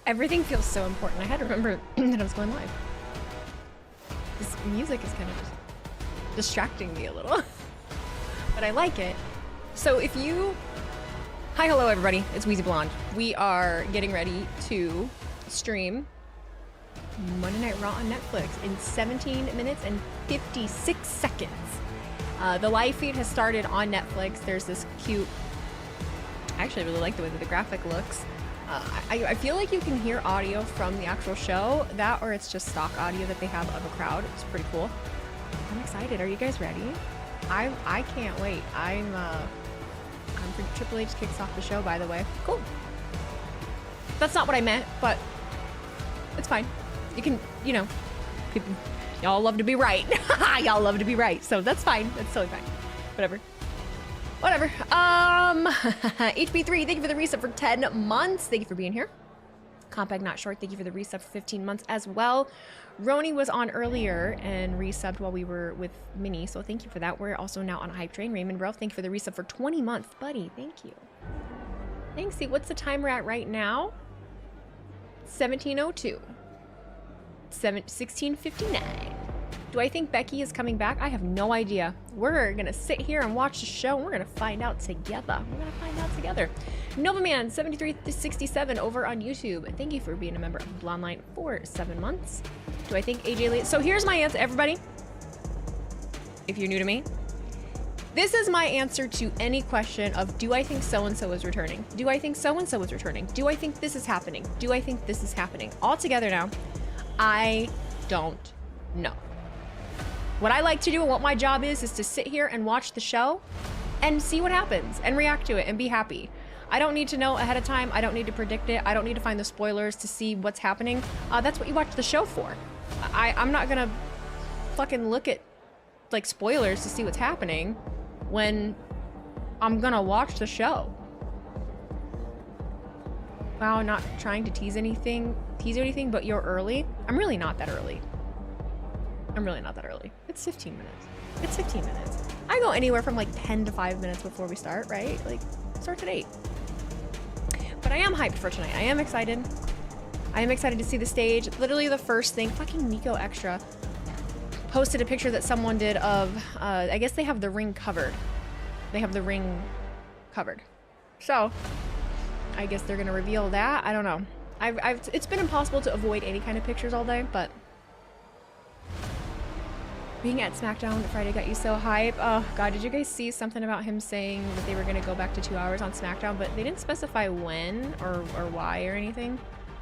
Everything feels so important. I had to remember that I was going live. This music is kind of just distracting me a little, but I like it. So if you... Hi, hello, everybody. It's Wheezy Blonde. We are getting ready to stream Monday Night Raw on Netflix in 17 minutes and 56 seconds. The live feed has started on Netflix. There's this cute... I actually really like the way that the graphic looks. I feel like you can hear audio from the actual show, that or it's just stock audio that they have of a crowd. It's pretty cool. I'm excited. Are you guys ready? I can't wait. I'm for Triple H kicks off the show, by the way. Cool. That's not what I meant, but it's fine. You can, you know, people, y'all love to be right. Y'all love to be right, so that's fine. That's totally fine. Whatever. Whatever. HB3, thank you for the resub for 10 months. Thank you for being here. Compact Not Short, thank you for the resub for 15 months as well. Roni was on earlier and resubbed while we were with Minnie, so thank you for that. We're also now on a hype train. Raymond Ralph, thank you for the resub for 20 months. Buddy, thank you. Thanks. See, what's the time we're at right now? 17:02. 16:59. Do I think Becky is coming back? I have no idea. We're gonna sit here and watch the show and we're gonna find out together. We're gonna find out together. Novaman 7367 over on YouTube. Thank you for being a member of Blonde Line for 7 months. Do I think AJ Lee? So here's my answer, everybody. If you're new to me, this is my answer to any question of, do I think so-and-so is returning? Do I think so-and-so is returning? Do I think this is happening? Do I think this is happening? All together now, I don't know. What I like to do and what my job is to sit here and watch the show and see what happens and react to it and be happy. I don't need to know ahead of time. I don't need to predict it. I don't need to find the spoilers to see what's happening. That's what you watch the show for. I'm not gonna fucking look at like spoilers to see what's happening when I'm gonna watch the show. Wow, not trying to tease anything, but you're early. I'm really not that early. I'm really not that early. It's 15 minutes. It's 15 minutes. I go anywhere from like 10 to 5 minutes before we start, right? Like, starts at 8. But I am hyped for tonight. I am excited. I am excited to see the stage. Literally the first thing, fucking Nico Extra posted a picture that someone did of, I guess they have the ring covered. They have the ring covered. So, I guess they're gonna reveal that. I don't know. It's been impossible to avoid any kind of pictures all day, but being at SmackDown Friday got you so hype. Oh god, did you guys see something about him saying that they were gonna go back to 2 hours on SmackDown, but they didn't specify when or why or anything.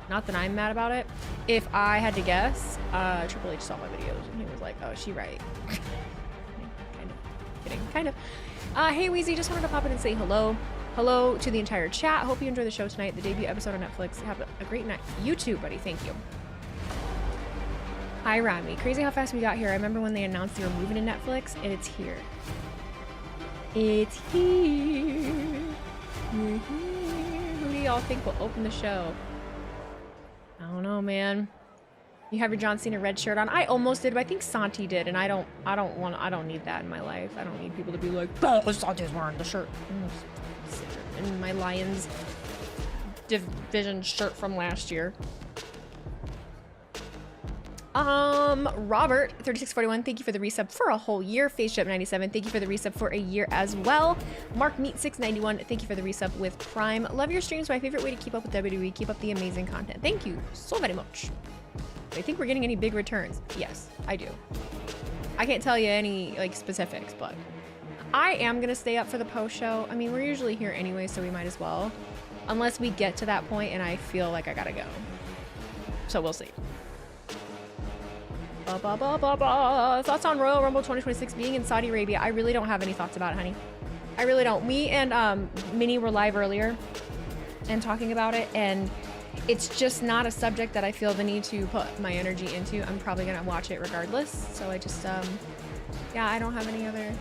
Not that I'm mad about it. If I had to guess, Triple H saw my videos and he was like, oh, she right. Kind of. Kidding. Kind of. Hey Wheezy, just wanted to pop in and say hello. Hello to the entire chat. Hope you enjoy the show tonight. The debut episode on Netflix. Have a great night. You too, buddy. Thank you. Hi, Rami. Crazy how fast we got here. I remember when they announced they were moving to Netflix, and it's here. It's here. We're here. Who do y'all think will open the show? I don't know, man. You have your John Cena red shirt on. I almost did, but I think Santi did, and I don't need that in my life. I don't need people to be like, oh, Santi's wearing the shirt. And my Lions division shirt from last year. Robert 3641, thank you for the resub for a whole year. FaceJump 97, thank you for the resub for a year as well. Mark Meat 691, thank you for the resub with Prime. Love your streams, my favorite way to keep up with WWE. Keep up the amazing content. Thank you so very much. I think we're getting any big returns. Yes, I do. I can't tell you any like specifics, but I am gonna stay up for the post show. I mean, we're usually here anyway, so we might as well, unless we get to that point and I feel like I gotta go. So we'll see. Thoughts on Royal Rumble 2026 being in Saudi Arabia? I really don't have any thoughts about it, honey. I really don't. Me and Minnie were live earlier and talking about it, and it's just not a subject that I feel the need to put my energy into. I'm probably gonna watch it regardless. So I just yeah, I don't have any other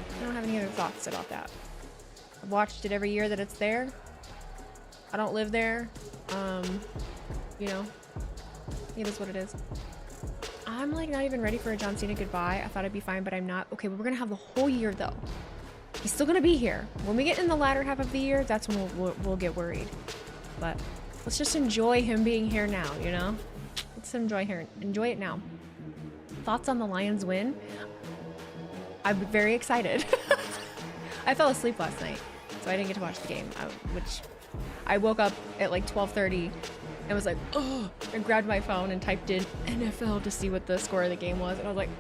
thoughts about that. I've watched it every year that it's there. I don't live there. You know, it is what it is. I'm like not even ready for a John Cena goodbye. I thought I'd be fine, but I'm not. Okay, but we're gonna have the whole year though. He's still gonna be here. When we get in the latter half of the year, that's when we'll get worried. But Let's just enjoy him being here now, you know? Let's enjoy it now. Thoughts on the Lions win? I'm very excited. I fell asleep last night, so I didn't get to watch the game, which I woke up at like 12:30 and was like, oh, and grabbed my phone and typed in NFL to see what the score of the game was, and I was like,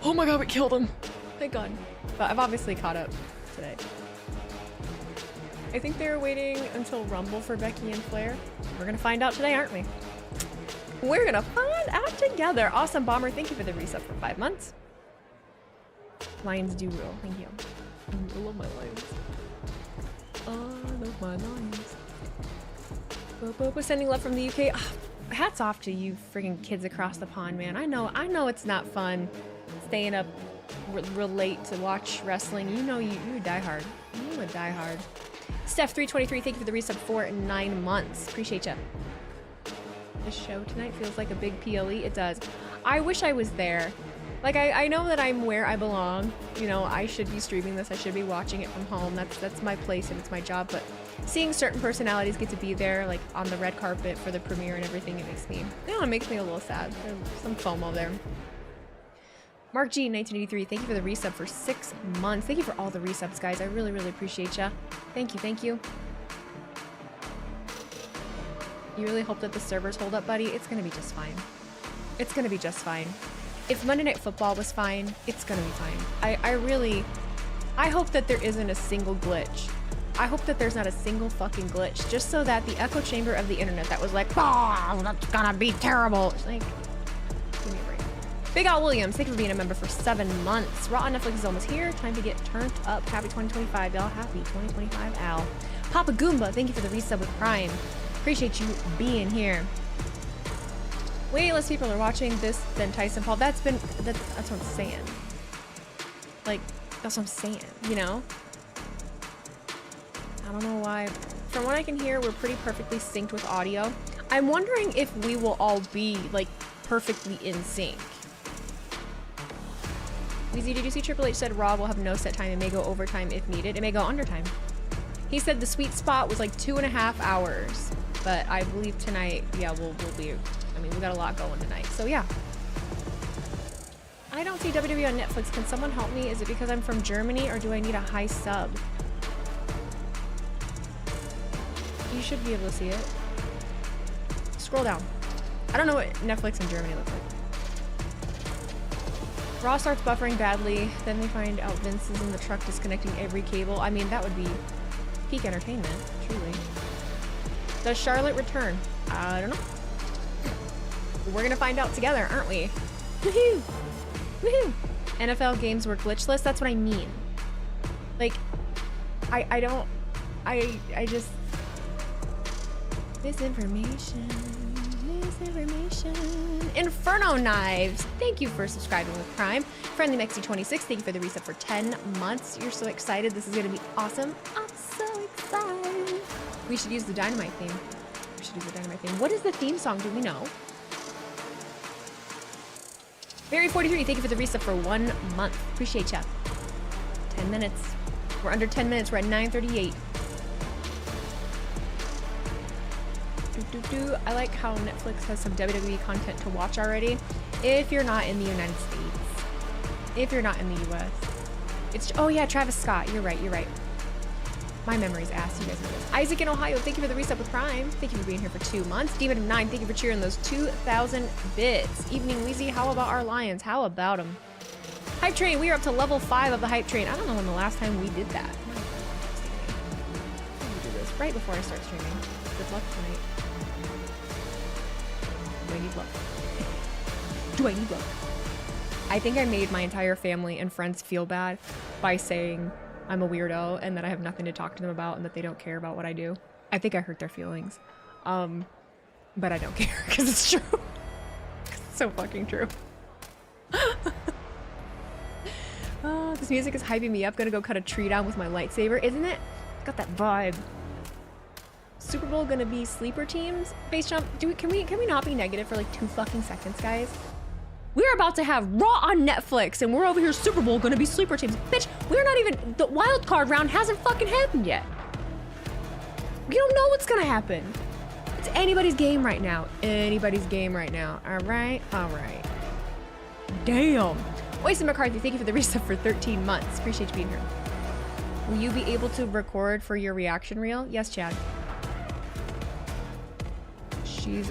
oh my god, we killed him. Thank god. But I've obviously caught up today. I think they're waiting until Rumble for Becky and Flair. We're gonna find out today, aren't we? We're gonna find out together. Awesome Bomber, thank you for the reset for 5 months. Lions do rule, thank you. I love my Lions. I love my Lions. We're sending love from the UK. Hats off to you friggin' kids across the pond, man. I know it's not fun staying up late to watch wrestling. You know you die hard. You would die hard. Steph323, thank you for the resub for 9 months. Appreciate ya. This show tonight feels like a big PLE. It does. I wish I was there. Like, I know that I'm where I belong. You know, I should be streaming this. I should be watching it from home. That's my place and it's my job. But seeing certain personalities get to be there, like on the red carpet for the premiere and everything, it makes me a little sad. There's some FOMO there. Mark G, 1983, thank you for the resub for 6 months. Thank you for all the resubs, guys. I really, really appreciate ya. Thank you, thank you. You really hope that the servers hold up, buddy? It's gonna be just fine. It's gonna be just fine. If Monday Night Football was fine, it's gonna be fine. I hope that there isn't a single glitch. I hope that there's not a single fucking glitch, just so that the echo chamber of the internet that was like, oh, that's gonna be terrible. It's like, give me a break. Big Al Williams, thank you for being a member for 7 months. Raw on Netflix is almost here. Time to get turned up. Happy 2025, y'all. Happy 2025, Al. Papa Goomba, thank you for the resub with Prime. Appreciate you being here. Way less people are watching this than Tyson Paul. That's what I'm saying. Like, that's what I'm saying, you know? I don't know why. From what I can hear, we're pretty perfectly synced with audio. I'm wondering if we will all be, like, perfectly in sync. Wheezy, did you see Triple H said Raw will have no set time and may go overtime if needed? It may go undertime. He said the sweet spot was like 2.5 hours. But I believe tonight, yeah, we'll be... I mean, we got a lot going tonight, so yeah. I don't see WWE on Netflix. Can someone help me? Is it because I'm from Germany or do I need a high sub? You should be able to see it. Scroll down. I don't know what Netflix in Germany looks like. Raw starts buffering badly, then they find out Vince is in the truck disconnecting every cable. I mean, that would be peak entertainment, truly. Does Charlotte return? I don't know. We're gonna find out together, aren't we? Woohoo! Woohoo! NFL games were glitchless. That's what I mean. Like, I just... Misinformation. Inferno Knives, thank you for subscribing with Prime. Friendly Mexi 26, thank you for the reset for 10 months. You're so excited. This is gonna be awesome. I'm so excited. We should use the Dynamite theme. We should use the Dynamite theme. What is the theme song? Do we know? Barry43, thank you for the reset for 1 month. Appreciate ya. 10 minutes. We're under 10 minutes. We're at 9:38. I like how Netflix has some WWE content to watch already. If you're not in the United States. If you're not in the US. It's, oh yeah, Travis Scott. You're right, you're right. My memory's ass, you guys know this. Isaac in Ohio, thank you for the reset with Prime. Thank you for being here for 2 months. Demon of 9, thank you for cheering those 2,000 bits. Evening Wheezy, how about our Lions? How about them? Hype Train, we are up to level 5 of the Hype Train. I don't know when the last time we did that. Let me do this right before I start streaming. Good luck tonight. Do I need luck? Do I need luck? I think I made my entire family and friends feel bad by saying I'm a weirdo and that I have nothing to talk to them about and that they don't care about what I do. I think I hurt their feelings. But I don't care because it's true. It's so fucking true. Oh, this music is hyping me up. Gonna go cut a tree down with my lightsaber, isn't it? It's got that vibe. Super Bowl gonna be sleeper teams? Base jump, can we not be negative for like 2 fucking seconds, guys? We're about to have Raw on Netflix and we're over here Super Bowl gonna be sleeper teams. Bitch, we're not even, the wild card round hasn't fucking happened yet. We don't know what's gonna happen. It's anybody's game right now. Anybody's game right now. All right. All right. Damn. Oyster McCarthy, thank you for the resub for 13 months. Appreciate you being here. Will you be able to record for your reaction reel? Yes, Chad. She's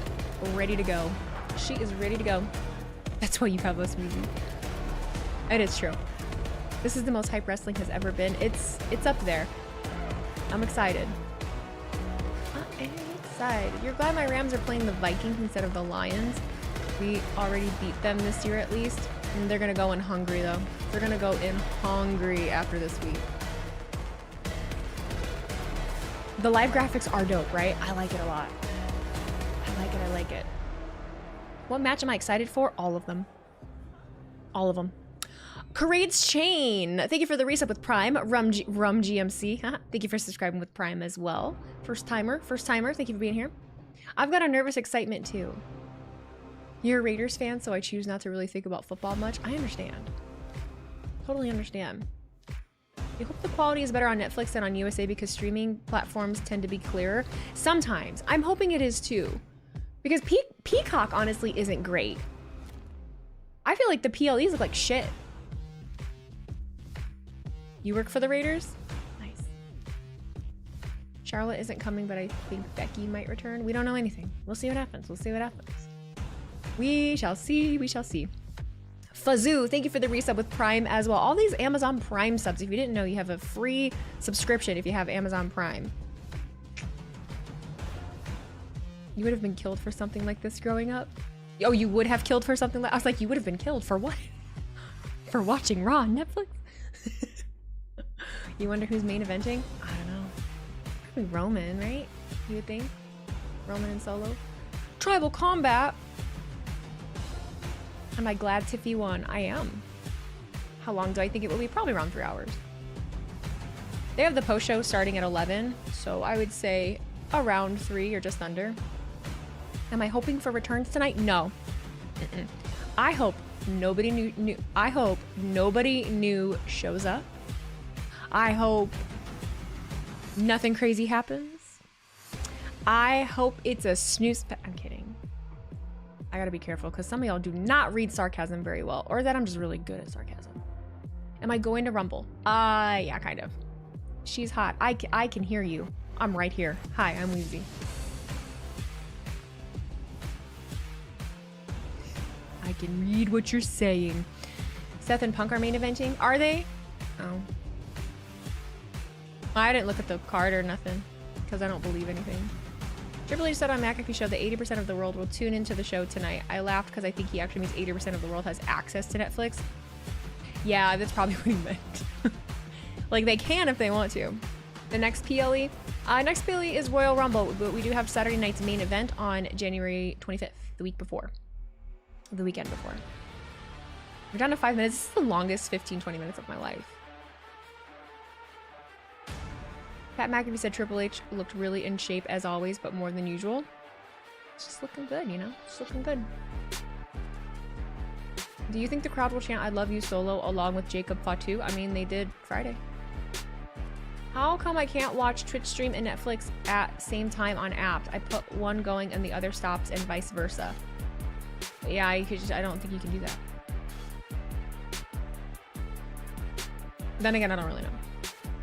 ready to go. She is ready to go. That's why you have us, Wheezy. It is true. This is the most hype wrestling has ever been. It's up there. I'm excited. I am excited. You're glad my Rams are playing the Vikings instead of the Lions. We already beat them this year at least. And they're gonna go in hungry though. They're gonna go in hungry after this week. The live graphics are dope, right? I like it a lot. I like it, I like it. What match am I excited for? All of them. All of them. Carade's Chain. Thank you for the resub with Prime. Rum GMC. Thank you for subscribing with Prime as well. First timer. Thank you for being here. I've got a nervous excitement too. You're a Raiders fan, so I choose not to really think about football much. I understand. Totally understand. I hope the quality is better on Netflix than on USA because streaming platforms tend to be clearer. Sometimes. I'm hoping it is too. Because Peacock honestly isn't great. I feel like the PLEs look like shit. You work for the Raiders? Nice. Charlotte isn't coming, but I think Becky might return. We don't know anything. We'll see what happens. We'll see what happens. We shall see. We shall see. Fazoo, thank you for the resub with Prime as well. All these Amazon Prime subs. If you didn't know, you have a free subscription if you have Amazon Prime. You would have been killed for something like this growing up? Oh, you would have killed for something like... I was like, you would have been killed for what? For watching Raw on Netflix? You wonder who's main eventing? I don't know. Probably Roman, right? You would think? Roman and Solo? Tribal Combat! Am I glad Tiffy won? I am. How long do I think it will be? Probably around 3 hours. They have the post show starting at 11, so I would say around 3 or just under. Am I hoping for returns tonight? No. I hope nobody new. I hope nobody new shows up. I hope nothing crazy happens. I hope it's a snooze. I'm kidding. I gotta be careful because some of y'all do not read sarcasm very well, or that I'm just really good at sarcasm. Am I going to Rumble? Yeah, kind of. She's hot. I can hear you. I'm right here. Hi, I'm Wheezy. I can read what you're saying. Seth and Punk are main eventing. Are they? Oh. I didn't look at the card or nothing because I don't believe anything. Triple H said on McAfee show that 80% of the world will tune into the show tonight. I laughed because I think he actually means 80% of the world has access to Netflix. Yeah, that's probably what he meant. Like they can if they want to. The next PLE? Next PLE is Royal Rumble, but we do have Saturday night's main event on January 25th, the week before. The weekend before. We're down to 5 minutes. This is the longest 15-20 minutes of my life. Pat McAfee said Triple H looked really in shape as always, but more than usual. It's just looking good, you know? It's looking good. Do you think the crowd will chant I love you solo along with Jacob Fatu? I mean, they did Friday. How come I can't watch Twitch stream and Netflix at same time on apps? I put one going and the other stops and vice versa. But yeah, you could just, I don't think you can do that. Then again, I don't really know.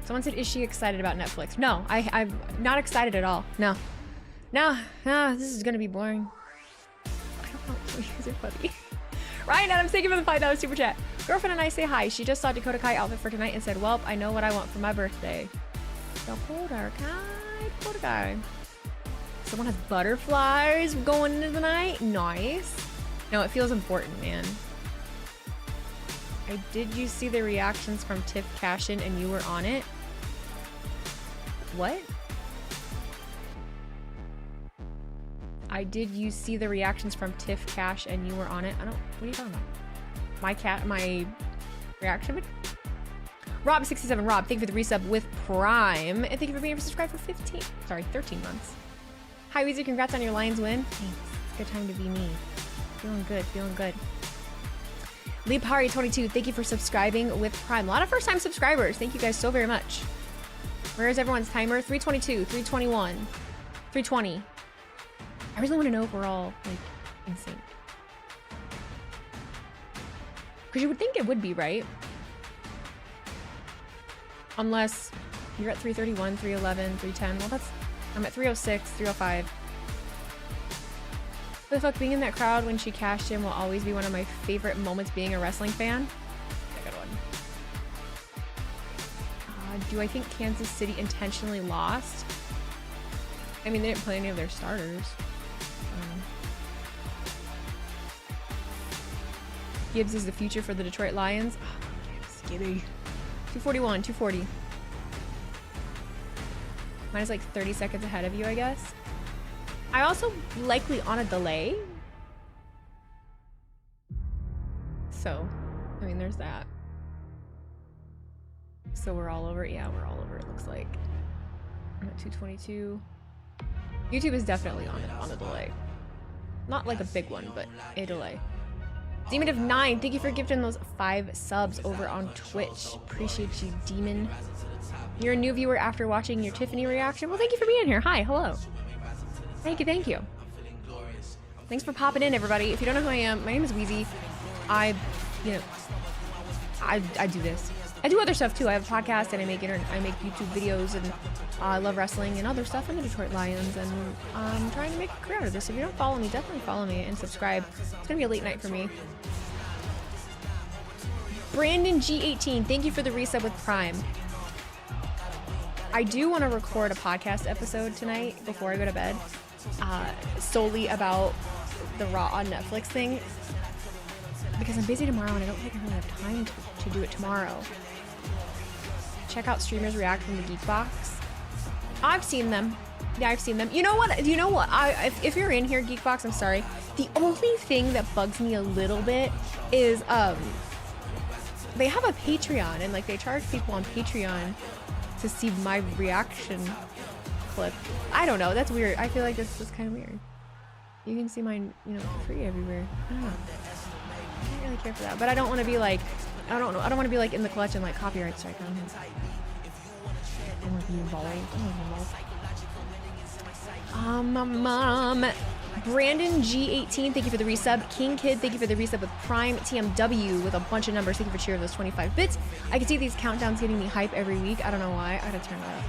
Someone said, is she excited about Netflix? No, I'm not excited at all. No, this is gonna be boring. I don't know, you guys are funny. Ryan Adams, thank you for the $5 super chat. Girlfriend and I say hi. She just saw Dakota Kai outfit for tonight and said, welp, I know what I want for my birthday. Dakota Kai. Someone has butterflies going into the night. Nice. No, it feels important, man. Did you see the reactions from Tiff Cashin and you were on it? What? Did you see the reactions from Tiff Cash and you were on it? What are you talking about? My reaction video? Rob67, Rob, thank you for the resub with Prime. And thank you for being subscribed for 13 months. Hi, Weezy, congrats on your Lions win. Thanks. It's a good time to be me. Feeling good. Leapari22, thank you for subscribing with Prime. A lot of first-time subscribers. Thank you guys so very much. Where is everyone's timer? 322, 321, 320. I really want to know if we're all like in sync. Because you would think it would be, right? Unless you're at 331, 311, 310. Well, that's... I'm at 306, 305. The fuck, being in that crowd when she cashed in will always be one of my favorite moments being a wrestling fan. Good one. Do I think Kansas City intentionally lost? I mean, they didn't play any of their starters. Gibbs is the future for the Detroit Lions. Oh, Gibbs, Gibby. 241, 240. Mine is like 30 seconds ahead of you, I guess. I also likely on a delay. So, I mean, there's that. So we're all over. Yeah, we're all over, it looks like. I'm at 222. YouTube is definitely on a delay. Not like a big one, but a delay. Demon of 9, thank you for gifting those 5 subs over on Twitch. Appreciate you, Demon. You're a new viewer after watching your Tiffany reaction. Well, thank you for being here. Hi, hello. Thank you, thank you. Thanks for popping in, everybody. If you don't know who I am, my name is Wheezy. I do this. I do other stuff too. I have a podcast and I make YouTube videos, and I love wrestling and other stuff in the Detroit Lions, and I'm trying to make a career out of this. If you don't follow me, definitely follow me and subscribe. It's gonna be a late night for me. Brandon G18, thank you for the resub with Prime. I do want to record a podcast episode tonight before I go to bed, solely about the Raw on Netflix thing, because I'm busy tomorrow and I don't think I really have time to do it tomorrow. Check out streamers react from the Geek Box. I've seen them. Yeah, I've seen them. You know what? You know what? If you're in here, Geek Box, I'm sorry. The only thing that bugs me a little bit is they have a Patreon, and like they charge people on Patreon to see my reaction clip. I don't know. That's weird. I feel like this is kind of weird. You can see mine, you know, for free everywhere. I don't know. I don't really care for that, but I don't want to be like, I don't know. I don't want to be like in the clutch and like copyright strike on him. I want to be involved. Brandon G18, thank you for the resub. King Kid, thank you for the resub with Prime. TMW with a bunch of numbers, thank you for cheering those 25 bits. I can see these countdowns getting me hype every week. I don't know why. I gotta turn it up.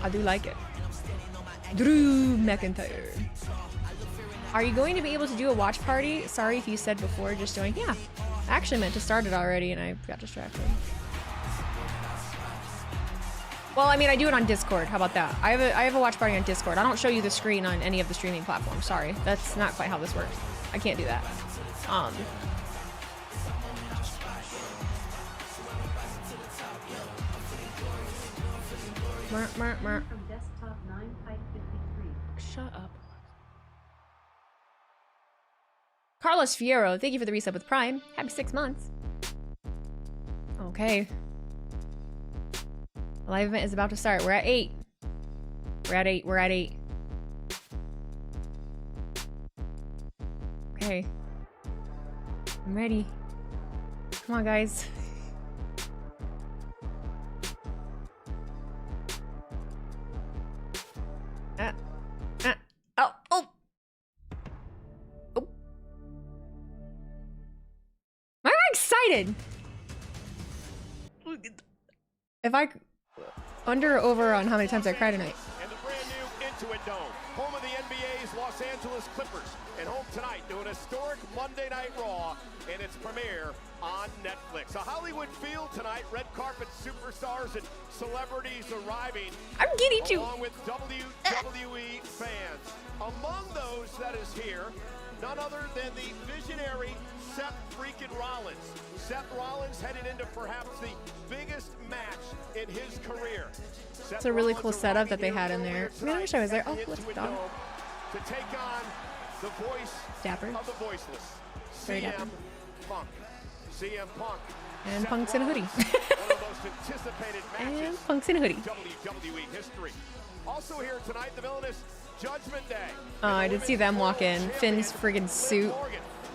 I do like it. Drew McIntyre. Are you going to be able to do a watch party? Sorry if you said before, just joined. Yeah, I actually meant to start it already and I got distracted. Well, I mean, I do it on Discord. How about that? I have a watch party on Discord. I don't show you the screen on any of the streaming platforms. Sorry, that's not quite how this works. I can't do that. Shut up. Carlos Fierro, thank you for the resub with Prime. Happy 6 months. Okay. The live event is about to start. We're at 8. We're at 8. We're at 8. Okay. I'm ready. Come on, guys. I'm excited. If I under or over on how many times I cry tonight. And the brand new Intuit Dome, home of the NBA's Los Angeles Clippers, and home tonight to an historic Monday Night Raw and its premiere on Netflix. A Hollywood feel tonight, red carpet superstars and celebrities arriving. I'm giddy too. Along with WWE fans. Among those that is here, none other than the visionary Seth freaking Rollins. Seth Rollins headed into perhaps the biggest match in his career. It's a really cool setup that they had in there. I mean, I wish I was there. Oh, what's the dog? To take on the voice Dapper. of the voiceless. Very dapper. Punk. CM Punk. And Punk's in a hoodie. One of the most anticipated matches And Punk's in a hoodie. WWE history. Also here tonight, the villainous Judgment Day. Oh, I did see them walk in. Finn's friggin' suit.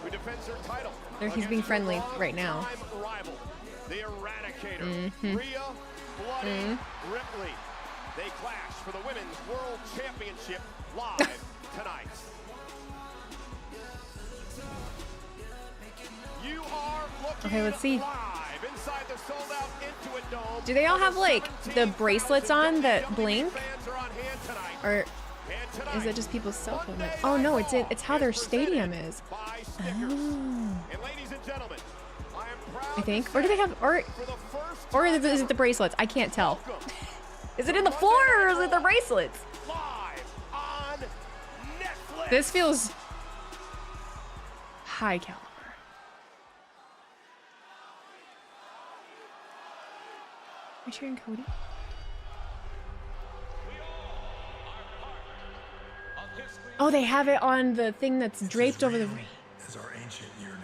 Who defends her title. He's being friendly right now. Rival, the Eradicator, Rhea Ripley. They clash for the Women's World Championship live tonight. You are looking Okay, let's see. live inside the sold-out Intuit Dome. Do they all have like the bracelets on that blink? Or is it just people's cell phone? Oh no, it's how their stadium is. Oh. I think. Or do they have or is it the bracelets? I can't tell. Is it in the floor or is it the bracelets? This feels high caliber. Are you cheering Cody? Oh, they have it on the thing that's draped over the ring. As our ancient yearning.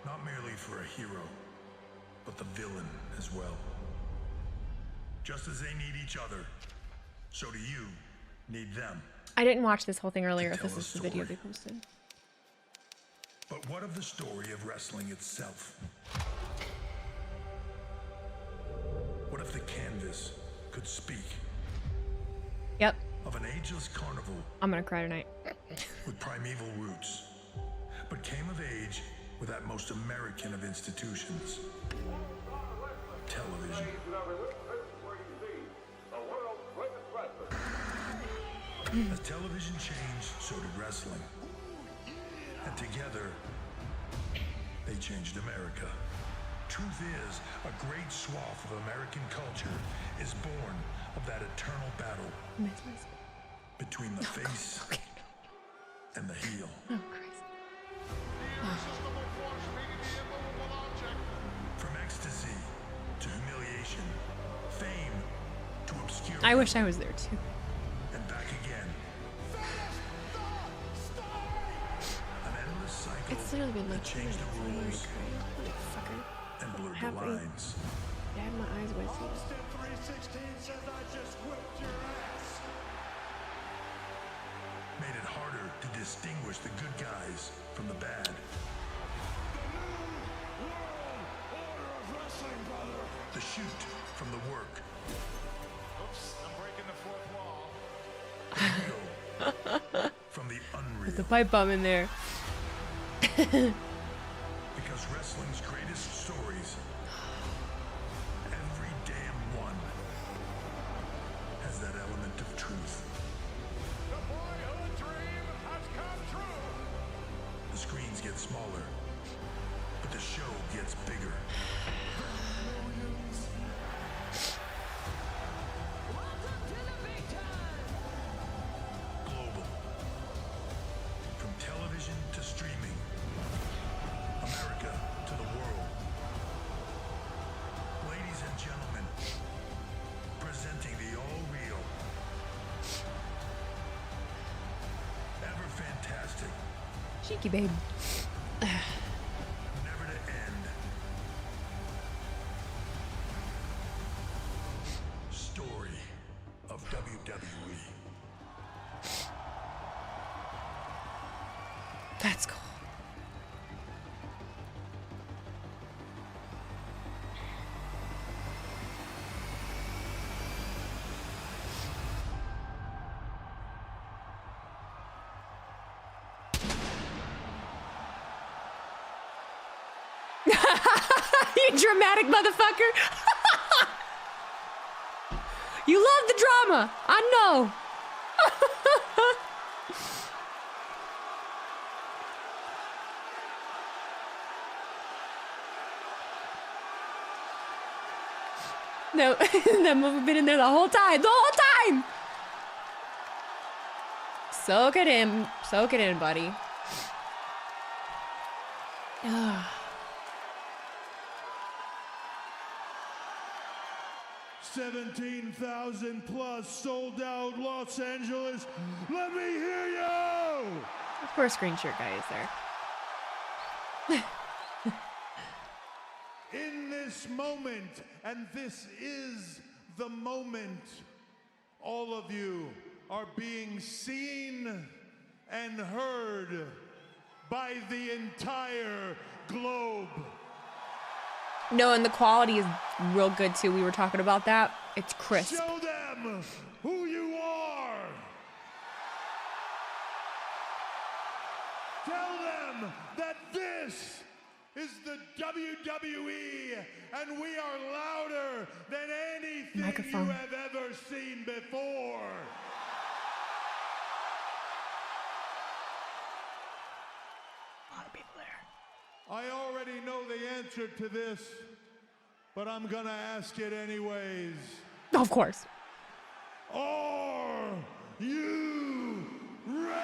Not merely for a hero, but the villain as well. Just as they need each other, so do you need them. I didn't watch this whole thing earlier if this is the video they posted. But what of the story of wrestling itself? What if the canvas could speak? Yep. Of an ageless carnival. I'm gonna cry tonight. With primeval roots, but came of age with that most American of institutions, television. As television changed, so did wrestling. And together, they changed America. Truth is, a great swath of American culture is born of that eternal battle between the face and the heel. Oh, Christ. From ecstasy to humiliation, fame to obscurity. I wish I was there too. And back again. An endless cycle. It's literally been like changed the rules fucker. and blurred Have the a- lines. I had my eyes wet. Austin 316 says I just whipped your ass. Made it harder to distinguish the good guys from the bad. The new world order of wrestling, brother. The shoot from the work. Oops, I'm breaking the fourth wall. Real from the unreal. The pipe bomb in there. Because wrestling's greatest stories, every damn one, has that element of truth. The boyhood dream has come true. The screens get smaller, but the show gets bigger. Global. From television to streaming. America to the world. Ladies and gentlemen, presenting the all-real, ever fantastic, Cheeky babe. never to end, story of WWE. That's cool. You dramatic motherfucker. You love the drama. I know. No, that move have been in there the whole time. The whole time. Soak it in. Soak it in, buddy. Ah. 17,000 plus sold out Los Angeles. Let me hear you! Of course, green shirt guy is there. In this moment, and this is the moment, all of you are being seen and heard by the entire globe. No, and the quality is real good too. We were talking about that. It's crisp. Show them who you are. Tell them that this is the WWE, and we are louder than anything Microphone. you have ever seen before. A lot of people there. I already know the answer to this, but I'm gonna ask it anyways. Of course. Are you ready?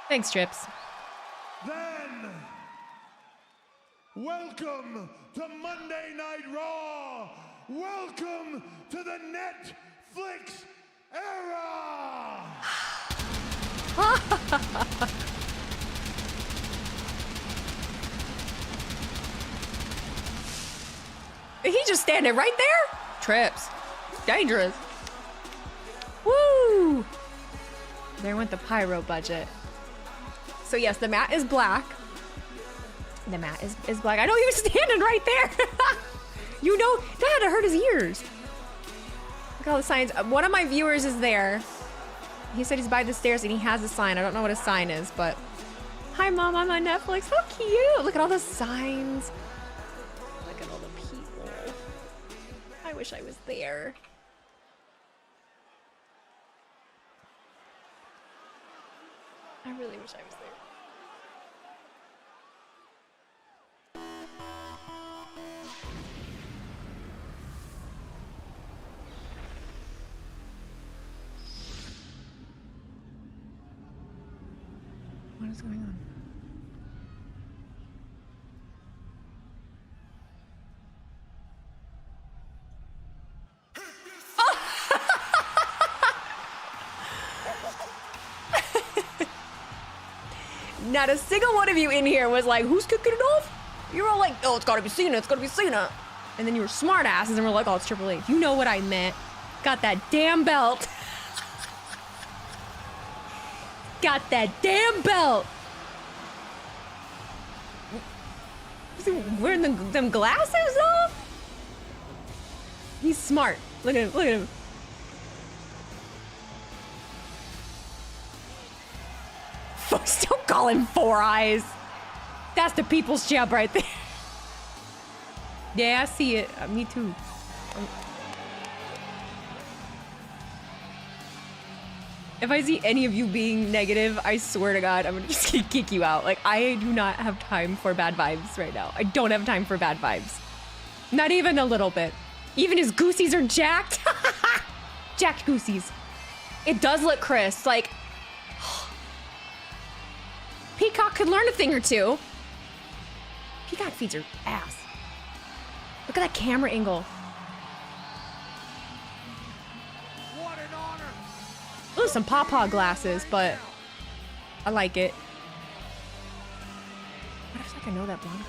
Thanks, Trips. Then, welcome to Monday Night Raw. Welcome to the Netflix era. He just standing right there? Trips. Dangerous. Woo! There went the pyro budget. So yes, the mat is black. The mat is black. I know he was standing right there. You know, that had to hurt his ears. Look at all the signs. One of my viewers is there. He said he's by the stairs and he has a sign. I don't know what a sign is, but... Hi, Mom, I'm on Netflix. How cute. Look at all the signs. Look at all the people. I wish I was there. I really wish I was there. What is going on? Not a single one of you in here was like, who's kicking it off? You were all like, oh, it's gotta be Cena, it's gotta be Cena. And then you were smart asses and were like, oh, it's Triple H. You know what I meant. Got that damn belt. Got that damn belt. Is he wearing them glasses though? He's smart. Look at him, look at him. Folks, don't call him Four Eyes. That's the people's champ right there. Yeah, I see it. Me too. If I see any of you being negative, I swear to God, I'm gonna just kick you out. Like, I do not have time for bad vibes right now. I don't have time for bad vibes. Not even a little bit. Even his goosies are jacked. Jacked goosies. It does look crisp. Like, Peacock could learn a thing or two. Peacock feeds her ass. Look at that camera angle. What an honor. Ooh, some pawpaw glasses, but I like it. What if like I know that blonde girl?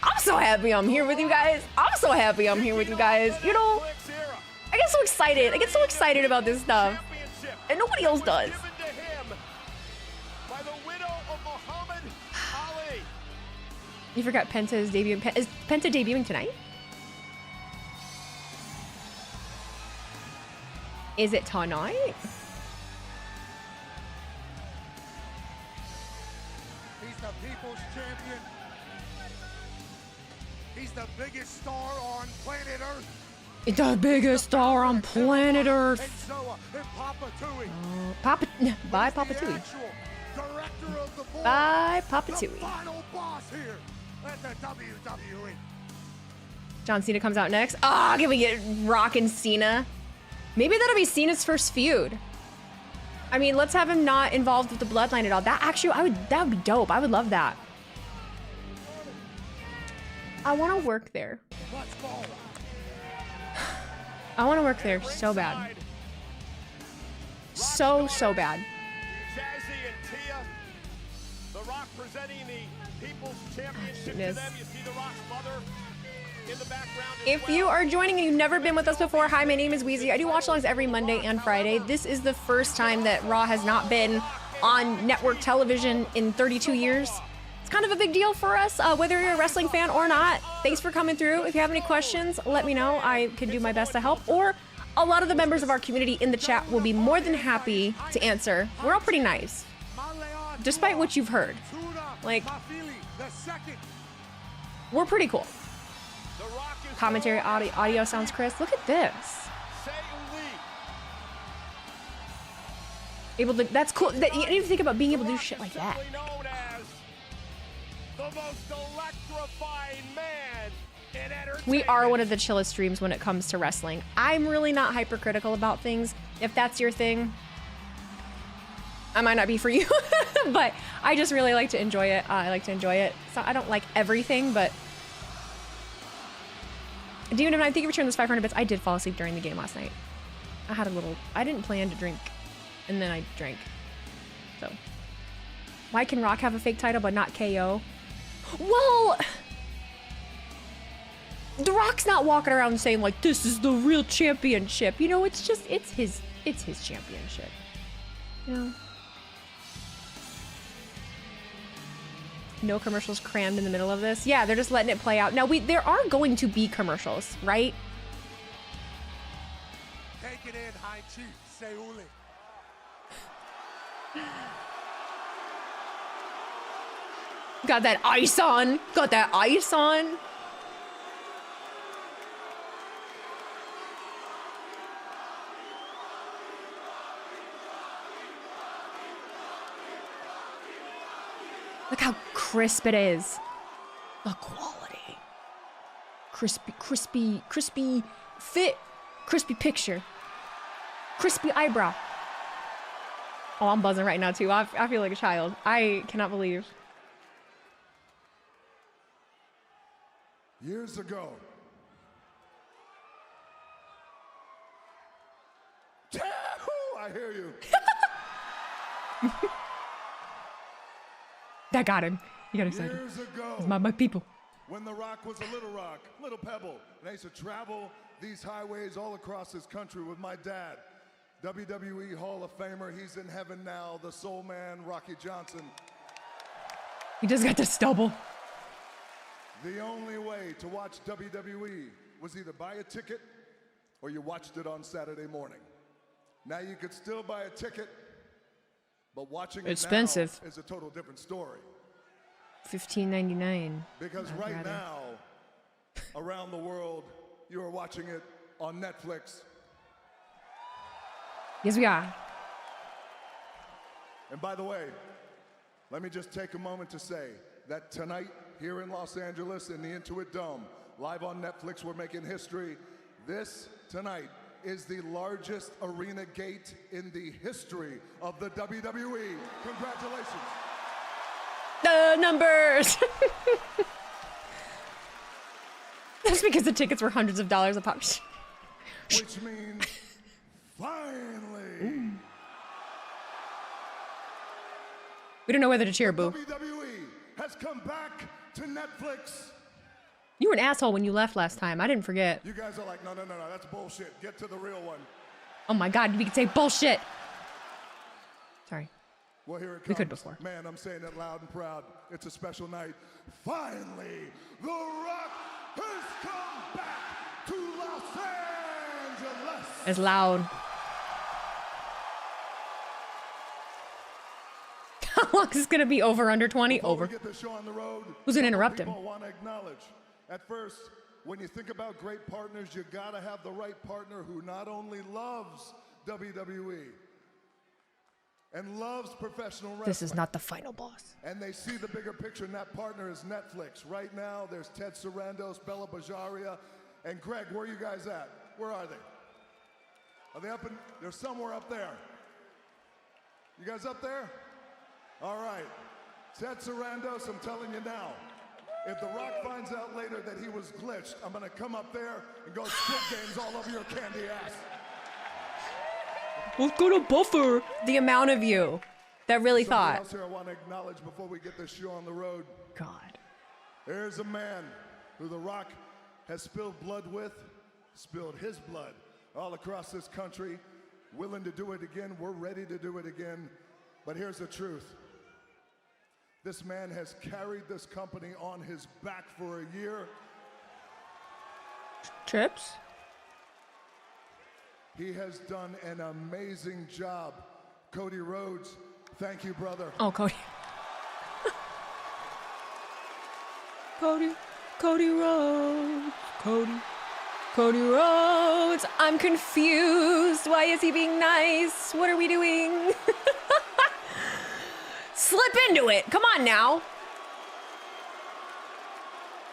I'm so happy I'm here with you guys. I'm so happy I'm here with you guys. You know, I get so excited. I get so excited about this stuff. And nobody else does. Given to him by the widow of Muhammad Ali. You forgot Penta is debuting. Is Penta debuting tonight? Is it tonight? He's the people's champion. He's the biggest star on planet Earth. It's the biggest star on planet And Earth. Noah and Papa Tooie. Bye, He's Papa the Tooie. actual director of the board. Bye, Papa The Tooie. final boss here at the WWE. John Cena comes out next. Ah, can we get Rock and Cena? Maybe that'll be Cena's first feud. I mean, let's have him not involved with the bloodline at all. That actually, that would be dope. I would love that. I want to work there. Let's go. I want to work there so bad. So bad. Jazzy and Tia. The Rock presenting the People's Championship to goodness. them. You see the Rock's mother in the background as If well. you are joining and you've never been with us before, hi, my name is Wheezy. I do watch-alongs every Monday and Friday. This is the first time that Raw has not been on network television in 32 years. It's kind of a big deal for us, whether you're a wrestling fan or not. Thanks for coming through. If you have any questions, let me know. I can do my best to help. Or a lot of the members of our community in the chat will be more than happy to answer. We're all pretty nice, despite what you've heard. Like, we're pretty cool. Commentary audio sounds crisp. Look at this. Able to, that's cool. You didn't even think about being able to do shit like that. We are one of the chillest streams when it comes to wrestling. I'm really not hypercritical about things. If that's your thing, I might not be for you, but I just really like to enjoy it. I like to enjoy it. So I don't like everything, but Demon of Night, thank you for sharing those 500 bits. I did fall asleep during the game last night. I didn't plan to drink, and then I drank. So, why can Rock have a fake title but not KO? Well, The Rock's not walking around saying like, this is the real championship. You know, it's his championship. You know? No commercials crammed in the middle of this. Yeah, they're just letting it play out. Now, there are going to be commercials, right? Take it in, High Chief. Seuli. Got that ice on. Got that ice on. Look how crisp it is. The quality. Crispy fit. Crispy picture. Crispy eyebrow. Oh, I'm buzzing right now too. I feel like a child. I cannot believe. Years ago. I hear you. That got him. He got excited. Years ago, It's my people. when The Rock was a little rock, little pebble, and I used to travel these highways all across this country with my dad, WWE Hall of Famer. He's in heaven now, the soul man, Rocky Johnson. He just got the stubble. The only way to watch WWE was either buy a ticket or you watched it on Saturday morning. Now you could still buy a ticket, but watching it Expensive. now is a total different story. $15.99. Because right now, around the world, you are watching it on Netflix. Yes, we are. And by the way, let me just take a moment to say that tonight, here in Los Angeles, in the Intuit Dome, live on Netflix, we're making history. This, tonight, is the largest arena gate in the history of the WWE. Congratulations. The numbers. That's because the tickets were hundreds of dollars a pop. Which means, finally. Ooh. We don't know whether to cheer, boo. WWE has come back to Netflix. You were an asshole when you left last time. I didn't forget. You guys are like, no, that's bullshit. Get to the real one. Oh my God, we could say bullshit. Sorry. Well, here it comes. We could before. Man, I'm saying it loud and proud. It's a special night. Finally, The Rock has come back to Los Angeles. It's loud. How long is this gonna be? Over, under 20? Before Over. we get the show on the road, Who's gonna interrupt him? people want to acknowledge. At first, when you think about great partners, you gotta have the right partner who not only loves WWE and loves professional wrestling. This is not the final boss. And they see the bigger picture, and that partner is Netflix. Right now, there's Ted Sarandos, Bella Bajaria, and Greg. Where are you guys at? Where are they? Are they up in? They're somewhere up there. You guys up there? All right. Ted Sarandos, I'm telling you now, if The Rock finds out later that he was glitched, I'm going to come up there and go Squid Games all over your candy ass. Let's go to buffer. The amount of you that really Something thought. else here I want to acknowledge before we get this show on the road. God. There's a man who The Rock has spilled blood with, spilled his blood all across this country, willing to do it again. We're ready to do it again. But here's the truth. This man has carried this company on his back for a year. Trips? He has done an amazing job. Cody Rhodes, thank you, brother. Oh, Cody. Cody Rhodes. Cody Rhodes. I'm confused. Why is he being nice? What are we doing? Slip into it. Come on now.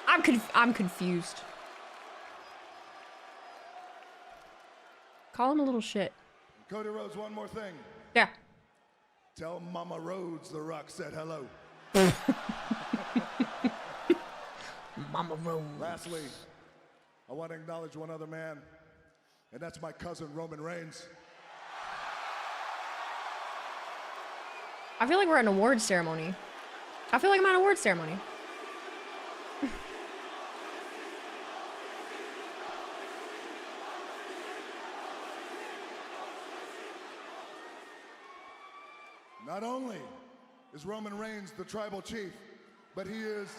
I'm confused. Call him a little shit. Cody Rhodes, one more thing. Yeah. Tell Mama Rhodes The Rock said hello. Mama Rhodes. Lastly, I want to acknowledge one other man, and that's my cousin, Roman Reigns. I feel like we're at an awards ceremony. I feel like I'm at an awards ceremony. Not only is Roman Reigns the tribal chief, but he is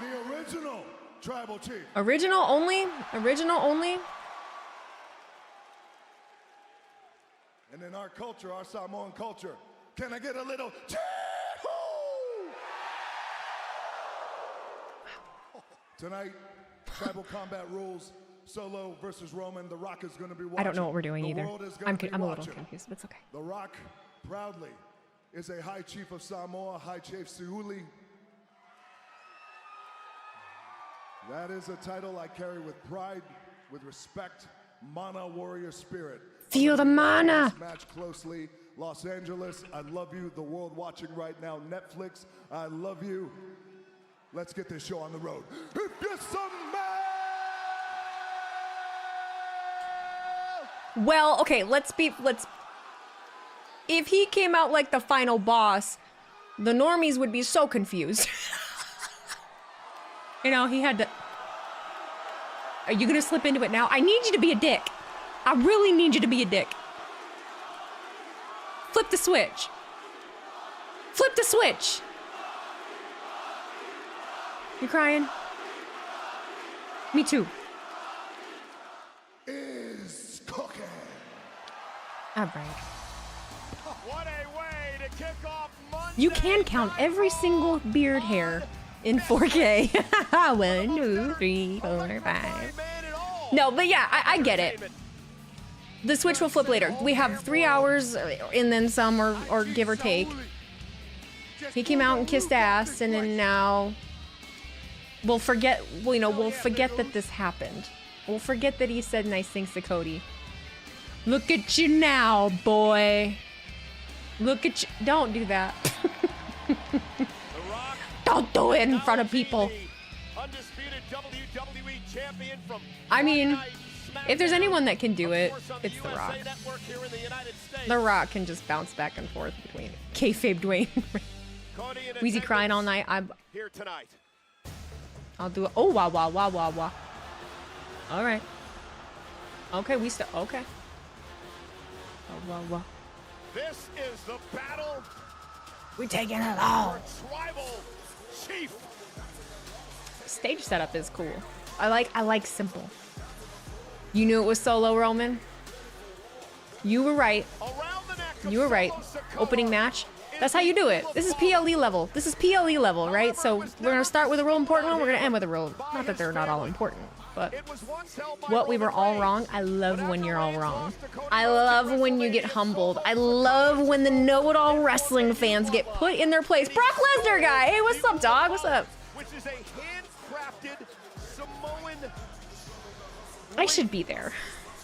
the original tribal chief. Original only? Original only? And in our culture, our Samoan culture, can I get a little chee-hoo? Tonight, tribal combat rules. Solo versus Roman. The Rock is going to be watching. I don't know what we're doing either. I'm a little watching. confused, but it's okay. The Rock proudly is a High Chief of Samoa, High Chief Seuli. That is a title I carry with pride, with respect, mana warrior spirit. Feel the mana. Match closely. Los Angeles, I love you. The world watching right now. Netflix, I love you. Let's get this show on the road. If you're some man. Well, okay, if he came out like the final boss, the normies would be so confused. You know, he had to... Are you gonna slip into it now? I need you to be a dick. I really need you to be a dick. Flip the switch. Flip the switch. You crying? Me too. Is cooking. All right. What a way to kick off Monday. You can count every single beard hair in 4K. 1, 2, 3, 4, 5. No, but yeah, I get it. The switch will flip later. We have 3 hours and then some, or give or take. He came out and kissed ass, and then now we'll forget. Well, you know, we'll forget that this happened. We'll forget that he said nice things to Cody. Look at you now, boy. Look at you. Don't do that. Don't do it in front of people. I mean, if there's anyone that can do it, it's The Rock. The Rock can just bounce back and forth between kayfabe Dwayne. Wheezy crying all night. I'll do it. Oh, wow, wow, wow, wow, wow. All right. Okay, we still. Okay. Oh, wow, wow. This is the battle. We taking it all. Tribal chief. Stage setup is cool. I like simple. You knew it was Solo, Roman. You were right. You were right. Opening match. That's how you do it. This is PLE level. This is PLE level, right? So we're gonna start with a real important one. We're gonna end with a real. Not that they're not all important, but what we were all wrong. I love when you're all wrong. I love when you get humbled. I love when the know-it-all wrestling fans get put in their place. Brock Lesnar guy. Hey, what's up, dog? What's up? Which is a handcrafted Samoan. I should be there.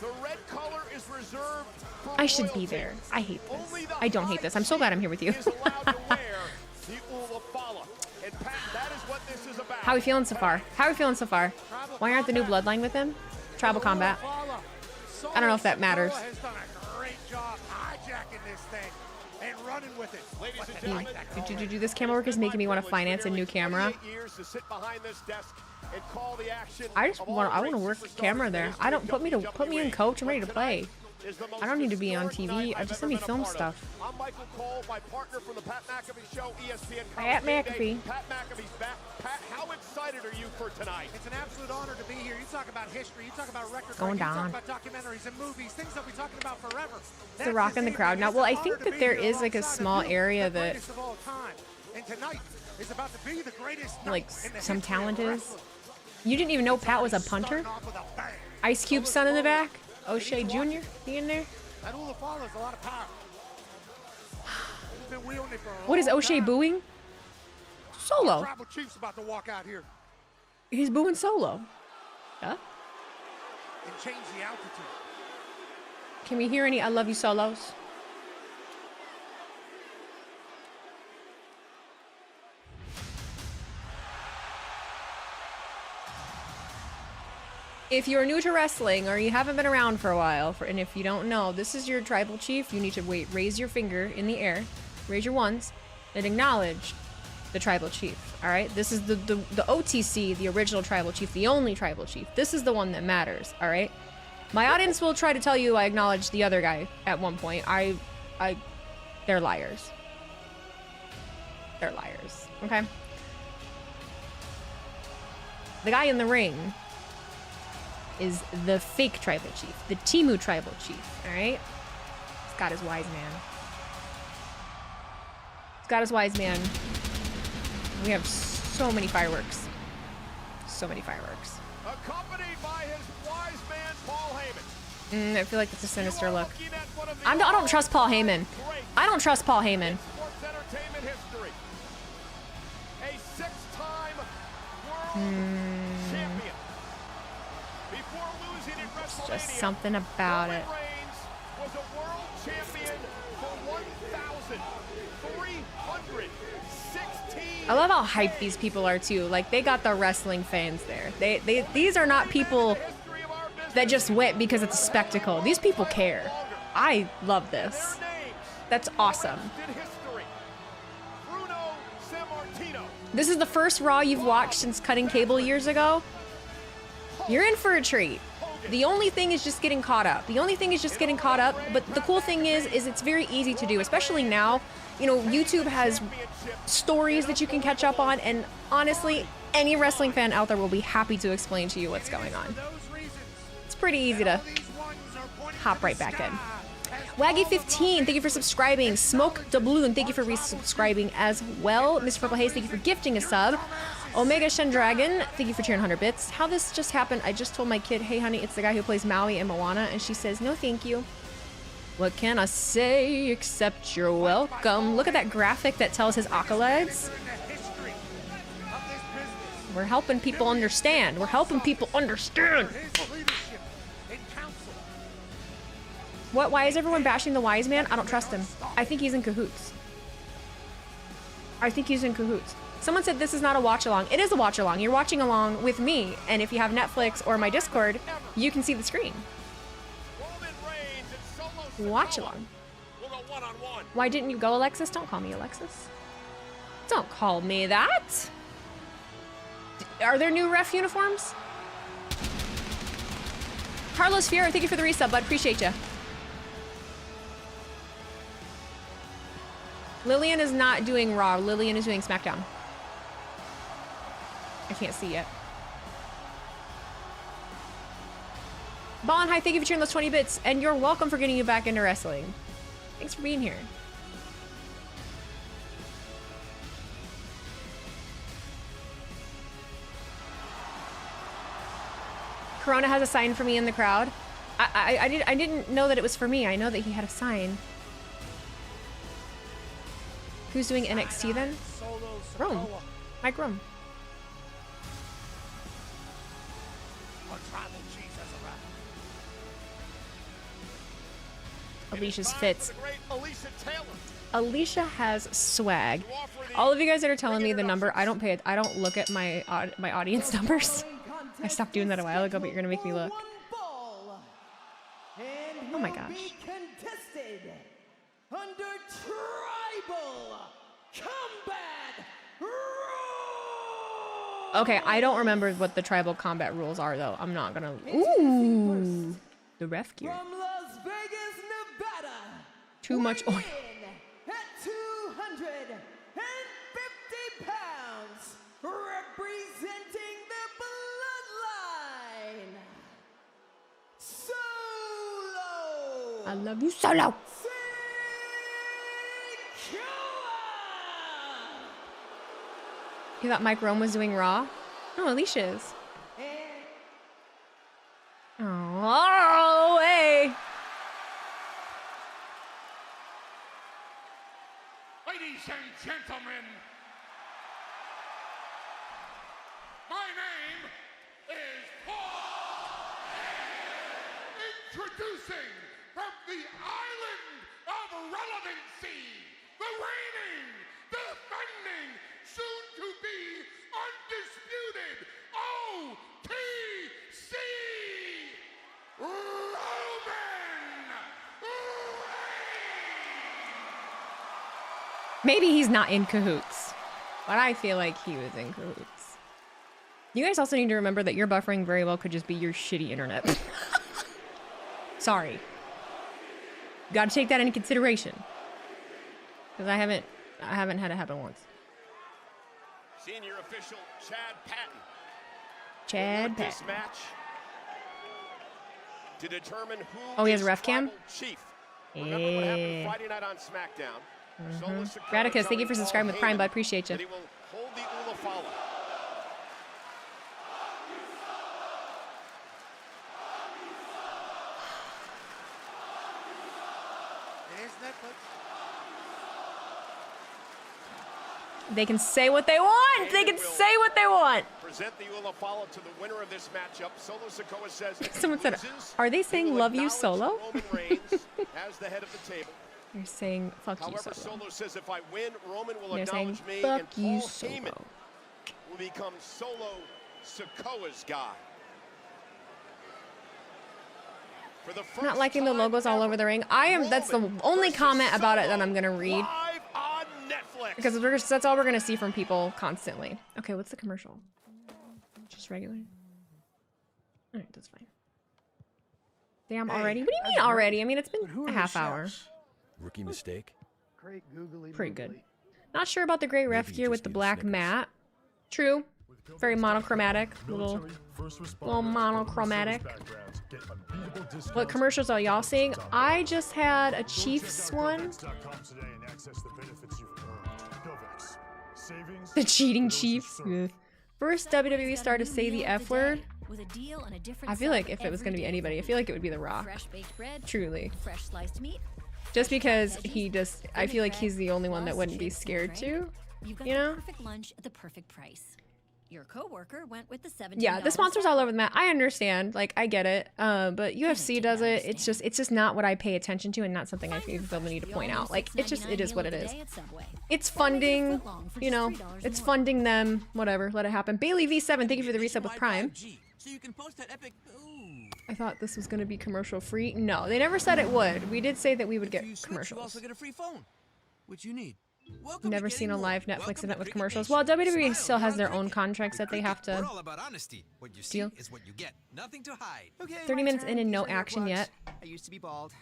The red color is reserved for I should be royalty. there. I hate this. I don't hate this. I'm so glad I'm here with you. Is allowed to wear the Ulafala. And Pat, that is what this is about. How are we feeling so far? How are we feeling so far? Why aren't the new bloodline with him? Tribal combat. I don't know if that matters. Has done a great job hijacking this thing and running with it. Ladies and gentlemen, This camera work is making me want to finance a new camera. years to sit behind this desk and call the action I of all want to great work superstars camera in there. history I of don't put me in WWE. coach. I'm ready to But play. tonight, is the most I don't need to be on historic TV. night I I've just ever let me been a film part of. stuff. I'm Michael Cole, my partner from the Pat McAfee Show, ESPN. Pat College Game McAfee. Day. Pat McAfee's back. Pat, how excited are you for tonight? It's an absolute honor to be here. You talk about history, you talk about record Going breaking, down. you talk about documentaries and movies, things that we talking about forever. The Rock in the crowd now. Well, I think that there is like a small area that And tonight is about to be the greatest night like in the some history talent of is. wrestling. You didn't even know Pat was a punter? Starting off with a bang. Ice Cube's son in the back? O'Shea Jr. He in there? That Hula follows a lot of power. He's been wielding it for a What is long O'Shea time. booing? Solo. Tribal Chief's about to walk out here He's booing solo. Huh? and change the altitude. Can we hear any I love you solos? If you're new to wrestling or you haven't been around for a while, and if you don't know, this is your tribal chief. You need to raise your finger in the air, raise your ones, and acknowledge the tribal chief. All right, this is the OTC, the original tribal chief, the only tribal chief. This is the one that matters. All right, my audience will try to tell you I acknowledged the other guy at one point. They're liars. They're liars. Okay. The guy in the ring is the fake tribal chief, the Timu tribal chief, all right? He's got his wise man. He's got his wise man. We have so many fireworks. So many fireworks. Accompanied by his wise man, Paul Heyman. I feel like it's a sinister look. Looking at one of the I don't trust Paul Heyman. great I don't trust Paul Heyman. sports entertainment history. A six-time world champion. Before losing at WrestleMania, Just something about Roman it. Reigns was a world champion for 1,316. I love how hyped these people are too. Like they got the wrestling fans there. These are not people that just went because it's a spectacle. These people care. I love this. That's awesome. This is the first Raw you've watched since cutting cable years ago. You're in for a treat. The only thing is just getting caught up. The only thing is just getting caught up. But the cool thing is it's very easy to do, especially now. You know, YouTube has stories that you can catch up on, and honestly, any wrestling fan out there will be happy to explain to you what's going on. It's pretty easy to hop right back in. Waggy15, thank you for subscribing. Smoke Doubloon, thank you for resubscribing as well. Mr. Purple Haze, thank you for gifting a sub. Omega Shendragon, thank you for cheering 100 bits. How this just happened, I just told my kid, hey honey, it's the guy who plays Maui in Moana, and she says, no thank you. What can I say except you're welcome? Look at that graphic that tells his accolades. We're helping people understand. We're helping people understand. What? Why is everyone bashing the wise man? I don't trust him. I think he's in cahoots. I think he's in cahoots. Someone said this is not a watch along. It is a watch along. You're watching along with me. And if you have Netflix or my Discord, you can see the screen. Watch along. Why didn't you go, Alexis? Don't call me Alexis. Don't call me that. Are there new ref uniforms? Carlos Fierro, thank you for the resub, bud. Appreciate you. Lillian is not doing Raw. Lillian is doing SmackDown. I can't see yet. Ballin' High, thank you for cheering those 20 bits, and you're welcome for getting you back into wrestling. Thanks for being here. Corona has a sign for me in the crowd. I didn't know that it was for me. I know that he had a sign. Who's doing NXT then? Rome. Mike Rome. Alicia's fits. Alicia has swag. All of you guys that are telling me the number, I don't look at my audience numbers. I stopped doing that a while ago, but you're gonna make me look. Oh my gosh. Under tribal combat rules. Okay, I don't remember what the tribal combat rules are though. I'm not gonna. Ooh, the ref gear. From Las Vegas, Too much oil. At 250 pounds, representing the bloodline, Solo. I love you, Solo. You thought Mike Rome was doing Raw? No, Alicia is. Oh, hey. Ladies and gentlemen, my name is Paul. Introducing from the island of relevancy, the reigning, defending, soon to be undisputed OTC Roman Reigns. Maybe he's not in cahoots, but I feel like he was in cahoots. You guys also need to remember that your buffering very well could just be your shitty internet. Sorry. Got to take that into consideration. Because I haven't had it happen once. Senior official Chad Patton. Chad This Patton. match to determine who Oh, he has is a ref cam? tribal chief. Remember what happened Friday night on SmackDown? Solo Sikoa Radicus, thank you for telling subscribing with Paul Prime, bud. Heyman Appreciate you. that he will hold the Ula Fala. It is Netflix. They can say what they want. They can say what they want. Present the Ula Fala to the winner of this matchup. Solo Sikoa says if he Someone said, loses, are they he saying will love you, acknowledge Solo? Roman Reigns as the head of the table. They're saying fuck you, However, Solo. Solo says if I win, Roman will They're saying acknowledge me, fuck and you, Paul Solo. Heyman will become Solo Sikoa's guy. For the first Not liking the time logos all ever, over the ring. That's the Roman only versus comment about it that Solo I'm gonna read. Live on Netflix. Because that's all we're gonna see from people constantly. Okay, what's the commercial? Just regular? Alright, that's fine. Damn, already? What do you mean already? I mean, it's been a half hour. Rookie mistake. Great googly Pretty good. Not sure about the gray ref gear with the black mat. True. Very monochromatic. Little monochromatic. What commercials are y'all seeing? I just had a Chiefs one. The cheating Chiefs. Yeah. First WWE star to say the F word. I feel like if it was going to be anybody, I feel like it would be The Rock. Truly. Just because I feel like he's the only one that wouldn't be scared to. You know? Perfect lunch at the perfect price. Your coworker went with the $17. Yeah, the sponsors all over the map. I understand, like I get it. But UFC does it. It's just not what I pay attention to, and not something I feel the need to point out. Like it is what it is. It's funding, you know. It's funding them. Whatever, let it happen. Bailey V7, thank you for the reset with Prime. So you can post that epic. Ooh. I thought this was gonna be commercial free. No, they never said it would. We did say that we would get You switch, you commercials. also get a free phone, which you need. Welcome Never to seen a getting live more. Netflix Welcome event to with Cricket commercials. Nation. Well, WWE Smile, still has their you're on own Cricket. contracts that they have We're to all about honesty. What you see steal. is what you get. Nothing to hide. Okay, 30 minutes in and no action yet. I used to be bald.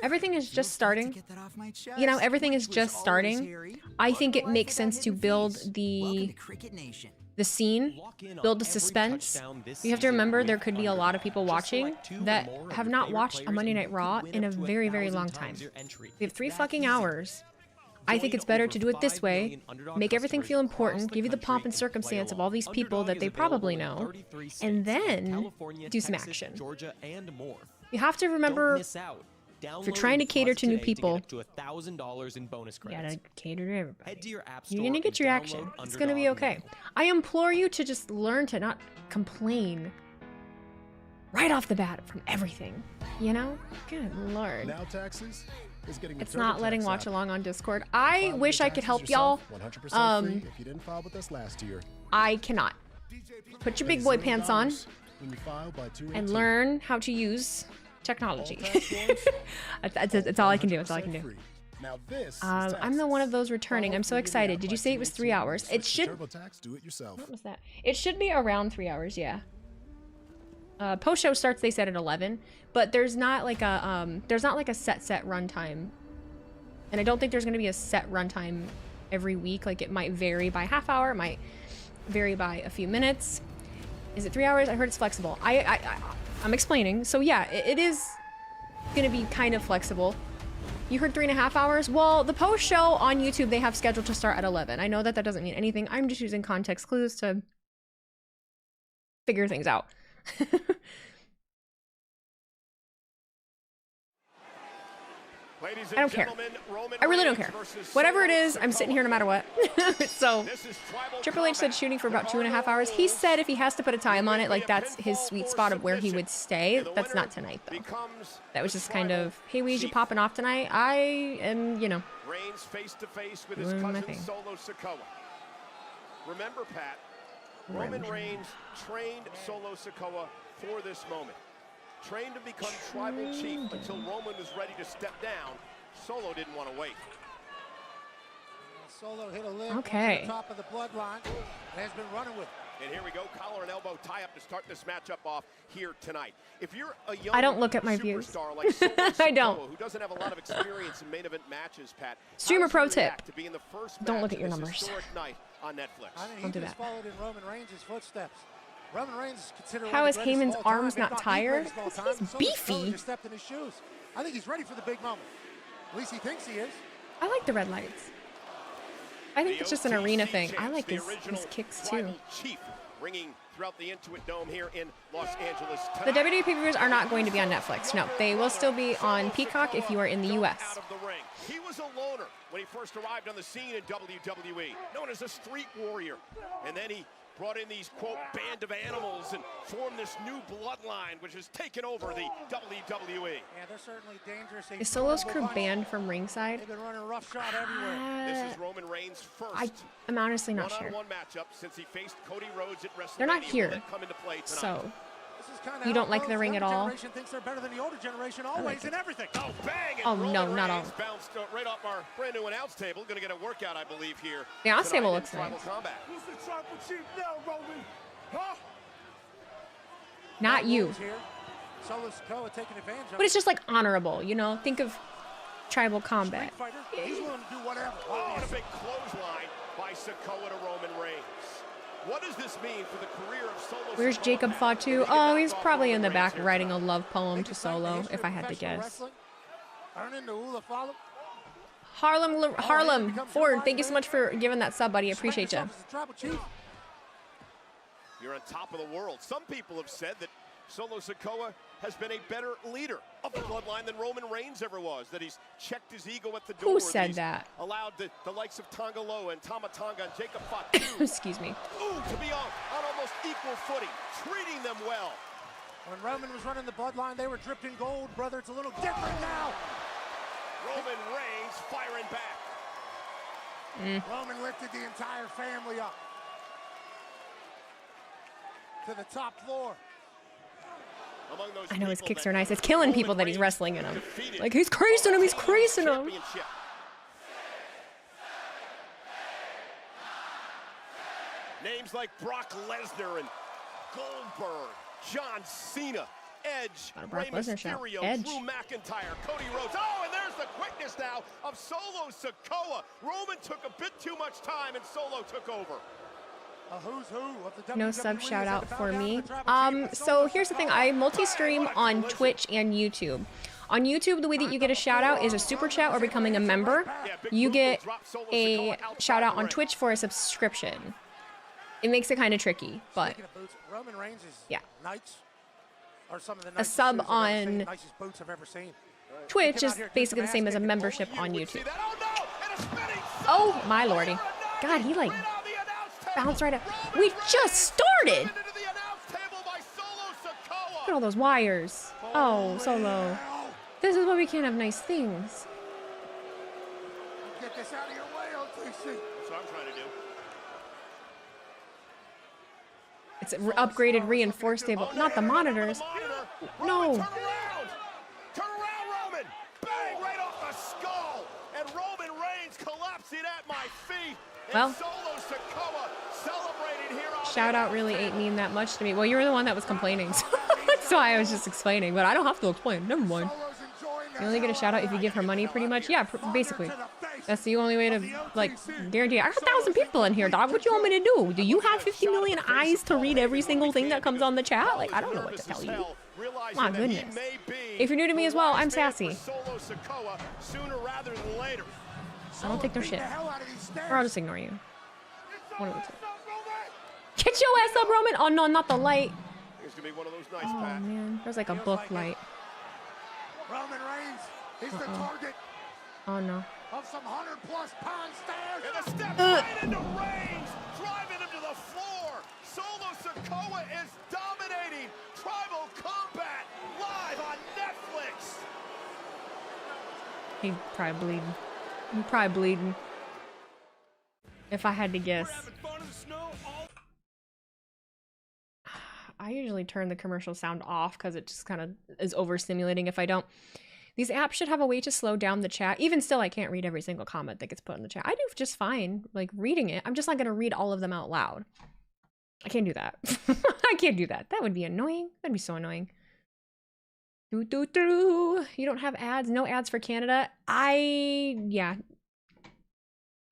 Everything is just starting. Get that off my chest. You know, everything is Which just was starting. always hairy. I think it Otherwise, makes about sense to hidden build fees. Welcome the to Cricket Nation. scene, build the suspense. You have to remember there could be a lot of people watching that have not watched a Monday Night Raw in a very, very long time. We have 3 fucking hours. I think it's better to do it this way, make everything feel important, give you the pomp and circumstance of all these people that they probably know, and then do some action. You have to remember, if you're trying to cater to new people, you gotta cater to everybody. You're gonna get your action. It's gonna be okay. I implore you to just learn to not complain right off the bat from everything. You know? Good lord. Now taxes is getting It's not letting Watchalong on Discord. I wish I could help y'all. 100% free if you didn't file with us last year. I cannot. Put your big boy pants on When you file by 2/18. and learn how to use technology. That's all I can do. That's all I can do. Free. Now this I'm the one of those returning. I'm so excited. Did you say it was 3 hours? It should. TurboTax, do it yourself. What was that? It should be around 3 hours. Yeah. Post show starts. They said at 11, but there's not like a set runtime And I don't think there's going to be a set runtime every week. Like, it might vary by half hour, it might vary by a few minutes. Is it 3 hours? I heard it's flexible. I'm explaining. So yeah, it is going to be kind of flexible. You heard 3.5 hours? Well, the post show on YouTube they have scheduled to start at 11. I know that doesn't mean anything. I'm just using context clues to figure things out. I don't care. I really don't care. Whatever it is, I'm sitting here no matter what. So, Triple H said shooting for about 2.5 hours. He said if he has to put a time on it, like that's his sweet spot of where he would stay. That's not tonight, though. That was just kind of, hey, Wheezy, popping off tonight? I am, you know, Reigns face to face with his doing my cousin thing. Solo Sikoa. Remember, Pat, Roman Reigns trained Solo Sikoa for this moment. Trained to become tribal chief until Roman was ready to step down. Solo didn't want to wait. Solo hit a limb Okay. on the top of the bloodline and has been running with it. And here we go, collar and elbow tie-up to start this matchup off here tonight. If you're a young I don't look at my views. superstar like Solo I Sikoa, don't. who doesn't have a lot of experience in main event matches, Pat, Streamer how does pro he tip. react to being the first Don't match look at your of this numbers. historic night on Netflix? I mean, Don't do he just that. followed in Roman Reigns' footsteps. Roman Reigns is considered How one is of the greatest Heyman's of all time, arms if not not the tired? greatest of all Because time. he's Solo beefy. Sikoa just stepped in his shoes. I think he's ready for the big moment. At least he thinks he is. I like the red lights. I think it's just an arena thing. I like his kicks too. Chief ringing throughout the Intuit Dome here in Los Angeles The tonight. WWE pay-per-views are not going to be on Netflix. No, they will still be on Peacock if you are in the US. Out of the ring. He was a loner when he first arrived on the scene in WWE, known as a street warrior. And then he brought in these, quote, band of animals and formed this new bloodline, which has taken over the WWE. Yeah, they're certainly dangerous. Is Solo's crew banned from ringside? They've been running roughshod everywhere. This is Roman Reigns' first I'm honestly not sure. one-on-one matchup since he faced Cody Rhodes at WrestleMania. They're not Will here, that come into play tonight? so This is kinda you how don't it like goes. the ring at Younger all? generation thinks they're better than the older generation always in everything. Oh, bang! Oh, And Roman no, not Reigns all. bounced right off our brand new announce table. Going to get a workout, I believe, here. The announce tonight table in looks Tribal nice. Combat. Who's the tribal chief now, Roman? Huh? not you. Here. Solo Sikoa taking advantage of But it's just like honorable, you know? Think of tribal combat. Street fighter. He's willing to do whatever. Oh, and a big clothesline by Sikoa to Roman Reigns. What does this mean for the career of Solo Where's Sikoa? Jacob Fatu? Oh, he's probably in the back writing a love poem to Solo, if I had to guess. Earning the Ula follow. Harlem Ford, thank you so much for giving that sub, buddy. I appreciate you. Tribal chief. You're on top of the world. Some people have said that Solo Sikoa has been a better leader of the bloodline than Roman Reigns ever was, that he's checked his ego at the door. Who said he's that? Allowed the likes of Tonga Loa and Tama Tonga and Jacob Fatu Excuse me. to be on almost equal footing, treating them well. When Roman was running the bloodline, they were dripped in gold, brother. It's a little different now. Roman Reigns firing back. Roman lifted the entire family up to the top floor. Among those I know his people kicks that are nice. It's killing people Roman that he's Reigns wrestling in them. defeated Like, he's creasing him, he's creasing him. Championship. Names like Brock Lesnar and Goldberg, John Cena, Edge, Not a Brock Rey Lesnar shout. Mysterio, Edge. Drew McIntyre, Cody Rhodes. Oh, and there's the quickness now of Solo Sikoa. Roman took a bit too much time, and Solo took over. A who's who of the No WWE sub is shout at out the for Falcon me. of the Tribal Chief. So here's the thing. I multi-stream on Twitch and YouTube. On YouTube, the way that you get a shout out is a super chat or becoming a member. You get a shout out on Twitch for a subscription. It makes it kind of tricky, but Speaking of boots, Roman Reigns is yeah. Knights are some of the A nicest sub shoes I've ever seen, on nicest boots I've ever seen. Twitch is basically the same as a membership on YouTube. Oh my lordy. God, he like bounced right up. We just started! Look at all those wires. Oh, Solo. This is why we can't have nice things. Get this out of your way, OTC. That's what I'm trying to do. It's an upgraded, reinforced table. Not the monitors. No. Turn around, Roman! Bang, right off the skull! And Roman Reigns collapsing at my feet. And Well. Solo Sikoa celebrating here on Shout out really ain't mean that much to me. Well, you were the one that was complaining, so that's why I was just explaining. But I don't have to explain. Never mind. Solo's enjoying You only get a shout out if you give her money, pretty much. Yeah, basically. That's the only way to, like, guarantee. I got 1,000 people in here, dog. What you want me to do? Do you have 50 million eyes to read every single thing that comes on the chat? Like, I don't know what to tell you. My goodness. If you're new to me as well, I'm Sassy. I don't take no shit. Or I'll just ignore you. One of the two. Get your ass up, Roman! Oh no, not the light. Oh man, there's like a book light. Roman Reigns is the target Oh no. of some 100+ pound stairs. And a step right into Reigns, driving him to the floor. Solo Sikoa is dominating Tribal Combat live on Netflix. He's probably bleeding. He's probably bleeding. If I had to guess. I usually turn the commercial sound off because it just kind of is overstimulating if I don't. These apps should have a way to slow down the chat. Even still, I can't read every single comment that gets put in the chat. I do just fine, like, reading it. I'm just not going to read all of them out loud. I can't do that. I can't do that. That would be annoying. That'd be so annoying. You don't have ads? No ads for Canada? Yeah.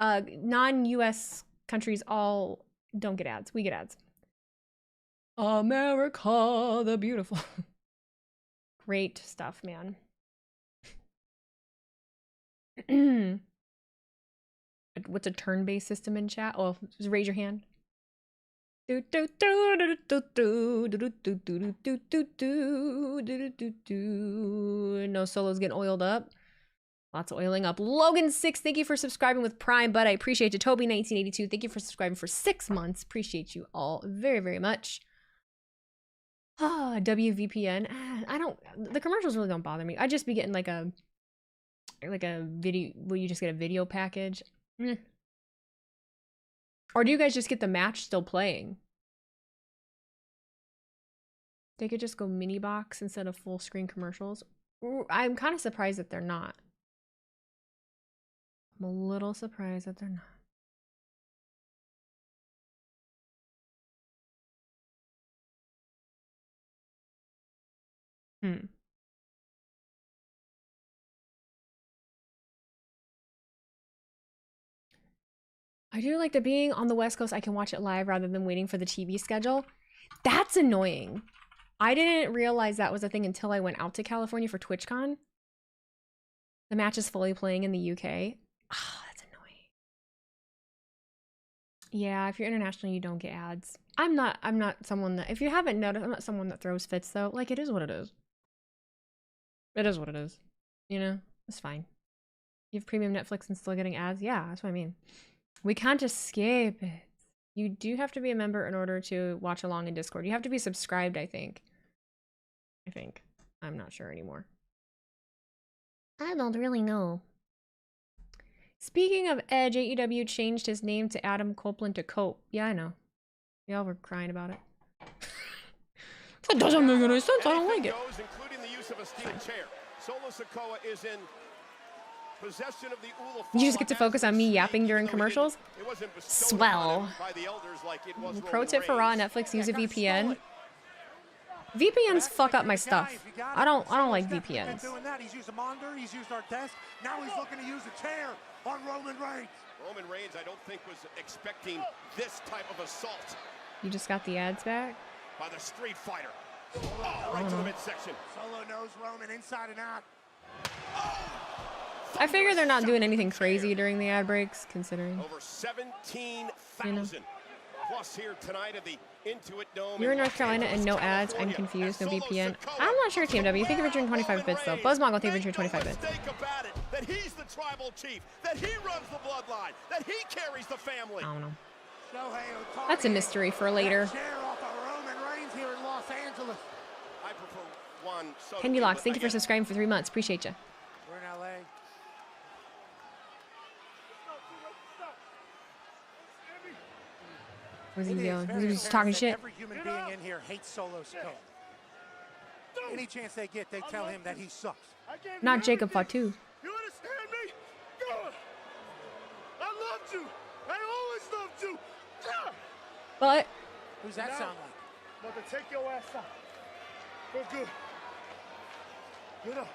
Non-US countries all don't get ads. We get ads. America the beautiful. Great stuff, man. What's a turn-based system in chat? Oh, just raise your hand. No Solo's getting oiled up. Lots of oiling up. Logan6, thank you for subscribing with Prime, but I appreciate you. Toby1982, thank you for subscribing for 6 months. Appreciate you all very, very much. Ah, WVPN. I don't. The commercials really don't bother me. I just be getting like a video. Will you just get a video package? Or do you guys just get the match still playing? They could just go mini box instead of full screen commercials. I'm kind of surprised that they're not. I'm a little surprised that they're not. I do like that being on the West Coast, I can watch it live rather than waiting for the TV schedule. That's annoying. I didn't realize that was a thing until I went out to California for TwitchCon. The match is fully playing in the UK. Ah, that's annoying. Yeah, if you're international, you don't get ads. I'm not someone that, if you haven't noticed, I'm not someone that throws fits though. Like, it is what it is. It is what it is. You know, it's fine. You have premium Netflix and still getting ads? Yeah, that's what I mean. We can't just skip it. You do have to be a member in order to watch along in Discord. You have to be subscribed, I think. I'm not sure anymore. I don't really know. Speaking of Edge, AEW changed his name to Adam Copeland to Cope. Yeah, I know. Y'all were crying about it. That doesn't make any sense. I don't like it. Including the use of a steel chair. Solo Sikoa is in possession of the you just get to focus on me yapping during commercials? Swell. Pro tip for Raw and Netflix, use a VPN. VPNs fuck up my stuff. I don't like VPNs. He's used a monitor, he's used our desk. Now he's looking to use a chair on Roman Reigns. Roman Reigns, I don't think, was expecting this type of assault. You just got the ads back? By the Street Fighter. Oh, right to the midsection. Solo knows Roman inside and out. I figure they're not doing anything crazy during the ad breaks, considering. Over 17,000 plus here tonight at the Intuit Dome. You're in North Carolina and no ads. I'm confused. No VPN. I'm not sure, TMW. Thank you for doing 25 bits, though. BuzzMongo, thank you for doing 25 bits. That he's the tribal chief, that he runs the bloodline, that he carries the family. I don't know. That's a mystery for later. Candy Locks, thank you for subscribing for 3 months. Appreciate you. We're in LA. Was he yelling? Was he just talking shit? Every human being in here hates Solo Sikoa. Any chance they get, they tell him that he sucks. Not Jacob Fatu. You understand me? God, I loved you. I always loved you. But who's that sound like? I'm about to take your ass out. For good. Get up.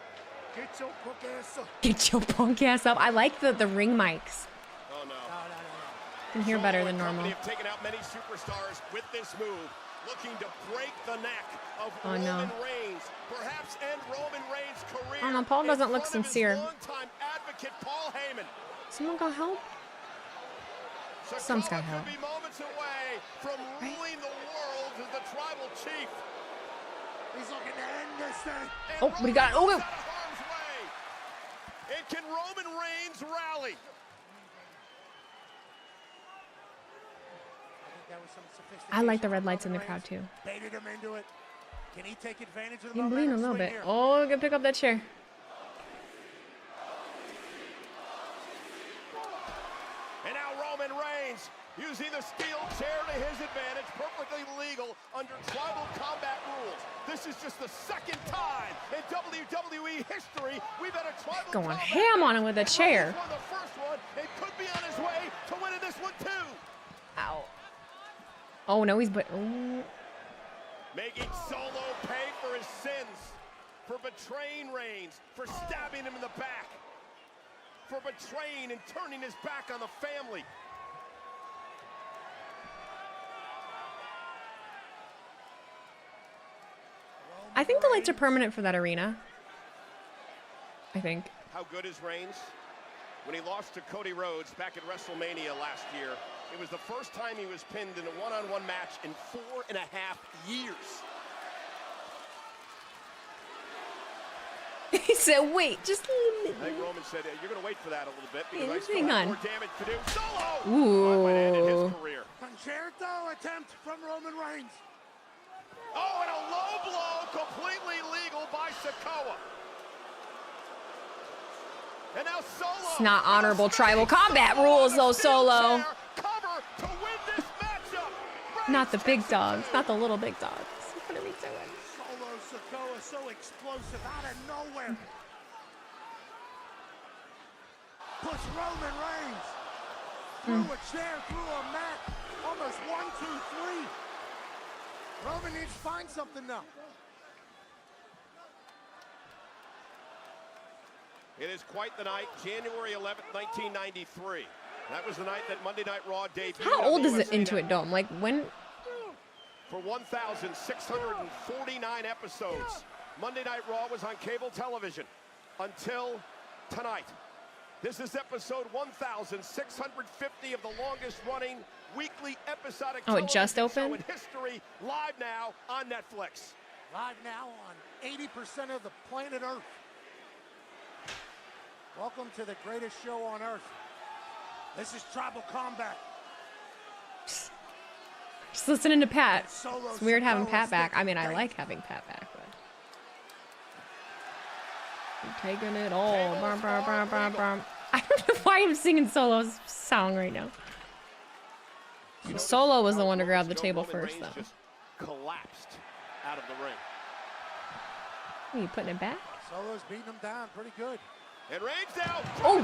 Get your punk ass up. Get your punk ass up. I like the ring mics. Oh, no. You can hear better than normal. Have taken out many superstars with this move, looking to break the neck of Oh, Roman no. Reigns, perhaps end Roman Reigns' career. I don't know, Paul doesn't in look front of his sincere. longtime advocate, Paul Heyman. Someone got help? Someone's got help. Could be moments away from ruling the world as the tribal chief. He's looking to end this thing. Oh, we got. Oh, And can Roman Reigns rally? I like the red lights in the crowd too. Baited him into it. Can he take advantage of the You can bleed a little momentum swing bit. here? Oh, we can pick up that chair. And now Roman Reigns using the steel chair to his advantage, perfectly legal under tribal combat rules. This is just the second time in WWE history we've had a tribal Going combat ham on him with a match. chair. Rollins won the first one and could be on his way to winning this one too. Ow. Oh no, he's oh. Making Solo pay for his sins, for betraying Reigns, for stabbing him in the back, for betraying and turning his back on the family. I think the lights are permanent for that arena. I think. How good is Reigns? When he lost to Cody Rhodes back at WrestleMania last year, it was the first time he was pinned in a one-on-one match in 4.5 years. He said, wait, just I think Roman said, you're going to wait for that a little bit because I still hang have on. more damage to do. Solo! Ooh. Might end his career. Concerto attempt from Roman Reigns. Oh, and a low blow, completely legal by Sikoa. And now Solo. It's not honorable tribal combat rules, though, Solo. Cover to win this matchup. Not the big dogs, not the little big dogs. What are we doing? Solo Sikoa so explosive out of nowhere. Puts Roman Reigns through a chair, through a mat. Almost 1, 2, 3. Roman needs to find something now. It is quite the night, January 11th, 1993. That was the night that Monday Night Raw debuted. How old is it USA Intuit Network. Dome? Like when? For 1,649 episodes, Monday Night Raw was on cable television until tonight. This is episode 1,650 of the longest-running weekly episodic Oh, it just television show opened? in history, live now on Netflix. Live now on 80% of the planet Earth. Welcome to the greatest show on Earth. This is Tribal Combat. Just listening to Pat. Solo It's weird having Sikoa Pat back. I mean, I sticking like having Pat back, but I'm taking it all. Brum, brum, brum, brum, brum. I don't know why I'm singing Solo's song right now. Solo was the one to grab the table Roman first, Reigns though. just collapsed out of the ring. Are you putting it back? Solo's beating him down pretty good. And Reigns now. Oh,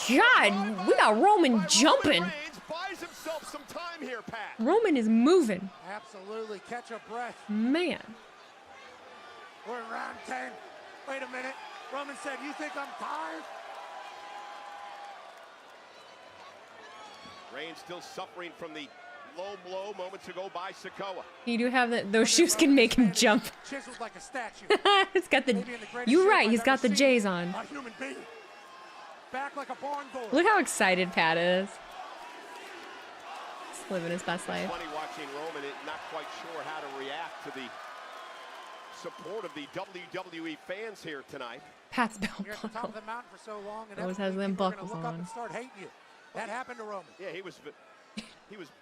God, we got Roman jumping. Reigns buys himself some time here, Pat. Roman is moving. Absolutely. Catch a breath. Man. We're in round 10. Wait a minute. Roman said, you think I'm tired? Reigns still suffering from the low blow moments ago by Sikoa. You do have that. Those shoes can make him jump. Chiseled like a statue. It's got the. Maybe in the greatest You're shape right. I've He's got ever the seen J's on. A human being. Back like a barn door. Look how excited Pat is. He's living his best life. Funny watching Roman, not quite sure how to react to the support of the WWE fans here tonight. Pat's belt You're at the top of buckle. the mountain for so long, and Always has them people are gonna buckles look up on. and start hating you. That happened to Roman. Yeah, he was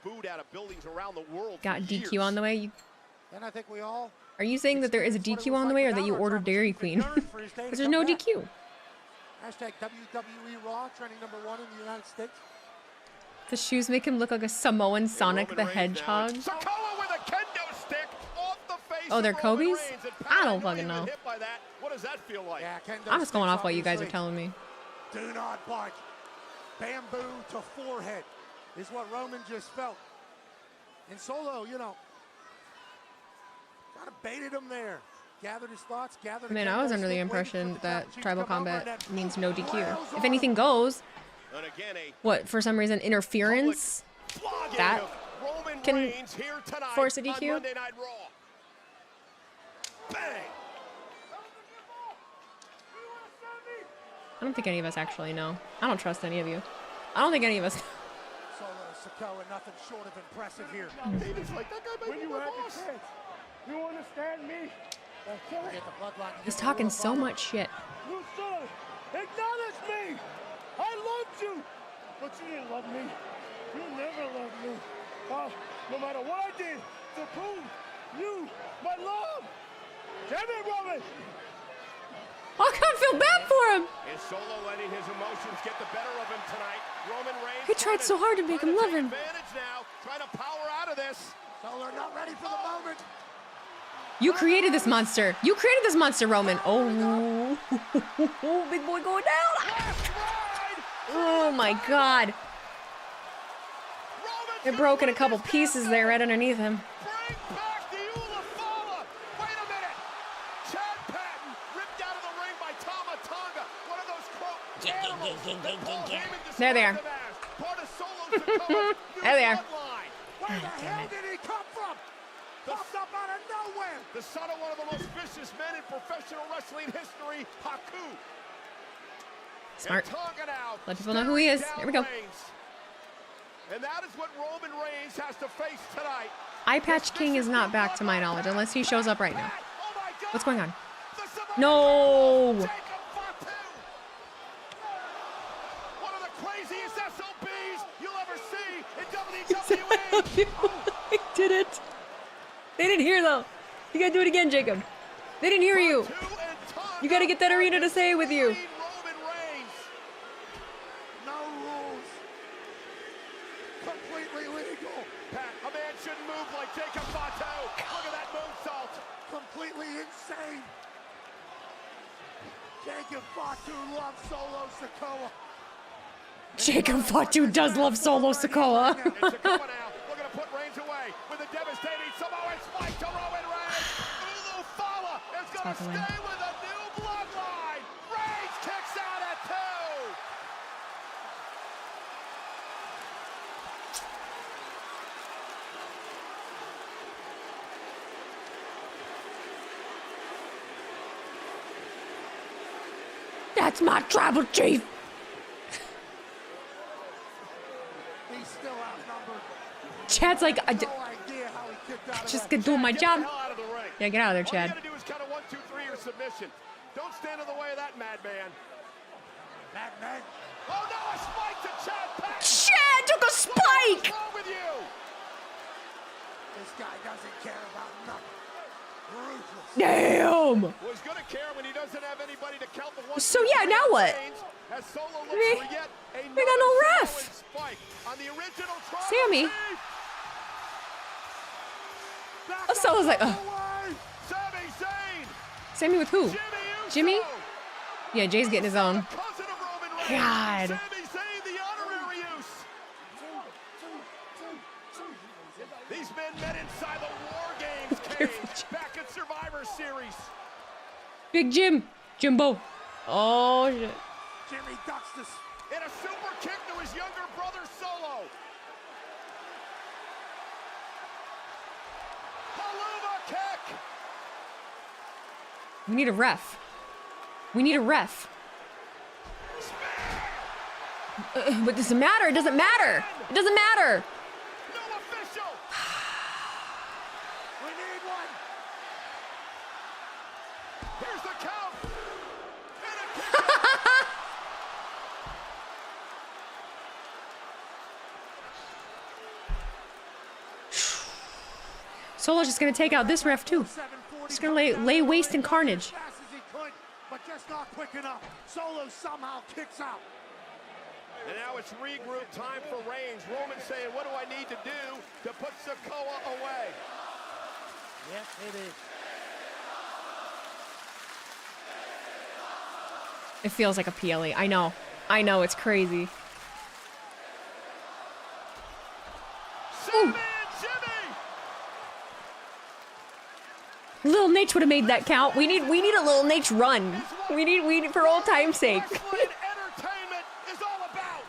booed out of buildings around the world. Got for DQ years. on the way. You, And I think we all are you saying that there is a experienced what DQ it on was the way, or like that you without our ordered tribal Dairy chief. Queen? Yearned for his day to Because there's come no back. DQ. Hashtag WWE RAW, trending #1 in the United States. The shoes make him look like a Samoan Sonic the Roman Reigns now, Hedgehog. and Sikoa with a kendo stick off the face Oh, they're of Roman Kobe's? Reigns. And I Pat, don't know fucking you've been know. hit by that. What does that feel like? Yeah, kendo I'm just going sticks, off what you guys are obviously. telling me. Do not budge. Bamboo to forehead is what Roman just felt. And Solo, you know, kind of baited him there. Gathered his thoughts, gathered. I mean, I was under the impression that tribal combat means no DQ. If anything goes, And again, a what, for some reason, interference? flogging That of Roman can Reigns here tonight force a on DQ? Monday Night Raw. Bang! I don't think any of us actually know. I don't trust any of you. I don't think any of us. Solo Sikoa, nothing short of impressive here. It's like that guy might be my boss. You understand me? Get the bloodline. He's talking so much shit. You should acknowledge me. I loved you, but you didn't love me. You never loved me. No matter what I did to prove you my love. Damn it, Roman. I can't feel bad for him. Is Solo letting his emotions get the better of him tonight? Roman Reigns. He tried so hard to make him love him. Advantage now, trying to power out of this. Solo not ready for the moment. You created this monster. You created this monster, Roman. Oh, big boy going down. Oh my God. It broke in a couple pieces there right underneath him. Bring back the Ulafala. Wait a minute. Chad Patton ripped out of the ring by Tama Tonga. One of those quote animals that Paul Heyman There they are. described them as. Part of Solo Sikoa's new There they are. bloodline. Where the hell did he come from? Popped up out of nowhere. The son of one of the most vicious men in professional wrestling history, Haku. Smart. And Tonga now Let people know who he is. staring There we go. down Reigns. And that is what Roman Reigns has to face tonight. Eye Patch King is not back to my knowledge unless he shows up right now. Oh my God. What's going on? The Samoan No. Jacob Fatu. One of the craziest SOBs you'll ever see in WWE. I did it. They didn't hear though. You gotta do it again, Jacob. They didn't hear you. You gotta get that arena to say it with you. Roman Reigns. No rules. Completely legal. Pat, a man shouldn't move like Jacob Fatu. Look at that moonsault. Completely insane. Jacob Fatu loves Solo Sikoa. Jacob Fatu does love Solo Sikoa. And Sikoa now looking to put Reigns away with a devastating Samoan spike to Roman Reigns. Ulufala is going to stay with a new bloodline. Reigns kicks out at 2. That's my tribal chief. He's still outnumbered. Chad's like, No idea how he kicked out of just that. gonna do my job. Hell out of the ring. Yeah, get out of there, All Chad. you gotta do is count a 1, 2, 3 or submission. Don't stand in the way of that madman. Madman. Oh no, a spike to Chad Patton. Chad took a spike. What's wrong with you? This guy doesn't care about nothing. Ruthless. Damn. Well, he's gonna care when he doesn't have anybody to count the 1. So yeah, now what? As Solo looks We- for yet we got no another ref. Samoan spike on the original tribal Sammy. chief. Oh, Solo's like, ugh. Sami Zayn. Sammy with who? Jimmy Jimmy? Uso. Yeah, Jay's getting his own. Cousin of Roman Reigns. God. Sami Zayn, the honorary use. These men met inside the War Games cage back at Survivor Series. Big Jim. Jimbo. Oh, shit. Jimmy ducks this. And a super kick to his younger brother Solo. Haluva kick. We need a ref. We need a ref. But does it matter? It doesn't matter. It doesn't matter. No official. We need one. Here's the count. And a kick. Solo's just gonna take out this ref too. Just gonna lay waste in carnage. Fast as he could, but just not quick enough. Solo somehow kicks out. And now it's regroup time for Reigns. Roman saying, what do I need to do to put Sikoa away? Yes, it is. It feels like a PLE. I know. I know, it's crazy. Sammy and Jimmy. Little Nate would have made that count. We need a Little Nate run. We need for old time's sake. Wrestling entertainment is all about.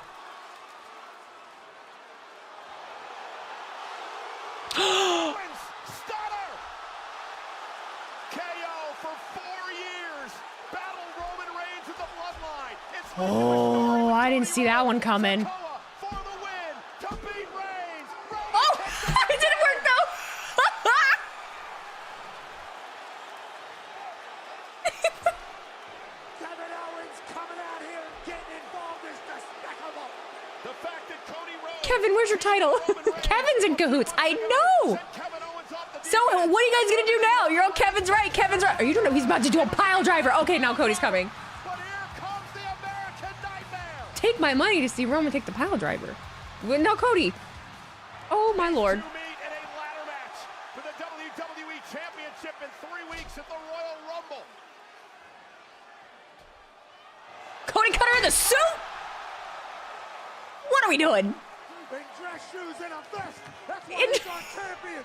Rollins, stunner. KO for 4 years. Battle Roman Reigns with the bloodline. It's Oh, I didn't see that one coming. for the win to beat Reigns. Oh, it didn't work though. Kevin Owens coming out here and getting involved is despicable. The fact that Cody Rhodes Kevin, where's your title? Kevin's in cahoots. I know. sent Kevin Owens off the So what are you guys gonna do now? You're all Kevin's right. Kevin's right. Or you don't know he's about to do a pile driver. Okay, now Cody's coming. But here comes the American Nightmare. Take my money to see Roman take the pile driver. Well, no, Cody. Oh my lord. To meet in a ladder match for the WWE Championship in 3 weeks at the Royal Rumble. Cody cut her in the suit. What are we doing? In dress shoes and a vest. That's why In- he's our champion.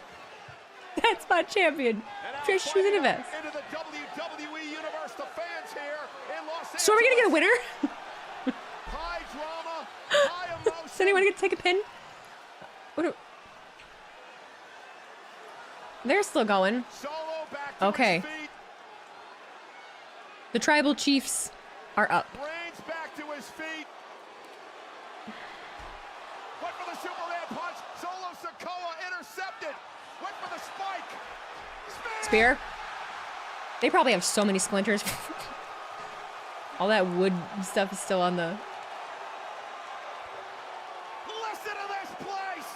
That's my champion. And now Dress shoes and a vest. into the WWE Universe, the fans here in Los Angeles. So are we gonna get a winner? High drama, high emotion. Does anyone get to take a pin? They're still going. Solo back to Okay. his feet. The tribal chiefs are up. Reigns back to his feet. Went for the Superman punch. Solo Sikoa intercepted. Went for the spike. Spear. They probably have so many splinters. All that wood stuff is still on the... Listen to this place.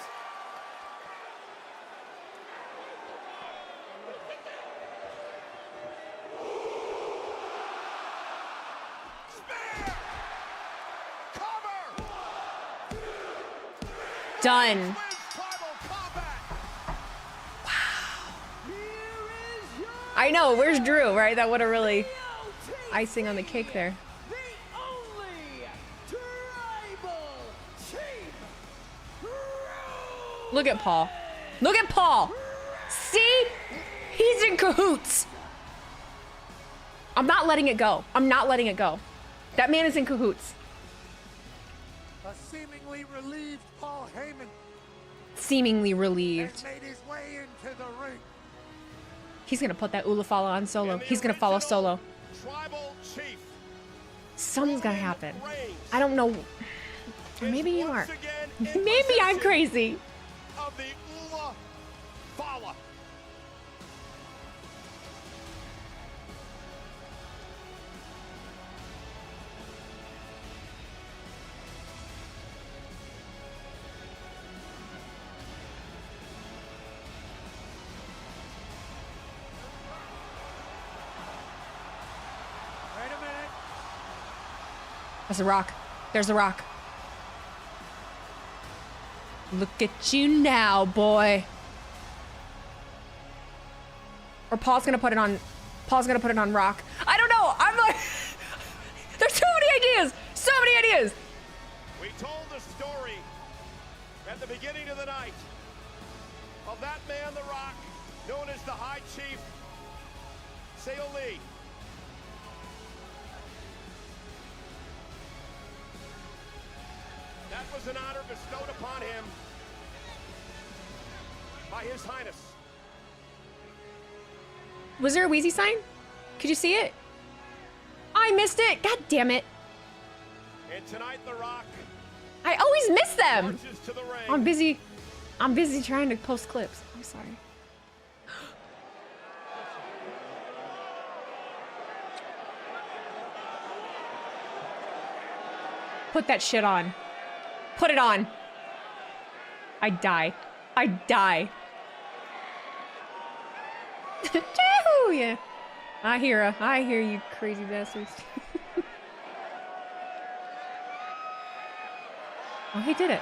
Spear. Cover. Done. Wins tribal combat. I know, where's Drew, right? That would have really icing on the cake there. The only tribal chief. Look at Paul. Look at Paul. See? He's in cahoots. I'm not letting it go. I'm not letting it go. That man is in cahoots. A seemingly relieved Paul Heyman Seemingly relieved. has made his way into the ring. He's gonna put that Ulafala on Solo. He's gonna follow Solo. Tribal chief. Something's gonna happen. Reigns I don't know. Or maybe you are. once again in Maybe I'm possession crazy. of the Ula Fala. Wait a minute. There's a rock. There's a rock. Look at you now, boy. Or Paul's gonna put it on. Paul's gonna put it on rock. I don't know. I'm like, there's so many ideas. So many ideas. We told the story at the beginning of the night of that man, The Rock, known as the High Chief, Seo Lee. That was an honor bestowed upon him by His Highness. Was there a Wheezy sign? Could you see it? I missed it. God damn it. And tonight, The Rock I always miss them. marches to the ring. I'm busy. I'm busy trying to post clips. I'm sorry. Put that shit on. Put it on. I die. I die. Yahoo! Yeah. I hear her. I hear you, crazy bastards. Oh, he did it.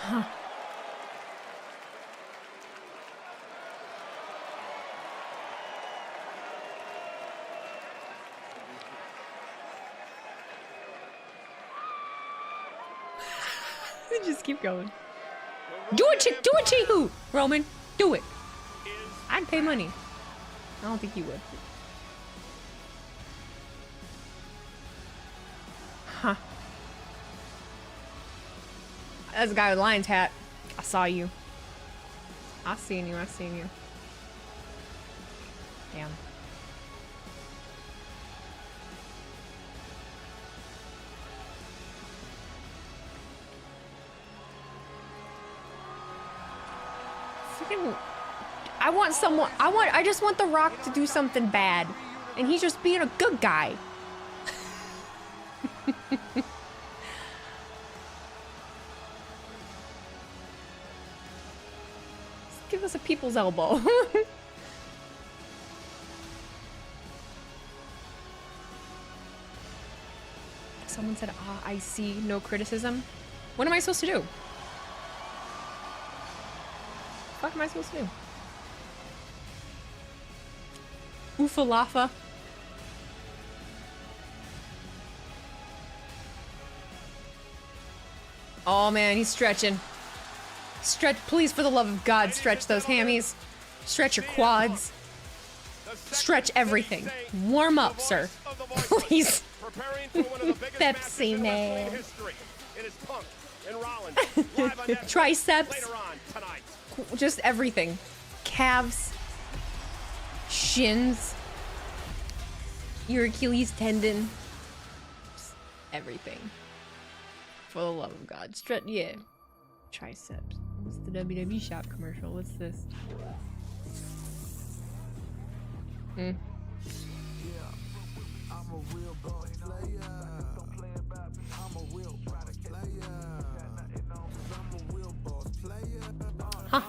Huh. Just keep going. Do it, Chihu, Roman. Do it. I'd pay money. I don't think you would. Huh. That's a guy with a lion's hat. I saw you. I seen you. I seen you. Damn. Freaking. I just want The Rock to do something bad. And he's just being a good guy. Give us a people's elbow. Someone said, ah, I see, no criticism. What am I supposed to do? What am I supposed to do? Oofalafa. Oh man, he's stretching. Stretch, please, for the love of God, stretch those hammies. Stretch your quads. Stretch everything. Warm up, sir. Please. Pepsi Man. Triceps. Just everything. Calves. Shins. Your Achilles tendon. Just everything. For the love of God. Stretch, yeah. Triceps. What's the WWE shop commercial? What's this? Hmm. Huh.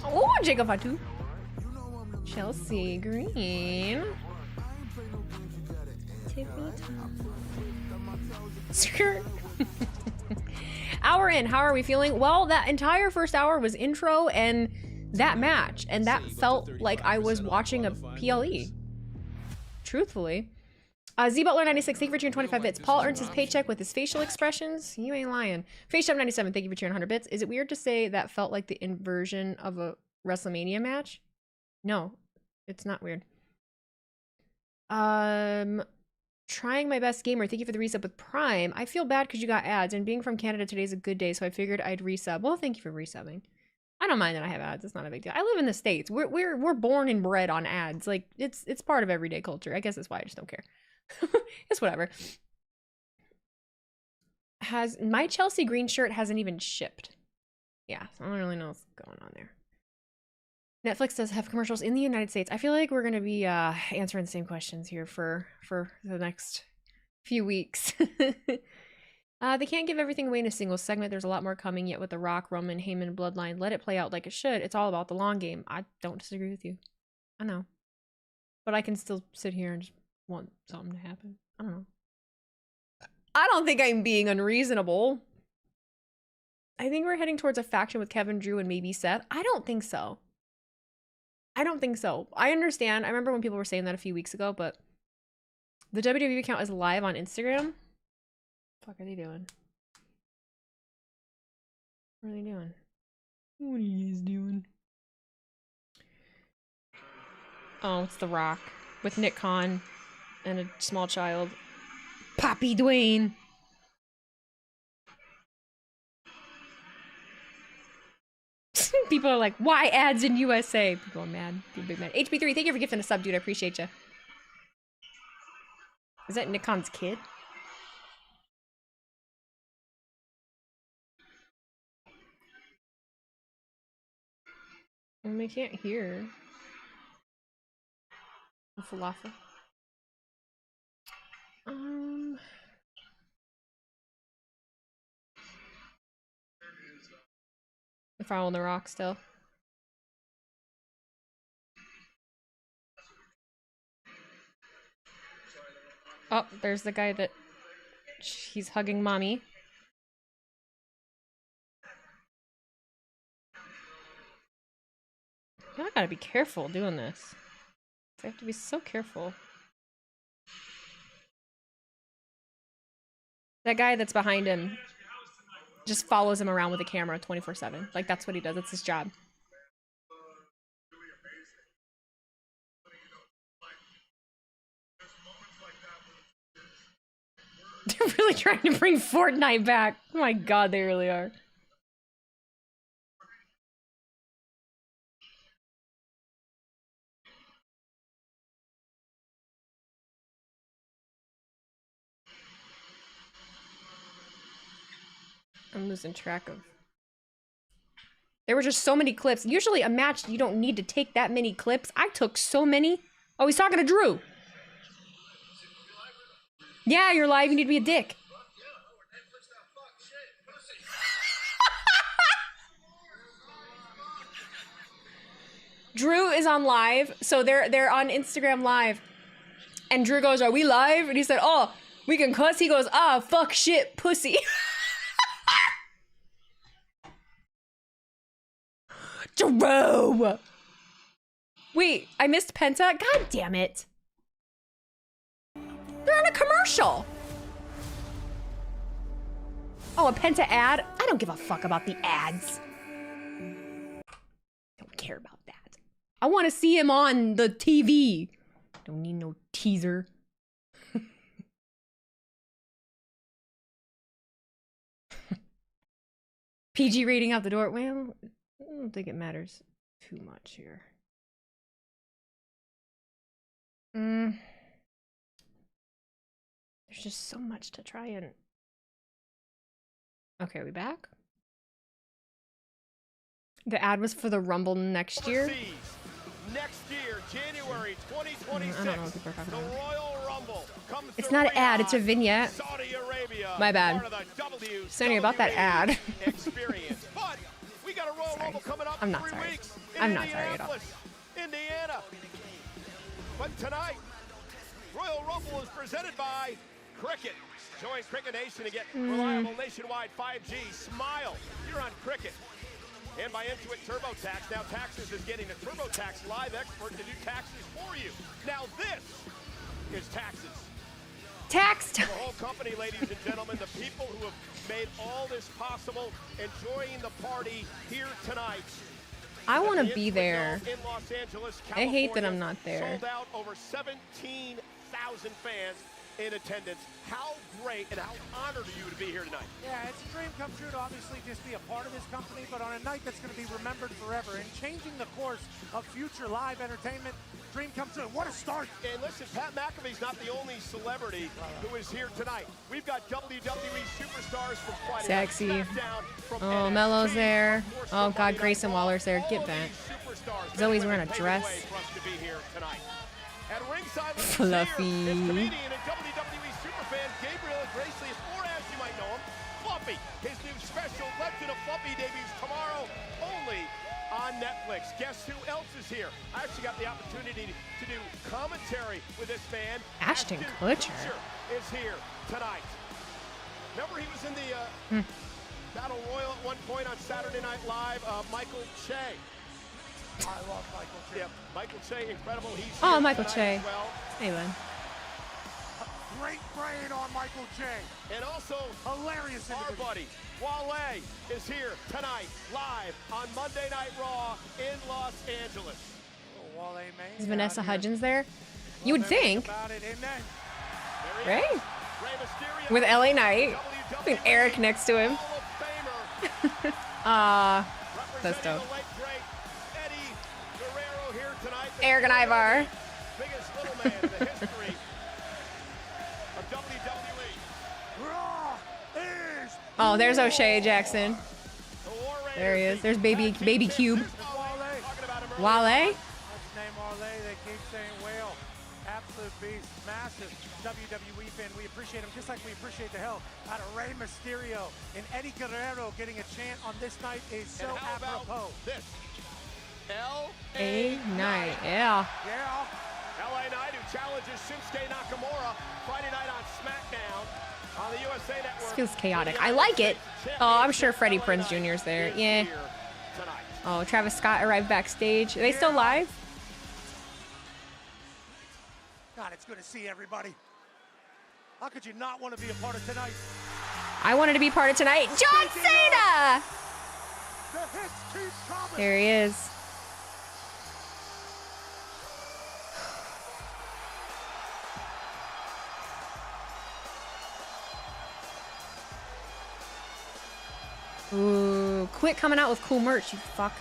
Oh, Jacob Fatu. Chelsea Green. Tiffany Skirt. Hour in, how are we feeling? Well, that entire first hour was intro and that match, and that felt like I was watching a PLE. Truthfully. Z Butler 96, thank you for cheering 25 bits. Paul earns his paycheck with his facial expressions. You ain't lying. Face 97, thank you for cheering 100 bits. Is it weird to say that felt like the inversion of a WrestleMania match? No, it's not weird. Trying my best gamer, thank you for the resub with Prime. I feel bad because you got ads, and being from Canada today's a good day, so I figured I'd resub. Well, thank you for resubbing. I don't mind that I have ads. It's not a big deal. I live in the States. We're born and bred on ads. Like it's part of everyday culture. I guess that's why I just don't care. It's whatever. My Chelsea Green shirt hasn't even shipped. Yeah, so I don't really know what's going on there. Netflix does have commercials in the United States. I feel like we're gonna be answering the same questions here for the next few weeks. They can't give everything away in a single segment. There's a lot more coming yet with The Rock, Roman, Heyman, Bloodline. Let it play out like it should. It's all about the long game. I don't disagree with you. I know. But I can still sit here and just want something to happen. I don't know. I don't think I'm being unreasonable. I think we're heading towards a faction with Kevin, Drew, and maybe Seth. I don't think so. I don't think so. I understand. I remember when people were saying that a few weeks ago, but the WWE account is live on Instagram. What the fuck are they doing? What are they doing? What are you guys doing? Oh, it's The Rock with Nick Khan and a small child. Poppy Dwayne. People are like, why ads in USA? People are mad. People are big mad. HB3, thank you for gifting a sub, dude. I appreciate you. Is that Nick Khan's kid? I can't hear. A falafel. I'm following The Rock still. Oh, there's the guy that he's hugging mommy. gotta be careful doing this. I have to be so careful. That guy that's behind him just follows him around with a camera 24/7. Like, that's what he does. That's his job. They're really trying to bring Fortnite back. Oh my god, they really are. I'm losing track of. There were just so many clips. Usually a match, you don't need to take that many clips. I took so many. Oh, he's talking to Drew. Yeah, you're live. You need to be a dick. Drew is on live. So they're on Instagram live. And Drew goes, "Are we live?" And he said, "Oh, we can cuss." He goes, "Ah, fuck, shit, pussy." Drew! Wait, I missed Penta? God damn it. They're on a commercial. Oh, a Penta ad? I don't give a fuck about the ads. Don't care about that. I want to see him on the TV. Don't need no teaser. PG rating out the door. Well, I don't think it matters too much here. There's just so much to try and... Okay, are we back? The ad was for the Rumble next year. Next year, January 2026, I don't know what people are talking the about. Royal Rumble comes It's to not an ad, Riyadh, it's a vignette. Saudi Arabia, My bad. part of the Sorry about that ad. experience. But we got a Royal Rumble coming up I'm in not 3 sorry. weeks in I'm not sorry at all. Indianapolis, Indiana. But tonight, Royal Rumble is presented by Cricket. Join Cricket Nation to get reliable nationwide 5G. Smile, you're on Cricket. And by Intuit TurboTax. Now Taxes is getting a TurboTax live expert to do taxes for you. Now this is Taxes. Tax The whole company, ladies and gentlemen, the people who have made all this possible, enjoying the party here tonight. I want At to the be Intuit there. Dome in Los Angeles, I hate that California. I'm not there. Sold out, over 17,000 fans in attendance. How great and how honored are you to be here tonight? Yeah, it's a dream come true to obviously just be a part of this company, but on a night that's going to be remembered forever and changing the course of future live entertainment. Dream come true. What a start. And listen, Pat McAfee's not the only celebrity who is here tonight. We've got WWE superstars from Friday Night Sexy. SmackDown, from Oh, NXT, Melo's there. of course, Oh from God, Monday Night Grayson Raw. Waller's there. All Get of bent. these superstars Zoe's made wearing a the dress. way for us to be here tonight. At ringside with us Fluffy. here is comedian and WWE superfan Gabriel Iglesias, or as you might know him, Fluffy. His new special Legend of Fluffy debuts tomorrow only on Netflix. Guess who else is here? I actually got the opportunity to do commentary with this man. Ashton Kutcher is here tonight. Remember he was in the Battle Royal at one point on Saturday Night Live. Michael Che. I love Michael Che. Yep, Michael Che, incredible. He's Oh, here Michael tonight Che. as well. Hey, Lynn. Great brain on Michael Che. And also, Hilarious our individual. buddy, Wale, is here tonight, live on Monday Night Raw in Los Angeles. Oh, Wale May. Is Vanessa out here. Hudgens there? You would think, About it. And then There he right? is, Rey Mysterio, With LA Knight. WWE With Eric next to him. Hall of Famer, That's representing dope. the late great Eddie Guerrero here tonight. Eric and Ivar. Biggest little man in the history of WWE. Raw is Oh, there's O'Shea Jackson. The War Raiders, There he is. the There's baby Cube. Wale. Talking about him earlier. Wale? What's his name, Wale? They keep saying whale. Absolute beast. Massive WWE fan. We appreciate him just like we appreciate the hell out of Rey Mysterio. And Eddie Guerrero getting a chant on this night is so And how about apropos. this? A night. Yeah. Yeah. LA Knight, who challenges Shinsuke Nakamura Friday night on SmackDown on the USA Network. This feels chaotic. I like it. Oh, I'm sure Freddie Prinze Jr. is there. Yeah. Here tonight. Oh, Travis Scott arrived backstage. Are they still live? God, it's good to see everybody. How could you not want to be a part of tonight? I wanted to be part of tonight. John Cena! The hits keep coming. There he is. Ooh, quit coming out with cool merch, you fuck.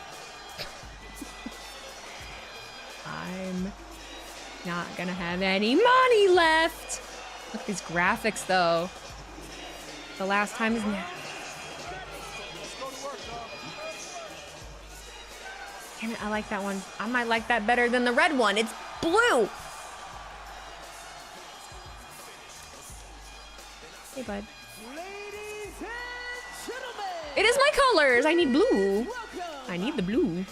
I'm not gonna have any money left. Look at these graphics, though. The last time is now. Damn it, I like that one. I might like that better than the red one. It's blue. Hey, bud. Ladies and gentlemen, It is my colors. I need blue. I need the blue.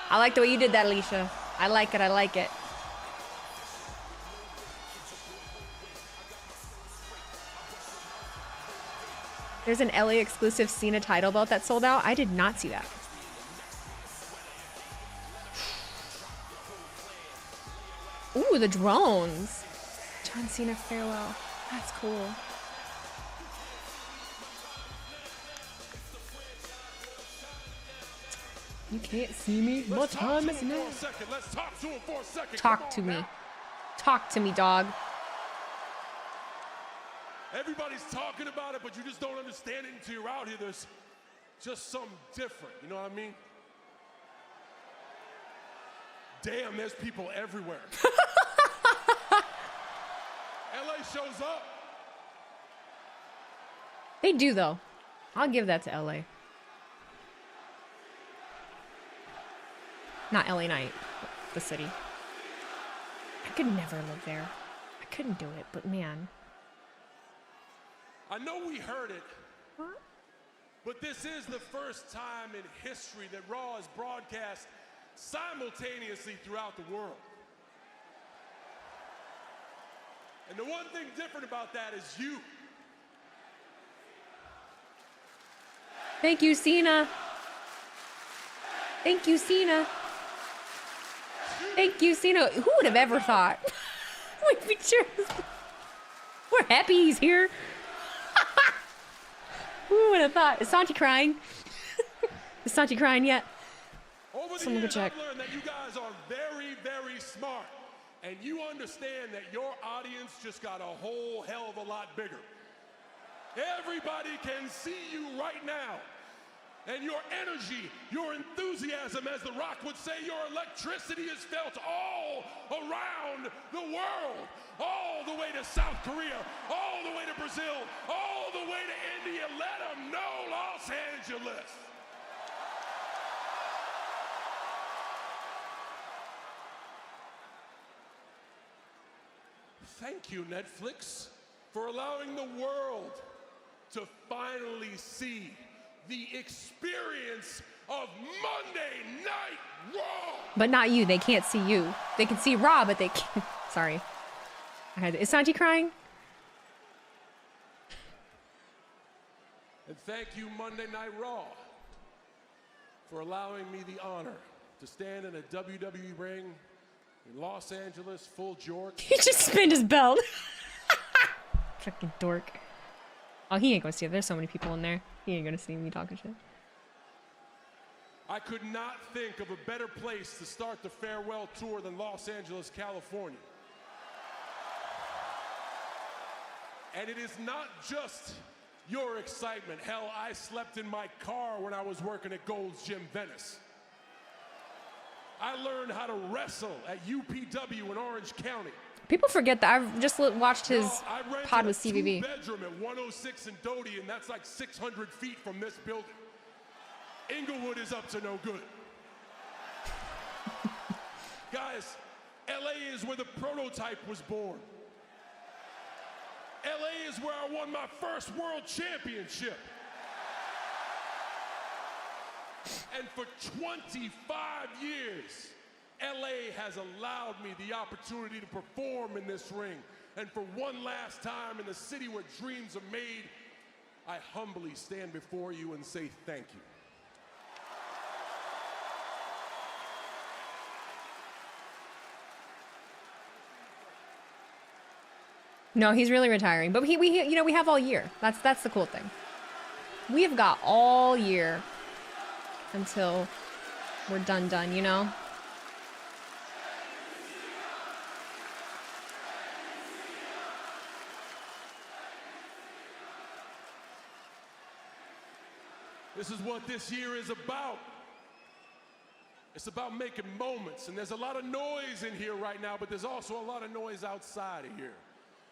I like the way you did that, Alicia. I like it. I like it. There's an LA exclusive Cena title belt that sold out. I did not see that. Ooh, the drones. John Cena farewell. That's cool. You can't see me. What time is it now? Let's talk to him for a second. Talk to me. Talk to me, dog. Everybody's talking about it, but you just don't understand it until you're out here. There's just something different. You know what I mean? Damn, there's people everywhere. LA shows up. They do, though. I'll give that to LA. Not LA Knight, the city. I could never live there. I couldn't do it, but man. I know we heard it, but this is the first time in history that Raw is broadcast simultaneously throughout the world. And the one thing different about that is you. Thank you, Cena. Thank you, Cena. Thank you, Cena. Who would have ever thought? We're happy he's here. Who would have thought? Is Santi crying? Is Santi crying yet? Over the years, I've learned that you guys are very, very smart. And you understand that your audience just got a whole hell of a lot bigger. Everybody can see you right now. And your energy, your enthusiasm, as The Rock would say, your electricity is felt all around the world. All the way to South Korea, all the way to Brazil, all the way to India. Let them know, Los Angeles. Thank you, Netflix, for allowing the world to finally see the experience of Monday Night Raw. But not you. They can't see you. They can see Raw, but they can't. Sorry. Is Santi crying? And thank you, Monday Night Raw, for allowing me the honor to stand in a WWE ring in Los Angeles, full jork. He just spinned his belt. Fucking dork. Oh, he ain't gonna see it. There's so many people in there. He ain't gonna see me talking shit. I could not think of a better place to start the farewell tour than Los Angeles, California. And it is not just your excitement. Hell, I slept in my car when I was working at Gold's Gym Venice. I learned how to wrestle at UPW in Orange County. People forget that. I've just watched his pod with CVV. I rented a two-bedroom at 106 in Doty, and that's like 600 feet from this building. Inglewood is up to no good. Guys, LA is where the prototype was born. LA is where I won my first world championship. And for 25 years, LA has allowed me the opportunity to perform in this ring. And for one last time in the city where dreams are made, I humbly stand before you and say thank you. No, he's really retiring, but we have all year. That's the cool thing. We've got all year until we're done, you know? This is what this year is about. It's about making moments, and there's a lot of noise in here right now, but there's also a lot of noise outside of here.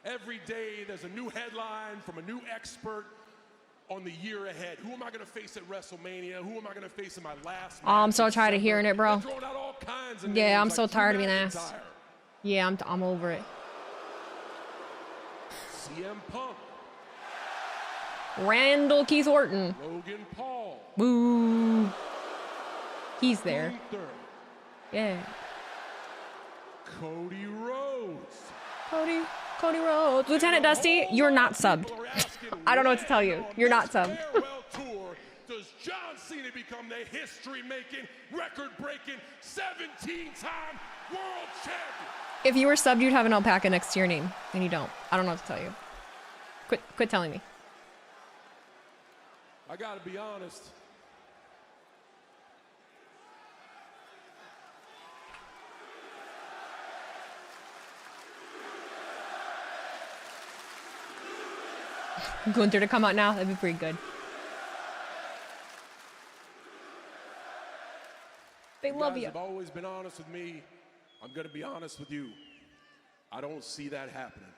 Every day there's a new headline from a new expert on the year ahead. Who am I going to face at WrestleMania? Who am I going to face in my last match? Oh, I'm so tired of hearing it, bro. They're throwing out all kinds of Yeah, names I'm so like tired of Drew being asked. McIntyre, Yeah, I'm over it. CM Punk, Randall Keith Orton. Logan Paul, Woo. He's there. Gunther, Yeah. Cody Rhodes. Cody Rhodes. Lieutenant Dusty, you're not subbed. I don't know what to tell you. You're not subbed. Farewell tour, does John Cena become the history-making, record-breaking, 17-time world champion? If you were subbed, you'd have an alpaca next to your name, and you don't. I don't know what to tell you. Quit telling me. I gotta be honest. Gunther to come out now, that'd be pretty good. They love you. Have always been honest with me. I'm gonna be honest with you. I don't see that happening.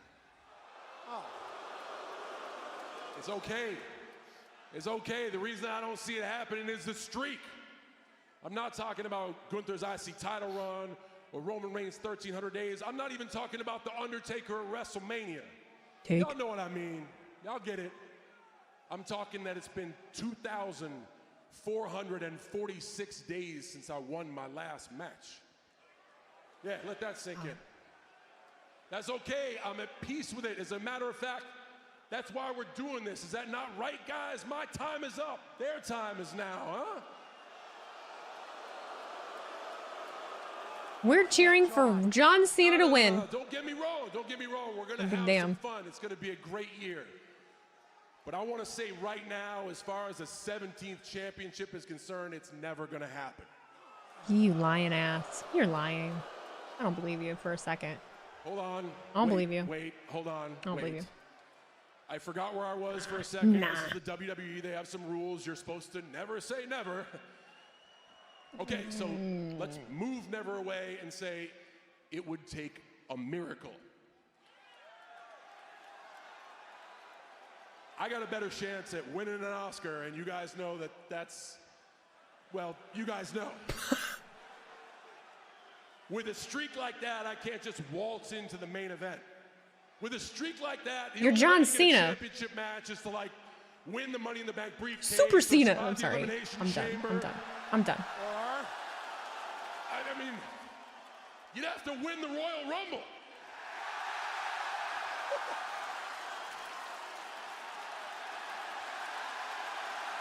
Oh. It's okay. It's okay. The reason I don't see it happening is the streak. I'm not talking about Gunther's IC title run or Roman Reigns' 1,300 days. I'm not even talking about the Undertaker at WrestleMania. Y'all know what I mean. Y'all get it. I'm talking that it's been 2,446 days since I won my last match. Yeah, let that sink in. That's okay. I'm at peace with it. As a matter of fact, that's why we're doing this. Is that not right, guys? My time is up. Their time is now, huh? We're cheering for John Cena to win. Don't get me wrong. Don't get me wrong. We're going to have some fun. It's going to be a great year. But I want to say right now, as far as the 17th championship is concerned, it's never going to happen. You lying ass. You're lying. I don't believe you for a second. Hold on. I don't believe you. Wait, hold on. I don't believe you. I forgot where I was for a second. Nah. This is the WWE. They have some rules. You're supposed to never say never. Okay, so let's move never away and say it would take a miracle. I got a better chance at winning an Oscar, and you guys know that that's, well, you guys know. With a streak like that, I can't just waltz into the main event. With a streak like that, you're John Cena. Championship match is to like win the Money in the Bank briefcase. Super Cena. I'm sorry. I'm done. I mean, you'd have to win the Royal Rumble.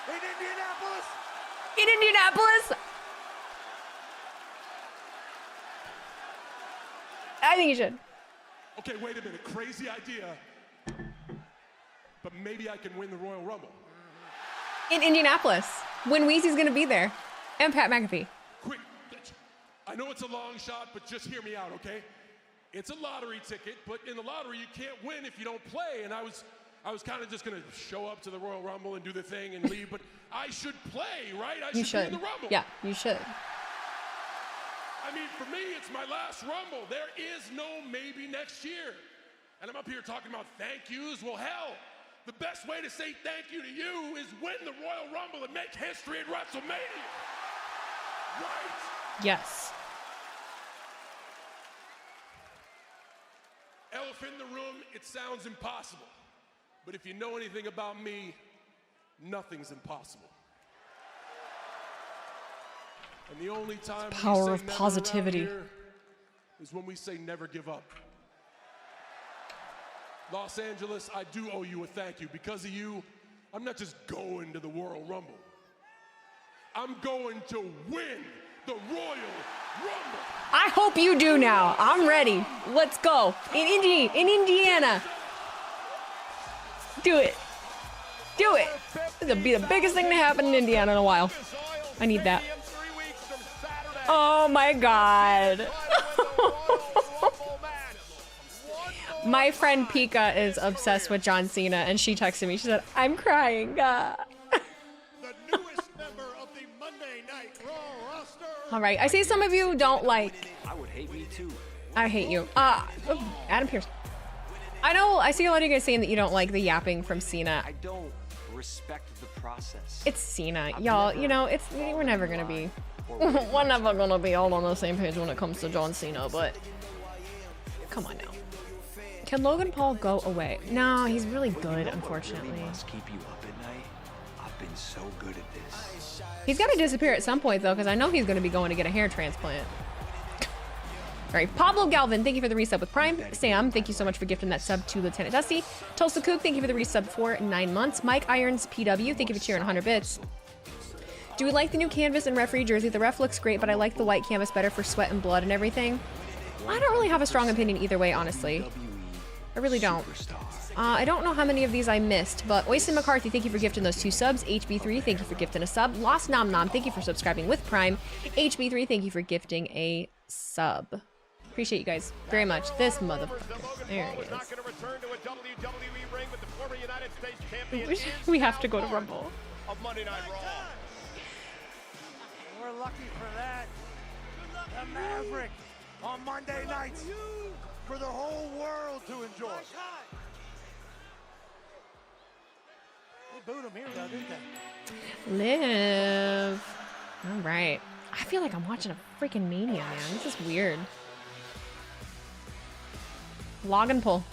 In Indianapolis. In Indianapolis. I think you should. Okay, wait a minute. Crazy idea. But maybe I can win the Royal Rumble. In Indianapolis. When Wheezy's going to be there. And Pat McAfee. Quick. I know it's a long shot, but just hear me out, okay? It's a lottery ticket, but in the lottery, you can't win if you don't play. And I was kind of just going to show up to the Royal Rumble and do the thing and leave, but I should play, right? I should be in the Rumble. Yeah, you should. I mean, for me, it's my last Rumble. There is no maybe next year. And I'm up here talking about thank yous. Well, hell, the best way to say thank you to you is win the Royal Rumble and make history at WrestleMania. Right? Yes. Elephant in the room, it sounds impossible. But if you know anything about me, nothing's impossible. And the only time power we of say never positivity around here is when we say never give up. Los Angeles, I do owe you a thank you. Because of you, I'm not just going to the Royal Rumble. I'm going to win the Royal Rumble. I hope you do now. I'm ready. Let's go. In Indiana. Do it. Do it. This will be the biggest thing to happen in Indiana in a while. I need that. Oh my God. My friend Pika is obsessed with John Cena, and she texted me. She said, I'm crying. All right. I see some of you don't like. I would hate me too. I hate you. Adam Pearce. I know. I see a lot of you guys saying that you don't like the yapping from Cena. I don't respect the process. It's Cena, y'all. You know, we're never gonna be. We're never gonna be all on the same page when it comes to John Cena. But come on now. Can Logan Paul go away? No, he's really good, unfortunately. Really must keep you up at night. I've been so good at this. He's got to disappear at some point, though, because I know he's going to be going to get a hair transplant. All right, Pablo Galvin, thank you for the resub with Prime. Sam, thank you so much for gifting that sub to Lieutenant Dusty. Tulsa Kook, thank you for the resub for 9 months. Mike Irons PW, thank you for cheering 100 bits. Do we like the new canvas and referee jersey? The ref looks great, but I like the white canvas better for sweat and blood and everything. I don't really have a strong opinion either way, honestly. I really don't. I don't know how many of these I missed, but Oyson McCarthy, thank you for gifting those 2 subs. HB3, thank you for gifting a sub. Lost Nom Nom, thank you for subscribing with Prime. HB3, thank you for gifting a sub. Appreciate you guys very much. This motherfucker. There he is. We have to go to Rumble. Of Monday Night Raw. We're lucky for that. The Maverick on Monday nights for the whole world to enjoy. They booed him here, though, didn't they? Live. All right. I feel like I'm watching a freaking Mania, man. This is weird. Logan pull.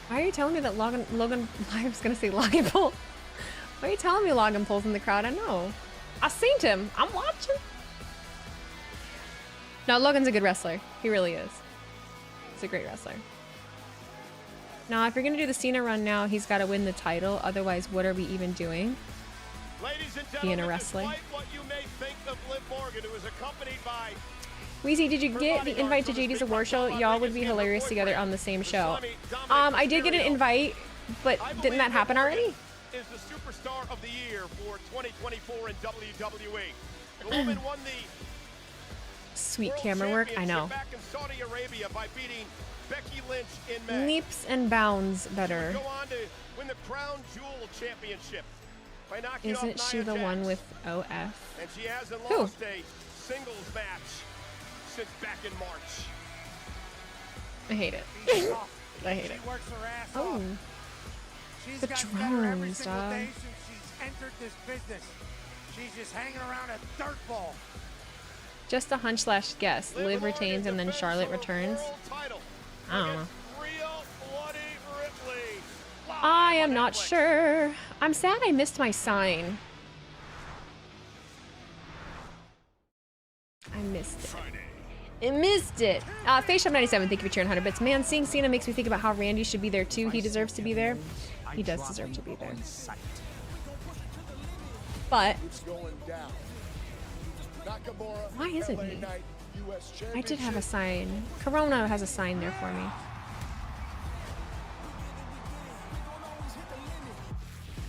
Why are you telling me that Logan I was gonna say Logan pull. Why are you telling me Logan pull's in the crowd? I know. I seen him. I'm watching. No, Logan's a good wrestler. He really is. He's a great wrestler. Now, if you're gonna do the Cena run now, he's got to win the title. Otherwise, what are we even doing? Being a wrestler. What you may think of Liv Morgan, who is accompanied by Wheezy, did you get the invite to JD's award show? Y'all would be hilarious together on the same show. I did get an invite, but didn't that happen already? Is the superstar of the year for 2024 in WWE. The woman won the Sweet camera work, I know. back in Saudi Arabia by beating Becky Lynch in May. Leaps and bounds better. Go on to win the Crown Jewel Championship by knocking off Isn't she Nia the Jax. one with OF? And she hasn't Who? lost a singles match since back in March. I hate it. I hate it. She works her ass Oh. off. She's The gotten better every drones, single dog. day since she's entered this business. She's just hanging around a dirt ball. Just a hunch / guess. Liv retains and then Charlotte returns. I don't know. Rhea Ripley. I am not sure. I'm sad I missed my sign. I missed it. I missed it. FaceShop97, thank you for cheering 100 bits. Man, seeing Cena makes me think about how Randy should be there too. He deserves to be there. He does deserve to be there. But why isn't he? I did have a sign. Corona has a sign there for me.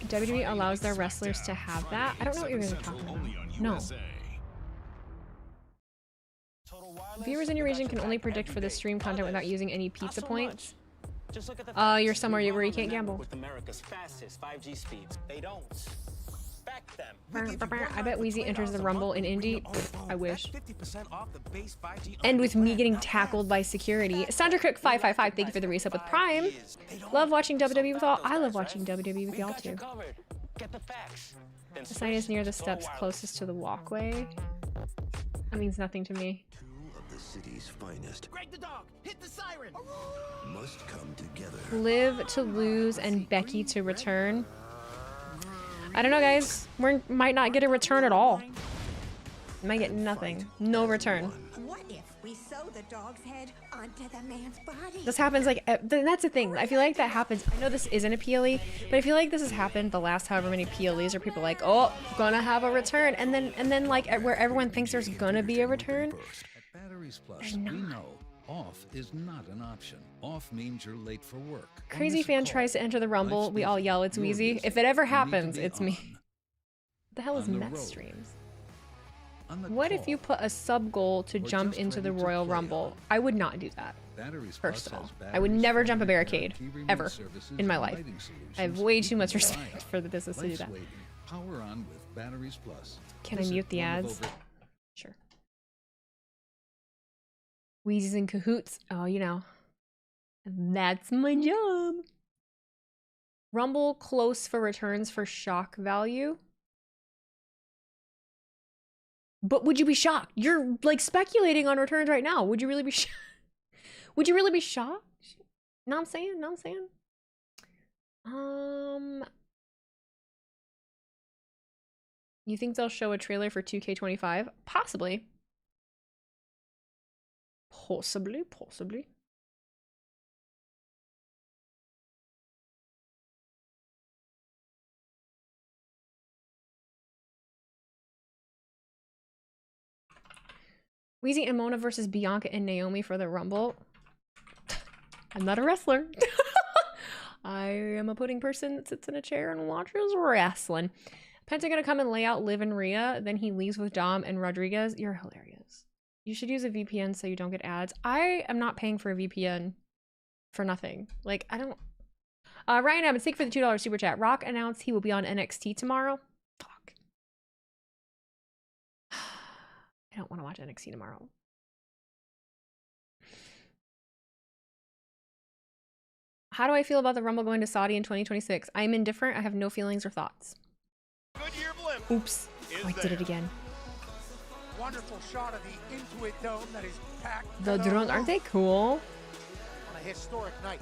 WWE allows their wrestlers to have that. I don't know what you're going to talk about. No. Viewers in your region can only predict for the stream content without using any pizza points. You're somewhere where you can't gamble. With America's fastest 5G speeds, they don't. Back them. I bet Wheezy enters the Rumble in Indy. I wish. And with me getting tackled by security. Sandra Cook 555, thank you for the resub with Prime. Love watching WWE with all. I love watching WWE with y'all too. The sign is near the steps closest to the walkway. That means nothing to me. The city's finest. Greg the dog, hit the siren. Must come together. Liv to lose and Becky to return. I don't know, guys. We might not get a return at all. Might get nothing. No return. What if We sew the dog's head onto the man's body. This happens like, that's the thing. I feel like that happens. I know this isn't a PLE, but I feel like this has happened the last however many PLEs where people are like, oh, gonna have a return. And then like where everyone thinks there's gonna be a return. At Batteries Plus, we know off is not an option. Off means you're late for work. Crazy fan tries to enter the Rumble. We all yell, it's Wheezy. If it ever happens, it's me. What the hell is Meth Streams? What if you put a sub goal to jump into the Royal Rumble? I would not do that. First of all, I would never jump a barricade, ever, in my life. I have way too much respect for the business to do that. Power on with Batteries Plus. Can I mute the ads? Sure. Wheezy's in cahoots. Oh, you know. That's my job. Rumble close for returns for shock value. But would you be shocked? You're like speculating on returns right now. Would you really be shocked? Would you really be shocked? No, I'm saying. No, I'm saying. You think they'll show a trailer for 2K25? Possibly. Possibly. Wheezy and Mona versus Bianca and Naomi for the Rumble. I'm not a wrestler. I am a pudding person that sits in a chair and watches wrestling. Penta gonna come and lay out Liv and Rhea, then he leaves with Dom and Rodriguez. You're hilarious. You should use a VPN so you don't get ads. I am not paying for a VPN for nothing. Like, I don't... Ryan Abbott, thank you for the $2 super chat. Rock announced he will be on NXT tomorrow. Fuck. I don't want to watch NXT tomorrow. How do I feel about the Rumble going to Saudi in 2026? I'm indifferent. I have no feelings or thoughts. Oops. Oh, I did it again. Wonderful shot of the Intuit Dome that is packed. The drones, aren't they cool? On a historic night.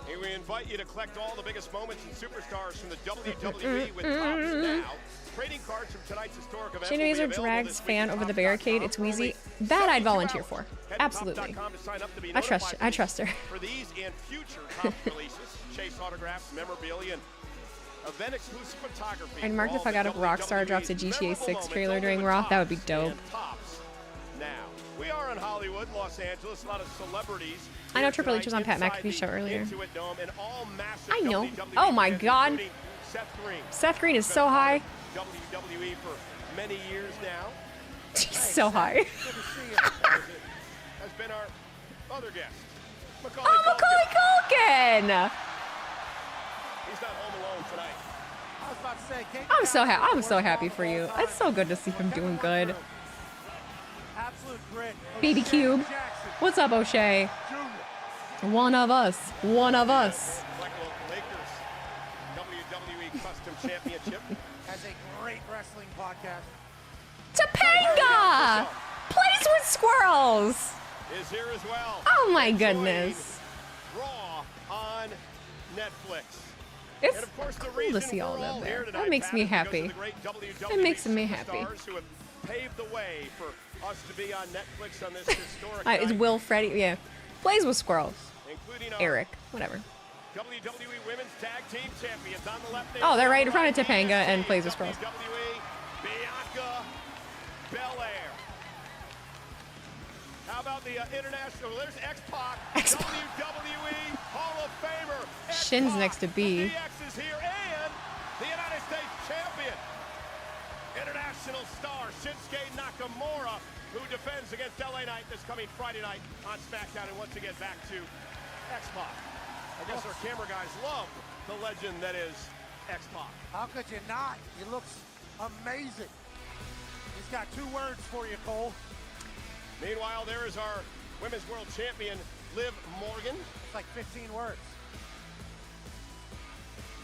Hey, we invite you to collect all the biggest moments and superstars from the WWE with Topps now. Trading cards from tonight's historic event. Shayna Baszler drags fan over the barricade. It's Wheezy. That I'd volunteer for. Absolutely. I trust her. For these and future Topps releases, chase autographs, memorabilia, and event exclusive photography. I'd mark the fuck out if Rockstar drops a GTA 6 trailer during Raw. That would be dope. Now, we are in Hollywood, Los Angeles. A lot of celebrities. I know Triple H was on Pat McAfee's show earlier. I know. Oh my god. Seth Green is so high. WWE for many years now. He's so high. Has been our other guest, Macaulay Culkin. He's not home alone tonight. I was about to say, I'm so happy for you. It's so good to see him doing good. Absolute grit. Baby Cube. What's up, O'Shea? One of us. One of us. Lakers WWE Custom Championship has a great wrestling podcast. Topanga plays with squirrels. Is here as well. Oh my goodness. Raw on Netflix. It's and of course, the cool to see all of them there. That makes me happy. It makes me happy. Who have paved the way for us to be on Netflix on this historic it's Will Freddie, yeah. Plays with squirrels. Including Eric, whatever. WWE Women's Tag Team Champions on the left. Oh, they're right in front of Topanga and plays with squirrels. WWE Bianca Belair. How about the international? There's X-Pac. WWE Hall of Famer. Shin's next to B. DX is here, and the United States champion, international star Shinsuke Nakamura, who defends against LA Knight this coming Friday night on SmackDown. And once again, back to X-Pac. I guess our camera guys love the legend that is X-Pac. How could you not? He looks amazing. He's got 2 words for you, Cole. Meanwhile, there is our Women's World Champion, Liv Morgan. It's like 15 words.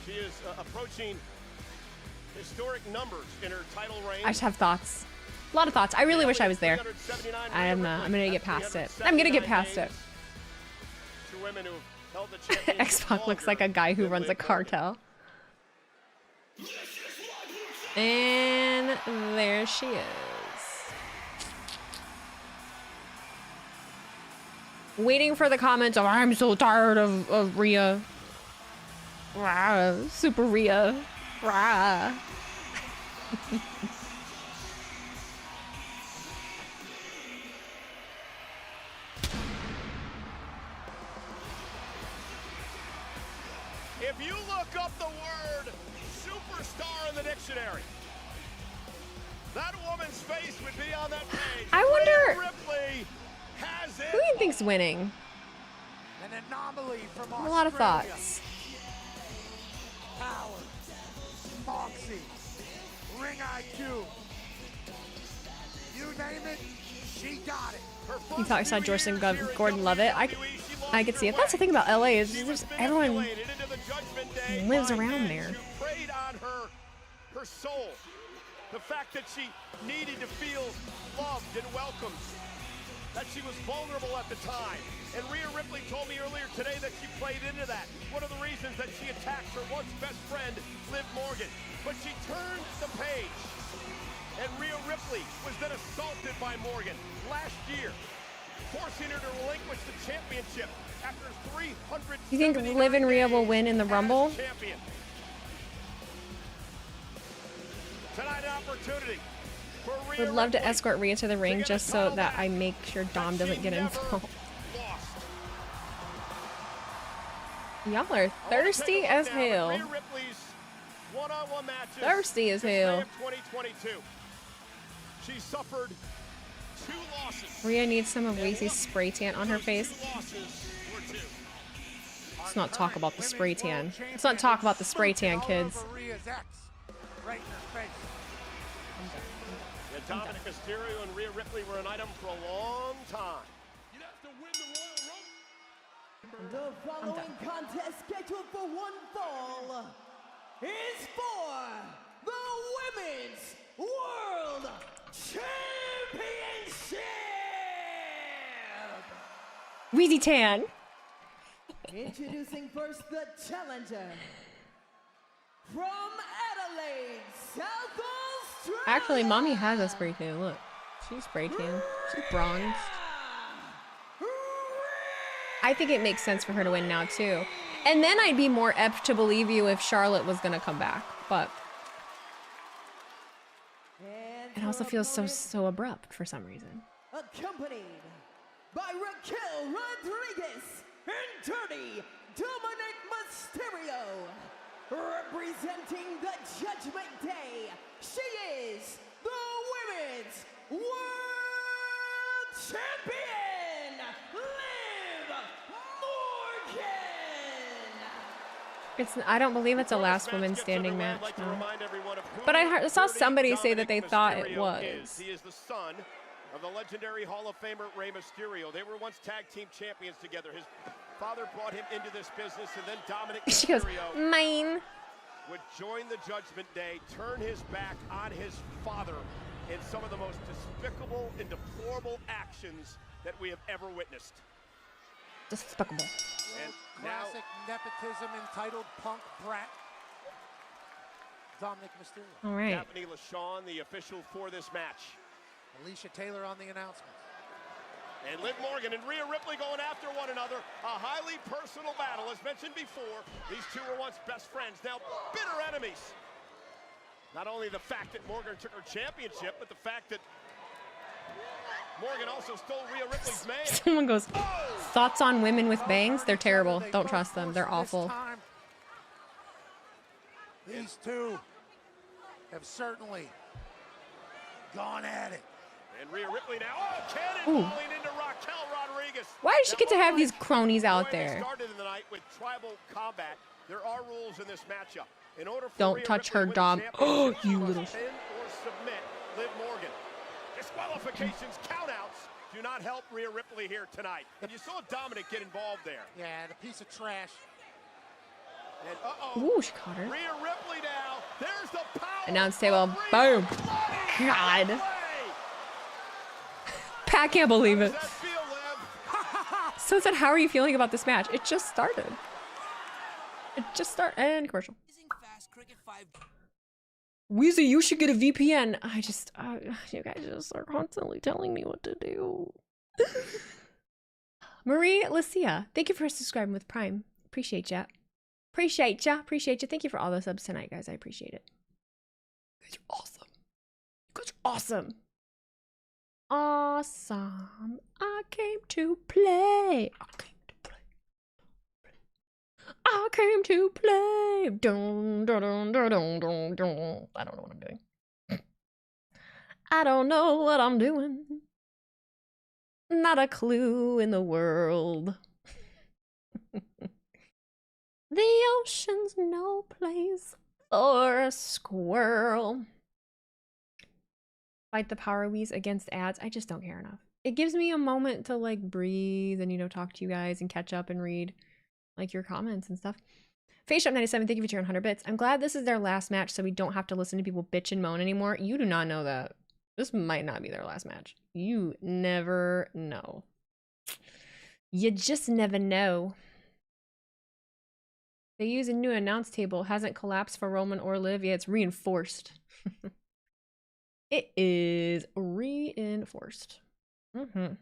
She is approaching historic numbers in her title reign. I just have thoughts. A lot of thoughts. I really wish I was there. I'm gonna get past it. I'm gonna get past it. X-Pac looks like a guy who runs a cartel. And there she is. Waiting for the comments of I'm so tired of Rhea. Rah, Super Rhea. Rah. If you look up the word superstar in the dictionary, that woman's face would be on that page. I wonder Rhea Ripley has it. who do you think's winning? An anomaly from A lot of Australia. thoughts. Power, moxie, ring IQ. You name it, she got it. You thought I saw Gordon Levitt. I could see it. That's the thing about LA is just everyone lives around there. Preyed on her soul. The fact that she needed to feel loved and welcomed. That she was vulnerable at the time. And Rhea Ripley told me earlier today that she played into that. One of the reasons that she attacked her once best friend, Liv Morgan. But she turned the page. And Rhea Ripley was then assaulted by Morgan last year, forcing her to relinquish the championship after 300. You think Liv and Rhea will win in the Rumble? Champion. Tonight, an opportunity for Rhea Would love to Ripley escort Rhea to the ring just so that I make sure Dom doesn't get involved. Y'all are thirsty as hell. Rhea Ripley's one-on-one matches. Thirsty as since May hell. of 2022. She suffered 2 losses. Rhea needs some of Wheezy's spray tan on her face. Let's not talk about the spray tan. Let's not talk about the spray tan, kids. Right in her face. Yeah, Dominic Mysterio and Rhea Ripley were an item for a long time. The following contest scheduled for one fall is for the Women's World Championship! Wheezy tan. Introducing first the challenger from Adelaide, South Australia. Actually, mommy has a spray tan. Look, she's spray tan. She's bronzed. I think it makes sense for her to win now too. And then I'd be more apt to believe you if Charlotte was gonna come back. But it also feels so abrupt for some reason. Accompanied by Raquel Rodriguez and Dirty Dominic Mysterio. Representing the Judgment Day, she is the Women's World Champion, Liv Morgan! I don't believe it's a last woman standing match, no. But I saw somebody say that they thought it was. He is the son of the legendary Hall of Famer Rey Mysterio. They were once tag team champions together. His father brought him into this business, and then Dominic She goes, Mysterio mine. would join the Judgment Day, turn his back on his father in some of the most despicable and deplorable actions that we have ever witnessed. Despicable. And now, Classic nepotism entitled punk brat. Dominic Mysterio. All right. Daphne LaShawn, the official for this match. Alicia Taylor on the announcement. And Liv Morgan and Rhea Ripley going after one another. A highly personal battle. As mentioned before, these two were once best friends, now bitter enemies. Not only the fact that Morgan took her championship, but the fact that Morgan also stole Rhea Ripley's man. Someone goes, thoughts on women with bangs? They're terrible. Don't trust them. They're awful. These two have certainly gone at it. And Rhea Ripley now, cannonballing into Raquel Rodriguez. Why does she get to have these cronies out They there? started the night with tribal combat. There are rules in this matchup. In order for Don't Rhea touch Ripley her, to win the Dom. Oh, championship, you she must little... pin or submit Liv Morgan. Disqualifications, countouts do not help Rhea Ripley here tonight. And you saw Dominic get involved there. Yeah, the piece of trash. And Ooh, she caught her. Rhea Ripley now. There's the power. Announce table. Boom. God. Pat can't believe it. So said, how are you feeling about this match? It just started. It just started. And commercial. Wheezy, you should get a VPN. You guys just are constantly telling me what to do. Marie Lucia, thank you for subscribing with Prime. Appreciate ya. Appreciate ya. Appreciate ya. Thank you for all the subs tonight, guys. I appreciate it. You guys are awesome. You guys are awesome. Awesome. I came to play. I came to play. Dun, dun, dun, dun, dun, dun, dun. I don't know what I'm doing. I don't know what I'm doing. Not a clue in the world. The ocean's no place for a squirrel. Fight the Power Wheeze against ads. I just don't care enough. It gives me a moment to like breathe and, you know, talk to you guys and catch up and read like your comments and stuff. FaceShop97, thank you for your 100 bits. I'm glad this is their last match so we don't have to listen to people bitch and moan anymore. You do not know that. This might not be their last match. You never know. You just never know. They use a new announce table. Hasn't collapsed for Roman or Liv. Yeah, it's reinforced. It is reinforced. Mm-hmm.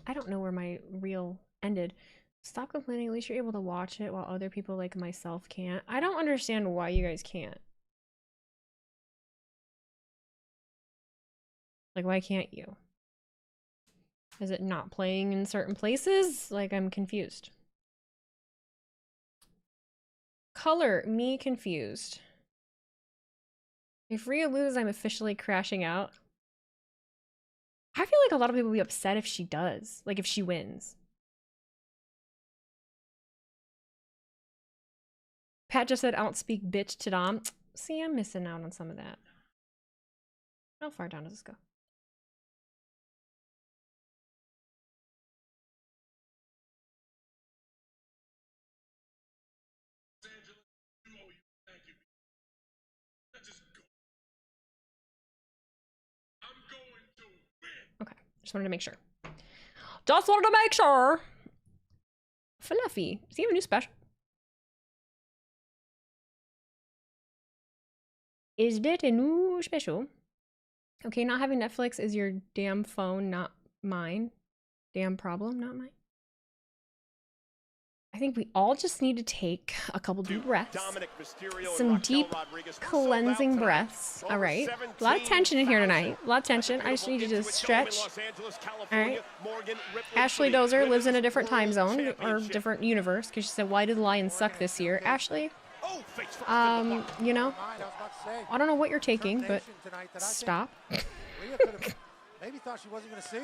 I don't know where my reel ended. Stop complaining. At least you're able to watch it while other people like myself can't. I don't understand why you guys can't. Like, why can't you? Is it not playing in certain places? Like, I'm confused. Color me confused. If Rhea loses, I'm officially crashing out. I feel like a lot of people will be upset if she does. Like, if she wins. Pat just said, outspeak bitch to Dom. See, I'm missing out on some of that. How far down does this go? Okay, just wanted to make sure. Just wanted to make sure. Fluffy, does he have a new special? Is that a new special? Okay, not having Netflix is your damn phone, not mine. Damn problem, not mine. I think we all just need to take a couple deep breaths. Some deep cleansing breaths. All right. A lot of tension in here tonight. A lot of tension. I just need you to stretch. All right. Ashley Dozer lives in a different time zone or different universe because she said, why do the Lions suck this year? Ashley, you know, I don't know what you're taking, but stop. Maybe thought she wasn't going to see.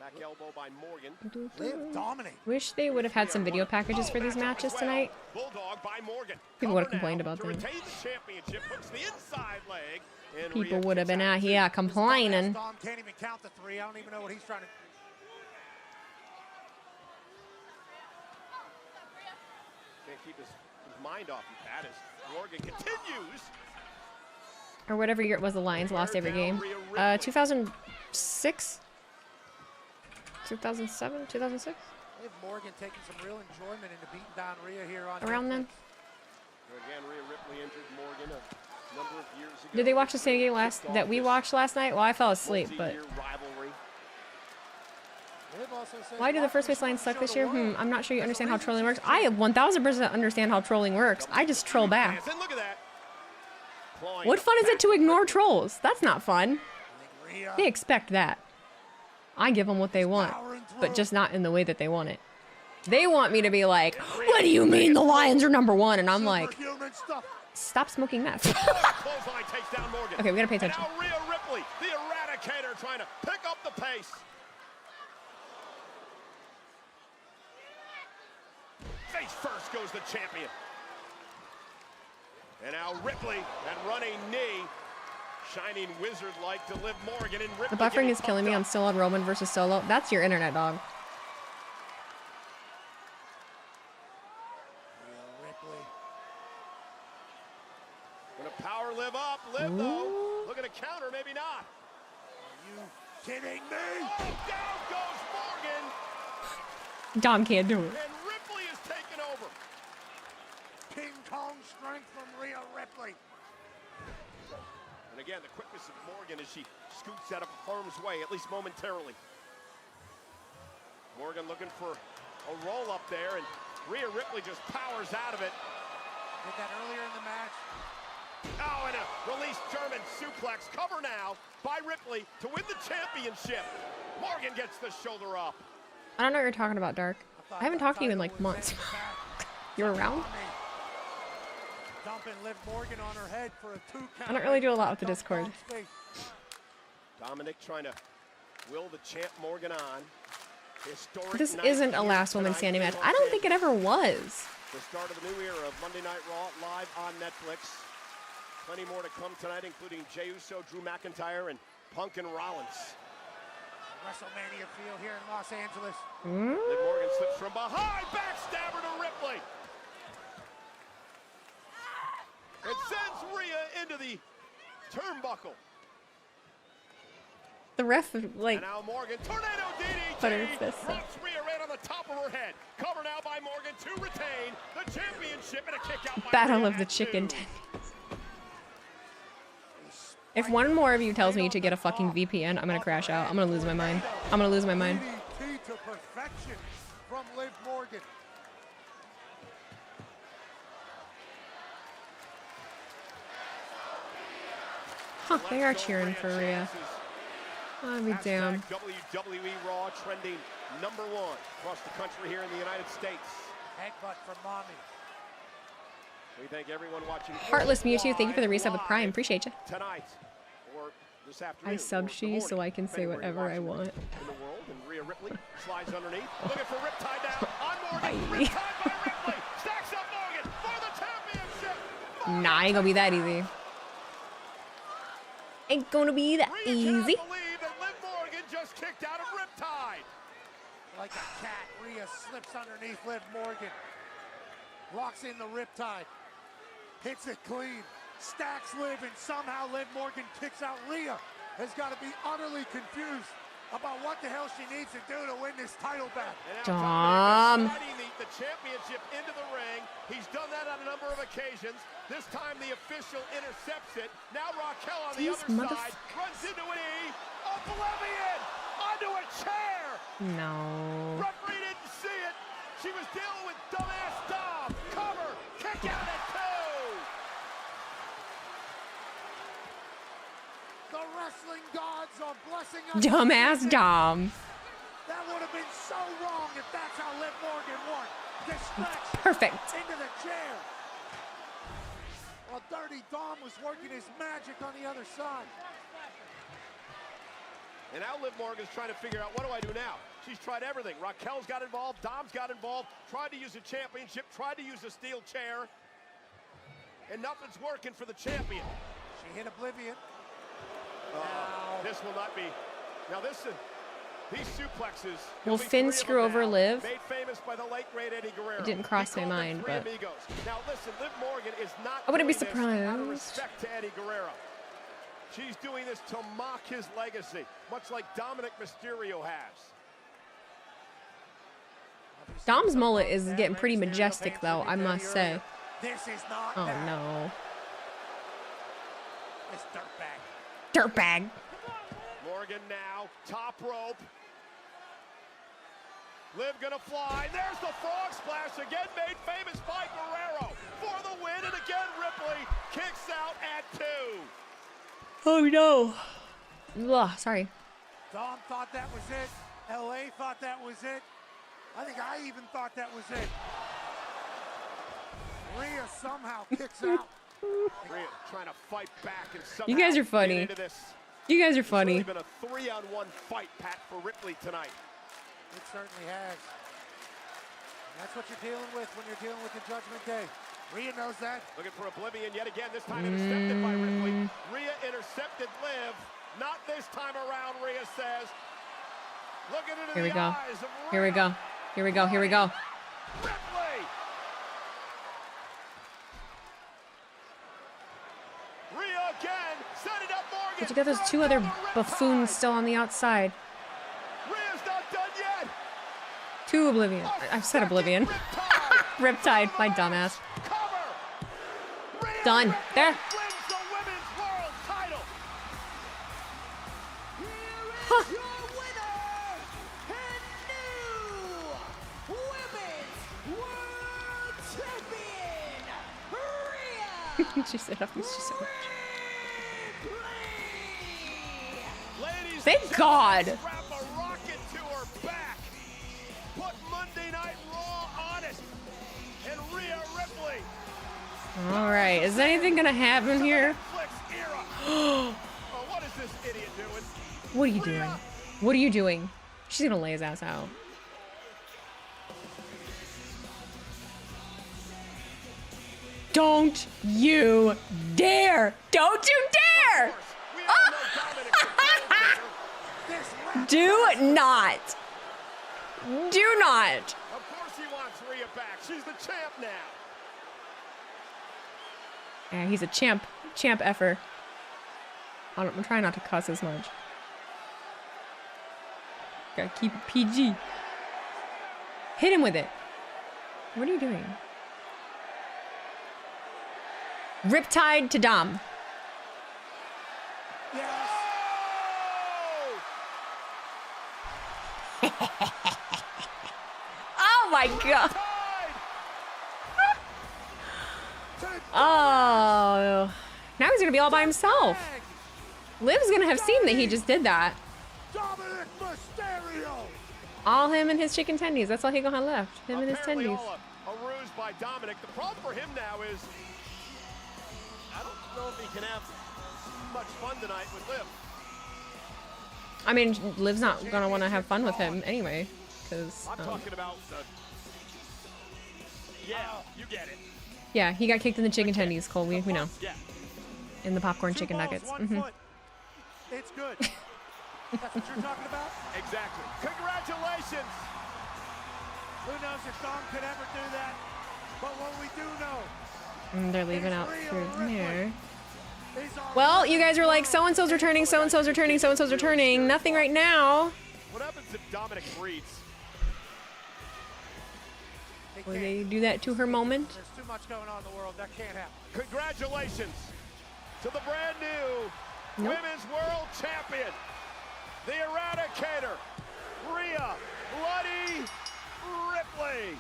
Back elbow by Morgan. Liv dominate. Wish they would have had some video packages for these matches tonight. People would have complained about them. People would have been out here complaining. Dom can't even count the three. I don't even know what he's trying to. Can't keep his mind off you, Pat, as Morgan continues. Or whatever year it was the Lions lost every game. 2006? 2007, 2006? Liv Morgan taking some real enjoyment into beating down Rhea here on around then. Again, Rhea Ripley injured Morgan a number of years ago. Did they watch the same game that we watched last night? Well, I fell asleep, but why do the first place Lions suck this year? I'm not sure you understand how trolling works. I 1000% understand how trolling works. I just troll back. What fun is it to ignore trolls? That's not fun. They expect that. I give them what they want, but just not in the way that they want it. They want me to be like, what do you mean the Lions are #1? And I'm like, stop smoking meth. Okay, we gotta pay attention. Now Rhea Ripley, the Eradicator, trying to pick up the pace. Face first goes the champion. And now Ripley, that running knee. Shining wizard-like to Liv Morgan, and Ripley. The buffering is killing me. I'm still on Roman versus Solo. That's your internet, dog. Gonna power Liv up. Liv, though, going to counter, maybe not. Are you kidding me? Oh, down goes Morgan. Dom can't do it. And Ripley is taken over. King Kong strength from Rhea Ripley. And again, the quickness of Morgan as she scoots out of harm's way, at least momentarily. Morgan looking for a roll up there, and Rhea Ripley just powers out of it. Did that earlier in the match. Oh, and a release German suplex. Cover now by Ripley to win the championship. Morgan gets the shoulder up. I don't know what you're talking about, Dark. I haven't talked to you in like months. You were around? Dumping Liv Morgan on her head for a 2 count. I don't really do a lot with the Discord. Dominic trying to will the champ Morgan on. Historic This night isn't a here last woman tonight. standing match. I don't think it ever was. The start of the new era of Monday Night Raw live on Netflix. Plenty more to come tonight, including Jey Uso, Drew McIntyre, and Punk and Rollins. WrestleMania feel here in Los Angeles. Liv Morgan slips from behind, backstabber to Ripley. It sends Rhea into the turnbuckle. The ref, like, And now Morgan, tornado DDT, put her fist up. drops Rhea right on the top of her head. Cover now by Morgan to retain the championship and a kick out by Battle Rhea of the at Chicken 2. Tendons. If one more of you tells me to get a fucking VPN, I'm gonna crash out. I'm gonna lose my mind. I'm gonna lose my mind. DDT to perfection from Liv Morgan. Huh, they are cheering for Rhea. I'll be damned. WWE RAW trending #1 across the country here in the United States. Headbutt from Mommy. We thank everyone watching. Heartless Mewtwo, thank you for the resub with Prime. Appreciate you. Tonight or this afternoon. I subbed or the you so morning, I can say depending where whatever you're I watching want. in the world. And Rhea Ripley slides underneath, looking for Riptide down on Morgan. Bye. Riptide by Ripley, stacks up Morgan for the championship. Nah, ain't gonna be that easy. Ain't gonna be that Rhea easy. cannot believe that Liv Morgan just kicked out of Riptide. Like a cat, Rhea slips underneath Liv Morgan. Locks in the Riptide. Hits it clean. Stacks Liv, and somehow Liv Morgan kicks out Rhea. Has got to be utterly confused about what the hell she needs to do to win this title back. Dom. The championship into the ring. He's done that on a number of occasions. This time the official intercepts it. Now Raquel on the These other side runs into an E. Oblivion onto a chair. No. Referee didn't see it. She was dealing with dumbass Dom. Cover. Kick out at 2. The wrestling gods are blessing us. Dumbass Dom. That would have been so wrong if that's how Liv Morgan won. Distraction. Perfect. Into the chair. Well, Dirty Dom was working his magic on the other side. And now Liv Morgan's trying to figure out, what do I do now? She's tried everything. Raquel's got involved. Dom's got involved. Tried to use a championship. Tried to use a steel chair. And nothing's working for the champion. She hit Oblivion. This will not be. Now these suplexes. Will Finn screw over Liv? Made famous by the late great Eddie Guerrero. It didn't cross my mind, but now listen, Liv Morgan is not. I wouldn't be doing this out of surprised. respect to Eddie Guerrero. She's doing this to mock his legacy, much like Dominic Mysterio has. Dom's mullet is getting pretty majestic, though, I must say. This is not. Oh no. This dirtbag. Dirtbag. Morgan now, top rope. Liv gonna fly. There's the frog splash again, made famous by Guerrero for the win. And again, Ripley kicks out at 2. Oh no. Ugh, sorry. Dom thought that was it. LA thought that was it. I think I even thought that was it. Rhea somehow kicks out. Rhea trying to fight back and somehow You guys are funny. get into this. You guys are funny. It's really been a 3-on-1 fight, Pat, for Ripley tonight. It certainly has. And that's what you're dealing with when you're dealing with the Judgment Day. Rhea knows that. Looking for Oblivion yet again, this time intercepted by Ripley. Rhea intercepted Liv. Not this time around, Rhea says. Looking into Here we the go. eyes of Rhea. Here we go. Here we go. Here we go. Ripley! Rhea again, set it up Morgan. But you got those two other buffoons still on the outside. Rhea's not done yet. Two Oblivion. I've said Oblivion. Riptide, my dumbass. Done. There. Wins the women's world title. Huh. Your winner and new women's world champion, Rhea She said, "I've missed you so much." Ladies Thank and God. gentlemen, strap a rocket to her back. Put Monday Night Raw on it. And Rhea Ripley. All right. Is anything gonna happen here? Netflix era. Oh, what is this idiot doing? What are you doing? What are you doing? She's gonna lay his ass out. Don't you dare! Don't you dare! Do not. Do not. Of course he wants Rhea back. She's the champ now. Yeah, he's a champ. Champ effer. I'm trying not to cuss as much. Gotta keep it PG. Hit him with it. What are you doing? Riptide to Dom. Oh my god. Oh. Now he's gonna be all by himself. Liv's gonna have seen that he just did that. Dominic Mysterio. All him and his chicken tendies. That's all he gonna have left. Him and his Apparently tendies. all a ruse by Dominic. The problem for him now is I don't know if he can have much fun tonight with Liv. I mean, Liv's not gonna want to have fun with him anyway, because. I'm talking about yeah, you get it. Yeah, he got kicked in the chicken tendies, Cole. We know. Yeah. In the popcorn chicken nuggets. Mhm. It's good. That's what you're talking about? Exactly. Congratulations. Who knows if Dom could ever do that? But what we do know. And they're leaving out through there. Well, you guys are like, so-and-so's returning, so-and-so's returning, so-and-so's returning. Nothing right now. What happens if Dominic breathes? Will they do that to her moment? There's too much going on in the world. That can't happen. Congratulations to the brand new Women's World Champion, the Eradicator, Rhea Bloody Ripley.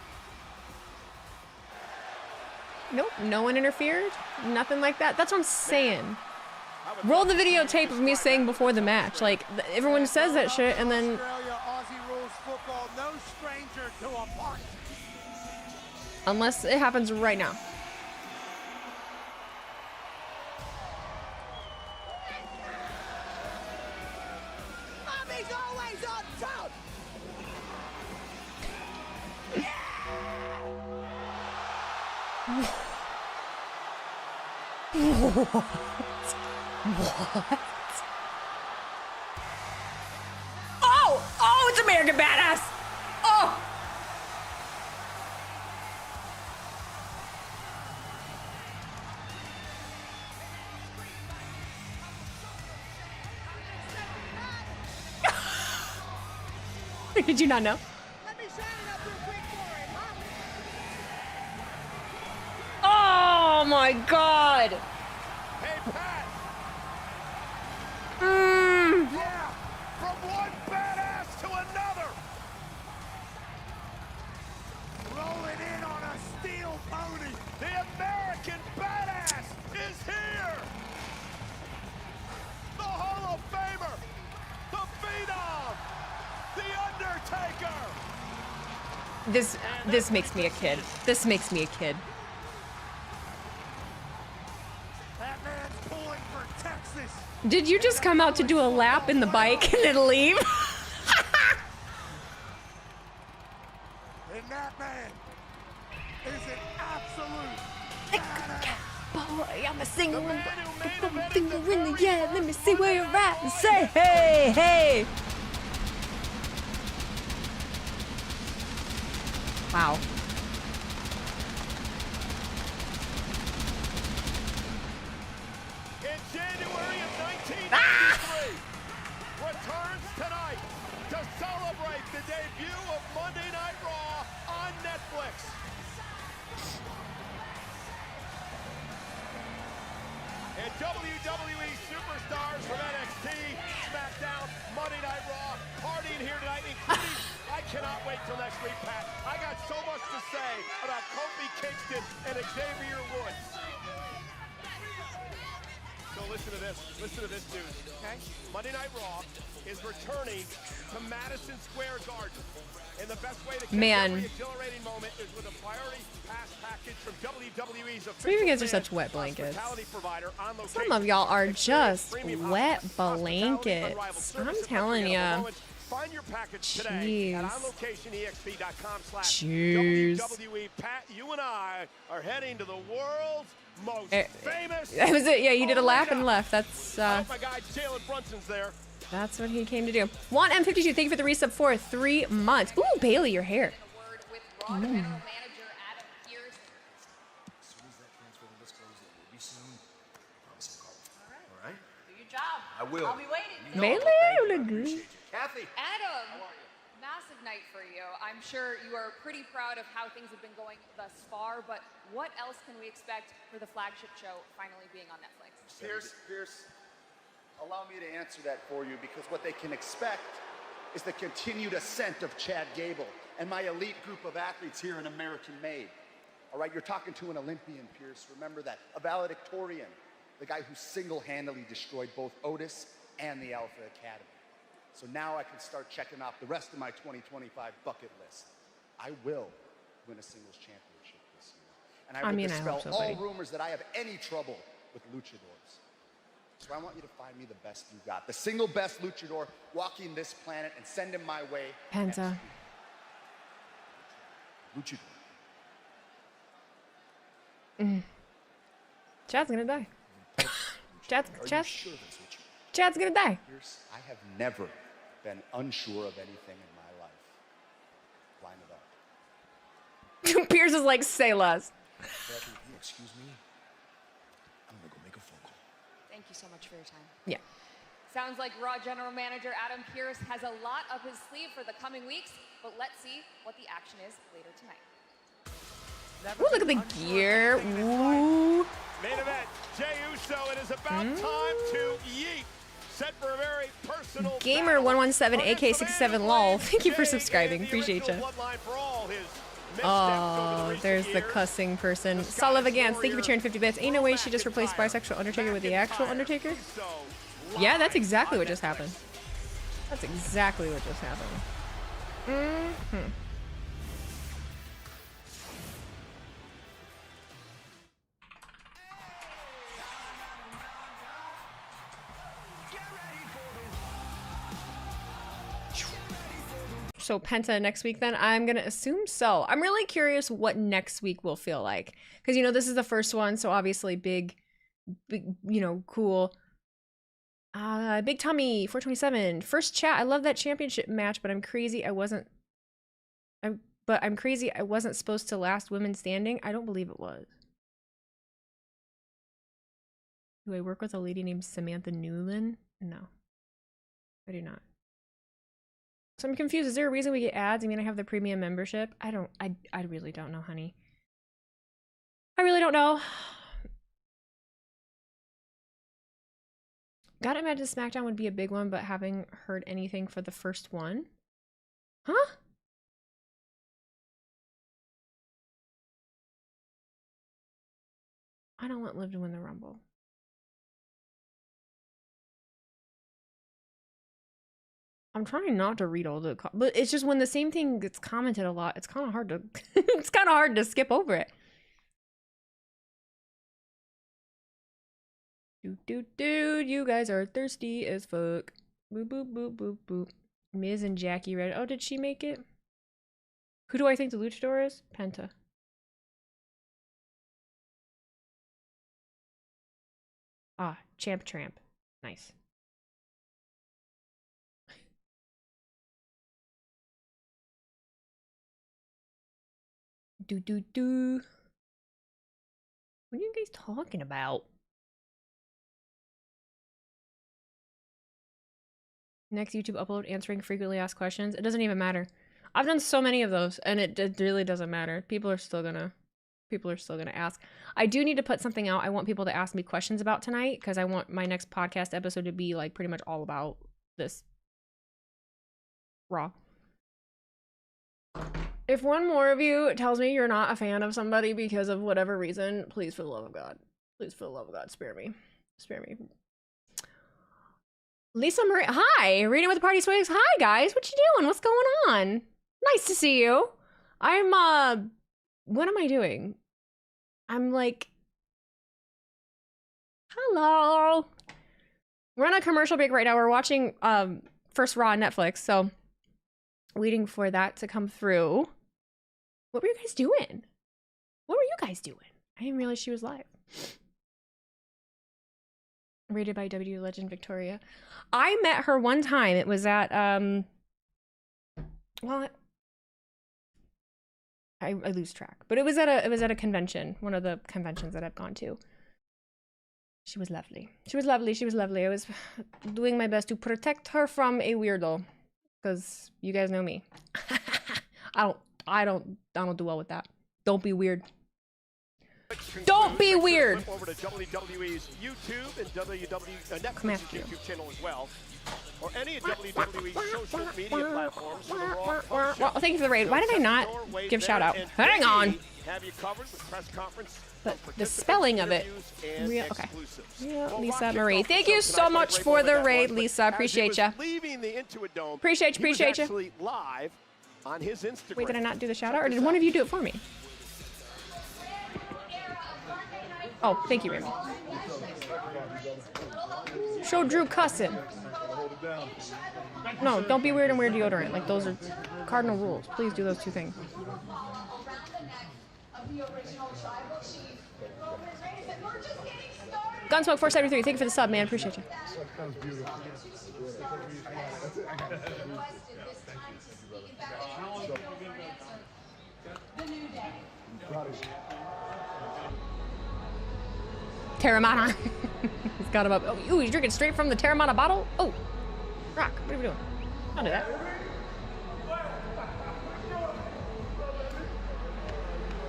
Nope, no one interfered. Nothing like that. That's what I'm saying. Roll the videotape of me saying before the match. Like, everyone says that shit, and then... Australia, Aussie rules football, no stranger to a party. Unless it happens right now. Mommy's always on top. What? What? Oh! Oh, it's American Badass! Oh! Did you not know? Let me set it up real quick for him, huh? Oh my god! Hey, Pat. Yeah, from one badass to another. Rolling in on a steel pony. The American Badass is here. The Hall of Famer, the Phenom, the Undertaker. This makes me a kid. This makes me a kid. That man's pulling for Texas. Did you just come out to do a lap in the bike and then leave? And that man is an absolute badass. Boy, I'm a single finger in the air. Let me see where you're at and say, hey, hey. Wow. In January of 19... Ah! till next week, Pat. I got so much to say about Kofi Kingston and Xavier Woods. So listen to this. Listen to this news. Okay? Monday Night Raw is returning to Madison Square Garden. And the best way to get every exhilarating moment is with a priority pass package from WWE's official Some of you guys are such wet blankets. Some of y'all are just wet blankets. I'm telling you. Find your package today at onlocationexp.com/WWE. Jeez. Pat, you and I are heading to the world's most famous. That was it. Yeah, you did a lap and left. That's oh my God, Jalen Brunson's there. That's what he came to do. Juan M52, thank you for the resub for 3 months. Ooh, Bailey, your hair. I will. I'll be waiting. Bailey, you look good. Kathy. Adam, massive night for you. I'm sure you are pretty proud of how things have been going thus far, but what else can we expect for the flagship show finally being on Netflix? Pierce, allow me to answer that for you, because what they can expect is the continued ascent of Chad Gable and my elite group of athletes here in American Made. All right, you're talking to an Olympian, Pierce. Remember that. A valedictorian. The guy who single-handedly destroyed both Otis and the Alpha Academy. So now I can start checking off the rest of my 2025 bucket list. I will win a singles championship this year. And I will dispel all rumors that I have any trouble with luchadors. So I want you to find me the best you got. The single best luchador walking this planet, and send him my way. Penta. Luchador. Chad's gonna die. Chad's gonna die. I have never been unsure of anything in my life. Line it up. Pierce is like, say less. Excuse me. I'm gonna go make a phone call. Thank you so much for your time. Yeah. Sounds like Raw General Manager Adam Pearce has a lot up his sleeve for the coming weeks, but let's see what the action is later tonight. Ooh, look at the gear. Ooh. Main event, Jey Uso. It is about time to yeet. Set for a very personal Gamer117 AK67 lol. Thank you for subscribing. Appreciate you. Oh, there's the cussing person. Solivagans, thank you for cheering 50 bits. Ain't no way she just replaced bisexual Undertaker with the actual Undertaker. Yeah, that's exactly what just happened. That's exactly what just happened. So Penta next week then? I'm gonna assume so. I'm really curious what next week will feel like. Because, you know, this is the first one, so obviously big, you know, cool. Big Tommy 427. First chat. I love that championship match, but I'm crazy I wasn't supposed to last women standing. I don't believe it was. Do I work with a lady named Samantha Newland? No. I do not. So I'm confused. Is there a reason we get ads? I mean, I have the premium membership. I really don't know, honey. I really don't know. Gotta imagine SmackDown would be a big one, but having heard anything for the first one. Huh? I don't want Liv to win the Rumble. I'm trying not to read all the, but it's just when the same thing gets commented a lot, it's kind of hard to, it's kind of hard to skip over it. Dude, you guys are thirsty as fuck. Boop, boop, boop, boop, boop. Miz and Jackie read. Oh, did she make it? Who do I think the luchador is? Penta. Ah, Champ Tramp. Nice. What are you guys talking about? Next YouTube upload, answering frequently asked questions. It doesn't even matter. I've done so many of those, and it really doesn't matter. People are still gonna ask. I do need to put something out I want people to ask me questions about tonight, because I want my next podcast episode to be like pretty much all about this Raw. If one more of you tells me you're not a fan of somebody because of whatever reason, please, for the love of God. Please, for the love of God, spare me. Spare me. Lisa Marie, hi! Reading with the Party Swigs. Hi, guys. What you doing? What's going on? Nice to see you. I'm, what am I doing? I'm like... Hello! We're on a commercial break right now. We're watching, First Raw on Netflix, so... waiting for that to come through. What were you guys doing? What were you guys doing? I didn't realize she was live. Rated by W Legend Victoria. I met her one time. It was at well, I lose track, but it was at a convention, one of the conventions that I've gone to. She was lovely. She was lovely. She was lovely. I was doing my best to protect her from a weirdo, because you guys know me. I don't do well with that. Don't be weird. Don't be weird. Over to WWE's YouTube and Netflix's YouTube channel as well, or any of WWE's social media platforms. Well, thank you for the raid. Why did I not give shout out? Hang on. Have you covered with press conference? But the spelling of it. Okay. Yeah, Lisa Marie. Thank you so much for the raid, Lisa. Appreciate you. Appreciate you. Appreciate you. Wait, did I not do the shout out, or did one of you do it for me? Oh, thank you, Remy. Show Drew cussing. No, don't be weird and wear deodorant. Like, those are cardinal rules. Please do those two things. Gunsmoke 473, thank you for the sub, man. Appreciate you. Terramana. He's got him up. Oh, ooh, he's drinking straight from the Terramana bottle? Oh, Rock, what are we doing? Don't do that.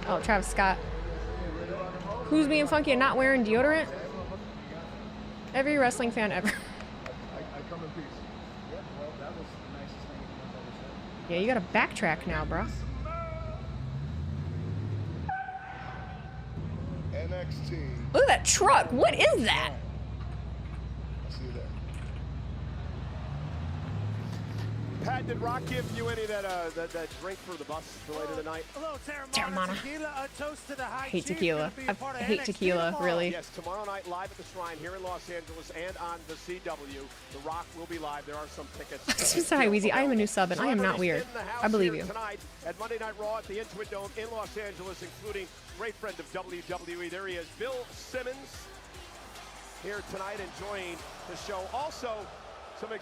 Oh, Travis Scott. Who's being funky and not wearing deodorant? Every wrestling fan ever. Yeah, you gotta backtrack now, bro. NXT. Look at that truck. What is that? Pat, did Rock give you any of that drink for the bus for later tonight? Terramana. Tequila, a toast to the high I hate tequila. I hate tequila, really. Yes, tomorrow night live at the Shrine here in Los Angeles and on the CW. The Rock will be live. There are some tickets. Just hi, Wheezy. I am a new sub, and I am not weird. I believe you. Tonight at Monday Night Raw at the Intuit Dome in Los Angeles, including great friend of WWE. There he is, Bill Simmons, here tonight enjoying the show. Also,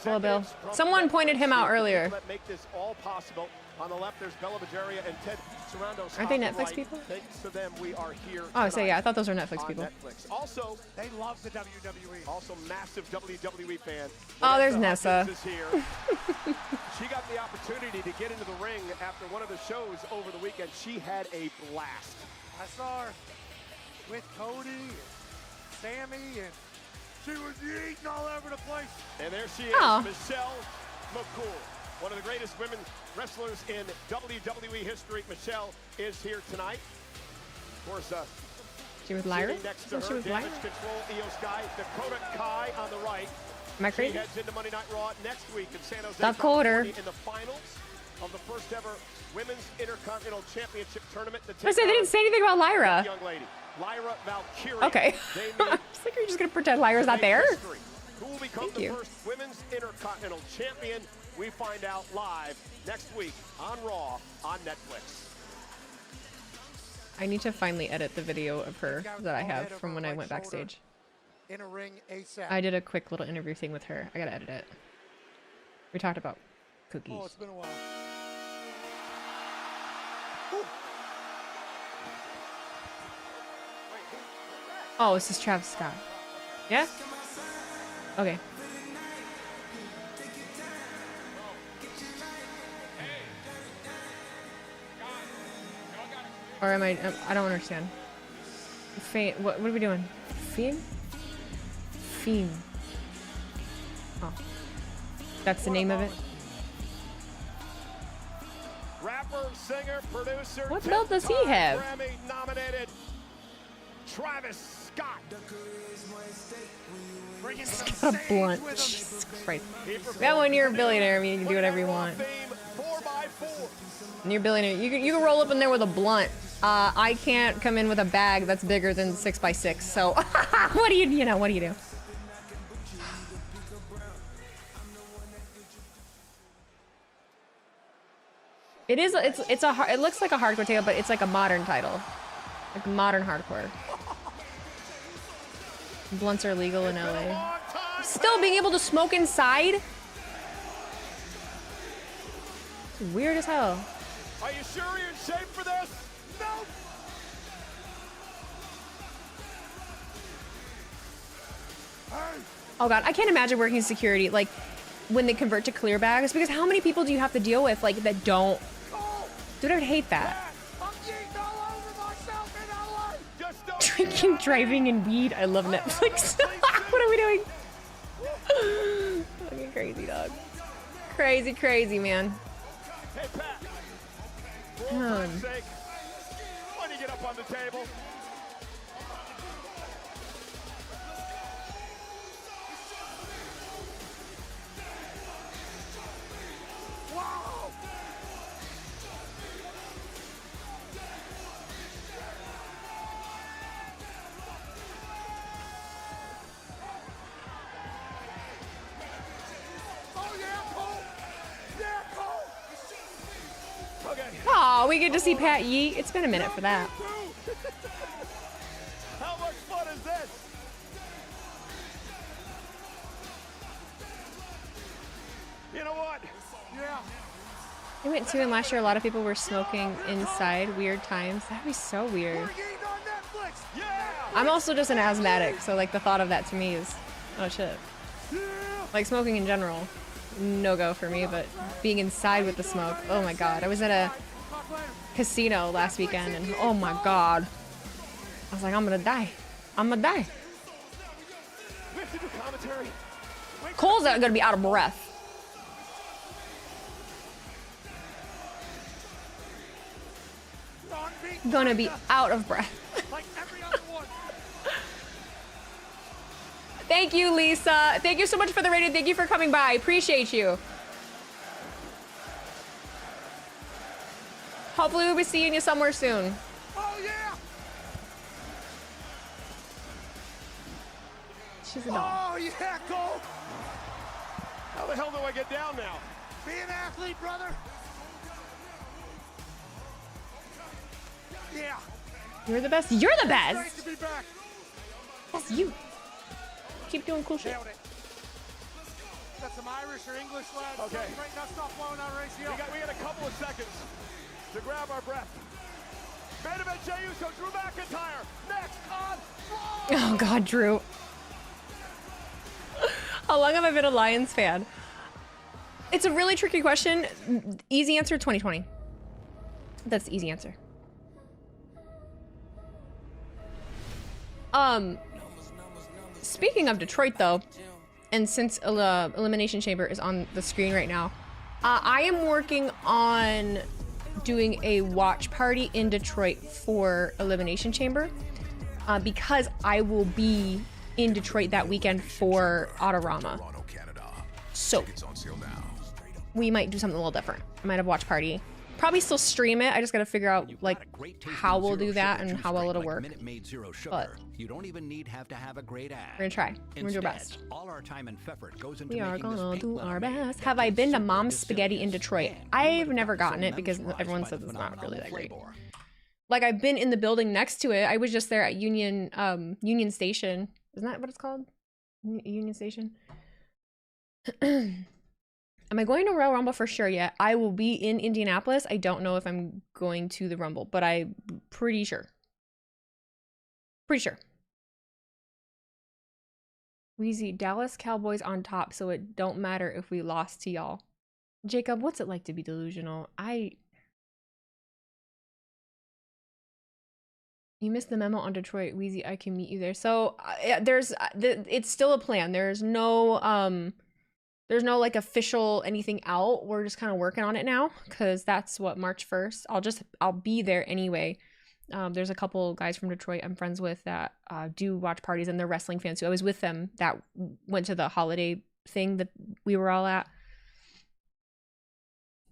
Hello, Bill. Someone pointed him out earlier. Make this all possible. On the left, there's Bella Bajaria and Ted Sarandos. Aren't they Netflix people? Thanks to them, we are here. Oh, so yeah, I thought those were Netflix people. Netflix. Also, they love the WWE. Also, massive WWE fan. Oh, there's Nessa. She got the opportunity to get into the ring after one of the shows over the weekend. She had a blast. I saw her with Cody and Sammy, and she was eating all over the place. And there she is, Michelle McCool, one of the greatest women wrestlers in WWE history. Michelle is here tonight. Of course, she was Lyra? Next to her, she was Damage Lyra? Control, Io Sky, Dakota Kai on the right. Am I crazy? She heads into Monday Night Raw next week in San Jose, Dakota. in the finals of the first ever Women's Intercontinental Championship Tournament. I said they didn't say anything about Lyra. Young lady, Lyra Valkyria. Okay. I was like, are you just going to pretend Lyra's not there? Who will become the first Women's Intercontinental Champion? We find out live next week on Raw on Netflix. I need to finally edit the video of her that I have from when I went backstage. In a ring ASAP. I did a quick little interview thing with her. I gotta edit it. We talked about cookies. Oh, it's been a while. Oh, this is Travis Scott. Yeah? Okay. Or am I don't understand. What are we doing? Fiend? Fiend. Oh. That's the name of it? rapper, singer, producer. What belt does he have? Grammy-nominated Travis Scott. He's got a blunt. Jesus Christ. Yeah, when you're a billionaire, I mean, you can do whatever you want. When you're a billionaire, you can roll up in there with a blunt. I can't come in with a bag that's bigger than 6x6. So, what do you know? What do you do? It is. It looks like a hardcore title, but it's like a modern title, like modern hardcore. Blunts are legal in LA. Still being able to smoke inside? It's weird as hell. Are you sure you're in shape for this? No. Oh god, I can't imagine working security like when they convert to clear bags, because how many people do you have to deal with like that don't? Dude, I would hate that. Drinking, driving, and weed. I love Netflix. What are we doing? Fucking crazy, dog. Crazy, crazy, man. Hey, Pat. For all time's sake, why don't you get up on the table? Wow! Oh, we get to see Pat Yeet. It's been a minute for that. How much fun is this? You know what? Yeah. I went to, and last year a lot of people were smoking inside. Weird times. That'd be so weird. I'm also just an asthmatic, so like the thought of that to me is, oh shit. Like smoking in general, no go for me, but being inside with the smoke, oh my god. I was at a casino last weekend and oh my god. I was like, I'm gonna die. I'm gonna die. Cole's gonna be out of breath. Gonna be out of breath. Thank you, Lisa. Thank you so much for the rating. Thank you for coming by. Appreciate you. Hopefully we'll be seeing you somewhere soon. Oh yeah! She's a doll. Oh yeah, Cole! How the hell do I get down now? Be an athlete, brother. Yeah. You're the best. You're the best. Great to be back. That's you. Keep doing cool shit. Got some Irish or English lads. Okay. Right now, stop blowing out ratio. We got a couple of seconds to grab our breath. Main event, Jey Uso, Drew McIntyre. Next on Raw. Oh god, Drew. How long have I been a Lions fan? It's a really tricky question. Easy answer, 2020. That's the easy answer. Speaking of Detroit though, and since Elimination Chamber is on the screen right now, I am working on doing a watch party in Detroit for Elimination Chamber because I will be in Detroit that weekend for Autorama. So we might do something a little different. I might have a watch party. Probably still stream it. I just got to figure out like how we'll do that and how well it'll work. But you don't even need to have a great ad. We're gonna try. We're gonna do our best. All our time and effort goes into We are gonna do our best. Have I been to Mom's Spaghetti in Detroit? I've never gotten it because everyone says it's not really that great. Like I've been in the building next to it. I was just there at Union Station. Isn't that what it's called? Union Station. Am I going to Royal Rumble for sure yet? I will be in Indianapolis. I don't know if I'm going to the Rumble, but I'm pretty sure. Pretty sure. Wheezy, Dallas Cowboys on top, so it don't matter if we lost to y'all. Jacob, what's it like to be delusional? You missed the memo on Detroit. Wheezy, I can meet you there. So it's still a plan. There's There's no like official anything out. We're just kind of working on it now because that's what March 1st. I'll be there anyway. There's a couple guys from Detroit I'm friends with that do watch parties, and they're wrestling fans too. I was with them that went to the holiday thing that we were all at.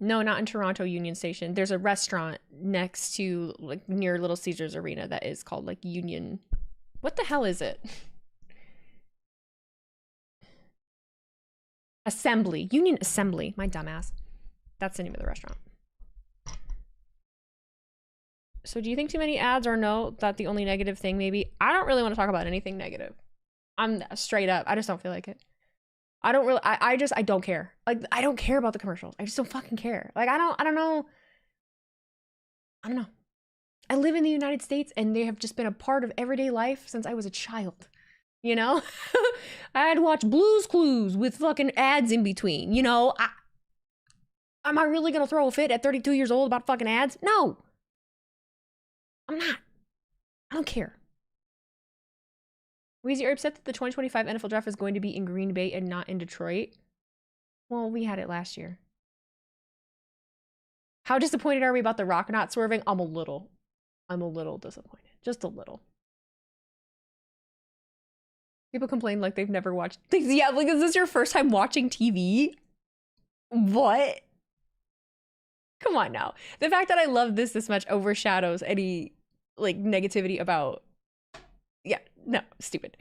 No, not in Toronto Union Station. There's a restaurant next to like near Little Caesars Arena that is called like Union. What the hell is it? Assembly. Union Assembly. My dumbass. That's the name of the restaurant. So do you think too many ads or no? That the only negative thing maybe? I don't really want to talk about anything negative. I'm straight up. I just don't feel like it. I don't really, I don't care. Like, I don't care about the commercials. I just don't fucking care. Like, I don't know. I live in the United States and they have just been a part of everyday life since I was a child. You know? I had to watch Blue's Clues with fucking ads in between. You know? Am I really gonna throw a fit at 32 years old about fucking ads? No. I'm not. I don't care. Wheezy, are you upset that the 2025 NFL draft is going to be in Green Bay and not in Detroit? Well, we had it last year. How disappointed are we about The Rock not swerving? I'm a little disappointed. Just a little. People complain like they've never watched things. Yeah, like, is this your first time watching TV? What? Come on now. The fact that I love this much overshadows any, like, negativity about... Yeah, no, stupid.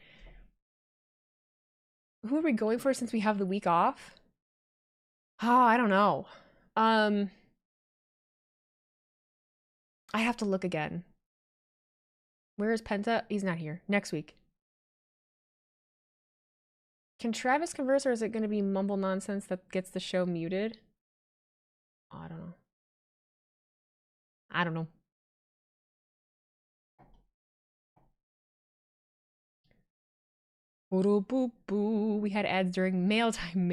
Who are we going for since we have the week off? Oh, I don't know. I have to look again. Where is Penta? He's not here. Next week. Can Travis converse, or is it going to be mumble nonsense that gets the show muted? Oh, I don't know. I don't know. Boo boo boo. We had ads during mail time.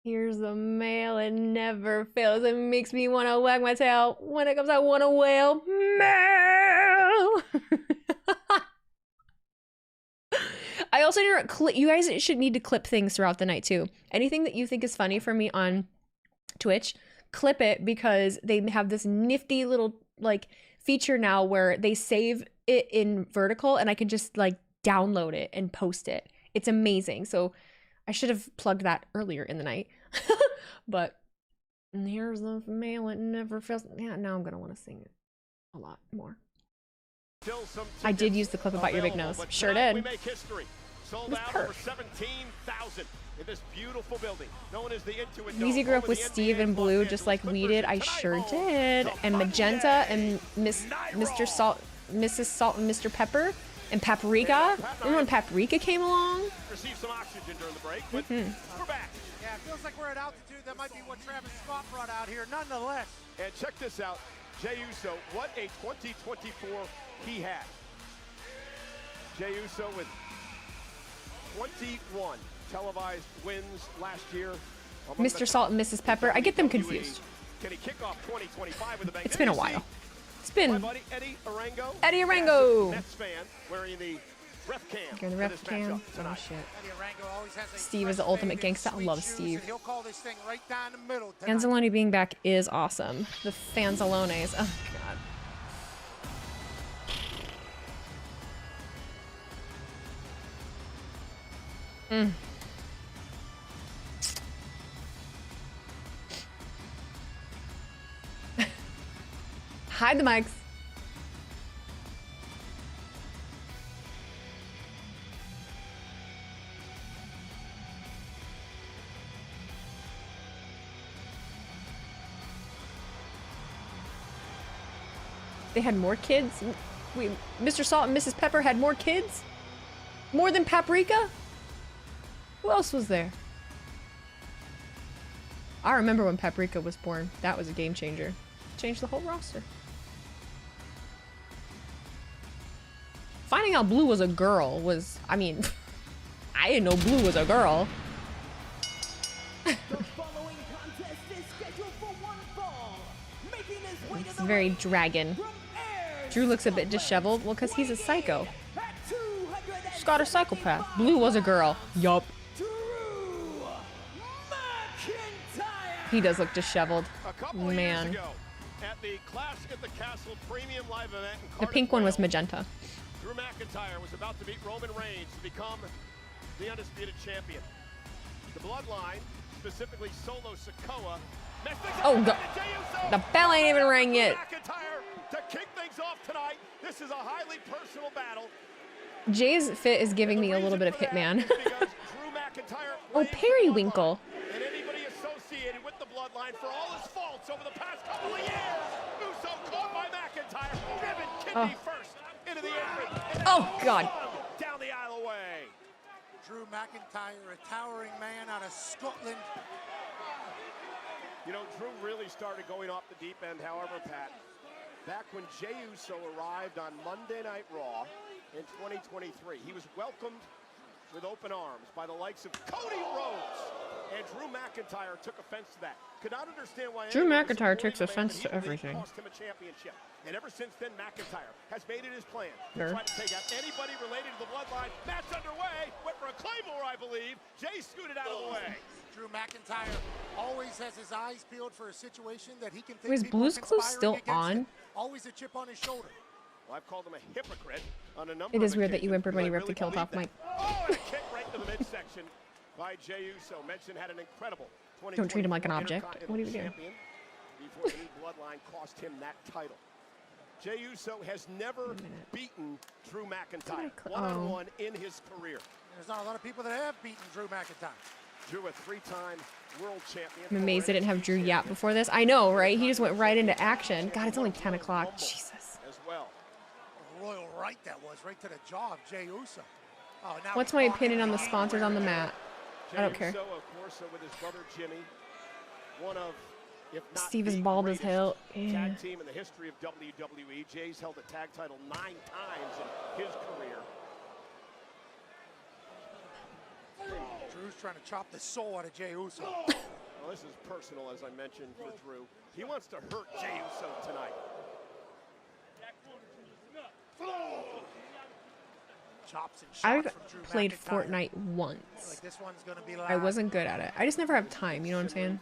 Here's the mail, it never fails. It makes me want to wag my tail. When it comes, I want to wail. Mail! I also need to clip. You guys should need to clip things throughout the night too. Anything that you think is funny for me on Twitch, clip it, because they have this nifty little like feature now where they save it in vertical and I can just like download it and post it. It's amazing. So I should have plugged that earlier in the night. But here's the mail, it never fails. Yeah, now I'm gonna want to sing it a lot more. I did use the clip about your big nose. Sure did. We make history. Sold out over 17,000 in this beautiful building known as the Intuit Dome. Wheezy grew up with Steve and Blue just like we did. I sure did. And Magenta and Mr. Salt, Mrs. Salt and Mr. Pepper and Paprika. Remember when Paprika came along? Received some oxygen during the break, but we're back. Yeah, it feels like we're at altitude. That might be what Travis Scott brought out here, nonetheless. And check this out. Jey Uso, what a 2024 he had. Jey Uso with 21 televised wins last year. Mr. Salt and Mrs. Pepper. I get them confused. Can he kick off 2025 with a bang? It's been a while. It's been my buddy Eddie Arango. Eddie Arango. Mets fan wearing the ref cam. You're in the ref cam. Oh shit. Steve is the ultimate gangsta. I love Steve. Anzalone being back is awesome. The Fanzalones. Oh god. Hide the mics. They had more kids? Wait, Mr. Salt and Mrs. Pepper had more kids? More than Paprika? Who else was there? I remember when Paprika was born. That was a game changer. Changed the whole roster. Finding out Blue was a girl was, I mean, I didn't know Blue was a girl. It's very dragon. Drew looks a bit disheveled. Well, because he's a psycho. got a psychopath. Blue was a girl. Yup. He does look disheveled. Man. At the Clash at the Castle premium live event in The pink one was magenta. Drew McIntyre was about to beat Roman Reigns to become the undisputed champion. The Bloodline, specifically Solo Sikoa, oh, the bell ain't even rang yet. McIntyre to kick things off tonight. This is a highly personal battle. Jay's fit is giving me a little bit of Hitman. Oh, Periwinkle. And anybody associated with the Bloodline for all his faults over the past couple of years. Uso caught by McIntyre, driven kidney first into the apron. Oh, God. Down the aisle away. Drew McIntyre, a towering man out of Scotland. You know, Drew really started going off the deep end, however, Pat. Back when Jey Uso arrived on Monday Night Raw in 2023, he was welcomed with open arms by the likes of Cody Rhodes. And Drew McIntyre took offense to that. Could not understand why Drew McIntyre takes offense to everything. Cost him a championship. And ever since then, McIntyre has made it his plan to try to take out anybody related to the Bloodline. Match underway. Went for a Claymore, I believe. Jay scooted out of the way. Drew McIntyre always has his eyes peeled for a situation that he can think Is Blue's Clues still on? Always a chip on his shoulder. Well, I've called him a hypocrite on a number It is of weird that you occasions, whimpered when you but I ripped the really kilt off believe Mike. that. Oh, and a kick right to the midsection by Jey Uso. Mentioned had an incredible Don't treat him like an object. What are you doing? Before the new Bloodline cost him that title. Jey Uso has never beaten Drew McIntyre one-on-one in his career. There's not a lot of people that have beaten Drew McIntyre. Drew, a three-time world champion. I'm amazed they didn't have Drew Yap before this. I know, right? He just went right into action. God, it's only 10 o'clock. Jesus. As well. A royal right that was, right to the jaw of Jey Uso. Oh, now What's my opinion on the sponsors on the mat? I don't care. Jey Uso, of course, with his brother Jimmy, one of, if not Steve is the bald as greatest hell. Yeah. tag team in the history of WWE. Jay's held the tag title 9 times in his career. Drew's trying to chop the soul out of Jey Uso. Well, this is personal, as I mentioned, for Drew. He wants to hurt Jey Uso tonight. Chops and shots I've from Drew played McIntyre. Fortnite once. Like this one's gonna be I wasn't good at it. I just never have time, you know what I'm saying?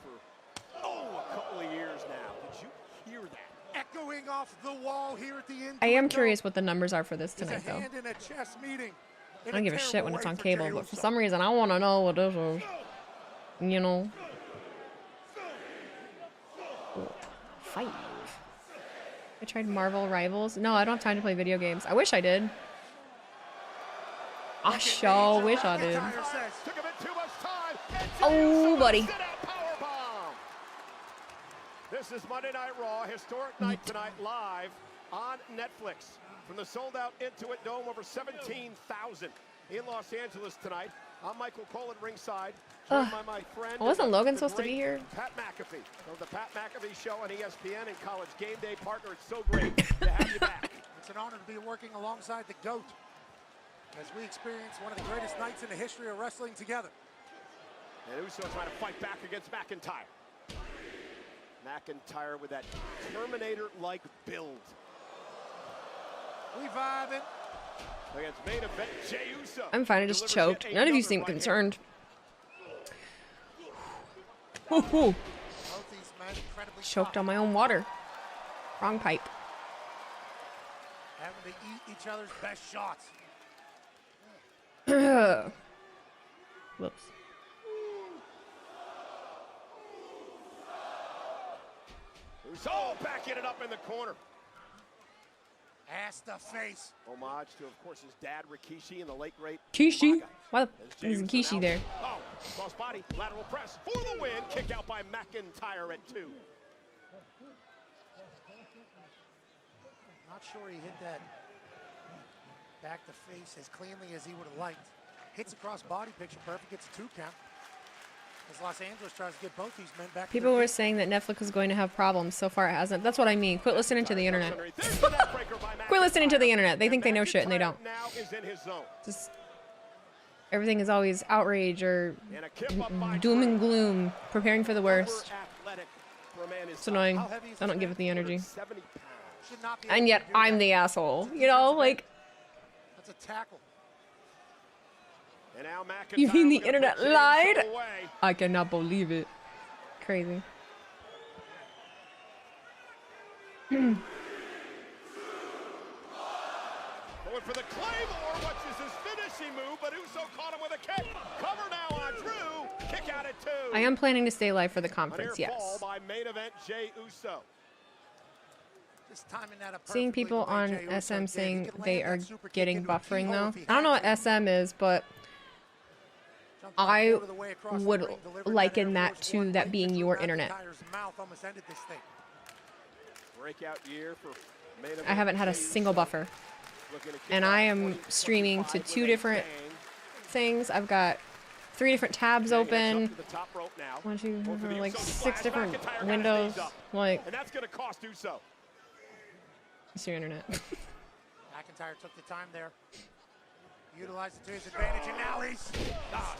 Oh, a couple of years now. Did you hear that? Echoing off the wall here at the end. I am curious what the numbers are for this tonight, though. Hand in a chess meeting. I don't give a shit when it's on cable, but for some reason I want to know what this is. You know? Fight. I tried Marvel Rivals. No, I don't have time to play video games. I wish I did. I sure wish I did. Oh, buddy. This is Monday Night Raw, historic night tonight, live on Netflix. From the sold-out Intuit Dome, over 17,000 in Los Angeles tonight. I'm Michael Cole at ringside, joined by my friend. Wasn't Logan supposed to be here? Pat McAfee of the Pat McAfee Show on ESPN and College Game Day partner. It's so great to have you back. It's an honor to be working alongside the GOAT as we experience one of the greatest nights in the history of wrestling together. And Uso trying to fight back against McIntyre. McIntyre with that Terminator-like build. Reviving. Against main event Jey Uso. I'm fine, I just choked. None of you seem concerned. Woo-hoo. Choked on my own water. Wrong pipe. Having to eat each other's best shots. Whoops. Uso backing it up in the corner. Ass to face. Homage to, of course, his dad, Rikishi, and the late great Kishi? Why the is Kishi there? Oh, cross body, lateral press for the win. Kick out by McIntyre at 2. Not sure he hit that back to face as cleanly as he would have liked. Hits across body picture perfect, gets a 2 count. As Los Angeles tries to get both these men back. People were saying that Netflix was going to have problems. So far it hasn't. That's what I mean. Quit listening to the internet. Quit listening to the internet. They think they know shit and they don't. Just everything is always outrage or doom and gloom, preparing for the worst. It's annoying. I don't give it the energy. And yet I'm the asshole. You know, like. That's a tackle. And now McIntyre. You mean the gonna internet put Jey lied? Uso away. I cannot believe it. Crazy. Going for the Claymore, which is his finishing move, but Uso caught him with a kick. Cover now on Drew. Kick out at 2. I am planning to stay live for the conference, A near yes. fall by main event Jey Uso. Just timing that up Seeing perfectly people the way on Jey Uso SM did. saying He could they land are that super kick getting into a buffering keyhole though. if he I don't know had what to. SM is, but Jumped I quarter of the way across the would ring, delivered liken Air that Force to One that right being to your Drew internet. McIntyre's mouth, almost ended this thing. Breakout year for main event. I haven't had a Jey single Uso. buffer. Looking to kick And off I am 2025 streaming to with 2 a different bang. things. I've got 3 different tabs Bang, that's open. up to the top rope now. 1, 2, Going for the like Uso 6 splash. different McIntyre got windows. his knees up. Like, And that's going to cost Uso. it's your internet. McIntyre took the time there. Utilized it to his advantage, and now he's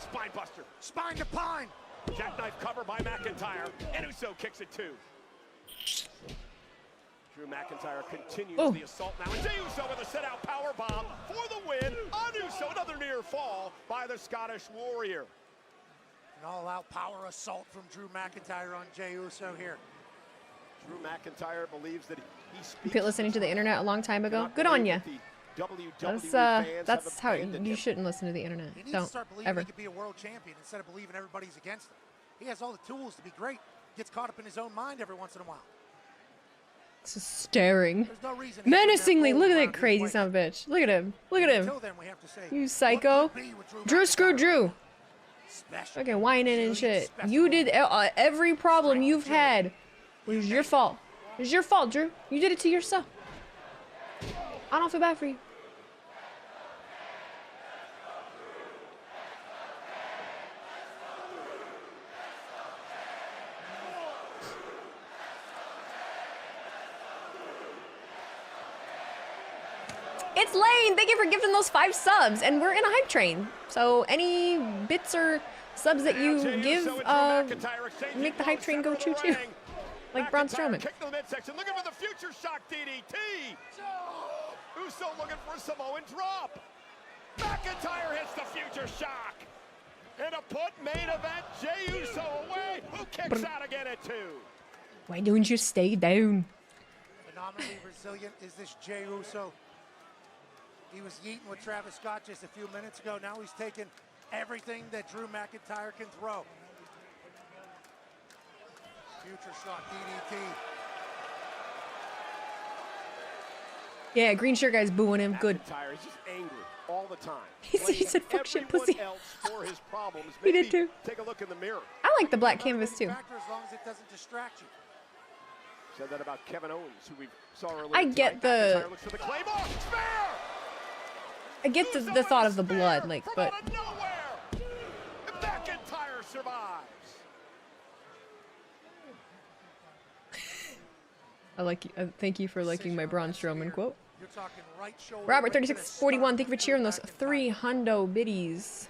Spine buster. spine to pine. Jackknife cover by McIntyre. And Uso kicks it 2. Drew McIntyre continues the assault now. And Jey Uso with a sit-out powerbomb for the win on Uso. Another near fall by the Scottish Warrior. An all-out power assault from Drew McIntyre on Jey Uso here. Drew McIntyre believes that he speaks. You quit listening to the internet a long time ago. Good on you. That's how you shouldn't listen to the internet. He needs Don't to start believing ever. he could be a world champion instead of believing everybody's against him. He has all the tools to be great. Gets caught up in his own mind every once in a while. Just staring There's no reason menacingly. Look at that crazy son of a bitch. Look at him. Look at him. Until then, we have to say, You psycho. Drew screwed Drew. Okay, whining and shit. You did every problem you've had was your fault. It was your fault, Drew. You did it to yourself. I don't feel bad for you. It's Lane. Thank you for giving those 5 subs, and we're in a hype train. So any bits or subs that you give, make the hype train go choo choo, like Braun Strowman. Kick to the midsection, looking for the future shock DDT. Uso looking for a Samoan drop. McIntyre hits the future shock. And to put main event Jey Uso away, who kicks out again at 2. Why don't you stay down? Phenomenally resilient is this Jey Uso. He was eating with Travis Scott just a few minutes ago. Now he's taking everything that Drew McIntyre can throw. Future shock DDT. Yeah, green shirt guy's booing him. Good. McIntyre is just angry all the time. He said fuck shit pussy. Else for his problems. He did too. Take a look in the mirror. I like the black canvas too. As long as it doesn't distract you. Said that about Kevin Owens, who we saw earlier. I get the. McIntyre looks for the Claymore. Spear! I get the thought of the blood, like, but. McIntyre survives. I like you. Thank you for liking my Braun Strowman quote. You're talking right shoulder. Robert 3641, thank you for cheering those 3 hundo biddies.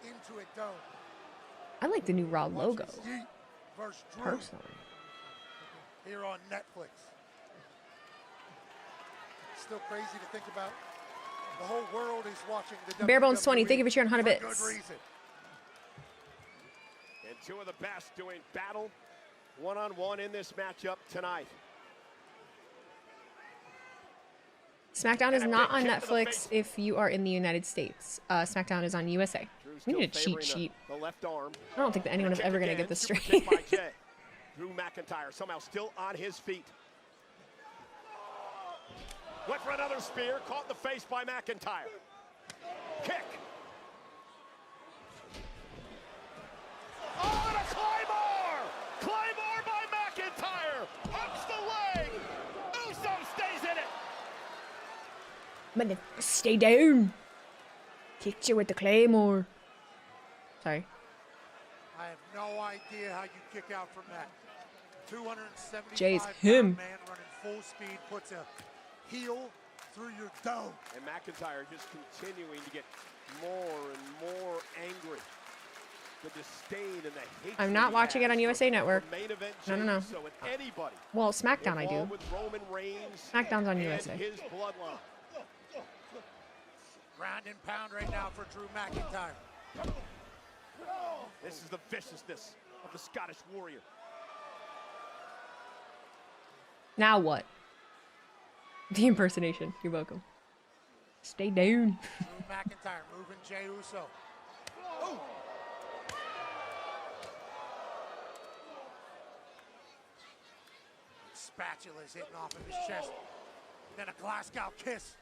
Into it dome. I like the new RAW logo. Personally. Here on Netflix. Still crazy to think about. The whole world is watching the Barebones WWE 20, thank you for cheering 100 for bits. good reason. And 2 of the best doing battle one-on-one in this matchup tonight. SmackDown is not on Netflix if you are in the United States. SmackDown is on USA. We need a cheat sheet. The left arm. I don't think that anyone is ever going to get this Super straight. kick by Jey. Drew McIntyre somehow still on his feet. Went for another spear, caught in the face by McIntyre. Kick. Oh, and a Claymore! Claymore by McIntyre! Hooks the leg! Uso stays in it! But stay down. Kicked you with the Claymore. Sorry. I have no idea how you kick out from that. 275 Jay's him. man running full speed puts a heel through your dome. And McIntyre just continuing to get more and more angry. The disdain and the hatred. I'm not watching it on USA Network. No. So with anybody Well, SmackDown I do. with Roman Reigns SmackDown's on and USA. his bloodline. Ground and pound right now for Drew McIntyre. This is the viciousness of the Scottish Warrior. Now what? The impersonation. You're welcome. Stay down. Drew McIntyre moving Jey Uso. Oh. Spatula's hitting off of his chest. Then a Glasgow kiss.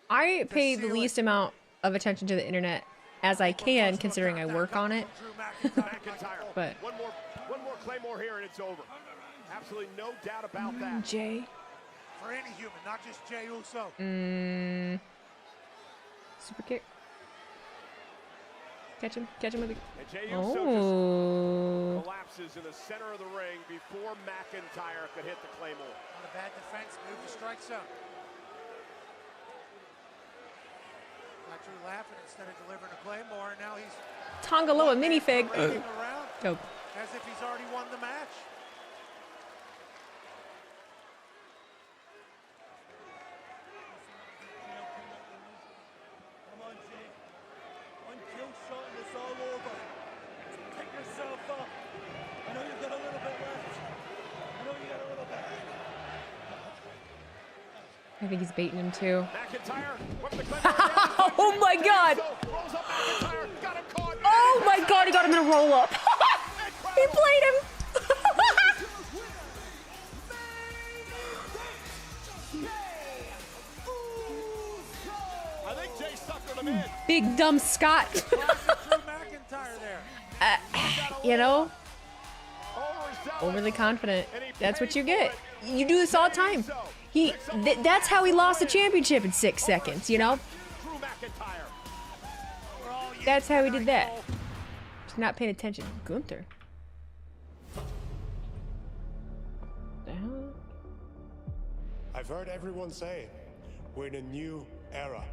I pay the least amount of attention to the internet as I can, considering I work on it. But one more Claymore here and it's over. Absolutely no doubt about that. Jay. For any human, not just Jey Uso. Super kick. Catch him with the. And Jey Uso just collapses in the center of the ring before McIntyre could hit the Claymore. Not a bad defense, move the strike zone. Got Drew laughing instead of delivering a Claymore, and now he's Tongaloa minifig. Dope. As if he's already won the match. Come on, Jake. One kill shot and it's all over. Pick yourself up. I know you've got a little bit left. I think he's baiting him too. McIntyre, oh my god! Oh my god, he got him in a roll up. He played him. I think Jay suckered him in. Big dumb Scott. You know, overly confident. That's what you get. You do this all the time. That's how he lost the championship in 6 seconds, you know? That's how he did that. Just not paying attention. Gunther. The hell? I've heard everyone say we're in a new era.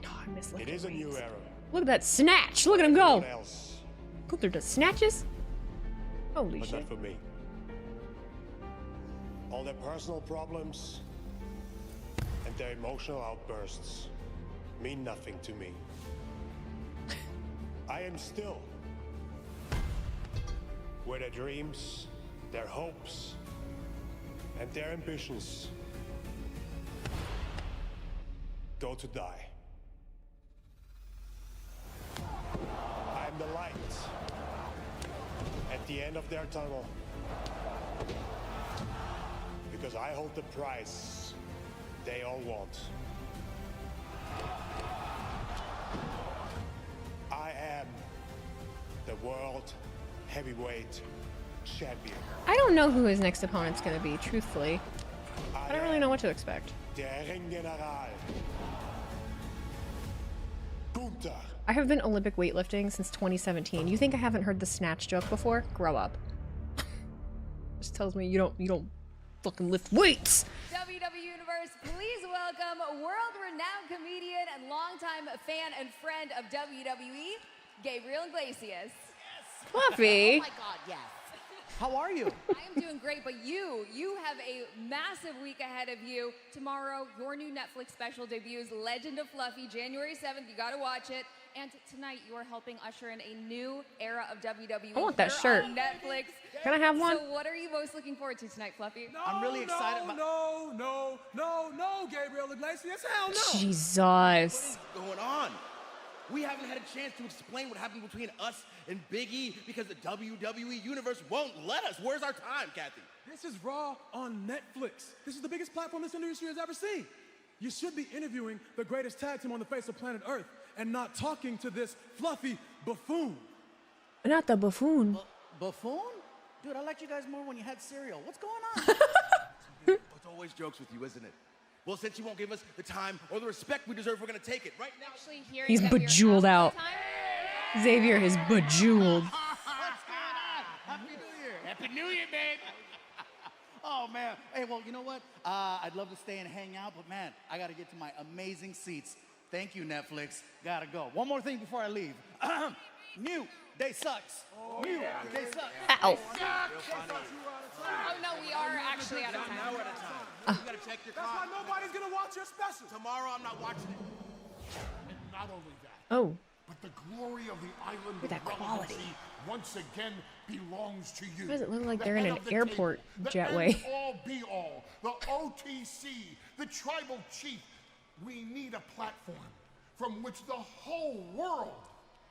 Oh, I miss it is a new era. Look at that snatch. Look at him go. Gunther does snatches? Holy but shit. Not for me. All their personal problems and their emotional outbursts mean nothing to me. I am still where their dreams, their hopes, and their ambitions go to die. I am the light at the end of their tunnel. Because I hold the prize they all want. I am the world heavyweight champion. I don't know who his next opponent's gonna be, truthfully. I don't really know what to expect. Der Ringgeneral. Gunther. I have been Olympic weightlifting since 2017. You think I haven't heard the snatch joke before? Grow up. Just tells me you don't fucking lift weights. WWE Universe, please welcome world-renowned comedian and longtime fan and friend of WWE, Gabriel Iglesias. Fluffy. Oh my God, yes. How are you? I am doing great, but you have a massive week ahead of you. Tomorrow, your new Netflix special debuts, Legend of Fluffy, January 7th. You got to watch it. And tonight, you are helping usher in a new era of WWE. I want that shirt. On Netflix. Can I have one? So what are you most looking forward to tonight, Fluffy? No, I'm really excited. No, Gabriel Iglesias. Hell no. Jesus. What is going on? We haven't had a chance to explain what happened between us and Big E because the WWE Universe won't let us. Where's our time, Kathy? This is Raw on Netflix. This is the biggest platform this industry has ever seen. You should be interviewing the greatest tag team on the face of planet Earth and not talking to this fluffy buffoon. Not the buffoon. Buffoon? Dude, I liked you guys more when you had cereal. What's going on? It's always jokes with you, isn't it? Well, since you won't give us the time or the respect we deserve, we're going to take it right now. Actually, hearing He's that we're bejeweled out out. of time. Xavier is bejeweled. What's going on? Happy New Year. Happy New Year, babe. Oh, man. Hey, well, you know what? I'd love to stay and hang out, but, man, I got to get to my amazing seats. Thank you, Netflix. Got to go. One more thing before I leave. New Day sucks. New Day sucks. Ow. Oh, no, we are actually out of time. You gotta check your clock. That's why nobody's gonna watch your special. Tomorrow I'm not watching it. And not only that. Oh. But the glory of the island Look at that quality. once again belongs to you. Why does it look like they're in an airport jetway? The all be all, the OTC, the tribal chief. We need a platform from which the whole world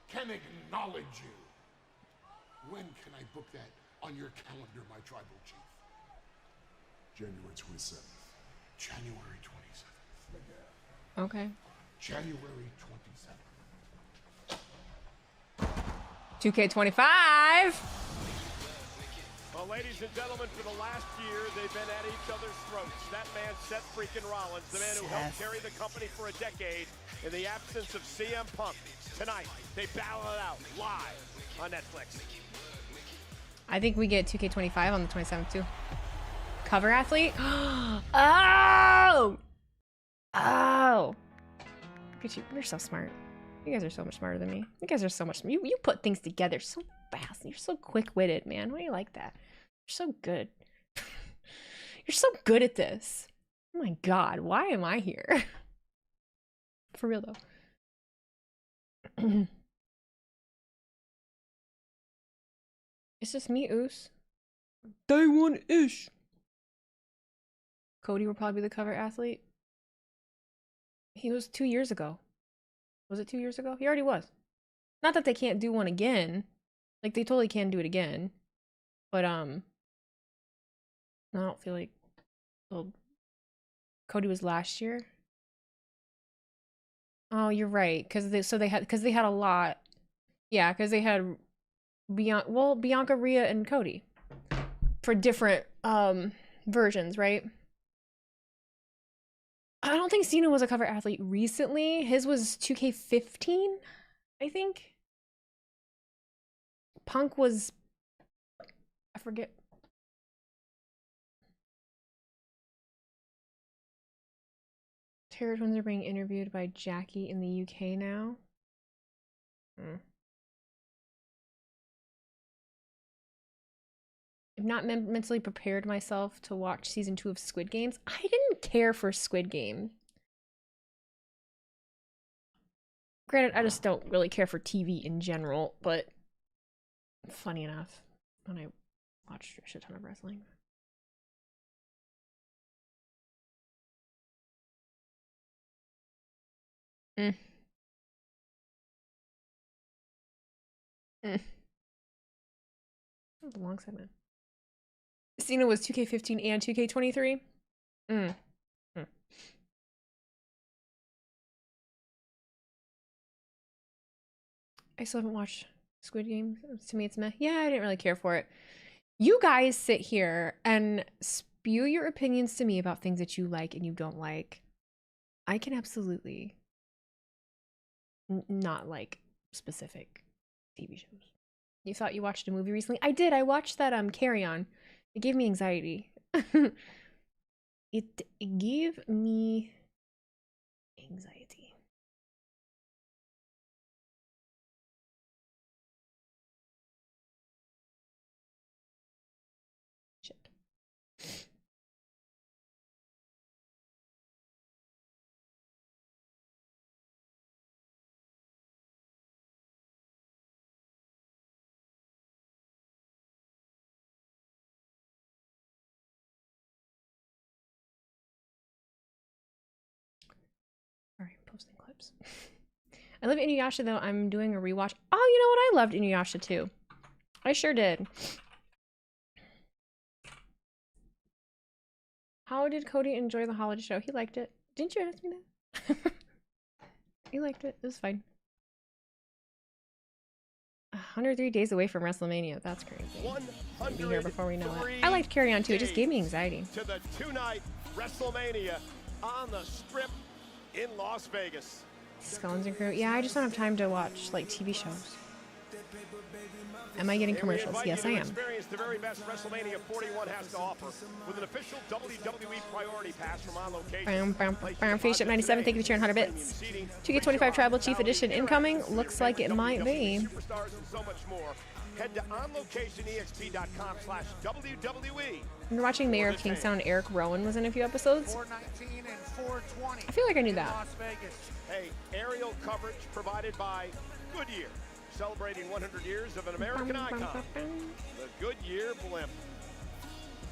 can acknowledge you. When can I book that on your calendar, my tribal chief? January 27th. January 27th. Okay. January 27th. 2K25. Well, ladies and gentlemen, for the last year, they've been at each other's throats. That man, Seth freaking Rollins, the man who helped carry the company for a decade in the absence of CM Punk. Tonight, they battle it out live on Netflix. I think we get 2K25 on the 27th too. Cover athlete? Oh! Oh! Look at you. You're so smart. You guys are so much smarter than me. You guys are so much. You put things together so fast. You're so quick-witted, man. Why do you like that? You're so good. You're so good at this. Oh my god, why am I here? For real though. It's just me, Oos. Day one-ish. Cody will probably be the cover athlete. He was 2 years ago. Was it 2 years ago? He already was. Not that they can't do one again. Like, they totally can do it again. But, I don't feel like... Well, Cody was last year? Oh, you're right. Because they had a lot. Yeah, because they had... Bianca, Rhea, and Cody. For different, versions, right? I don't think Cena was a cover athlete recently. His was 2K15, I think. Punk was... I forget. Terror Twins are being interviewed by Jackie in the UK now. I've not mentally prepared myself to watch season 2 of Squid Games. I didn't care for Squid Game. Granted, I just don't really care for TV in general, but funny enough, when I watched a shit ton of wrestling. That was a long segment. Cena was 2K15 and 2K23. I still haven't watched Squid Game. To me, it's meh. Yeah, I didn't really care for it. You guys sit here and spew your opinions to me about things that you like and you don't like. I can absolutely not like specific TV shows. You thought you watched a movie recently? I did. I watched that Carry On. It gave me anxiety. It gave me anxiety. Shit. Posting clips. I love Inuyasha though. I'm doing a rewatch. Oh, you know what? I loved Inuyasha too. I sure did. How did Cody enjoy the holiday show? He liked it. Didn't you ask me that? He liked it. It was fine. 103 days away from WrestleMania. That's crazy. We'll be here before we know it. I liked Carry On too. It just gave me anxiety. To the two-night WrestleMania on the Strip in Las Vegas. Scones and Crew. Yeah, I just don't have time to watch like TV shows. Am I getting commercials? Yes, I am. Experience the very best WrestleMania 41 has to offer with an official WWE priority pass from On Location. Face Up 97, thank you for sharing 100 bits. 2K25 Tribal Chief Edition incoming. Looks like it might be. Superstars and so much more. Head to onlocationexp.com/WWE. When you're watching Mayor of Kingstown, Eric Rowan was in a few episodes. 419 and 420. I feel like I knew that. Las Vegas. Hey, aerial coverage provided by Goodyear, celebrating 100 years of an American icon, the Goodyear blimp.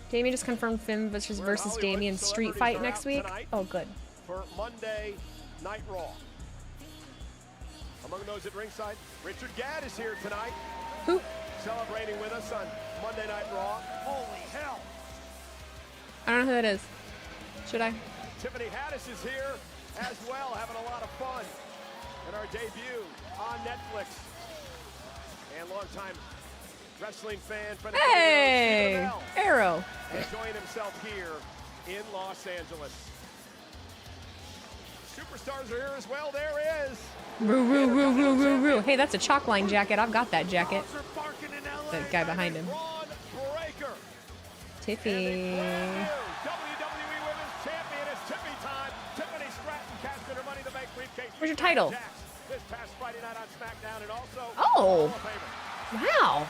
Damien just confirmed Finn versus Damien street fight next week. Oh, good. For Monday Night Raw. Among those at ringside, Richard Gadd is here tonight. Who? Celebrating with us on Monday Night Raw. Holy hell. I don't know who that is. Should I? Tiffany Haddish is here as well, having a lot of fun in our debut on Netflix. And longtime wrestling fan, friend of Hey! Arrow. enjoying himself here in Los Angeles. Superstars are here as well. There is. Woo. Hey, that's a chalk line jacket. I've got that jacket. The guy behind him. Tiffy. WWE Women's Champion is Tiffy time. Tiffany Stratton cashed her Money to Bank briefcase. Where's your title? This past Friday night on SmackDown, and also Oh. Wow.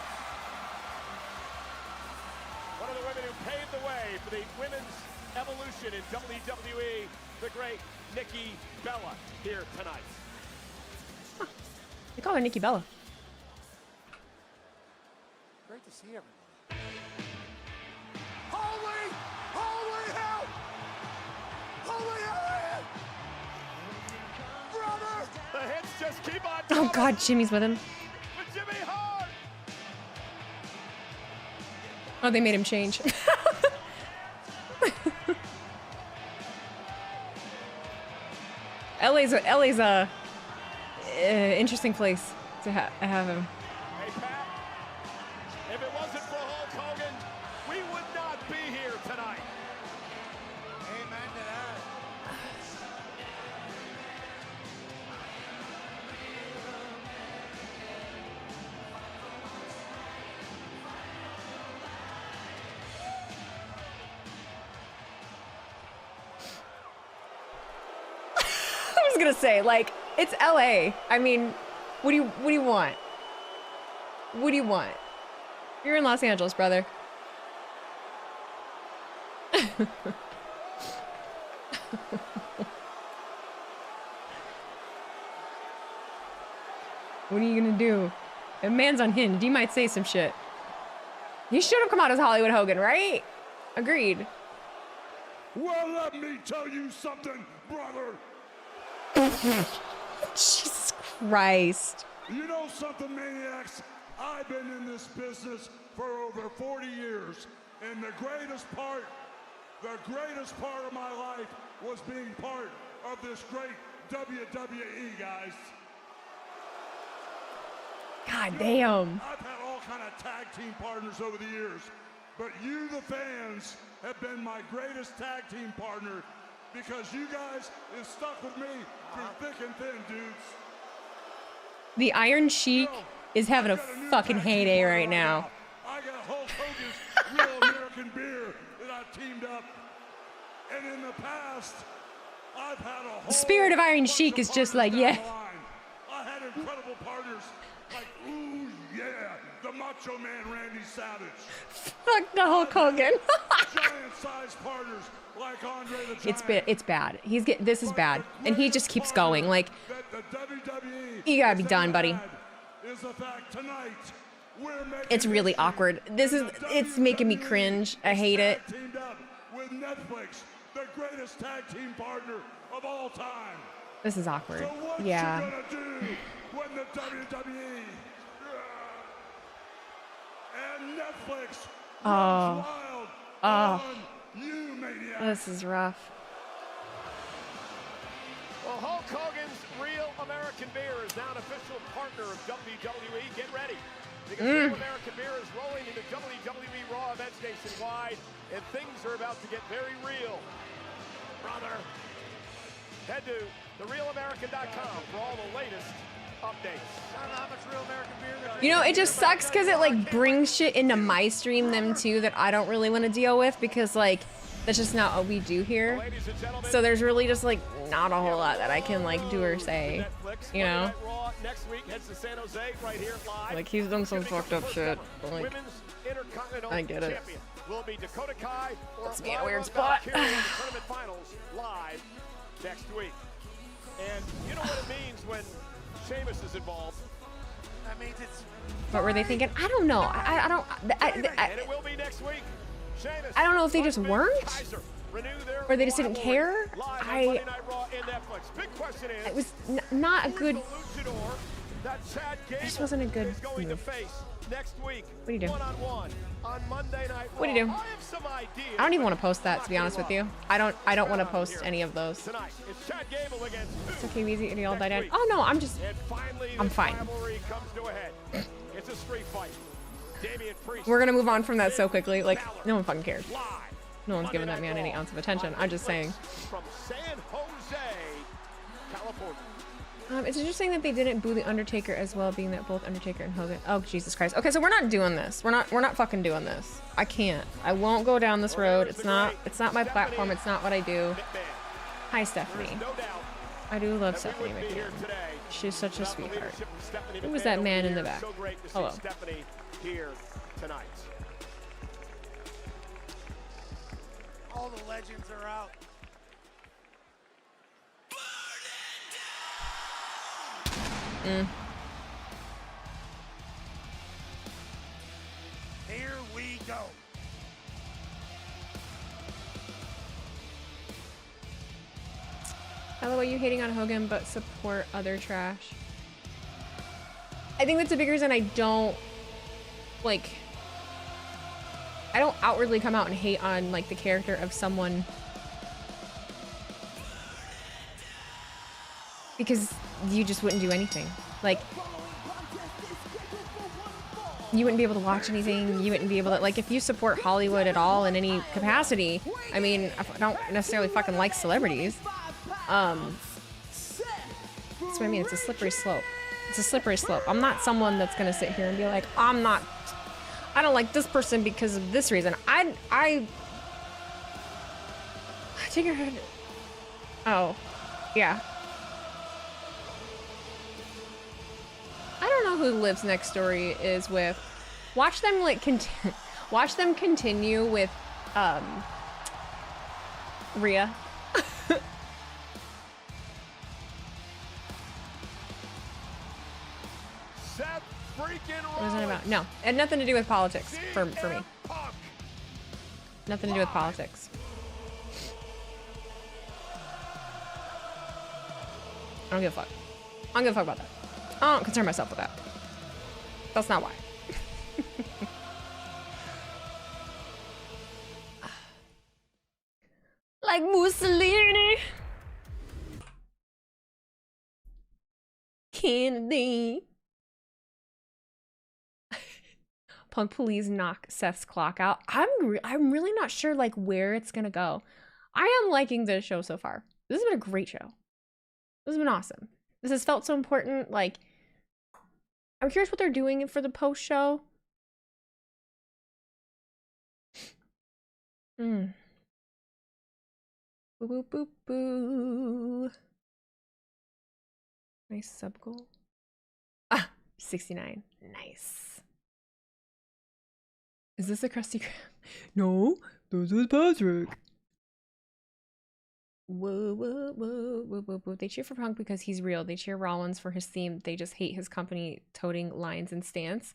one of the women who paved the way for the women's evolution in WWE, the great Nikki Bella, here tonight. They call her Nikki Bella. Great to see everyone. Holy hell! Holy hell! Brother! The hits just keep on Oh God, Jimmy's with him. with Jimmy Hart. Oh, they made him change. LA's a interesting place to have him. Hey, Pat, if it wasn't for Hulk Hogan, we would not be here tonight. Amen to that. I was gonna say, like, it's LA. I mean, what do you want? What do you want? You're in Los Angeles, brother. What are you gonna do? A man's unhinged. He might say some shit. He should have come out as Hollywood Hogan, right? Agreed. Well, let me tell you something, brother. Jesus Christ. You know something, maniacs? I've been in this business for over 40 years, and the greatest part of my life was being part of this great WWE, guys. God damn. I've had all kind of tag team partners over the years, but you, the fans, have been my greatest tag team partner because you guys have stuck with me through thick and thin, dudes. The Iron Sheik is having a fucking heyday right now. I got Hulk Hogan's Real American Beer that I've teamed up. And in the past, I've had a whole The spirit of Iron Sheik is just like, yeah. I had incredible partners like, ooh, yeah, the Macho Man Randy Savage. Fuck the Hulk Hogan. Giant-sized partners like Andre the Giant. It's bad. This is bad. And he just keeps going. Like, you gotta be done, buddy. Is the fact tonight It's really awkward. It's making me cringe. I hate it. Teamed up with Netflix, the greatest tag team partner of all time. This is awkward. So what Yeah. you gonna do when the WWE and Netflix runs wild on you, maniacs? This is rough. Well, Hulk Hogan's Real American Beer is now an official partner of WWE. Get ready, because Real American Beer is rolling into WWE RAW events nationwide, and things are about to get very real. Brother, head to therealamerican.com for all the latest updates. I don't know how much Real American Beer they're You know, it just sucks because it like brings shit into my stream them too that I don't really want to deal with because like that's just not what we do here. So there's really just like not a whole lot that I can like do or say, you know? Next week heads to San Jose right here live. Like he's done some fucked up shit. But, like, I get it. Will be Dakota Kai or puts me in a weird spot. Tournament finals live next week. And you know what it means when Sheamus is involved. That means it's. What were they thinking? I don't know. I don't. And it will be next week. Sheamus, I don't know if they just weren't, or they just didn't care. It was not a good. It just wasn't a good move. Next week, what do you do? One-on-one on Monday Night Raw. What do you do? I don't even want to post that, to be honest with you. I don't want to post any of those. Tonight, it's Chad Gable against it's okay, Wheezy, and you all died out. Oh no, I'm fine. Comes to a head. It's a street fight. Damian Priest. We're gonna move on from that so quickly. Like, no one fucking cares. No one's giving that man any ounce of attention. I'm just saying. From San Jose, California. It's interesting that they didn't boo the Undertaker as well, being that both Undertaker and Hogan. Oh Jesus Christ! Okay, so we're not doing this. We're not fucking doing this. I can't. I won't go down this road. It's not my platform. It's not what I do. Hi, Stephanie. I do love Stephanie McMahon. She's such a sweetheart. Who was that man in the back? Hello. Here tonight. All the legends are out. Here we go. I love what you hating on Hogan, but support other trash. I think that's a big reason I don't outwardly come out and hate on like the character of someone, because you just wouldn't do anything. Like, you wouldn't be able to watch anything. You wouldn't be able to, like, if you support Hollywood at all in any capacity. I mean, I don't necessarily fucking like celebrities. That's what I mean. It's a slippery slope. It's a slippery slope. I'm not someone that's gonna sit here and be like, I don't like this person because of this reason. I take your head. Oh, yeah. I don't know who Lives Next Story is with. Watch them like watch them continue with Rhea. What was it about? No, it had nothing to do with politics for me. Nothing to do with politics. I don't give a fuck. I don't give a fuck about that. I don't concern myself with that. That's not why. Like Mussolini. Kennedy. Punk, please knock Seth's clock out. I'm really not sure like where it's gonna go. I am liking this show so far. This has been a great show. This has been awesome. This has felt so important. Like, I'm curious what they're doing for the post show. Boo boo boo boo. Nice sub goal. Ah, 69. Nice. Is this a Krusty Krab? No, this was Patrick. Whoa, whoa, whoa, whoa, whoa, whoa. They cheer for Punk because he's real. They cheer Rollins for his theme. They just hate his company toting lines and stance.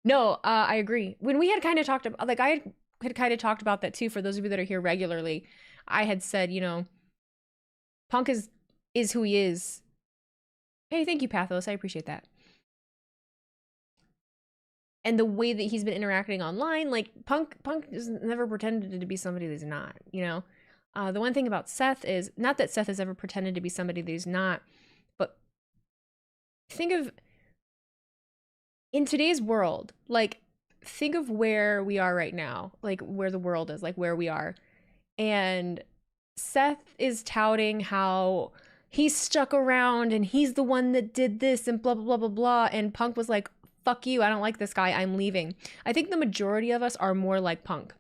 No, I agree. When we had kind of talked about, like, I had kind of talked about that too. For those of you that are here regularly, I had said, you know, Punk is who he is. Hey, thank you, Pathos. I appreciate that. And the way that he's been interacting online, like Punk has never pretended to be somebody that he's not, you know? The one thing about Seth is, not that Seth has ever pretended to be somebody that he's not, but think of, in today's world, like, think of where we are right now, like where the world is, like where we are. And Seth is touting how he's stuck around and he's the one that did this and blah, blah, blah, blah, blah. And Punk was like, fuck you, I don't like this guy, I'm leaving. I think the majority of us are more like Punk.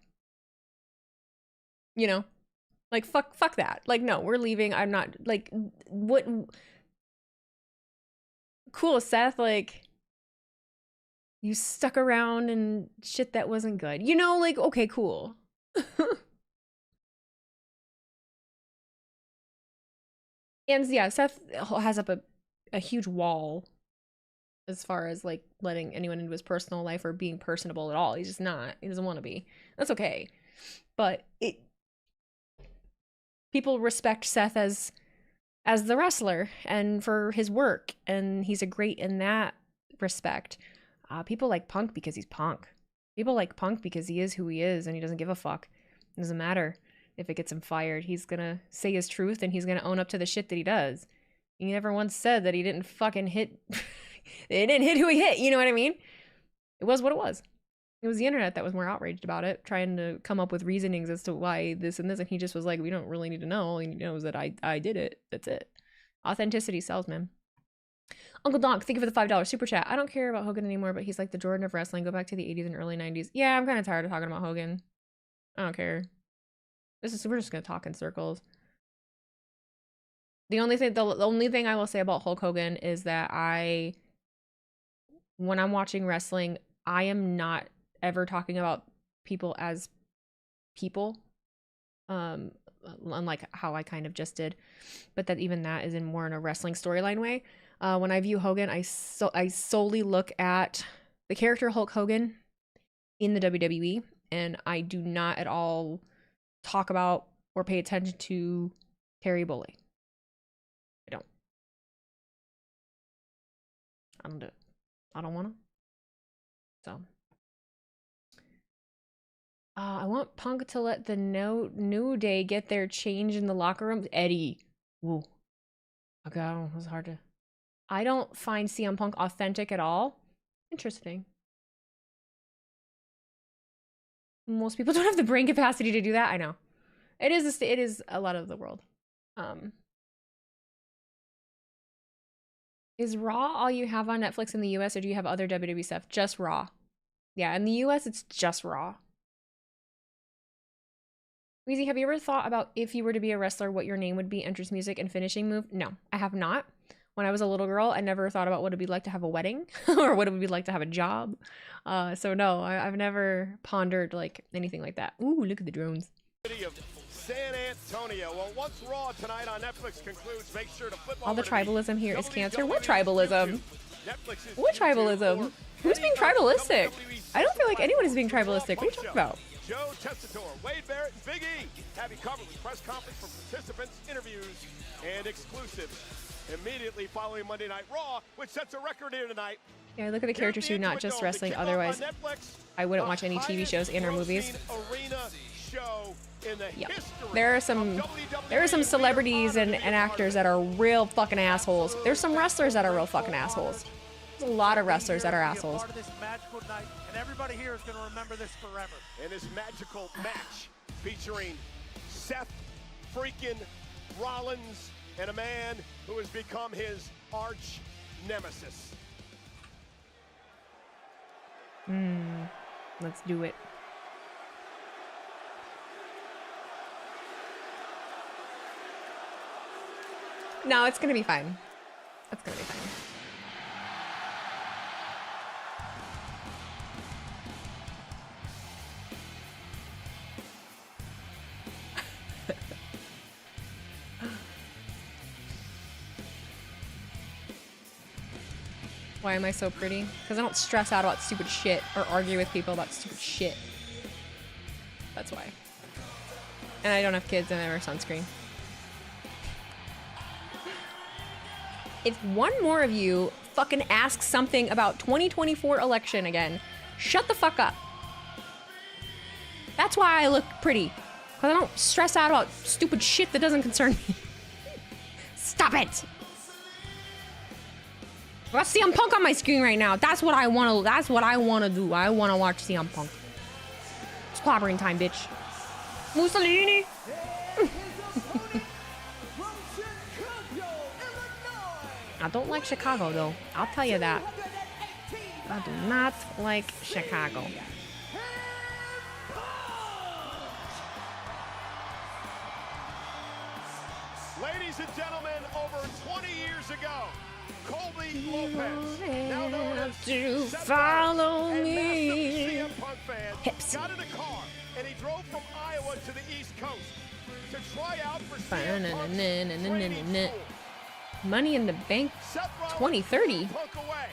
You know? Like, fuck that. Like, no, we're leaving. I'm not, like, what? Cool, Seth, like, you stuck around and shit that wasn't good. You know, like, okay, cool. And yeah, Seth has up a huge wall as far as like letting anyone into his personal life or being personable at all. He's just not. He doesn't want to be. That's okay. But people respect Seth as the wrestler and for his work, and he's a great in that respect. People like Punk because he's Punk. People like Punk because he is who he is and he doesn't give a fuck. It doesn't matter if it gets him fired. He's gonna say his truth and he's gonna own up to the shit that he does. He never once said that he didn't fucking hit. It didn't hit who he hit. You know what I mean? It was what it was. It was the internet that was more outraged about it, trying to come up with reasonings as to why this and this. And he just was like, we don't really need to know. All you need to know is that I did it. That's it. Authenticity sells, man. Uncle Donk, thank you for the $5 super chat. I don't care about Hogan anymore, but he's like the Jordan of wrestling. Go back to the 80s and early 90s. Yeah, I'm kind of tired of talking about Hogan. I don't care. We're just gonna talk in circles. The only thing I will say about Hulk Hogan is that when I'm watching wrestling, I am not ever talking about people as people, unlike how I kind of just did, but that even that is more in a wrestling storyline way. When I view Hogan, I solely look at the character Hulk Hogan in the WWE, and I do not at all talk about or pay attention to Terry Bully. I don't do it. I don't want to. So I want Punk to let the New Day get their change in the locker room. Eddie. Woo. Okay, it was hard to. I don't find CM Punk authentic at all. Interesting. Most people don't have the brain capacity to do that. I know. It is a lot of the world. Is Raw all you have on Netflix in the US, or do you have other WWE stuff? Just Raw. Yeah, in the US it's just Raw. Wheezy, have you ever thought about if you were to be a wrestler, what your name would be, entrance music, and finishing move? No, I have not. When I was a little girl, I never thought about what it'd be like to have a wedding or what it would be like to have a job. So no, I've never pondered like anything like that. Ooh, look at the drones. Of San Antonio. Well, once Raw tonight on Netflix concludes, make sure to flip all the over tribalism here is cancer. What WWE tribalism? Netflix's What tribalism? Who's being tribalistic? I don't feel like anyone is being tribalistic. What are you talking about? Joe Tessitore, Wade Barrett, and Big E have you covered with press conference from participants, interviews, and exclusives. Immediately following Monday Night Raw, which sets a record here tonight. Yeah, look at the characters too, not just wrestling. Otherwise, I wouldn't watch any TV shows and or movies. Yep. There are some celebrities and actors that are real fucking assholes. There's some wrestlers that are real fucking assholes. There's a lot of wrestlers that are assholes. Part of this magical night, and everybody here is going to remember this forever. And this magical match featuring Seth freaking Rollins and a man who has become his arch nemesis. Let's do it. No, it's gonna be fine. It's gonna be fine. Why am I so pretty? Because I don't stress out about stupid shit or argue with people about stupid shit. That's why. And I don't have kids and I wear sunscreen. If one more of you fucking ask something about 2024 election again, shut the fuck up. That's why I look pretty. Because I don't stress out about stupid shit that doesn't concern me. Stop it! I got CM Punk on my screen right now. That's what I want to do. I want to watch CM Punk. It's clobbering time, bitch. Mussolini! I don't like Chicago, though. I'll tell you that. I do not like Chicago. Lopez, now known as to Seth follow Rollins, and me. massive CM Punk fans, Hips. got in a car and he drove from Iowa to the East Coast to try out for CM Punk's training school. Money in the Bank Seth Rollins 2030. Punk away,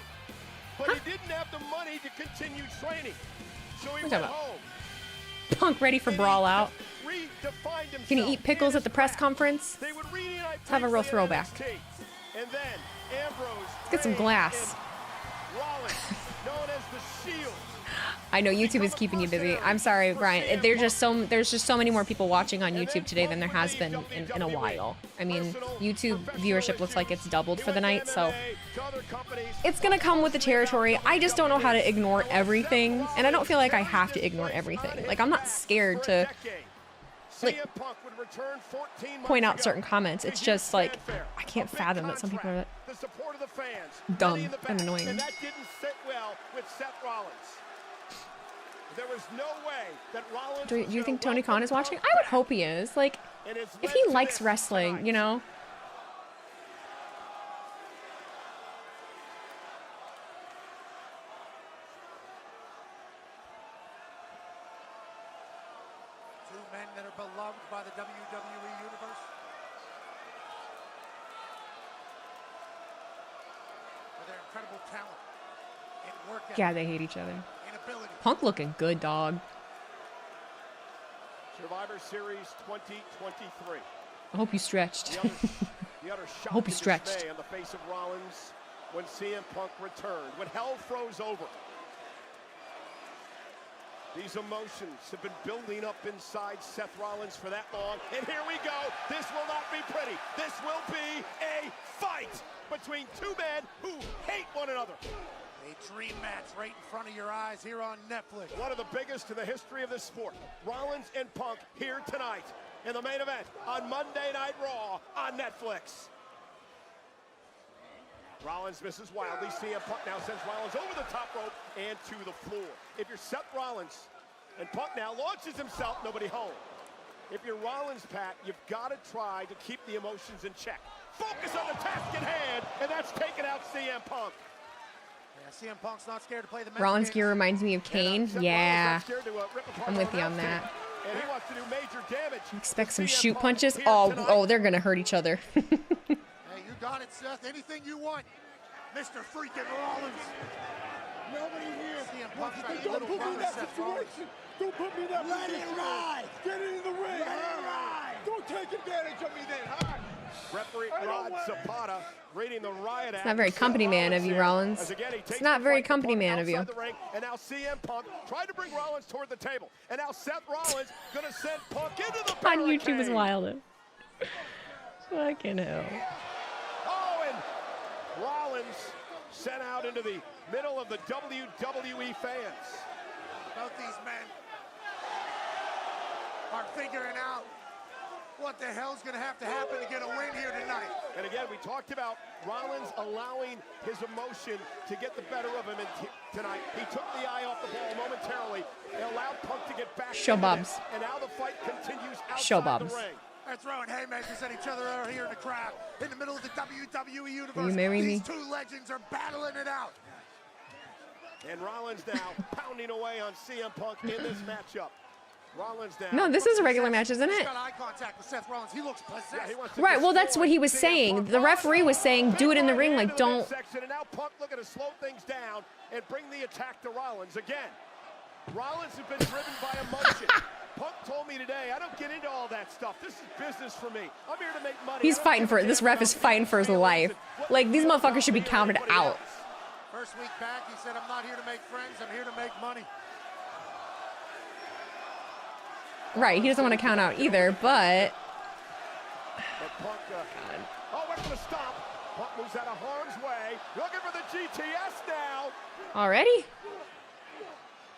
but he didn't have the money to continue training, so he What went about? home. Punk ready for Brawl Out. Redefined himself. Can he eat pickles in at the his press past. conference? They would reunite Let's have a real briefly in throwback. NXT. And then Ambrose, Let's get some Reigns, glass. and Rollins, known as the Shield. I know YouTube is keeping you busy. I'm sorry, Brian. There's just so many more people watching on YouTube today than there has been in a while. I mean, YouTube viewership looks like it's doubled for the night, so it's gonna come with the territory. I just don't know how to ignore everything, and I don't feel like I have to ignore everything. Like, I'm not scared to like point out certain comments. It's just like I can't fathom that some people are dumb and annoying. And that didn't sit well with Seth Rollins. There was no way that Rollins Do you think Tony Khan is watching? I would hope he is. Like, if he likes wrestling, you know. Two men that are beloved by the WWE Universe. For their incredible talent and work ethic. Yeah, they hate each other. And ability. Punk looking good, dog. Survivor Series 2023. I hope you stretched. The utter shock I hope you and stretched. dismay on the face of Rollins when CM Punk returned, when hell froze over. These emotions have been building up inside Seth Rollins for that long, and here we go. This will not be pretty. This will be a fight between two men who hate one another. A dream match right in front of your eyes here on Netflix. One of the biggest in the history of this sport. Rollins and Punk here tonight in the main event on Monday Night Raw on Netflix. Rollins misses wildly. CM Punk now sends Rollins over the top rope and to the floor. If you're Seth Rollins, and Punk now launches himself, nobody home. If you're Rollins, Pat, you've got to try to keep the emotions in check. Focus on the task at hand, and that's taking out CM Punk. Yeah, CM Punk's not scared to play the Rollins gear reminds me of Kane. Yeah, I'm with you on that. And he wants to do major damage. Expect some shoot punches. Oh, they're gonna hurt each other. Hey, you got it, Seth. Anything you want, Mr. Freaking Rollins. Nobody here. CM Punk's got a Don't little put me in brother, that Seth Rollins. situation. Don't put me in that Let position. it ride. Get it in the ring. Let it ride. Don't take advantage of me then, huh? Referee Rod Zapata reading the riot act. It's not very company man of you, Rollins. It's not very company man of you. The ring, and now CM Punk tried to bring Rollins toward the table. And now Seth Rollins going to send Punk into the On barricade. YouTube is wild. Fucking hell. Oh, and Rollins sent out into the middle of the WWE fans. Both these men are figuring out what the hell's going to have to happen to get a win here tonight. And again, we talked about Rollins allowing his emotion to get the better of him tonight. He took the eye off the ball momentarily and allowed Punk to get back. Show Bobs. And now the fight continues outside Show Bobs. the ring. They're throwing haymakers at each other out here in the crowd. In the middle of the WWE Universe. Will you marry me? These two legends are battling it out. And Rollins now pounding away on CM Punk in this matchup. Rollins now. No, this is a regular match, isn't He's it? got eye contact with Seth Rollins. He looks possessed. Yeah, he wants to Right, well, that's destroy what he was CM saying. Punk. The referee was saying, do it in the ring, like, Into the don't. midsection, and now Punk looking to slow things down and bring the attack to Rollins again. Rollins has been driven by emotion. Punk told me today, I don't get into all that stuff. This is business for me. I'm here to make money. He's fighting for it. This ref is fighting for his life. Like, these motherfuckers should be counted out. First week back, he said, I'm not here to make friends. I'm here to make money. Right, he doesn't want to count out either, but. Punk, oh, went for the stop. Punk moves out of harm's way. Looking for the GTS now. Already?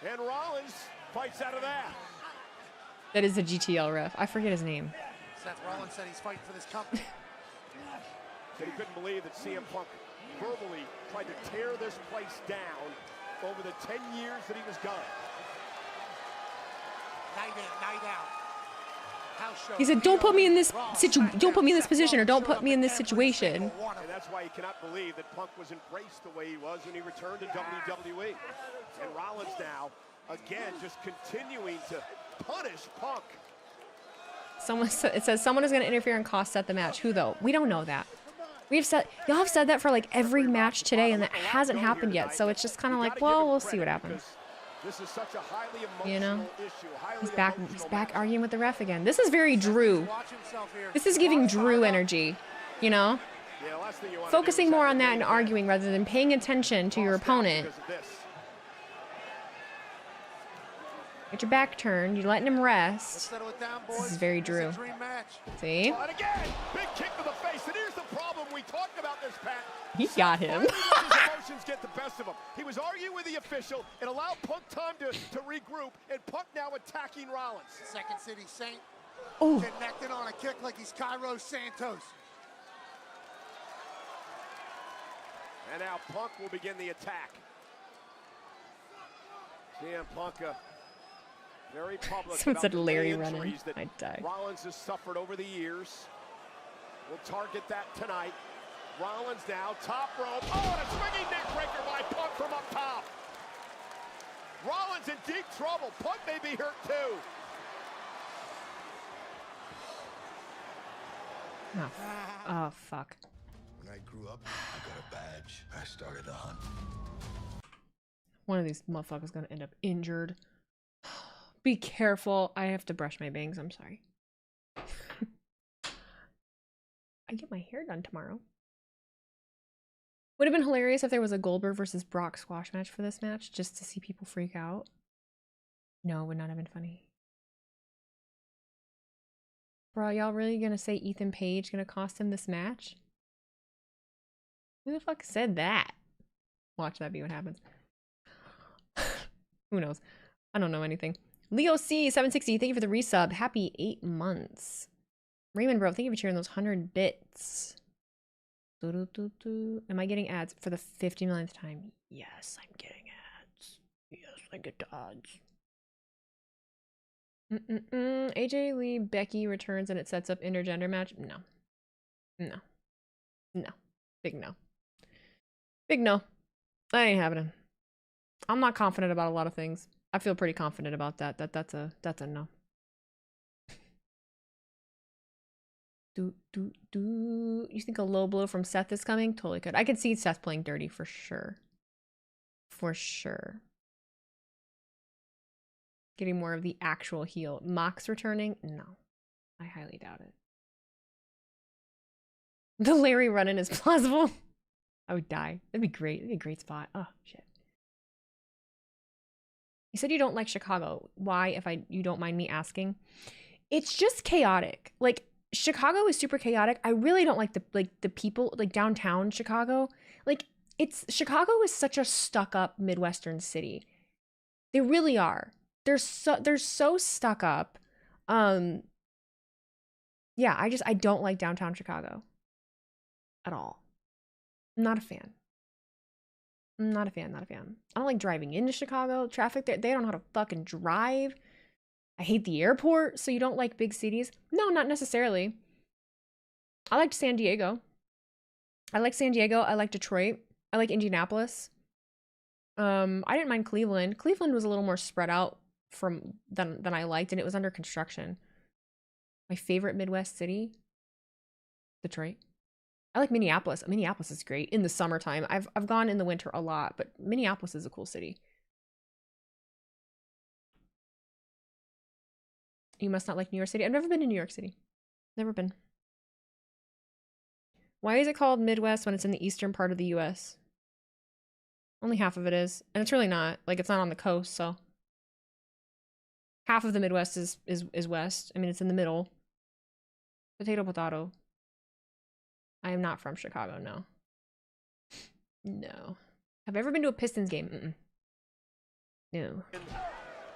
And Rollins fights out of that. That is the GTL ref. I forget his name. Seth Rollins said he's fighting for this company. Said he couldn't believe that CM Punk verbally tried to tear this place down over the 10 years that he was gone. Night in, night out. He said, "Don't put me in this don't put me in this position, or don't put me in this situation." And that's why you cannot believe that Punk was embraced the way he was when he returned to WWE. And Rollins now, again, just continuing to punish Punk. It says someone is going to interfere and cost set the match. Who though? We don't know that. Y'all have said that for like every match today, and that hasn't happened yet. So it's just kind of like, well, we'll see what happens. This is such a highly emotional You know, issue. he's back arguing with the ref again. This is very Drew. This is giving Drew energy. You know, focusing more on that and arguing rather than paying attention to your opponent. Get your back turned. You're letting him rest. This is very Drew. See? And again, big kick to the face. And here's the problem we talked about this, Pat. He got him. His emotions get the best of him. He was arguing with the official. It allowed Punk time to regroup, and Punk now attacking Rollins. Second City Saint connected on a kick like he's Cairo Santos. And now Punk will begin the attack. CM Punk, very public. Someone said Larry running. I'd die. Rollins has suffered over the years. We'll target that tonight. Rollins now, top rope. Oh, and a swinging neck breaker by Punk from up top. Rollins in deep trouble. Punk may be hurt too. Oh, fuck. When I grew up, I got a badge. I started a hunt. One of these motherfuckers gonna end up injured. Be careful. I have to brush my bangs. I'm sorry. I get my hair done tomorrow. Would have been hilarious if there was a Goldberg versus Brock squash match for this match, just to see people freak out. No, it would not have been funny. Bro, y'all really gonna say Ethan Page gonna cost him this match? Who the fuck said that? Watch that be what happens. Who knows? I don't know anything. Leo C 760, thank you for the resub. Happy 8 months. Raymond bro, thank you for cheering those 100 bits. Am I getting ads for the 50 millionth time? Yes, I'm getting ads. Yes, I get ads. AJ Lee Becky returns and it sets up intergender match. No. Big no. Big no. That ain't happening. I'm not confident about a lot of things. I feel pretty confident about that. That's a no. You think a low blow from Seth is coming? Totally could. I could see Seth playing dirty for sure. For sure. Getting more of the actual heel. Mox returning? No. I highly doubt it. The Larry run-in is plausible. I would die. That'd be great. That'd be a great spot. Oh, shit. You said you don't like Chicago. Why, if you don't mind me asking? It's just chaotic. Like, Chicago is super chaotic. I really don't like the people, like downtown Chicago. Like, Chicago is such a stuck-up Midwestern city. They really are. They're so stuck up. Yeah, I don't like downtown Chicago at all. I'm not a fan. Not a fan. I don't like driving into Chicago. Traffic there, they don't know how to fucking drive. I hate the airport. So you don't like big cities? No, not necessarily. I liked San Diego. I like Detroit. I like Indianapolis. I didn't mind Cleveland. Cleveland was a little more spread out than I liked, and it was under construction. My favorite Midwest city? Detroit. I like Minneapolis. Minneapolis is great in the summertime. I've gone in the winter a lot, but Minneapolis is a cool city. You must not like New York City. I've never been to New York City. Never been. Why is it called Midwest when it's in the eastern part of the US? Only half of it is. And it's really not. Like, it's not on the coast, so. Half of the Midwest is west. I mean, it's in the middle. Potato, potato. I am not from Chicago, no. No. Have I ever been to a Pistons game? No.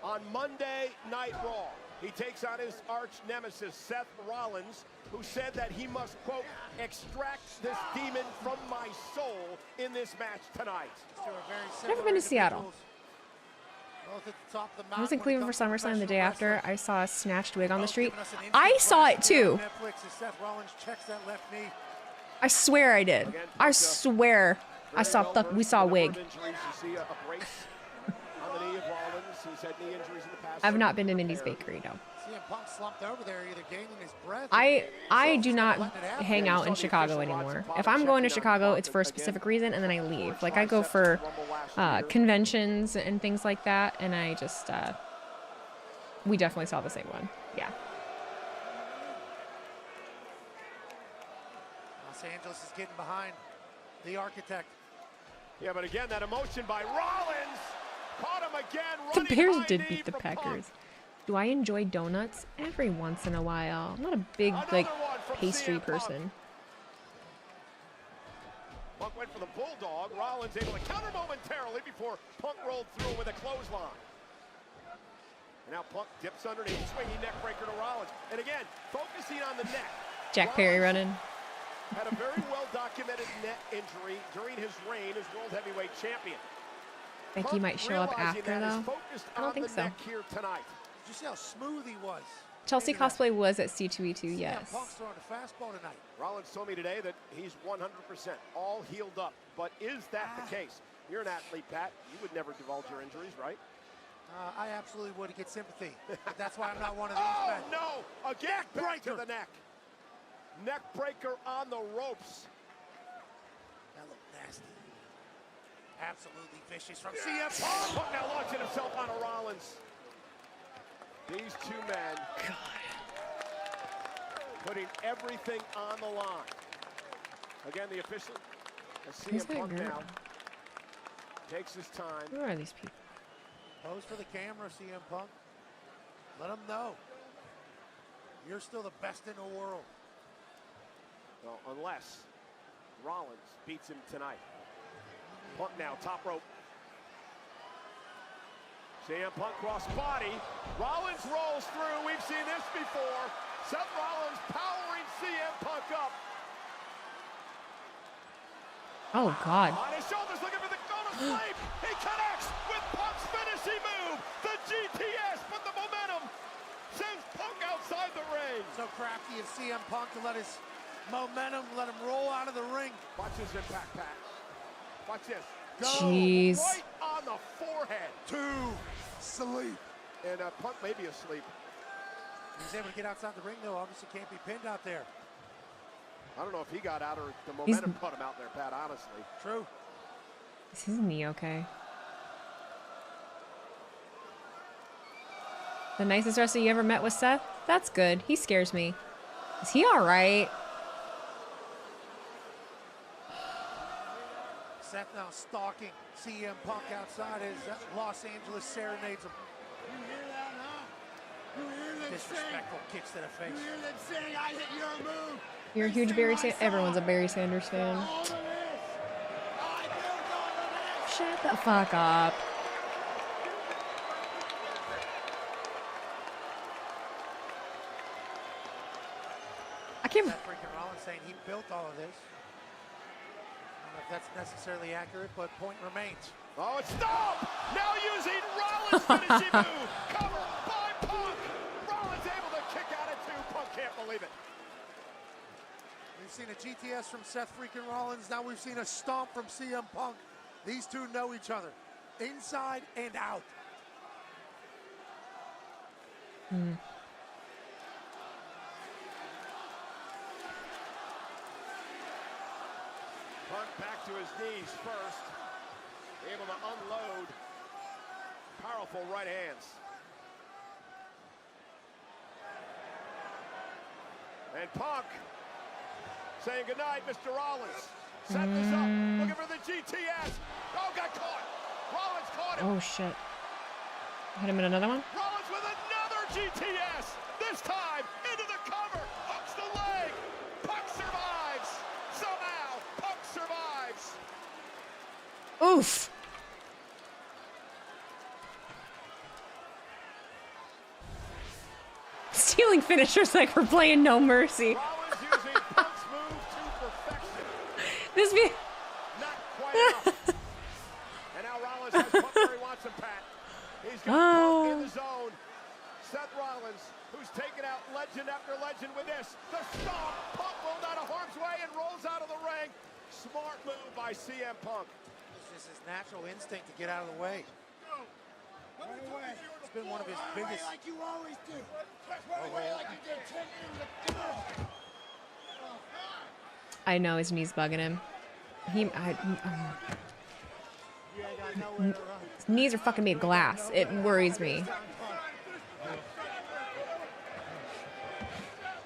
On Monday Night Raw, he takes on his arch nemesis, Seth Rollins, who said that he must, quote, extract this demon from my soul in this match tonight. Never been to Seattle. Both at the top of the I was in mountain when it Cleveland for comes to SummerSlam the day professional after. I saw a snatched wig on the Both street. giving us an I instant saw it classic here on too. Netflix as Seth Rollins checks that left knee. I swear I did. I swear I saw we saw a wig. I've not been in Indy's Bakery, no. CM Punk slumped over there, either gaining his breath. I do not hang out in Chicago anymore. If I'm going to Chicago, it's for a specific reason, and then I leave. Like, I go for conventions and things like that, and I just, we definitely saw the same one. Yeah. Los Angeles is getting behind the architect. Yeah, but again, that emotion by Rollins caught him again. The Bears did beat the Packers. Do I enjoy donuts? Every once in a while. I'm not a big, like, pastry person. Punk went for the bulldog. Rollins able to counter momentarily before Punk rolled through with a clothesline. And now Punk dips underneath, swinging neck breaker to Rollins. And again, focusing on the neck. Jack Perry running. Had a very well-documented neck injury during his reign as World Heavyweight Champion. Think he might show up after, though? I don't think so. Here tonight. Did you see how smooth he was? Chelsea Cosplay was at C2E2, yes. Punk's throwing a fastball tonight. Rollins told me today that he's 100% all healed up. But is that the case? You're an athlete, Pat. You would never divulge your injuries, right? I absolutely would get sympathy. But that's why I'm not one of these men. No! Again, back to the neck. Neck breaker on the ropes. That looked nasty. Absolutely vicious from CM Punk. Punk now launching himself on a Rollins. These two men putting everything on the line. Again, the official, CM Punk now takes his time. Who are these people? Pose for the camera, CM Punk. Let them know you're still the best in the world. Well, unless Rollins beats him tonight. Punk now, top rope. CM Punk cross body. Rollins rolls through. We've seen this before. Seth Rollins powering CM Punk up. Oh, God. On his shoulders, looking for the go to sleep. He connects with Punk's finishing move. The GTS, but the momentum sends Punk outside the ring. So crafty of CM Punk to let his momentum, let him roll out of the ring. Watch his impact, Pat. Watch this. Jeez. Right on the forehead. Sleep. And Punk may be asleep. He's able to get outside the ring, though. Obviously can't be pinned out there. I don't know if he got out or the momentum put him out there, Pat, honestly. True. Is his knee okay? The nicest wrestler you ever met was Seth? That's good. He scares me. Is he all right? Seth now stalking CM Punk outside as Los Angeles serenades him. You hear that, huh? You hear them Disrespectful kicks to the face. You hear them saying, I hit your move. You're a huge Barry Sanders. Everyone's a Barry Sanders fan. Shut the fuck up. I can't. Seth freaking Rollins saying he built all of this. I don't know if that's necessarily accurate, but point remains. Oh, it's stop! Now using Rollins' finishing move. Cover by Punk. Rollins able to kick out at two. Punk can't believe it. We've seen a GTS from Seth freaking Rollins. Now we've seen a stomp from CM Punk. These two know each other, inside and out. Punk back to his knees first. Able to unload. Powerful right hands. And Punk saying goodnight, Mr. Rollins. Set this up. Looking for the GTS. Oh, got caught. Rollins caught him. Oh, shit. Hit him in another one? Rollins with another GTS. This time into the cover. Hooks the leg. Punk survives. Somehow, Punk survives. Oof. Stealing finishers like we're playing No Mercy. Rollins using Punk's move to perfection. This be. Not quite enough. And now Rollins has Punk where he wants him, Pat. He's got Punk in the zone. Seth Rollins, who's taken out legend after legend with this. The stomp. Punk rolled out of harm's way and rolls out of the ring. Smart move by CM Punk. It's his natural instinct to get out of the way. Run away. It's been one of his biggest. Like you always do. Run away like you did 10 years ago. I know his knees bugging him. His knees are fucking made of glass. It worries me.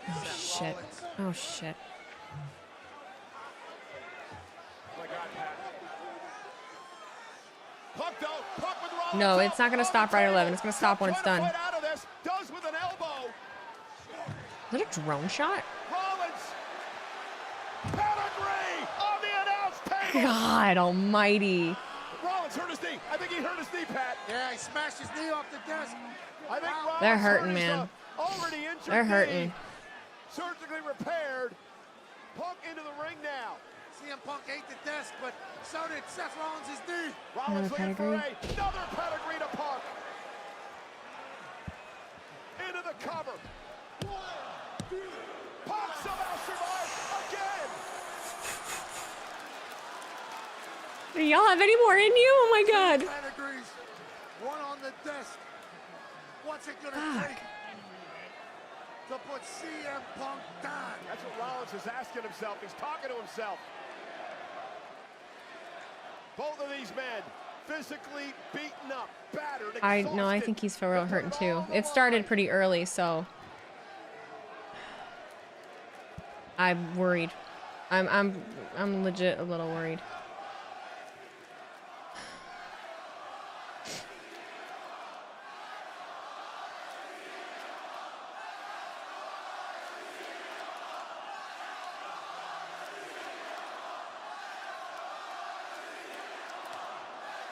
Oh shit. Oh shit. No, it's not gonna stop right at 11. It's gonna stop when it's done. Is that a drone shot? God almighty. Rollins hurt his knee. I think he hurt his knee, Pat. Yeah, he smashed his knee off the desk. I think Rollins they're hurting, man. Already injured. They're hurting. Surgically repaired. Punk into the ring now. CM Punk ate the desk, but so did Seth Rollins' knee. Rollins looking for another pedigree to Punk. Into the cover. Punk somehow survives again. Do y'all have any more in you? Oh my god. Pedigrees. One on the desk. What's it gonna take to put CM Punk down? That's what Rollins is asking himself. He's talking to himself. Both of these men physically beaten up, battered, exhausted. I think he's for real hurting too. It started pretty early, so I'm worried. I'm legit a little worried.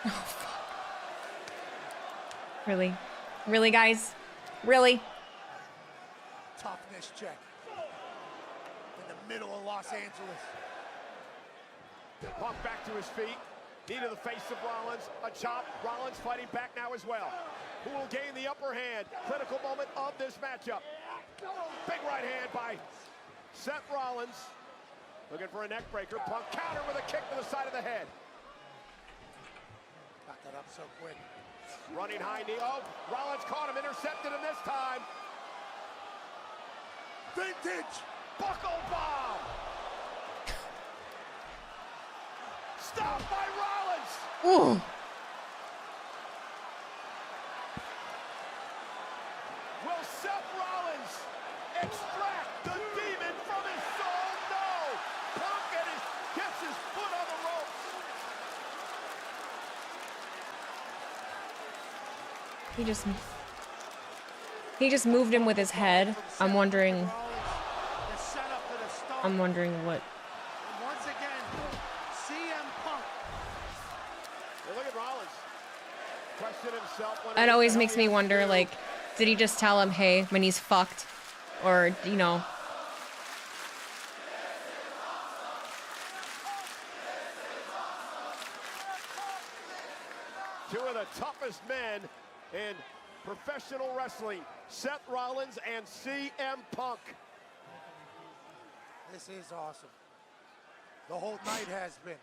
Oh, fuck. Really? Really, guys? Really? Toughness check. In the middle of Los Angeles. Punk back to his feet. Knee to the face of Rollins. A chop. Rollins fighting back now as well. Who will gain the upper hand? Critical moment of this matchup. Big right hand by Seth Rollins. Looking for a neck breaker. Punk counter with a kick to the side of the head. Got that up so quick. Running high knee. Oh, Rollins caught him, intercepted him this time. Vintage buckle bomb. Stopped by Rollins. Ooh. Will Seth Rollins extract the demon from his soul? No. Punk gets his foot on the ropes. He just moved him with his head. I'm wondering what. And once again, CM Punk. Look at Rollins. Question himself. It always makes me wonder, like, did he just tell him, hey, when he's fucked? Or, you know. Two of the toughest men in professional wrestling, Seth Rollins and CM Punk. This is awesome. The whole night has been.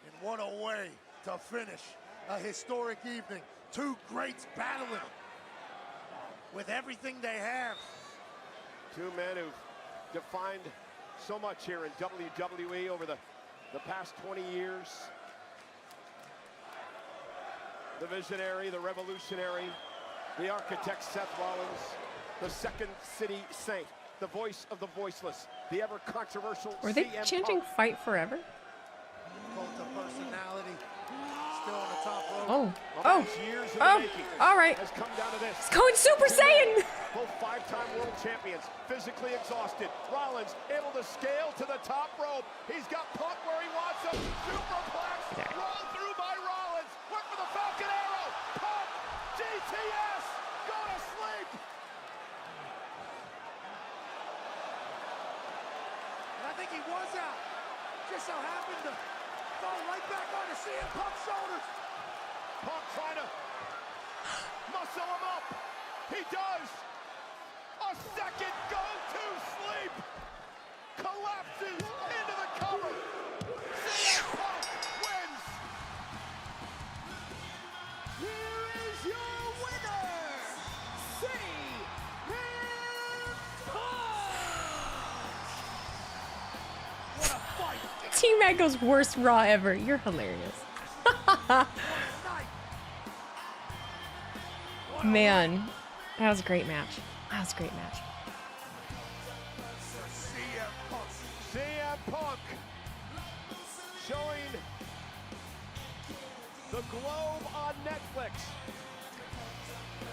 And what a way to finish a historic evening. Two greats battling with everything they have. Two men who've defined so much here in WWE over the past 20 years. The visionary, the revolutionary, the architect Seth Rollins, the Second City Saint, the voice of the voiceless, the ever controversial Were they CM chanting Punk. fight forever? Cult of personality, still on the top rope. Oh, Years in oh, the making all right. has come down to this. It's going Super Saiyan. Both five-time world champions, physically exhausted. Rollins able to scale to the top rope. He's got Punk where he wants him. Superplex, roll through by Rollins. Look for the Falcon Arrow. Punk, GTS, go to sleep. And I think he was out. Just so happened to fall right back onto CM Punk's shoulders. Punk trying to Muscle him up. He does. A second go-to sleep. Collapses into the cover. CM Punk wins. Here is your winner, CM Punk! What a fight. T-Mac goes worst Raw ever. You're hilarious. Man, that was a great match. That was a great match. CM Punk showing the globe on Netflix.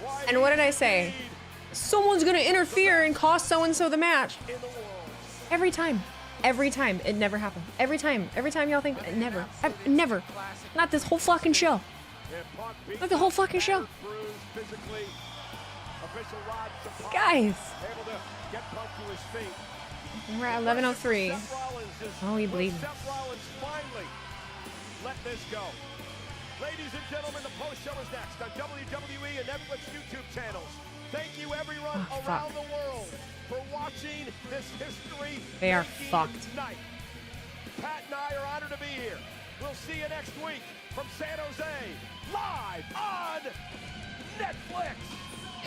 Why And what did I say? Someone's gonna interfere and cost so-and-so the match. Every time. Every time. It never happened. Every time y'all think, never. Never. Not this whole fucking show. Not the whole fucking show. Guys. We're at 11:03. Oh, he bleeding. Seth Rollins finally let this go. Ladies and gentlemen, the post show is next on WWE and Netflix YouTube channels. Thank you everyone around the world for watching this history. They are fucked. Night. Pat and I are honored to be here. We'll see you next week from San Jose, live on Netflix.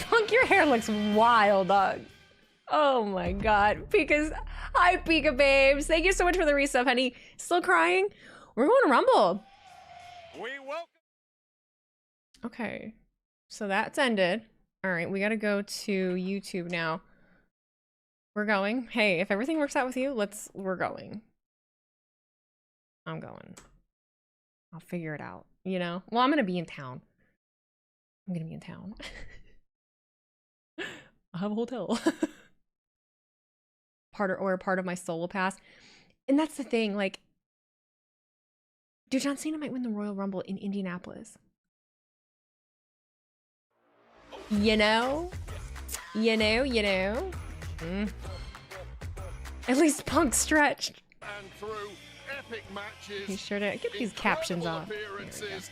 Punk, your hair looks wild, dog. Oh my god. Pika's. Hi, Pika babes. Thank you so much for the resub, honey. Still crying? We're going to Rumble. We welcome. Okay. So that's ended. Alright, we gotta go to YouTube now. We're going. Hey, if everything works out with you, we're going. I'm going. I'll figure it out, you know? Well, I'm gonna be in town. I'm gonna be in town. I'll have a hotel. part of my soul will pass. And that's the thing, like, dude, John Cena might win the Royal Rumble in Indianapolis. You know? At least Punk stretched. And through epic matches, He sure did. Get these captions off. appearances.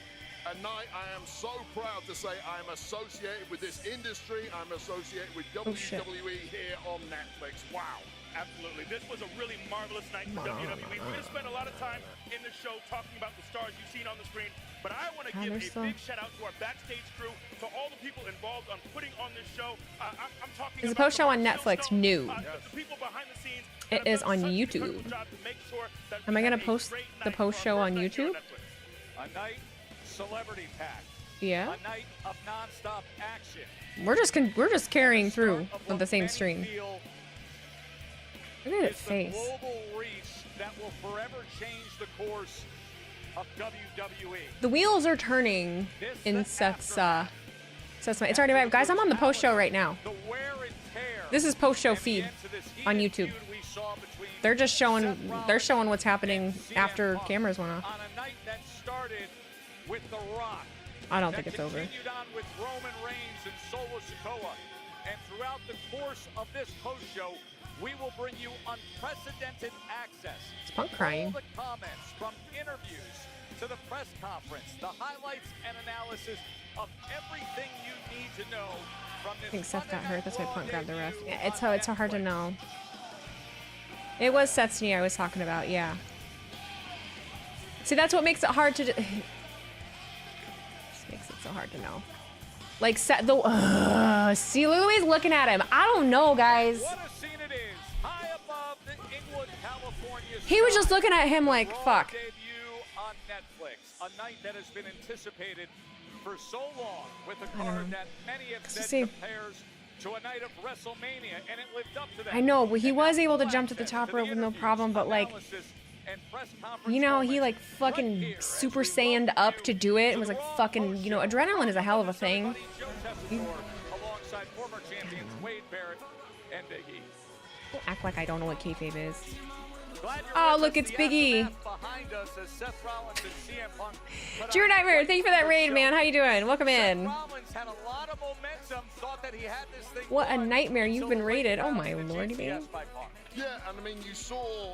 A night I am so proud to say I'm associated with this industry. I'm associated with WWE here on Netflix. Wow. Absolutely. This was a really marvelous night for WWE. We're going to spend a lot of time in the show talking about the stars you've seen on the screen, but I want to give a big shout out to our backstage crew, to all the people involved on putting on this show. I'm talking It's a about post show on Netflix, new. the people behind the scenes. It is on YouTube. Am I gonna post the post show on YouTube? A night celebrity packed. Yeah. A night of non-stop action. We're just carrying through with the same stream. Look at his face. Global reach that will forever change the course of WWE. The wheels are turning in Seth's it's already arrived. Guys, I'm on the post show right now. This is post show feed on YouTube. They're just showing what's happening after cameras went off. On a night that started with The Rock. I don't think it's over. Continued on with Roman Reigns and Solo Sikoa. And throughout the course of this post show, we will bring you unprecedented access. Is Punk crying? All the comments from interviews to the press conference, the highlights and analysis of everything you need to know from this. I think Seth got hurt. That's why Punk grabbed the ref. Yeah, it's so hard to know. It was Seth's knee I was talking about. Yeah. See, that's what makes it hard to. Just makes it so hard to know. Like Seth, see, look at the way he's looking at him. I don't know, guys. What a scene it is. High above the Inglewood, California. He was just looking at him like, fuck. Debut on Netflix, a night that has been anticipated for so long, with a card that many have said compares to a night of WrestleMania, and it lived up to that. I know, but he was able to jump to the top rope with no problem, but like, you know, he like fucking Super Saiyaned up to do it. It was like fucking, you know, adrenaline is a hell of a thing. Alongside former champions Wade Barrett and Big E. Act like I don't know what kayfabe is. Oh, look, it's Big E. Drew Nightmare, thank you for that raid, man. How you doing? Welcome in. What a nightmare. You've been raided. Oh, my lordy, man. Yeah, and I mean, you saw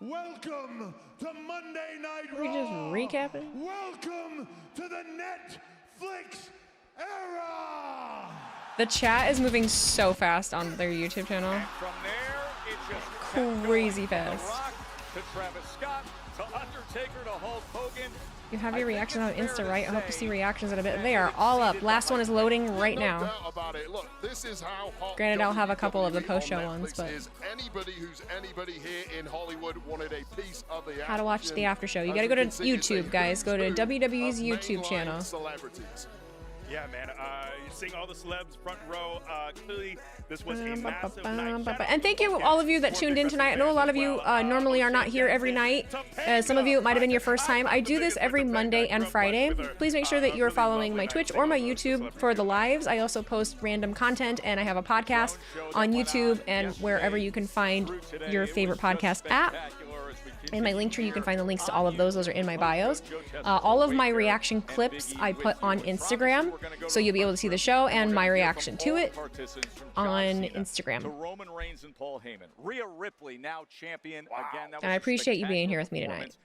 Welcome to Monday Night Raw. We just recapping. Welcome to the Netflix era. The chat is moving so fast on their YouTube channel. And from there, it just Crazy kept going. fast. The Rock to Travis Scott to Undertaker to Hulk Hogan. You have your reactions on Insta, right? I hope to see reactions in a bit. They are all up. Last one is loading right now. Granted, I'll have a couple of the post-show ones, but Anybody who's anybody here in Hollywood wanted a piece of the how to watch the after show. You gotta go to YouTube, guys. Go to WWE's YouTube channel. Yeah, man. You're seeing all the celebs front row. Clearly, this was a massive night. And thank you, all of you that tuned in tonight. I know a lot of you normally are not here every night. Some of you, it might have been your first time. I do this every Monday and Friday. Please make sure that you're following my Twitch or my YouTube for the lives. I also post random content, and I have a podcast on YouTube and wherever you can find your favorite podcast app. In my link tree, you can find the links to all of those. Those are in my bios. All of my reaction clips I put on Instagram, so you'll be able to see the show and my reaction to it on Instagram. To Roman Reigns and Paul Heyman. Rhea Ripley now champion again. And I appreciate you being here with me tonight.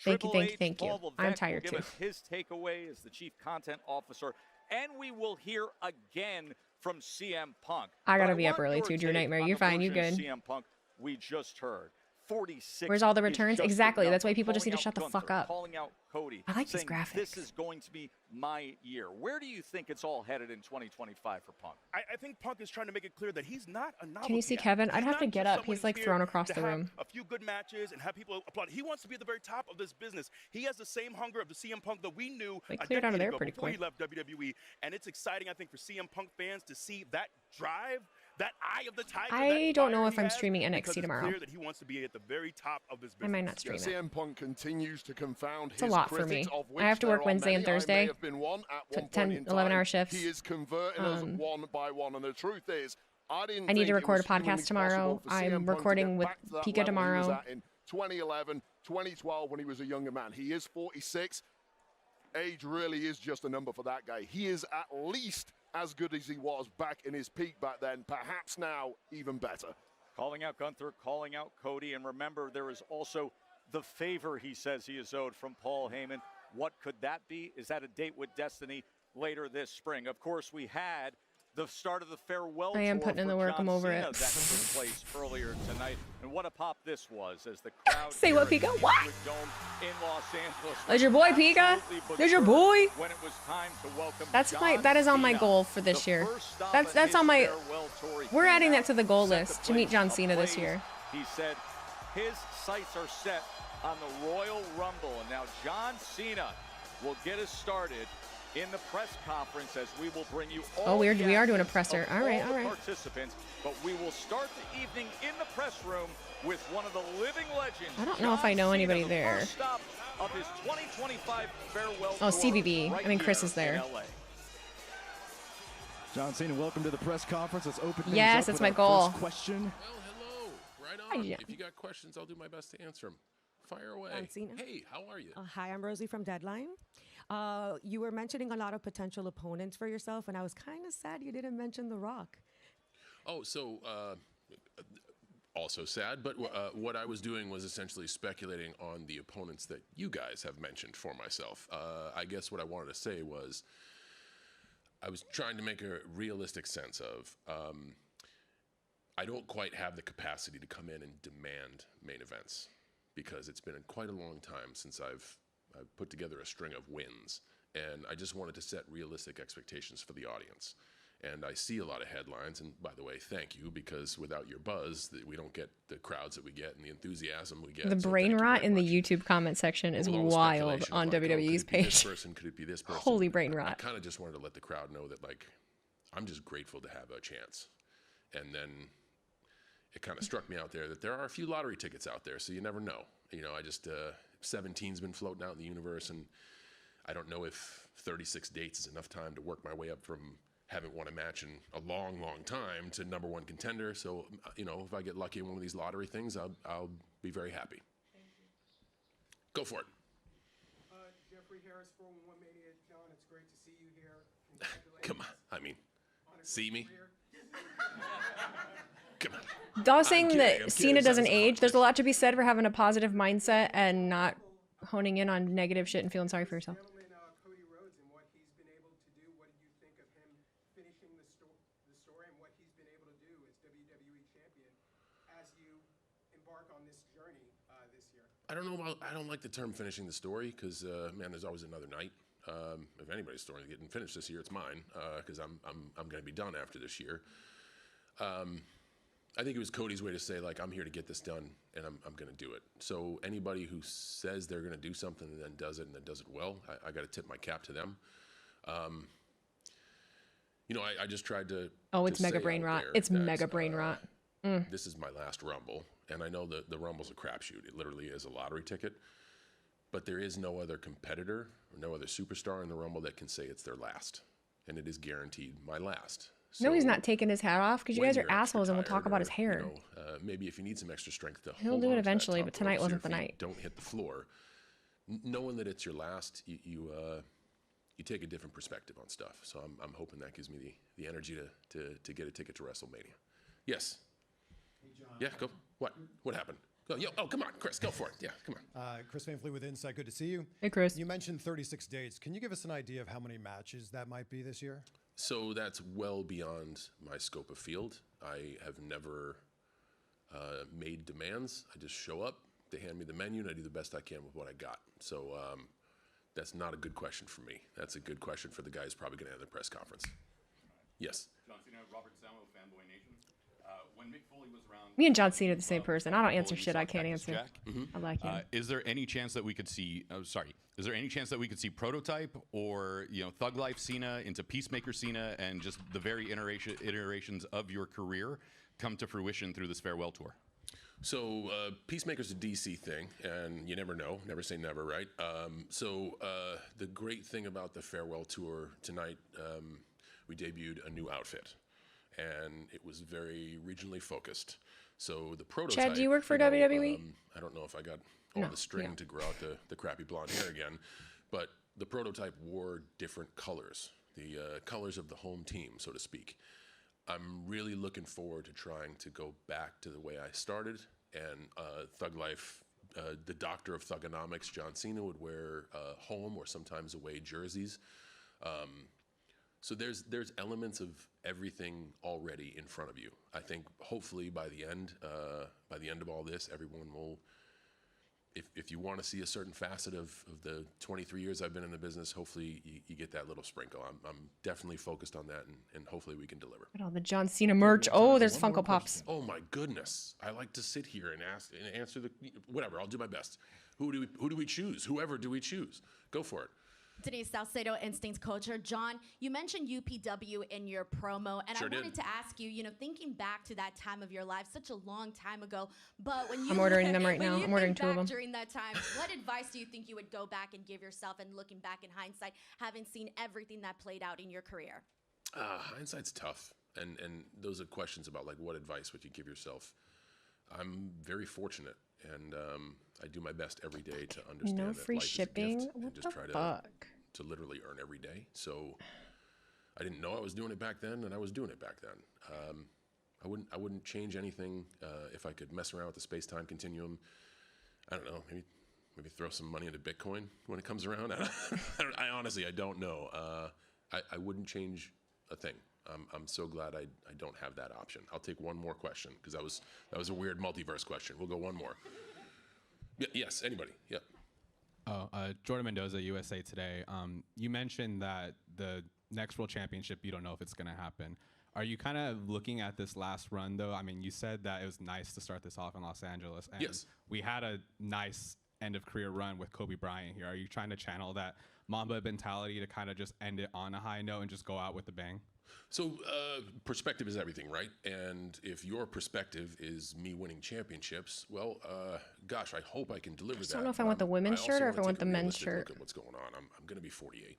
Thank you. I'm tired too. His takeaway as the chief content officer, and we will hear again from CM Punk. I gotta be up early too, Drew Nightmare. You're fine. You're good. CM Punk, we just heard. 46. Where's all the returns? Exactly. That's why people just need to shut the fuck up. Calling out Cody. I like these graphics. This is going to be my year. Where do you think it's all headed in 2025 for Punk? I think Punk is trying to make it clear that he's not a novelty. Can you see Kevin? I'd have to get up. He's like thrown across the room. A few good matches and have people applaud. He wants to be at the very top of this business. He has the same hunger of the CM Punk that we knew They cleared out of there pretty before quick. he left WWE. And it's exciting, I think, for CM Punk fans to see that drive, that eye of the tiger. I don't know if I'm streaming NXT tomorrow. Clear that he wants to be at the very top of this business. I might not stream it. CM Punk continues to confound It's a lot for me. I have to work Wednesday and Thursday. 10, 11-hour shifts. He is converting us one by one, and the truth is, I need to record a podcast tomorrow. I'm recording with Pika tomorrow. In 2011, 2012, when he was a younger man. He is 46. Age really is just a number for that guy. He is at least as good as he was back in his peak back then, perhaps now even better. Calling out Gunther, calling out Cody, and remember there is also the favor he says he is owed from Paul Heyman. What could that be? Is that a date with Destiny later this spring? Of course, we had the start of the farewell I am tour putting in the for work. John I'm over Cena it. that took place earlier tonight, and what a pop this was as the crowd Say what, here Pika? at the What? Patriot Dome in Los Angeles. There's your boy, Pika. There's your boy. When it was time to welcome That is on my goal for this year. That's on my. We're adding that to the goal list to meet John Cena this year. He said his sights are set on the Royal Rumble, and now John Cena will get us started in the press conference as we will bring you all we are doing a presser. All right. Participants, but we will start the evening in the press room with one of the living legends. I don't know if I know anybody Cena, there. The first stop of his 2025 farewell Oh, tour CBB. right I mean, Chris here is there. in LA. John Cena, welcome to the press conference. Let's open things Yes, up it's with my our goal. first question. Well, hello. Right on. Hi, If you got questions, I'll do my best to answer them. Fire away. John Cena. Hey, how are you? Hi, I'm Rosie from Deadline. You were mentioning a lot of potential opponents for yourself, and I was kind of sad you didn't mention The Rock. Oh, so also sad, but what I was doing was essentially speculating on the opponents that you guys have mentioned for myself. I guess what I wanted to say was I was trying to make a realistic sense of I don't quite have the capacity to come in and demand main events because it's been quite a long time since I've put together a string of wins, and I just wanted to set realistic expectations for the audience. And I see a lot of headlines, and by the way, thank you, because without your buzz, we don't get the crowds that we get and the enthusiasm we get. The So brain thank you rot very in much. the YouTube comment section is With all the wild speculation on of, like, oh, WWE's could it be this page. person? Could it be this person? Holy brain I rot. kind of just wanted to let the crowd know that, like, I'm just grateful to have a chance. And then it kind of struck me out there that there are a few lottery tickets out there, so you never know. You know, I just 17's been floating out in the universe, and I don't know if 36 dates is enough time to work my way up from haven't won a match in a long, long time to #1 contender. So, you know, if I get lucky in one of these lottery things, I'll be very happy. Thank you. Go for it. Jeffrey Harris, 411 Mania. John, it's great to see you here. Come on. I mean, see me? Come on. Daw saying I'm that kidding. Cena It's not doesn't as age. There's a lot to be said for having a positive mindset and not honing in on negative shit and feeling sorry for yourself. I don't know about, I don't like the term finishing the story because, man, there's always another night. If anybody's story getting finished this year, it's mine because I'm going to be done after this year. I think it was Cody's way to say, like, I'm here to get this done and I'm going to do it. So anybody who says they're going to do something and then does it well, I got to tip my cap to them. You know, I just tried to. Oh, it's mega brain rot. It's mega brain rot. This is my last Rumble, and I know that the Rumble's a crapshoot. It literally is a lottery ticket. But there is no other competitor or no other superstar in the Rumble that can say it's their last, and it is guaranteed my last. So no, he's not taking his hat off because you guys are assholes and we'll talk about his hair. You know, maybe if you need some extra strength to He'll hold do on it to eventually, that but top tonight rope so wasn't your the feet night. don't hit the floor. Knowing that it's your last, you take a different perspective on stuff. So I'm hoping that gives me the energy to get a ticket to WrestleMania. Yes. Hey, John. Yeah, go. What happened? Go, come on, Chris, go for it. Yeah, come on. Chris Van Fleet with Insight. Good to see you. Hey, Chris. You mentioned 36 dates. Can you give us an idea of how many matches that might be this year? So that's well beyond my scope of field. I have never made demands. I just show up, they hand me the menu, and I do the best I can with what I got. So that's not a good question for me. That's a good question for the guy who's probably going to have the press conference. Yes. John Cena, Robert Samo, Fanboy Nation. When Mick Foley was around, Me and John Cena are the same person. I don't answer shit I can't answer. Jack. I like him. Is there any chance that we could see? Is there any chance that we could see Prototype or Thug Life Cena into Peacemaker Cena and just the very iterations of your career come to fruition through this farewell tour? So Peacemaker's a DC thing, and you never know. Never say never, right? So the great thing about the farewell tour tonight, we debuted a new outfit, and it was very regionally focused. So the prototype. Chad, do you work for WWE? I don't know if I got all the string to grow out the crappy blonde hair again, but the prototype wore different colors, the colors of the home team, so to speak. I'm really looking forward to trying to go back to the way I started, and Thug Life, the doctor of thugonomics, John Cena, would wear home or sometimes away jerseys. So there's elements of everything already in front of you. I think hopefully by the end of all this, everyone will, if you want to see a certain facet of the 23 years I've been in the business, hopefully you get that little sprinkle. I'm definitely focused on that, and hopefully we can deliver. Look at all the John Cena merch. Oh, there's Funko Pops. Oh my goodness! I like to sit here and answer the whatever. I'll do my best. Who do we choose? Whoever do we choose? Go for it. Denise Salcedo, Instincts Culture. John, you mentioned UPW in your promo, and Sure I wanted did. to ask you, thinking back to that time of your life, such a long time ago, but when you I'm ordering them right when now. you I'm ordering think 2 of back them. during that time, what advice do you think you would go back and give yourself, and looking back in hindsight, having seen everything that played out in your career? Hindsight's tough, and those are questions about like what advice would you give yourself. I'm very fortunate, and I do my best every day to understand No that free life shipping? is a gift and What just the try fuck? to literally earn every day. So I didn't know I was doing it back then, and I was doing it back then. I wouldn't change anything if I could mess around with the space-time continuum. I don't know, maybe throw some money into Bitcoin when it comes around. I honestly don't know. I wouldn't change a thing. I'm so glad I don't have that option. I'll take one more question because that was a weird multiverse question. We'll go one more. Yes, anybody? Yep. Jordan Mendoza, USA Today. You mentioned that the next World Championship, you don't know if it's going to happen. Are you kind of looking at this last run, though? I mean, you said that it was nice to start this off in Los Angeles. And Yes. We had a nice end of career run with Kobe Bryant here. Are you trying to channel that Mamba mentality to kind of just end it on a high note and just go out with a bang? So perspective is everything, right? And if your perspective is me winning championships, well, gosh, I hope I can deliver that. I don't know if I want the women's shirt or if I want the men's shirt. Look at what's going on. I'm going to be 48.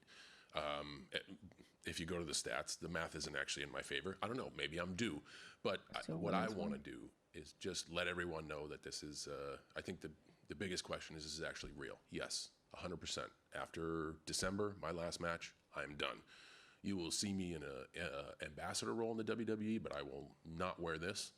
If you go to the stats, the math isn't actually in my favor. I don't know. Maybe I'm due. But what I want to do is just let everyone know that this is, I think the biggest question is actually real. Yes, 100%. After December, my last match, I'm done. You will see me in an ambassador role in the WWE, but I will not wear this.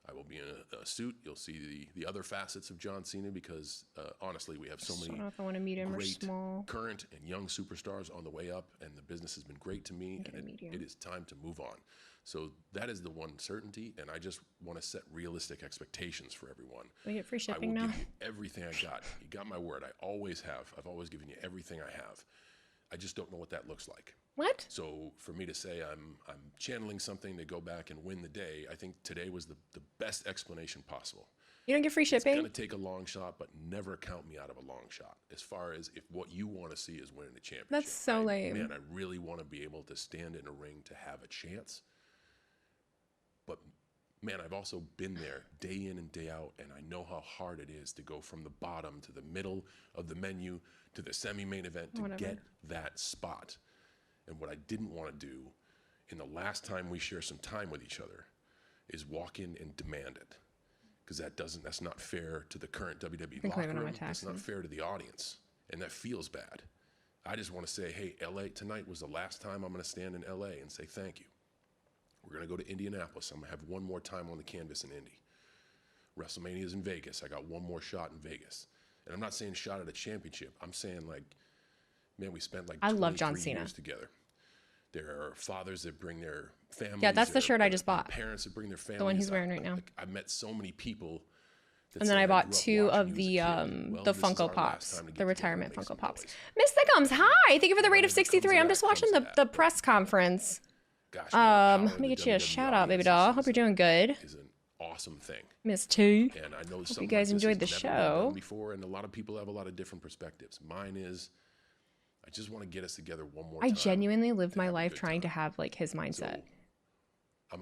I will be in a suit. You'll see the other facets of John Cena because honestly, we have so many I don't know if I want to meet him or great small. current and young superstars on the way up, and the business has been great to me, and it is time to move on. So that is the one certainty, and I just want to set realistic expectations for everyone. We get free I shipping will now. give you everything I got. You got my word. I always have. I've always given you everything I have. I just don't know what that looks like. What? So for me to say I'm channeling something to go back and win the day, I think today was the best explanation possible. You don't get free shipping? It's going to take a long shot, but never count me out of a long shot. As far as if what you want to see is winning a championship. That's so lame. Man, I really want to be able to stand in a ring to have a chance. But man, I've also been there day in and day out, and I know how hard it is to go from the bottom to the middle of the menu to the semi-main event to get that spot. And what I didn't want to do in the last time we share some time with each other is walk in and demand it. Because that's not fair to the current WWE locker room. It's not fair to the audience. And that feels bad. I just want to say, hey, LA, tonight was the last time I'm going to stand in LA and say thank you. We're going to go to Indianapolis. I'm going to have one more time on the canvas in Indy. WrestleMania is in Vegas. I got one more shot in Vegas. And I'm not saying shot at a championship. I'm saying, like, man, we spent like 23 years together. There are fathers that bring their families. Yeah, that's the shirt I just bought. Parents that bring their families. The one he's wearing right now. I met so many people. And then I bought 2 of the Funko Pops, the retirement Funko Pops. Miss Thickums, hi! Thank you for the rate of 63. I'm just watching the press conference. Gosh, let me get you a shout out, baby doll. Hope you're doing good. Is an awesome thing. Miss T. And I know hope you guys enjoyed the show. Before, and a lot of people have a lot of different perspectives. Mine is, I just want to get us together one more time. I genuinely lived my life trying to have like his mindset.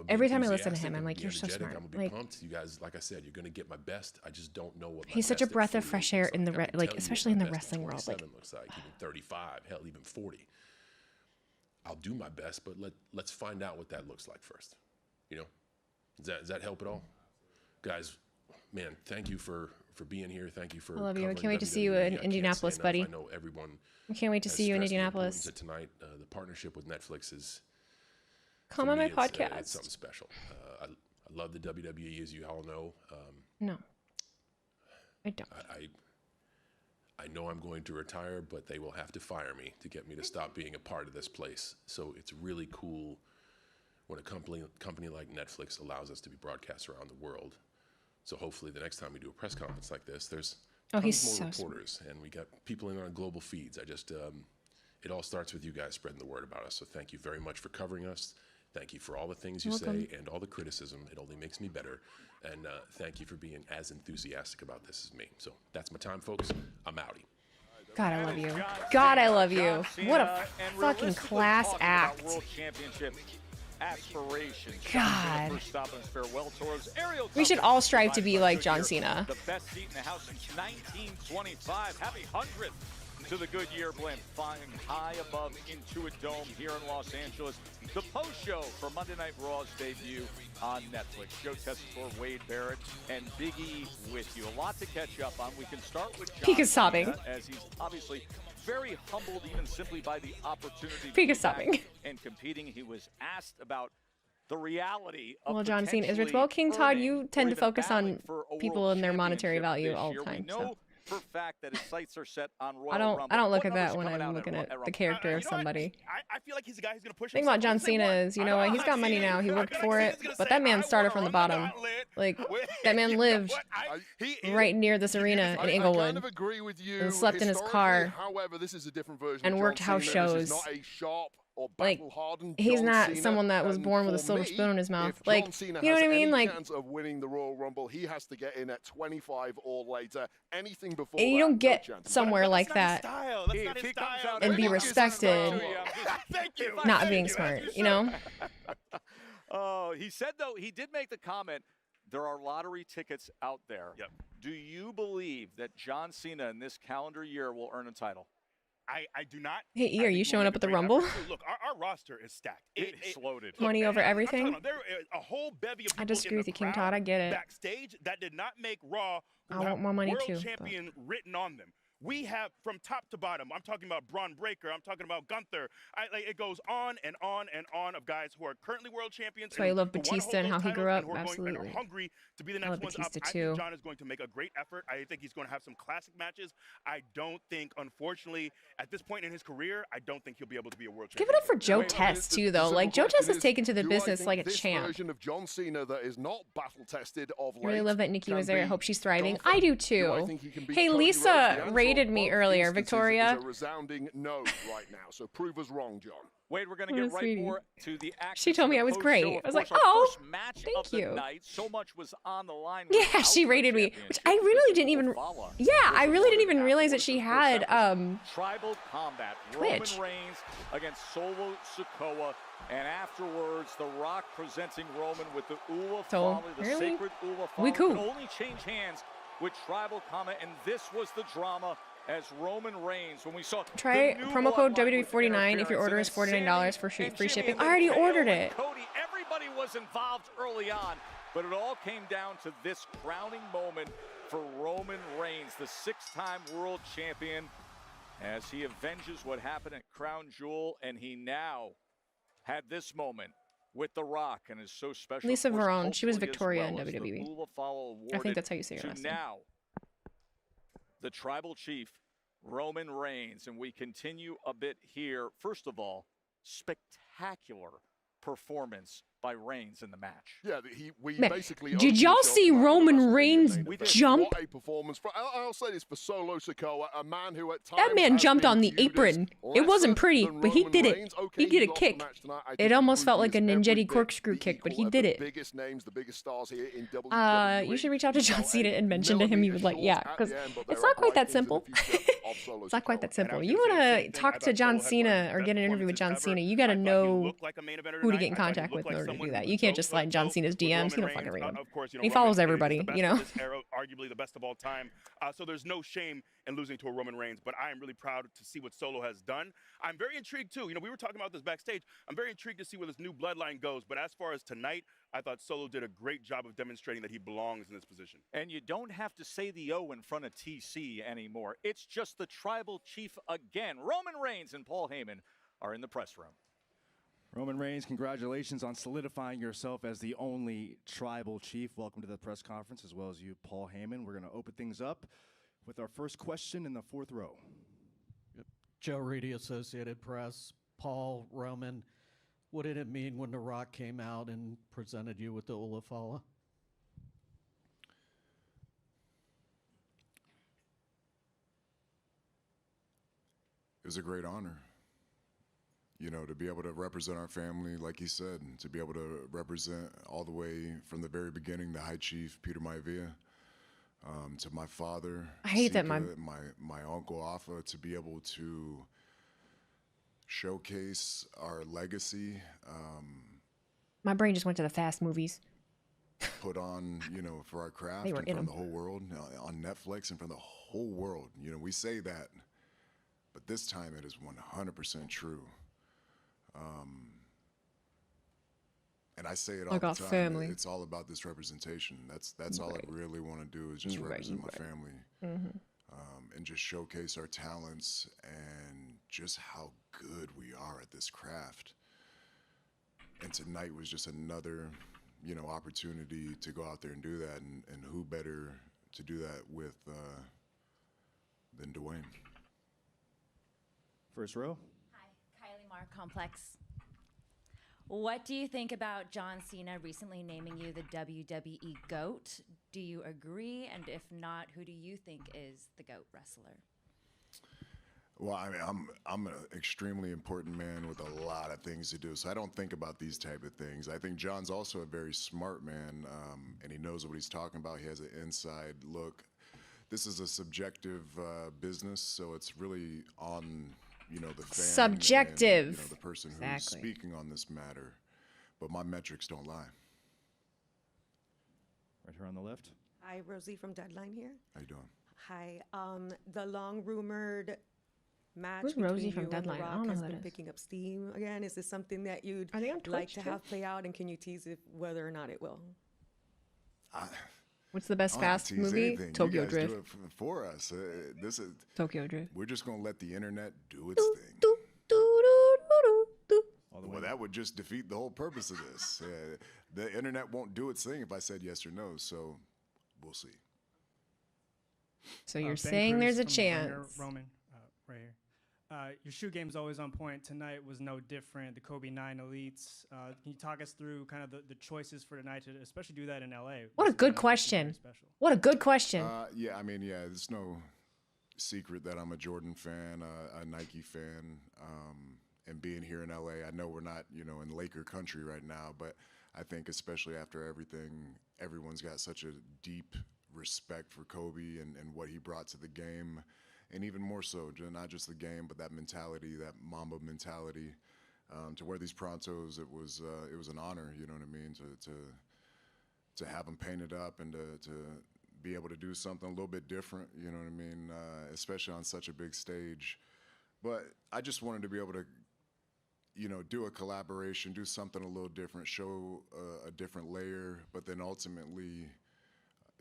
Every time I listen to him, I'm like, you're so smart. I'm gonna be pumped. You guys, like I said, you're gonna get my best. I just don't know what. He's such a breath of fresh air in the especially in the wrestling world. Like, looks like even 35, hell, even 40. I'll do my best, but let's find out what that looks like first. You know, does that help at all, guys? Man, thank you for being here. Thank you for. I love you. I can't wait to see you in Indianapolis, buddy. I know everyone. I can't wait to see you in Indianapolis tonight. The partnership with Netflix is. Come on my podcast. It's something special. I love the WWE, as you all know. No, I don't. I know I'm going to retire, but they will have to fire me to get me to stop being a part of this place. So it's really cool when a company like Netflix allows us to be broadcast around the world. So hopefully the next time we do a press conference like this, there's tons more reporters, and we got people in on global feeds. It all starts with you guys spreading the word about us. So thank you very much for covering us. Thank you for all the things you say and all the criticism. It only makes me better. And thank you for being as enthusiastic about this as me. So that's my time, folks. I'm outie. God, I love you. God, I love you. What a fucking class act. World Championship aspirations. God. Farewell tours. We should all strive to be like John Cena. The best seat in the house since 1925. Happy 100th to the Goodyear Blimp, flying high above into a dome here in Los Angeles. The post-show for Monday Night Raw's debut on Netflix. Joe Tessitore, Wade Barrett, and Big E with you. A lot to catch up on. We can start with John Pika's sobbing. as he's obviously very humbled even simply by the opportunity Pika's sobbing. and competing. He was asked about the reality of John Cena is rich. Well, King Todd, you tend to focus on people and their monetary value all the time. So. For fact that his sights are set on Royal I don't look at that when I'm looking at the character of somebody. I feel like he's a guy who's going to push. The thing about John Cena is, you know what? He's got money now. He worked for it, but that man started from the bottom. Like that man lived right near this arena in Inglewood. I kind of agree with you. And slept in his car. However, this is a different version. And worked house shows. Like, he's not someone that was born with a silver spoon in his mouth. Like, you know what I mean? Like, chance of winning the Royal Rumble, he has to get in at 25 or later. Anything before and you don't get somewhere like that and be respected, not being smart, you know? He said, though, he did make the comment, there are lottery tickets out there. Yep. Do you believe that John Cena in this calendar year will earn a title? I do not. Hey, E, are you showing up at the Rumble? Look, our roster is stacked. It's loaded. Money over everything? There is a whole bevy of people I disagree with you, King Todd. I get it. Backstage that did not make Raw I want more money world too. champion written on them. We have from top to bottom. I'm talking about Braun Breaker. I'm talking about Gunther. It goes on and on and on of guys who are currently world champions. That's why I love Batista and how he grew up. And Absolutely. are hungry to be the I next love ones up. Batista I too. think John is going to make a great effort. I think he's going to have some classic matches. I don't think, unfortunately, at this point in his career, I don't think he'll be able to be a world champion. Give it up for Joe Test too, though. Like Joe Test has taken to the business like a champ. Version of John Cena that is not battle tested of I really late love that Nikki can was there. I be hope she's thriving. Gunther. I do Do I too. think he can beat Hey, Cody Rhodes? The Lisa answer rated of me both earlier. instances Victoria. is a resounding no right now. So prove us wrong, John. Wade, we're going to Oh, get right sweetie. more to the action. She told me I was great. I was like, oh, thank you. Night. So much was on the line. Yeah, she rated me, which I really didn't even. Yeah, I really didn't even realize that she had Tribal Combat. Twitch. Roman Reigns against Solo Sikoa. And afterwards, The Rock presenting Roman with the Ula So, Folly, the really? sacred Ula We Folly. cool. Could only change hands with Tribal Combat, and this was the drama as Roman Reigns when we saw Try the new promo code bloodline with WWE49 if your order is $49 for free shipping. I already ordered it. Cody, everybody was involved early on, but it all came down to this crowning moment for Roman Reigns, the six-time world champion, as he avenges what happened at Crown Jewel, and he now had this moment with The Rock and is so special. Lisa of course, Verone, she was culturally as Victoria well in as the WWE. Ula Follow I think that's how you say awarded her last to name. now the tribal chief, Roman Reigns. And we continue a bit here. First of all, spectacular performance by Reigns in the match. Yeah, we Man, basically. did opened y'all the show see tonight with Roman WrestleMania Reigns main event. jump? What a performance! I'll say this for Solo Sikoa, a man who at times That man has jumped been on the viewed as apron. It wasn't lesser pretty, than but he Roman did it. Reigns. Okay, He did a lost the kick. match tonight. I It think he almost proved felt he like a is every ninjetti bit corkscrew the kick, but he equal of did the it. biggest names, the biggest stars here in WWE. You should reach out to John Cena and mention to him he would like, yeah, because it's not quite that simple. It's not quite that simple. You want to talk to John Cena or get an interview with John Cena, you got to know who to get in contact with in order to do that. You can't just slide John Cena's DMs. He don't fucking read them. Of course, He follows everybody, you know. Arguably the best of all time. So there's no shame in losing to a Roman Reigns, but I am really proud to see what Solo has done. I'm very intrigued too. We were talking about this backstage. I'm very intrigued to see where this new bloodline goes. But as far as tonight, I thought Solo did a great job of demonstrating that he belongs in this position. And you don't have to say the O in front of TC anymore. It's just the tribal chief again. Roman Reigns and Paul Heyman are in the press room. Roman Reigns, congratulations on solidifying yourself as the only tribal chief. Welcome to the press conference, as well as you, Paul Heyman. We're going to open things up with our first question in the fourth row. Joe Reedy, Associated Press. Paul, Roman, what did it mean when The Rock came out and presented you with the Ula Folly? It was a great honor. To be able to represent our family, like he said, to be able to represent all the way from the very beginning, the High Chief, Peter Maivia, to my father, I hate that my uncle Afa, to be able to showcase our legacy. My brain just went to the Fast movies. Put on, for our craft They were in in front of the 'em. whole world, on Netflix in front of the whole world. We say that, but this time it is 100% true. And I say it all the time. Family. It's all about this representation. That's all I really want to do is just represent my family, and just showcase our talents and just how good we are at this craft. And tonight was just another, opportunity to go out there and do that. And who better to do that with than Dwayne? First row. Hi, Kylie Marr, Complex. What do you think about John Cena recently naming you the WWE GOAT? Do you agree? And if not, who do you think is the GOAT wrestler? Well, I mean, I'm an extremely important man with a lot of things to do, so I don't think about these type of things. I think John's also a very smart man, and he knows what he's talking about. He has an inside look. This is a subjective business, so it's really on the fan Subjective. and, the person who's speaking on this matter. But my metrics don't lie. Right here on the left. Hi, Rosie from Deadline here. How you doing? Hi. The long rumored match Who's between Rosie from you and Deadline? The I Rock don't know has who that been is. picking up steam again. Is this something that you'd Are they on like Twitch to too? have play out, and can you tease whether or not it will? What's the best I don't have to fast tease movie? anything. Tokyo you guys Drift. do it for us. This is Tokyo Drift. We're just gonna let the internet do its thing. Well, that would just defeat the whole purpose of this. The internet won't do its thing if I said yes or no. So we'll see. So you're Ben saying Cruz there's a from the Ringer, chance. Roman, right here. Your shoe game's always on point. Tonight was no different. The Kobe 9 Elites. Can you talk us through kind of the choices for tonight to especially do that in LA? What a good question. What a good question. Yeah, I mean, there's no secret that I'm a Jordan fan, a Nike fan, and being here in LA, I know we're not, in Laker country right now, but I think especially after everything, everyone's got such a deep respect for Kobe and what he brought to the game, and even more so, not just the game, but that mentality, that Mamba mentality. To wear these Prontos, it was an honor, you know what I mean, to have them painted up and to be able to do something a little bit different, you know what I mean, especially on such a big stage. But I just wanted to be able to, do a collaboration, do something a little different, show a different layer, but then ultimately,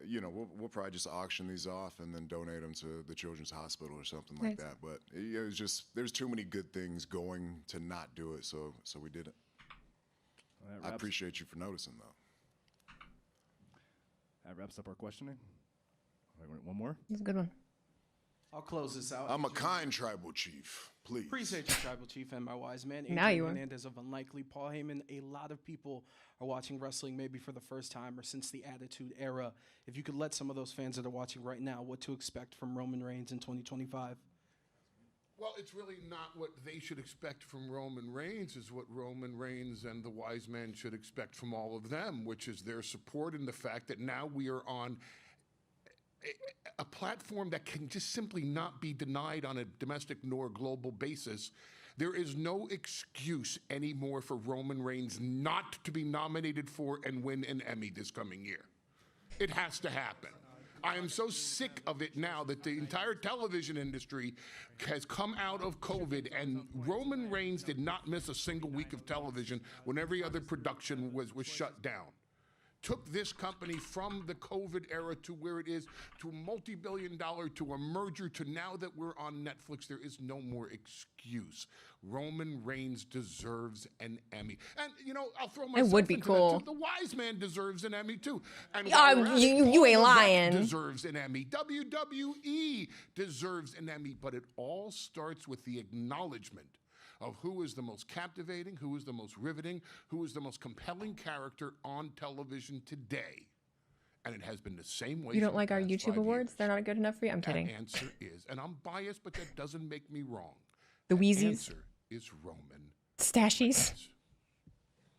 we'll probably just auction these off and then donate them to the Children's Hospital or something like that. But it was just, there's too many good things going to not do it, so we did it. I appreciate you for noticing, though. That wraps up our questioning. One more? That's a good one. I'll close this out. I'm a kind tribal chief, please. Appreciate you, tribal chief, and my wise man. Now you are. Hernandez of Unlikely, Paul Heyman. A lot of people are watching wrestling maybe for the first time or since the Attitude Era. If you could let some of those fans that are watching right now what to expect from Roman Reigns in 2025. Well, it's really not what they should expect from Roman Reigns, is what Roman Reigns and the wise man should expect from all of them, which is their support and the fact that now we are on a platform that can just simply not be denied on a domestic nor global basis. There is no excuse anymore for Roman Reigns not to be nominated for and win an Emmy this coming year. It has to happen. I am so sick of it now that the entire television industry has come out of COVID, and Roman Reigns did not miss a single week of television when every other production was shut down. Took this company from the COVID era to where it is, to a multi-billion-dollar, to a merger, to now that we're on Netflix. There is no more excuse. Roman Reigns deserves an Emmy. And, I'll throw myself would be into cool. that too. The wise man deserves an Emmy, too. And you ain't lying. Deserves an Emmy. WWE deserves an Emmy. But it all starts with the acknowledgement of who is the most captivating, who is the most riveting, who is the most compelling character on television today. And it has been the same way. You don't like our YouTube awards? They're not good enough for you? I'm kidding. The answer is, and I'm biased, but that doesn't make me wrong. The The Wheezys. answer is Roman. Stashies.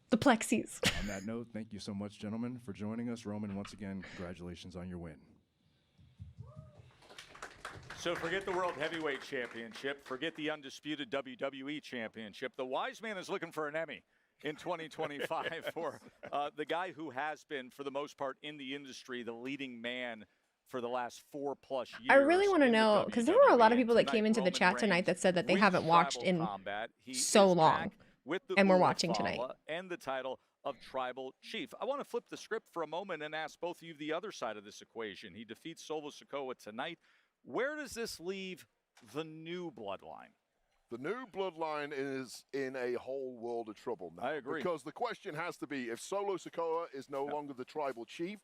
The Plexies. On that note, thank you so much, gentlemen, for joining us. Roman, once again, congratulations on your win. So forget the World Heavyweight Championship. Forget the undisputed WWE Championship. The wise man is looking for an Emmy in 2025 for the guy who has been, for the most part, in the industry, the leading man for the last 4+ years. I really want to know, because there were a lot of people that Tonight, came into the Roman chat tonight Reigns that said that they wins haven't watched Tribal in Combat. He so is long, back with the and we're Ula watching tonight. Fala and the title of Tribal Chief. I want to flip the script for a moment and ask both of you the other side of this equation. He defeats Solo Sikoa tonight. Where does this leave the new bloodline? The new bloodline is in a whole world of trouble now. I agree. Because the question has to be, if Solo Sikoa is no longer the tribal chief,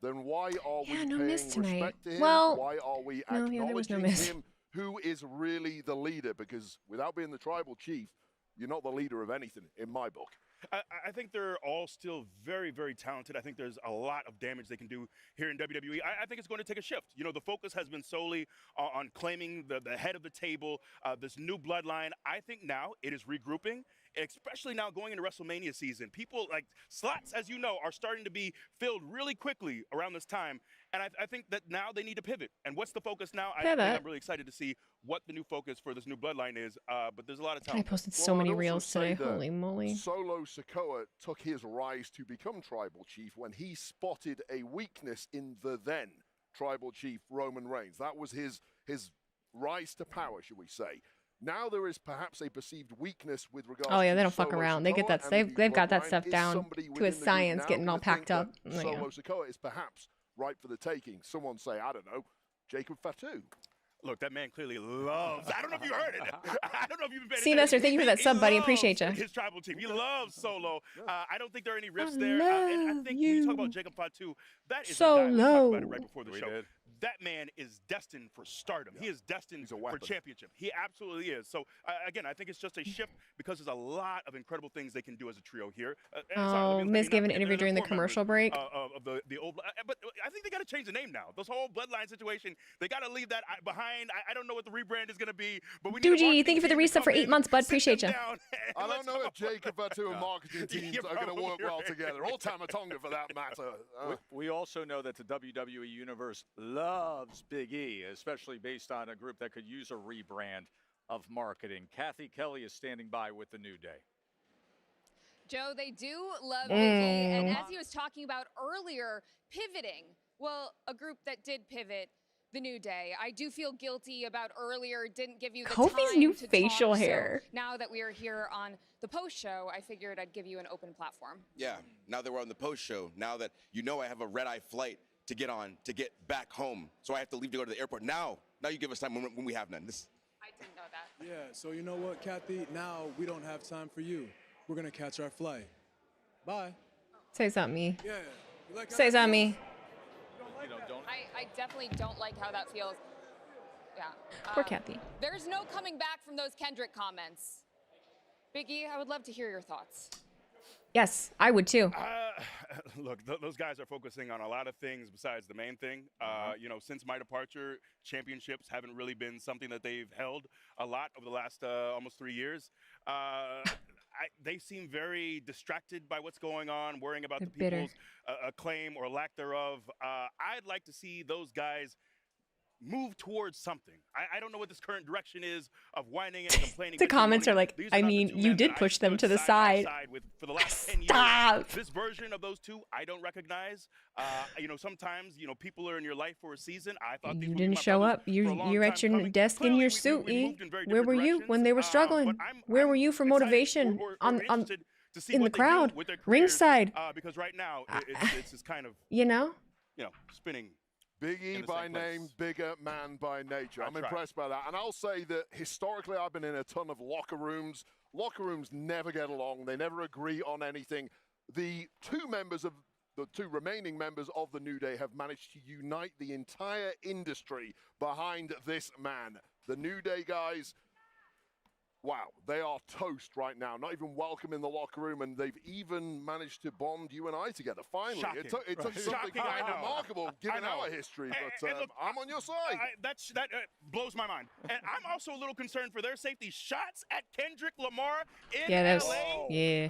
then why are we no paying miss tonight. respect to him? Well, why are we no, yeah, there was no acknowledging miss. him? Who is really the leader? Because without being the tribal chief, you're not the leader of anything, in my book. I think they're all still very, very talented. I think there's a lot of damage they can do here in WWE. I think it's going to take a shift. The focus has been solely on claiming the head of the table, this new bloodline. I think now it is regrouping, especially now going into WrestleMania season. People, like, slots, as you know, are starting to be filled really quickly around this time. And I think that now they need to pivot. And what's the focus now? I'm really excited to see what the new focus for this new bloodline is. But there's a lot of talent. I posted so many reels today. Holy moly. Solo Sikoa took his rise to become tribal chief when he spotted a weakness in the then tribal chief Roman Reigns. That was his rise to power, should we say. Now there is perhaps a perceived weakness with regards to Oh yeah, they don't Solo fuck around. They get that. Sikoa, and They've got that bloodline stuff is down somebody to within a the group science, now getting all to think packed up. that Solo Sikoa is perhaps ripe for the taking. Someone say, I don't know, Jacob Fatu. Look, that man clearly loves. I don't know if you heard it. I don't know if you've been. See, Nestor, thank you for that sub, buddy. Appreciate you. His tribal team. He loves Solo. I don't think there are any rifts there. And I think when you talk about Jacob Fatu, that is a guy we talked about it right before the show. That man is destined for stardom. He is destined for championship. He absolutely is. So, again, I think it's just a shift because there's a lot of incredible things they can do as a trio here. Miz gave an interview during the commercial break. Of the old, but I think they got to change the name now. This whole bloodline situation, they got to leave that behind. I don't know what the rebrand is going to be, but we need Doogie, thank you for the resub for 8 months, bud. Appreciate you. I don't know if Jacob Fatu and marketing teams are going to work well together, or Tamatonga for that matter. We also know that the WWE Universe loves Big E, especially based on a group that could use a rebrand of marketing. Kathy Kelly is standing by with the New Day. Joe, they do love Big E, and as he was talking about earlier, pivoting. Well, a group that did pivot, the New Day. I do feel guilty about earlier, didn't give you the Kofi's time new to facial talk, hair. So now that we are here on the post show, I figured I'd give you an open platform. Yeah, now that we're on the post show, now that you know I have a red-eye flight to get on to get back home, so I have to leave to go to the airport. Now you give us time when we have none. I didn't know that. Yeah, so you know what, Kathy? Now we don't have time for you. We're going to catch our flight. Bye. Say something, me. Yeah. You like Say something, me. I definitely don't like how that feels. Yeah. Poor Kathy. There's no coming back from those Kendrick comments. Big E, I would love to hear your thoughts. Yes, I would too. Look, those guys are focusing on a lot of things besides the main thing. You know, since my departure, championships haven't really been something that they've held a lot over the last almost 3 years. They seem very distracted by what's going on, worrying about the people's acclaim or lack thereof. I'd like to see those guys move towards something. I don't know what this current direction is of whining and complaining. The comments are like, I mean, you did push them to the side. For the last 10 Stop. years. This version of those two, I don't recognize. You know, sometimes, you know, people are in your life for a season. I thought these You would be didn't my show brothers up. for a long You're time at your coming. desk in Clearly, your we suit, E. moved in very Where were different you when they were struggling? Where were you for motivation interested to see in the what they do crowd, with their careers, ringside? Because right now, it's just kind of, You know? spinning. Big E by name, bigger man by nature. I'm impressed by that. And I'll say that historically I've been in a ton of locker rooms. Locker rooms never get along. They never agree on anything. The two remaining members of the New Day have managed to unite the entire industry behind this man. The New Day guys, wow, they are toast right now. Not even welcome in the locker room, and they've even managed to bond you and I together. Finally, Shocking. it took something kind of remarkable given our history, but And look, I'm on your side. That blows my mind. And I'm also a little concerned for their safety. Shots at Kendrick Lamar in LA. Yeah.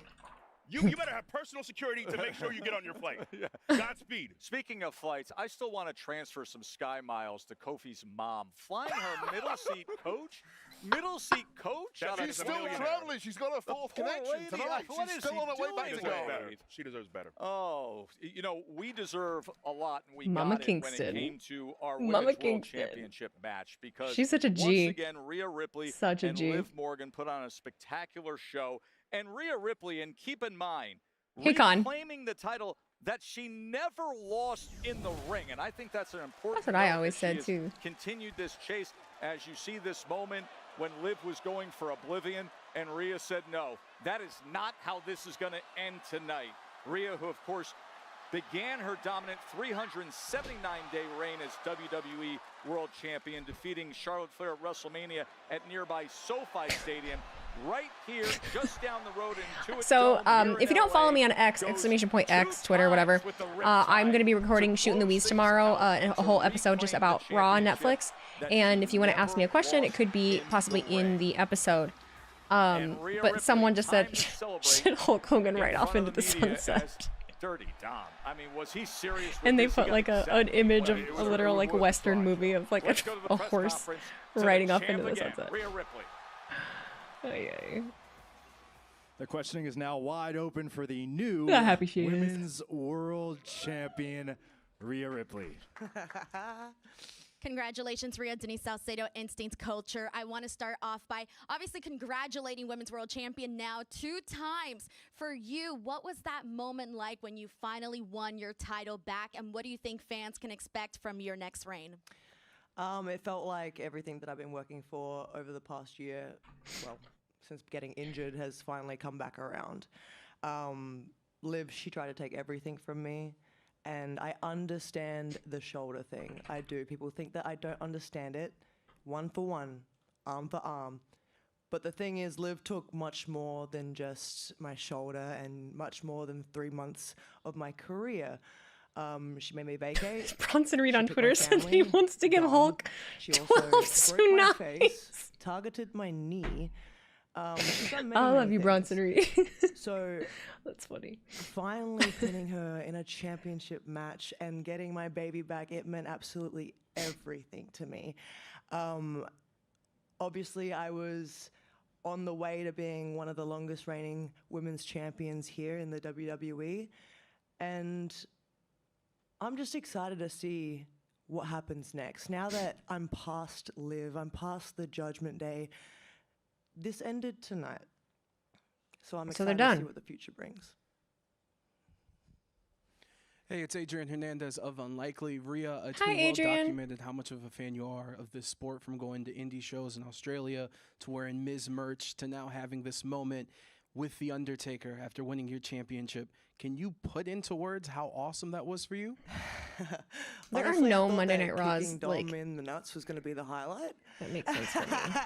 You better have personal security to make sure you get on your flight. Godspeed. Speaking of flights, I still want to transfer some Sky Miles to Kofi's mom. Flying her middle seat coach? Middle seat coach? She's still traveling. She's got her fourth connection tonight. She's still on her way back to go. She deserves better. Oh, you know, we deserve a lot, and we Mama got Kingston. it when it came to our Mama Women's World Kingston. Championship match because She's such a once G. again, Rhea Ripley Such a and G. Liv Morgan put on a spectacular show. And Rhea Ripley, and keep in mind, Hey, Con. reclaiming the title that she never lost in the ring. And I think that's an important That's what I note always that said, she has too. Continued this chase as you see this moment when Liv was going for Oblivion and Rhea said, no, that is not how this is going to end tonight. Rhea, who of course began her dominant 379-day reign as WWE World Champion, defeating Charlotte Flair at WrestleMania at nearby SoFi Stadium. Right here, just down the road in Intuit So, Dome here if you in don't follow LA, me on X, !X, Twitter, whatever, I'm going to be recording Shooting the Weeds tomorrow, a whole episode just about Raw on Netflix. And if you want to ask me a question, it could be possibly in the episode. But someone just said, shit Hulk Hogan right off into the sunset. Dirty Dom. I mean, was he serious? And they put like an image of a literal like Western movie of like a horse riding off into the sunset. Rhea Ripley. The questioning is now wide open for the new Look how happy she Women's World Champion, Rhea Ripley. Congratulations, Rhea, Denise Salcedo, Instinct Culture. I want to start off by obviously congratulating Women's World Champion now 2 times. For you, what was that moment like when you finally won your title back, and what do you think fans can expect from your next reign? It felt like everything that I've been working for over the past year, well, since getting injured, has finally come back around. Liv, she tried to take everything from me. And I understand the shoulder thing. I do. People think that I don't understand it. 1 for 1, arm for arm. But the thing is, Liv took much more than just my shoulder and much more than 3 months of my career. She made me vacate. Bronson Reed on Twitter said he wants to give Hulk She 12 also broke my tsunamis. face, targeted my knee. She's done many, I love many you, things. Bronson Reed. So that's funny. Finally pinning her in a championship match and getting my baby back, it meant absolutely everything to me. Obviously, I was on the way to being one of the longest reigning women's champions here in the WWE. And I'm just excited to see what happens next. Now that I'm past Liv, I'm past the Judgment Day, this ended tonight. So I'm So they're excited to see done. what the future brings. Hey, it's Adrian Hernandez of Unlikely. Rhea, it's Hi, been well Adrian. documented how much of a fan you are of this sport, from going to indie shows in Australia to wearing Miz merch to now having this moment with The Undertaker after winning your championship. Can you put into words how awesome that was for you? There Honestly, are I no thought Monday that Night Raws, kicking Dom like- in the nuts was going to be the highlight. That makes sense for me.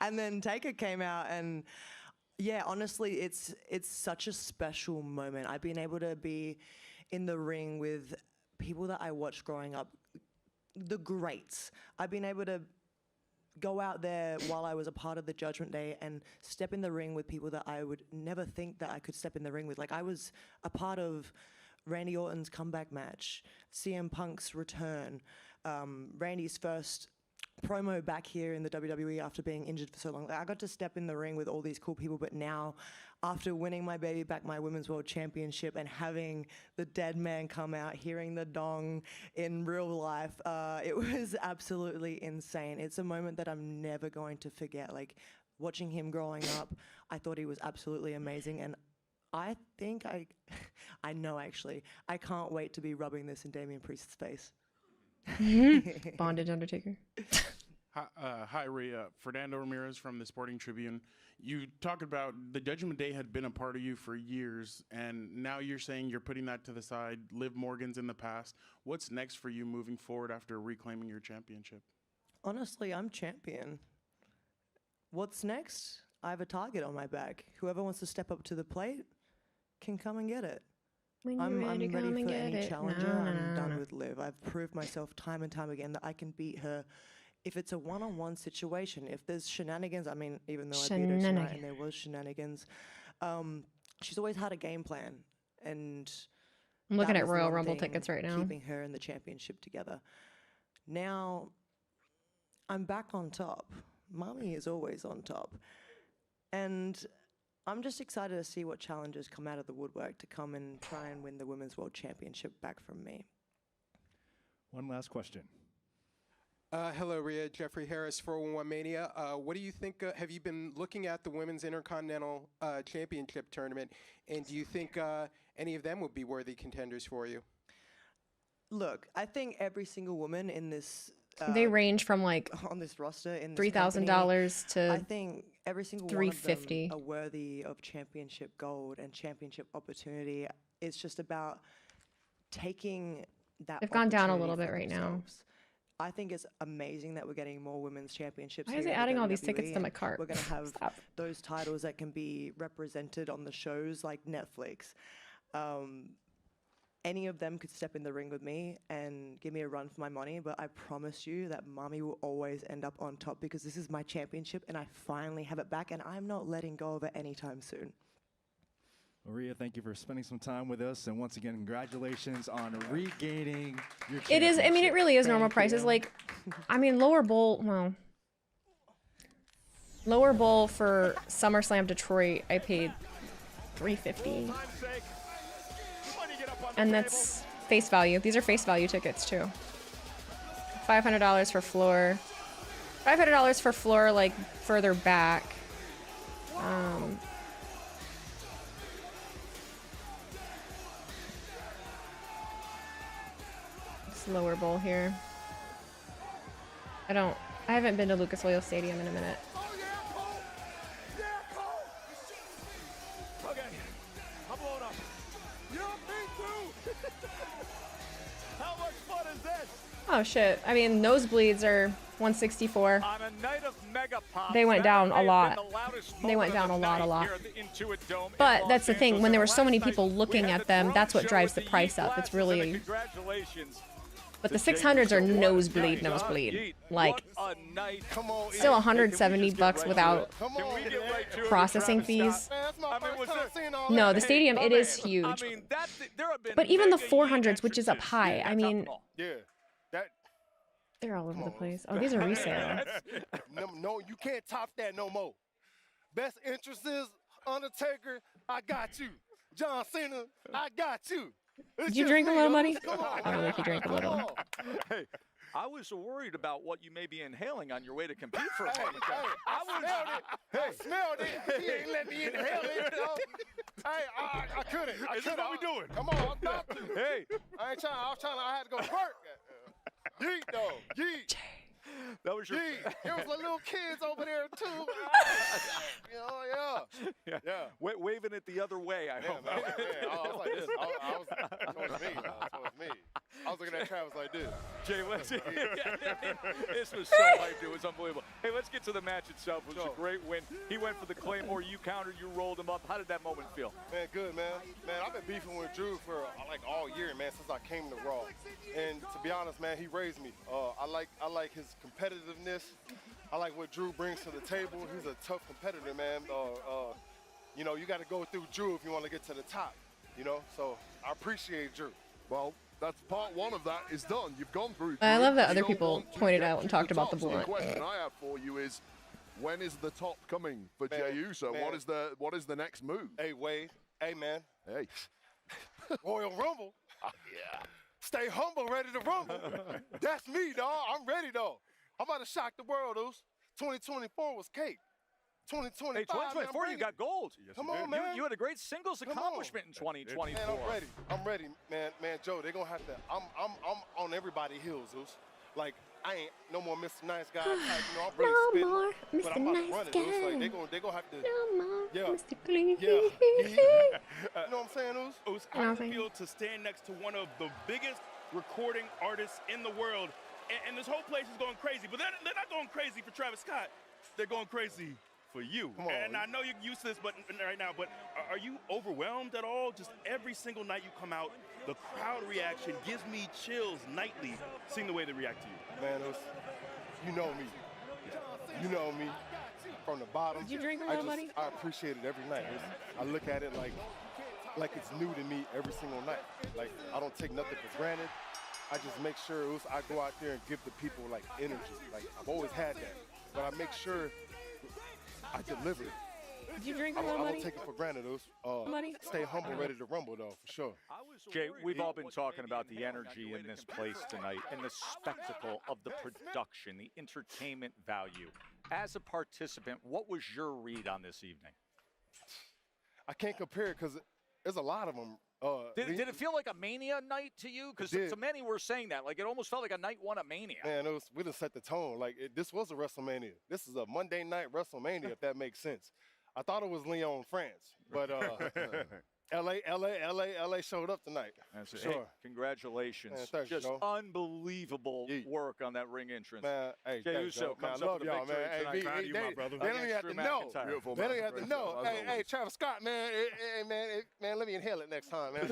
And then Taker came out, and yeah, honestly, it's such a special moment. I've been able to be in the ring with people that I watched growing up, the greats. I've been able to go out there while I was a part of the Judgment Day and step in the ring with people that I would never think that I could step in the ring with. Like, I was a part of Randy Orton's comeback match, CM Punk's return, Randy's first promo back here in the WWE after being injured for so long. Like, I got to step in the ring with all these cool people, but now, after winning my baby back, my Women's World Championship, and having the dead man come out, hearing the dong in real life, it was absolutely insane. It's a moment that I'm never going to forget. Like, watching him growing up, I thought he was absolutely amazing, and I think I know actually, I can't wait to be rubbing this in Damian Priest's face. Bondage Undertaker. Hi, Rhea. Fernando Ramirez from the Sporting Tribune. You talked about the Judgment Day had been a part of you for years, and now you're saying you're putting that to the side. Liv Morgan's in the past. What's next for you moving forward after reclaiming your championship? Honestly, I'm champion. What's next? I have a target on my back. Whoever wants to step up to the plate can come and get it. When you're I'm ready, ready come and for get any it. challenger. No, no, I'm no, done no. with Liv. I've proved myself time and time again that I can beat her. If it's a one-on-one situation, if there's shenanigans, I mean, even though I beat her tonight and there was shenanigans, she's always had a game plan. And I'm looking that at was the Royal one Rumble thing, tickets right now. Keeping her and the championship together. Now, I'm back on top. Mommy is always on top. And I'm just excited to see what challenges come out of the woodwork to come and try and win the Women's World Championship back from me. One last question. Hello, Rhea. Jeffrey Harris, 411 Mania. What do you think? Have you been looking at the Women's Intercontinental Championship tournament, and do you think any of them would be worthy contenders for you? Look, I think every single woman in this They range from like on this roster in this $3,000 company, to I think every single one of them $350. are worthy of championship gold and championship opportunity. It's just about taking that. They've gone down a opportunity little bit for right now. themselves. I think it's amazing that we're getting more women's championships. Why is here it in the adding all these WWE, tickets to my and cart? We're going to have Stop. those titles that can be represented on the shows like Netflix. Any of them could step in the ring with me and give me a run for my money, but I promise you that Mommy will always end up on top because this is my championship and I finally have it back and I'm not letting go of it anytime soon. Maria, thank you for spending some time with us, and once again, congratulations on regaining your It is. I mean, it really is normal Thank prices. you. Like, I mean, lower bowl. Well, lower bowl for SummerSlam Detroit, I paid $350, and that's face value. These are face value tickets too. $500 for floor. $500 for floor, like, further back. Lower bowl here. I haven't been to Lucas Oil Stadium in a minute. Okay, I'm blowing up. You're me too. How much fun is this? Oh shit. I mean, nosebleeds are 164. On a night of mega pop, They went down a lot. They went moment down of a the lot, night a lot. here at the Intuit Dome in But Los that's the thing, Angeles. when there And were so many last night, people we looking had at the them, drone that's what show drives with the price Yeet up. It's glasses, and really. congratulations. But the to 600s are Yeet. nosebleed, What a nosebleed. night. Like, What a night. Come on, still Ian. $170 bucks without Come on, Can we get right to it, processing Travis fees. Scott? Man, that's my I mean, was first time there- seeing all No, that. the stadium, Hey, it my is man, huge. I mean, there have been But even the mega 400s, which is up entrances. high, Yeah, I top mean, and all. Yeah, that. they're all over the place. Oh, these are resale. No, you can't top that no more. Best entrances, Undertaker, I got you. John Cena, I got you. It's Did you just drink a me, little, yo. Money? Come on, I don't think you drank a come little. on. Hey, I was worried about what you may be inhaling on your way to compete for a Hey, moment. hey, I smelled it. I smelled it. He ain't let me inhale it. Yo. Hey, I couldn't. I Is this couldn't. what we doing? Come on, I'm about to. Hey, I ain't trying. I had to go work. Yeet, though. Yeet. that was your. Yeet. There was little kids over there, too. Yeah. Waving it the other way, I hope. Man, I was like this. I was towards me. Towards me. I was looking at Travis like this. Jay, this was so hyped. It was unbelievable. Hey, let's get to the match itself. It was a great win. He went for the Claymore. You countered. You rolled him up. How did that moment feel? Man, good, man. Man, I've been beefing with Drew for like all year, man, since I came to Raw. And to be honest, man, he raised me. I like his competitiveness. I like what Drew brings to the table. He's a tough competitor, man. You know, you got to go through Drew if you want to get to the top. You know, so I appreciate Drew. Well, that's part one of that is done. You've gone through. I Drew. love that You other don't people want to pointed get out and to talked the about the top. So blunt. The question I have for you is, when is the top coming for Man, Jey Uso? man. What is the next move? Hey, Wade. Hey, man. Hey. Royal Rumble. Yeah. Stay humble, ready to rumble. That's me, dog. I'm ready, though. I'm about to shock the world, Oos. 2024 was cake. 2025, Hey, 2024, man, you got gold. Come on, man. You had a great singles accomplishment in 2024. Man, I'm ready, man. Man, Joe, they're gonna have to. I'm on everybody's heels, Oos. Like I ain't no more Mr. Nice Guy type. You know, I'm really No spitting, more but I'm about Mr. to run it, Nice Oos. Like Guy. they gonna have to. No more Yeah. Mr. Clean. Yeah. You know what I'm saying, Oos? Oos, how does it feel to stand next to one of the biggest recording artists in the world? And this whole place is going crazy, but they're not going crazy for Travis Scott. They're going crazy for you. Come on. And I know you're used to this right now, but are you overwhelmed at all? Just every single night you come out, the crowd reaction gives me chills nightly seeing the way they react to you. Man, Oos, you know me. You know me. From the bottom. Did you drink a little, buddy? I appreciate it every night. Oos. I look at it like it's new to me every single night. Like I don't take nothing for granted. I just make sure Oos, I go out there and give the people like energy. Like I've always had that, but I make sure I deliver it. Did you drink a I little, don't buddy? take it for granted, Oos. Money? Stay humble, ready to rumble though, for sure. Jay, we've all been talking about the energy in this place tonight and the spectacle of the production, the entertainment value. As a participant, what was your read on this evening? I can't compare it because there's a lot of them. Did it feel like a Mania night to you? Because did. so many were saying that. Like, it almost felt like a night one at Mania. Man, we done set the tone. Like, this was a WrestleMania. This is a Monday night WrestleMania, if that makes sense. I thought it was Lyon, France, but LA showed up tonight. That's for it. sure. Hey, congratulations. Man, thanks, Just Joe. unbelievable work on that ring entrance. Man, hey, Jey thanks, Uso Joe. Man, comes I up love with a y'all, victory man. tonight. Hey, Proud of you, my brother. They don't even Against have to Drew know. McIntyre. Beautiful, they don't even have to know. Hey, Travis Scott, man. Man, let me inhale it next time, man.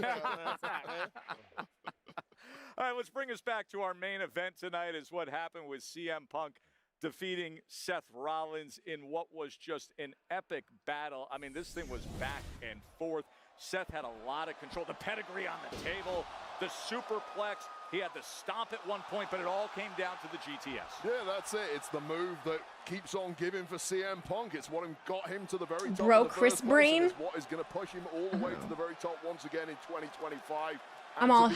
All right, let's bring us back to our main event tonight is what happened with CM Punk defeating Seth Rollins in what was just an epic battle. I mean, this thing was back and forth. Seth had a lot of control. The pedigree on the table, the superplex. He had to stomp at one point, but it all came down to the GTS. Yeah, that's it. It's the move that keeps on giving for CM Punk. It's what got him to the very top. Bro, of the Chris first place, Brain. and it's what is going to push him all the way to the very top once again in 2025. I'm all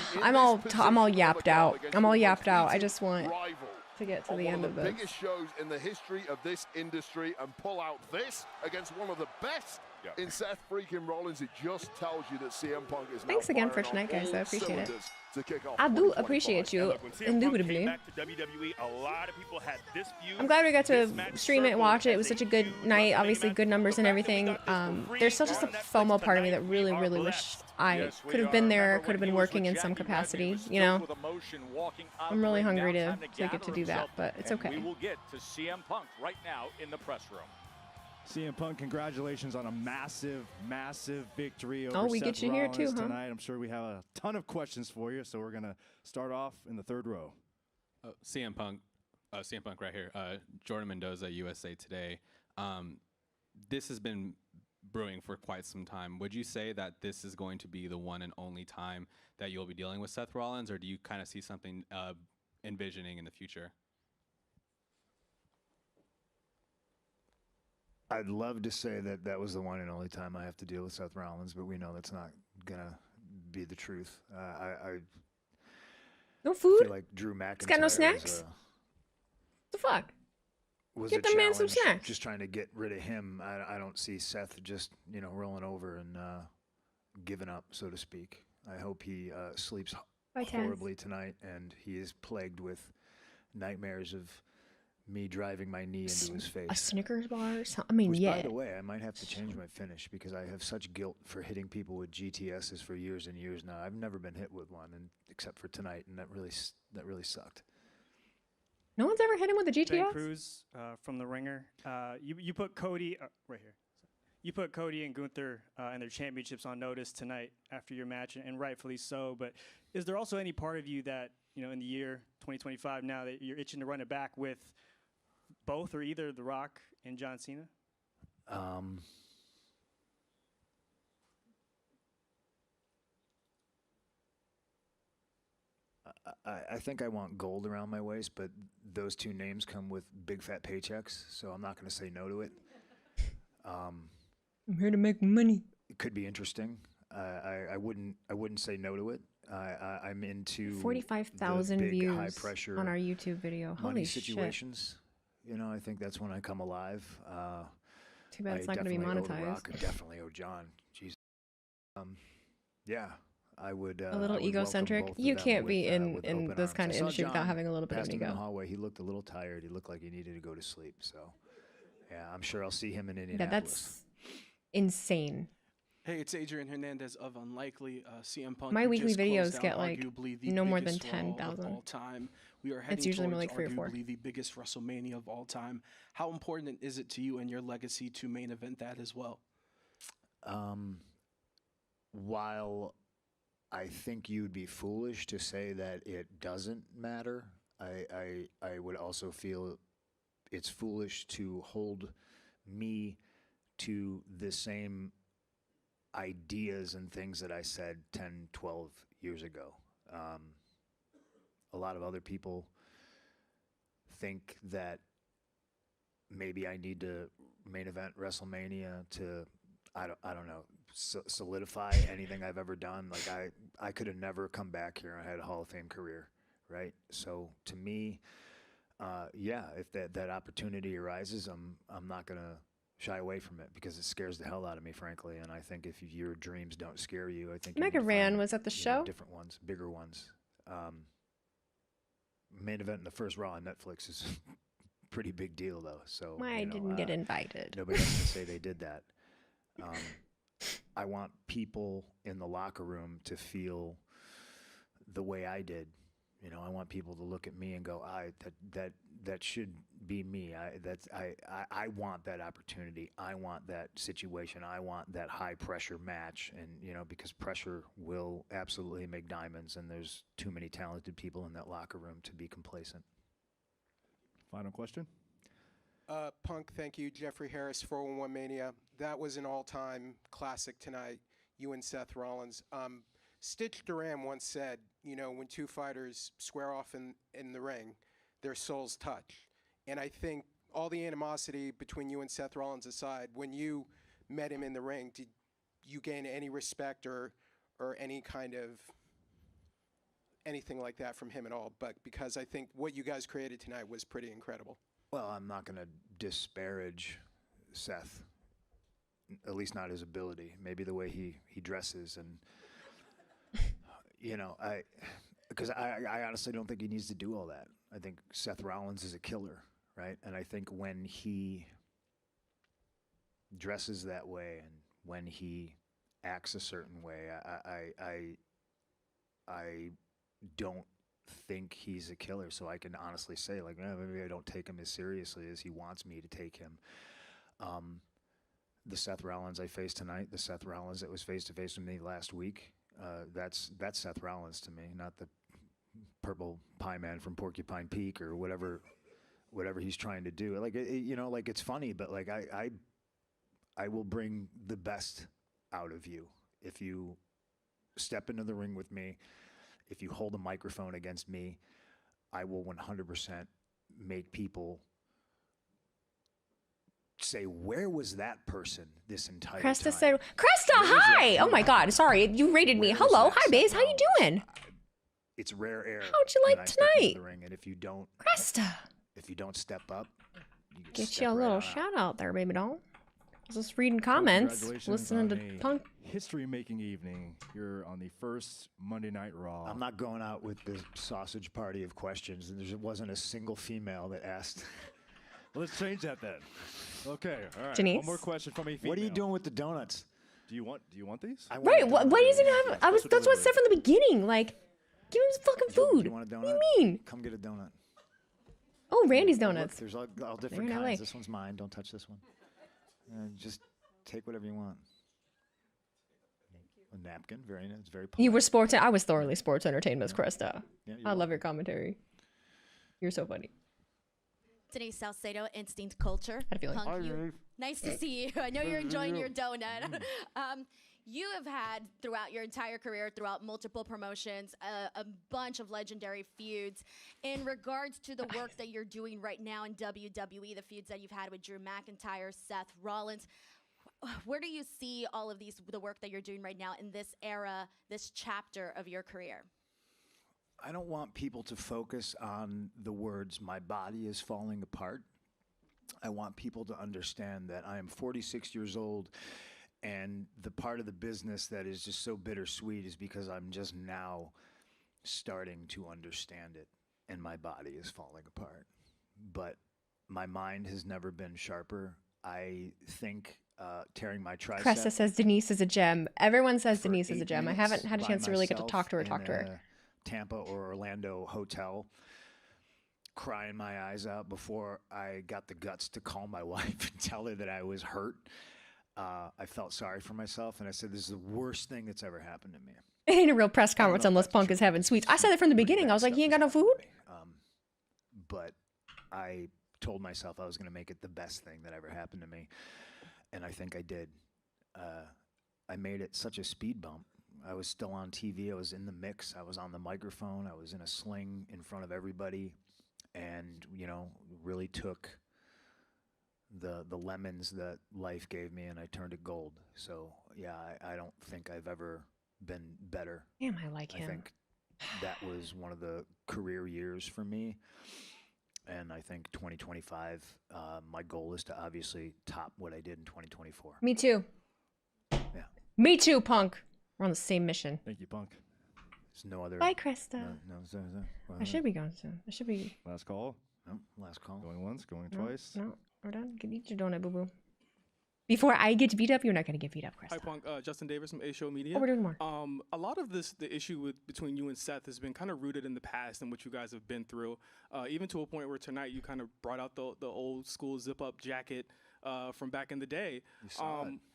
yapped out. I'm all yapped out. I just want to get to the end of the this. biggest shows in the history of this industry and pull out this against one of the best in Seth freaking Rollins. It just tells you that CM Punk is Thanks now again for firing on tonight, guys. I all appreciate it. cylinders to kick off I do 2025. appreciate you, When CM Punk indubitably. came back to WWE, a lot of people had this view. I'm glad we got to stream it and watch it. It was such a good night. Obviously, good numbers and everything. There's still just a FOMO part of me that really, really wish I could have been there, could have been working in some capacity. You know, I'm really hungry to get to do that, but it's okay. We will get to CM Punk right now in the press room. CM Punk, congratulations on a massive, massive victory over we Seth get you here Rollins too, huh? tonight. I'm sure we have a ton of questions for you, so we're going to start off in the third row. CM Punk right here. Jordan Mendoza, USA Today. This has been brewing for quite some time. Would you say that this is going to be the one and only time that you'll be dealing with Seth Rollins, or do you kind of see something envisioning in the future? I'd love to say that that was the one and only time I have to deal with Seth Rollins, but we know that's not gonna be the truth. I no food. feel like Drew McIntyre. He's got no snacks. The fuck? Was Get a the man some challenge, snacks. Just trying to get rid of him. I don't see Seth just rolling over and giving up, so to speak. I hope he sleeps Bye, Taz. horribly tonight, and he is plagued with nightmares of me driving my knee into his face. A Snickers bar or something? I mean, Which, yeah. by the way, I might have to change my finish because I have such guilt for hitting people with GTSs for years and years now. I've never been hit with one, except for tonight, and that really sucked. No one's ever hit him with a Ben GTS? Cruz from The Ringer. You put Cody right here. You put Cody and Gunther and their championships on notice tonight after your match, and rightfully so. But is there also any part of you that in the year 2025 now that you're itching to run it back with both or either The Rock and John Cena? I think I want gold around my waist, but those two names come with big fat paychecks, so I'm not going to say no to it. I'm here to make money. It could be interesting. I wouldn't say no to it. I'm into 45,000 the big, views high pressure on our YouTube video. money Holy shit. situations. I think that's when I come alive. Too bad it's I not going to be definitely owe The monetized. Rock, I definitely owe John. Jeez. Yeah, I would. A I little would welcome egocentric. both of You them can't be with in open this arms. kind of I saw industry without John having a little bit of passed him in ego. the hallway. He looked a little tired. He looked like he needed to go to sleep. So, yeah, I'm sure I'll see him in Yeah, Indianapolis. that's insane. Hey, it's Adrian Hernandez of Unlikely. CM Punk. My who weekly just closed videos down get, like, arguably the no more than biggest Raw of 10,000. all time. We are It's heading usually more towards like 3 or 4. arguably the biggest WrestleMania of all time. How important is it to you and your legacy to main event that as well? While I think you'd be foolish to say that it doesn't matter, I would also feel it's foolish to hold me to the same ideas and things that I said 10, 12 years ago. A lot of other people think that maybe I need to main event WrestleMania to, I don't know, solidify anything I've ever done. Like I could have never come back here and had a Hall of Fame career, right? So to me, yeah, if that opportunity arises, I'm not gonna shy away from it because it scares the hell out of me, frankly. And I think if your dreams don't scare you, I think you Mega need to Ran find, was at the you know, show? different ones, bigger ones. Main event in the first Raw on Netflix is a pretty big deal, though. So I didn't get invited. Nobody has to say they did that. I want people in the locker room to feel the way I did. I want people to look at me and go, that should be me. I want that opportunity. I want that situation. I want that high pressure match. And, because pressure will absolutely make diamonds, and there's too many talented people in that locker room to be complacent. Final question. Punk, thank you. Jeffrey Harris, 411 Mania. That was an all-time classic tonight. you and Seth Rollins. Stitch Duran once said, you know, when two fighters square off in the ring, their souls touch. And I think all the animosity between you and Seth Rollins aside, when you met him in the ring, did you gain any respect or any kind of anything like that from him at all? But because I think what you guys created tonight was pretty incredible. Well, I'm not going to disparage Seth, at least not his ability. Maybe the way he dresses and, you know, because I honestly don't think he needs to do all that. I think Seth Rollins is a killer, right? And I think when he dresses that way and when he acts a certain way, I don't think he's a killer. So I can honestly say, like, maybe I don't take him as seriously as he wants me to take him. The Seth Rollins I faced tonight, the Seth Rollins that was face-to-face with me last week, that's Seth Rollins to me, not the purple pie man from Porcupine Peak or whatever he's trying to do. Like, you know, like, it's funny, but like I will bring the best out of you if you step into the ring with me. If you hold a microphone against me, I will 100% make people say, where was that person this entire Krista time? said, Krista, hi! Oh my God, sorry, you rated me. Hello, hi, babes, how you doing? It's rare air. How'd you when like I step into tonight? the ring, and if you don't, Krista. if you don't step up, you Get step you a right little on out. shout out there, baby doll. I was just reading comments, Congratulations listening to on a Punk. history-making evening here on the first Monday Night Raw. I'm not going out with the sausage party of questions, and there wasn't a single female that asked. Well, let's change that then. Okay, all right. Denise? One more question from a female. What are you doing with the donuts? Do you want these? Right, what does he have? That's what I said from the beginning. Like, give him some fucking food. You want a donut? What do you mean? Come get a donut. Oh, Randy's Look, donuts. there's all They're different in LA. kinds. This one's mine. Don't touch this one. Just take whatever you want. A napkin, very nice. It's very polite. You were sports. I was thoroughly sports entertained, Miss Krista. Yeah, I love your commentary. You're so funny. Denise Salcedo, Instinct Culture. Had a feeling. Punk, Hi, you- Dave. nice to see you. I know you're Good to see enjoying you. your donut. You have had, throughout your entire career, throughout multiple promotions, a bunch of legendary feuds. In regards to the work that you're doing right now in WWE, the feuds that you've had with Drew McIntyre, Seth Rollins, where do you see all of the work that you're doing right now in this era, this chapter of your career? I don't want people to focus on the words, my body is falling apart. I want people to understand that I am 46 years old, and the part of the business that is just so bittersweet is because I'm just now starting to understand it, and my body is falling apart. But my mind has never been sharper. I think tearing my tricep. Cresta says Denise is a gem. Everyone says Denise is a 8 gem. I minutes haven't had a by chance to really get to myself talk to her, in a Tampa or Orlando hotel, crying my eyes out before I got the guts to call my wife and tell her that I was hurt. I felt sorry for myself, and I said, this is the worst thing that's ever happened to me. It ain't a real press conference unless Punk is having sweets. I said that from the beginning. I was like, he ain't got no food? But I told myself I was going to make it the best thing that ever happened to me, and I think I did. I made it such a speed bump. I was still on TV. I was in the mix. I was on the microphone. I was in a sling in front of everybody, and, you know, really took the lemons that life gave me, and I turned it gold. So, yeah, I don't think I've ever been better. Damn, I like him. I think that was one of the career years for me. And I think 2025, my goal is to obviously top what I did in 2024. Me too. Yeah. Me too, Punk. We're on the same mission. Thank you, Punk. There's no other. Bye, Krista. I should be going soon. I should be. Last call. No, last call. Going once, going No, twice. No, we're done. Get eat your donut, boo boo. Before I get beat up, you're not gonna get beat up, Krista. Hi, Punk. Justin Davis from A Show Media. Oh, we're doing more. A lot of the issue between you and Seth has been kind of rooted in the past and what you guys have been through. Even to a point where tonight you kind of brought out the old school zip up jacket from back in the day.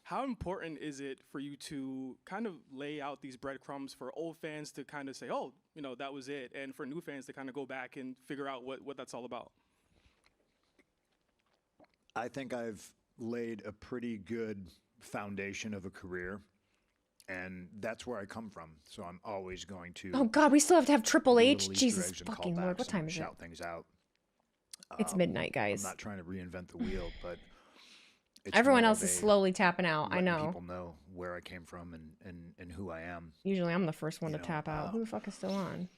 How important is it for you to kind of lay out these breadcrumbs for old fans to kind of say, oh, you know, that was it, and for new fans to kind of go back and figure out what that's all about? I think I've laid a pretty good foundation of a career, And that's where I come from. So I'm always going to. Oh God, we still have to have Triple do H. little Easter Jesus eggs and fucking callbacks Lord, what and time is it? shout things out. It's midnight, guys. I'm not trying to reinvent the wheel, but it's Everyone more else of is a slowly tapping out. I letting know. people know where I came from and who I am. Usually I'm the first one to tap out. Who the fuck is still on?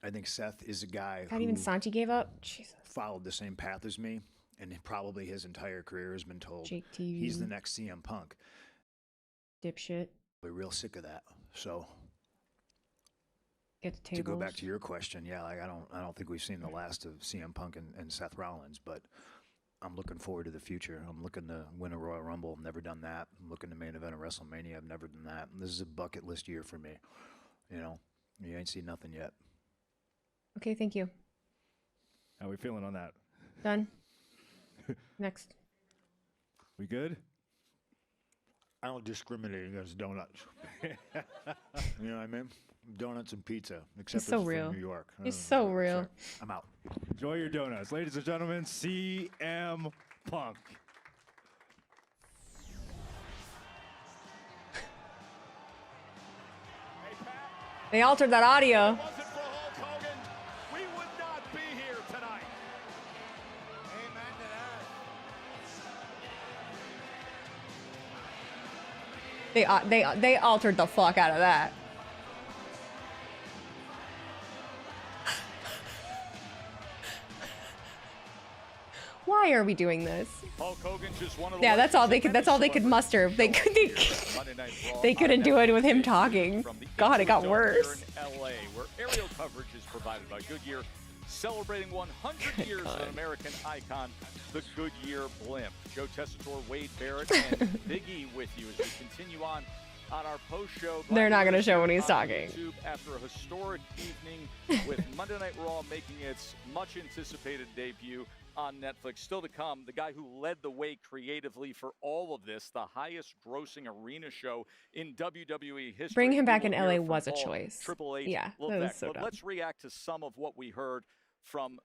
I think Seth is a guy God, who even Santi gave up? Jesus. followed the same path as me, and probably his entire career has been told Jake TV. he's the next CM Punk. Dipshit. We're real sick of that. So Get the tables. to go back to your question, yeah, like I don't think we've seen the last of CM Punk and Seth Rollins, but I'm looking forward to the future. I'm looking to win a Royal Rumble. I've never done that. I'm looking to main event a WrestleMania. I've never done that. This is a bucket list year for me. You ain't seen nothing yet. Okay, thank you. How we feeling on that? Done. Next. We good? I don't discriminate against donuts. You know what I mean? Donuts and pizza, except so it's real. from New York. He's so real. I'm out. Enjoy your donuts. Ladies and gentlemen, CM Punk. They altered that audio. We would not be here tonight. They altered the fuck out of that. Why are we doing this? Hulk Hogan just one of the Yeah, that's all they legends could. That's all they could muster. They couldn't do it with him talking. God, it got worse. Here in LA, where aerial coverage is provided by Goodyear, celebrating 100 years of an American icon, the Goodyear blimp. Joe Tessitore, Wade Barrett, and Biggie with you as we continue on our post show. They're not gonna show when he's talking. YouTube after a historic evening with Monday Night Raw making its much anticipated debut on Netflix. Still to come, the guy who led the way creatively for all of this, the highest grossing arena show in WWE history. Bring him back We will in LA hear was from a Paul choice. Triple H Yeah, that was Levesque. so But dumb. let's react to some of what we heard from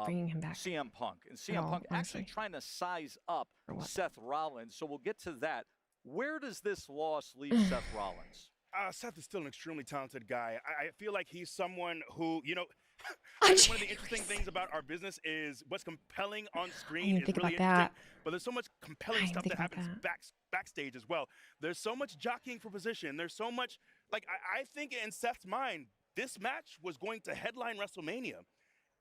Bringing him back. CM Punk. And CM Oh, Punk actually honestly. trying to size up For what? Seth Rollins. So we'll get to that. Where does this loss leave Seth Rollins? Seth is still an extremely talented guy. I feel like he's someone who, I think one of the interesting things about our business is what's compelling on screen is think really about interesting. that. But there's so much compelling stuff that happens backstage as well. There's so much jockeying for position. There's so much, I think in Seth's mind, this match was going to headline WrestleMania.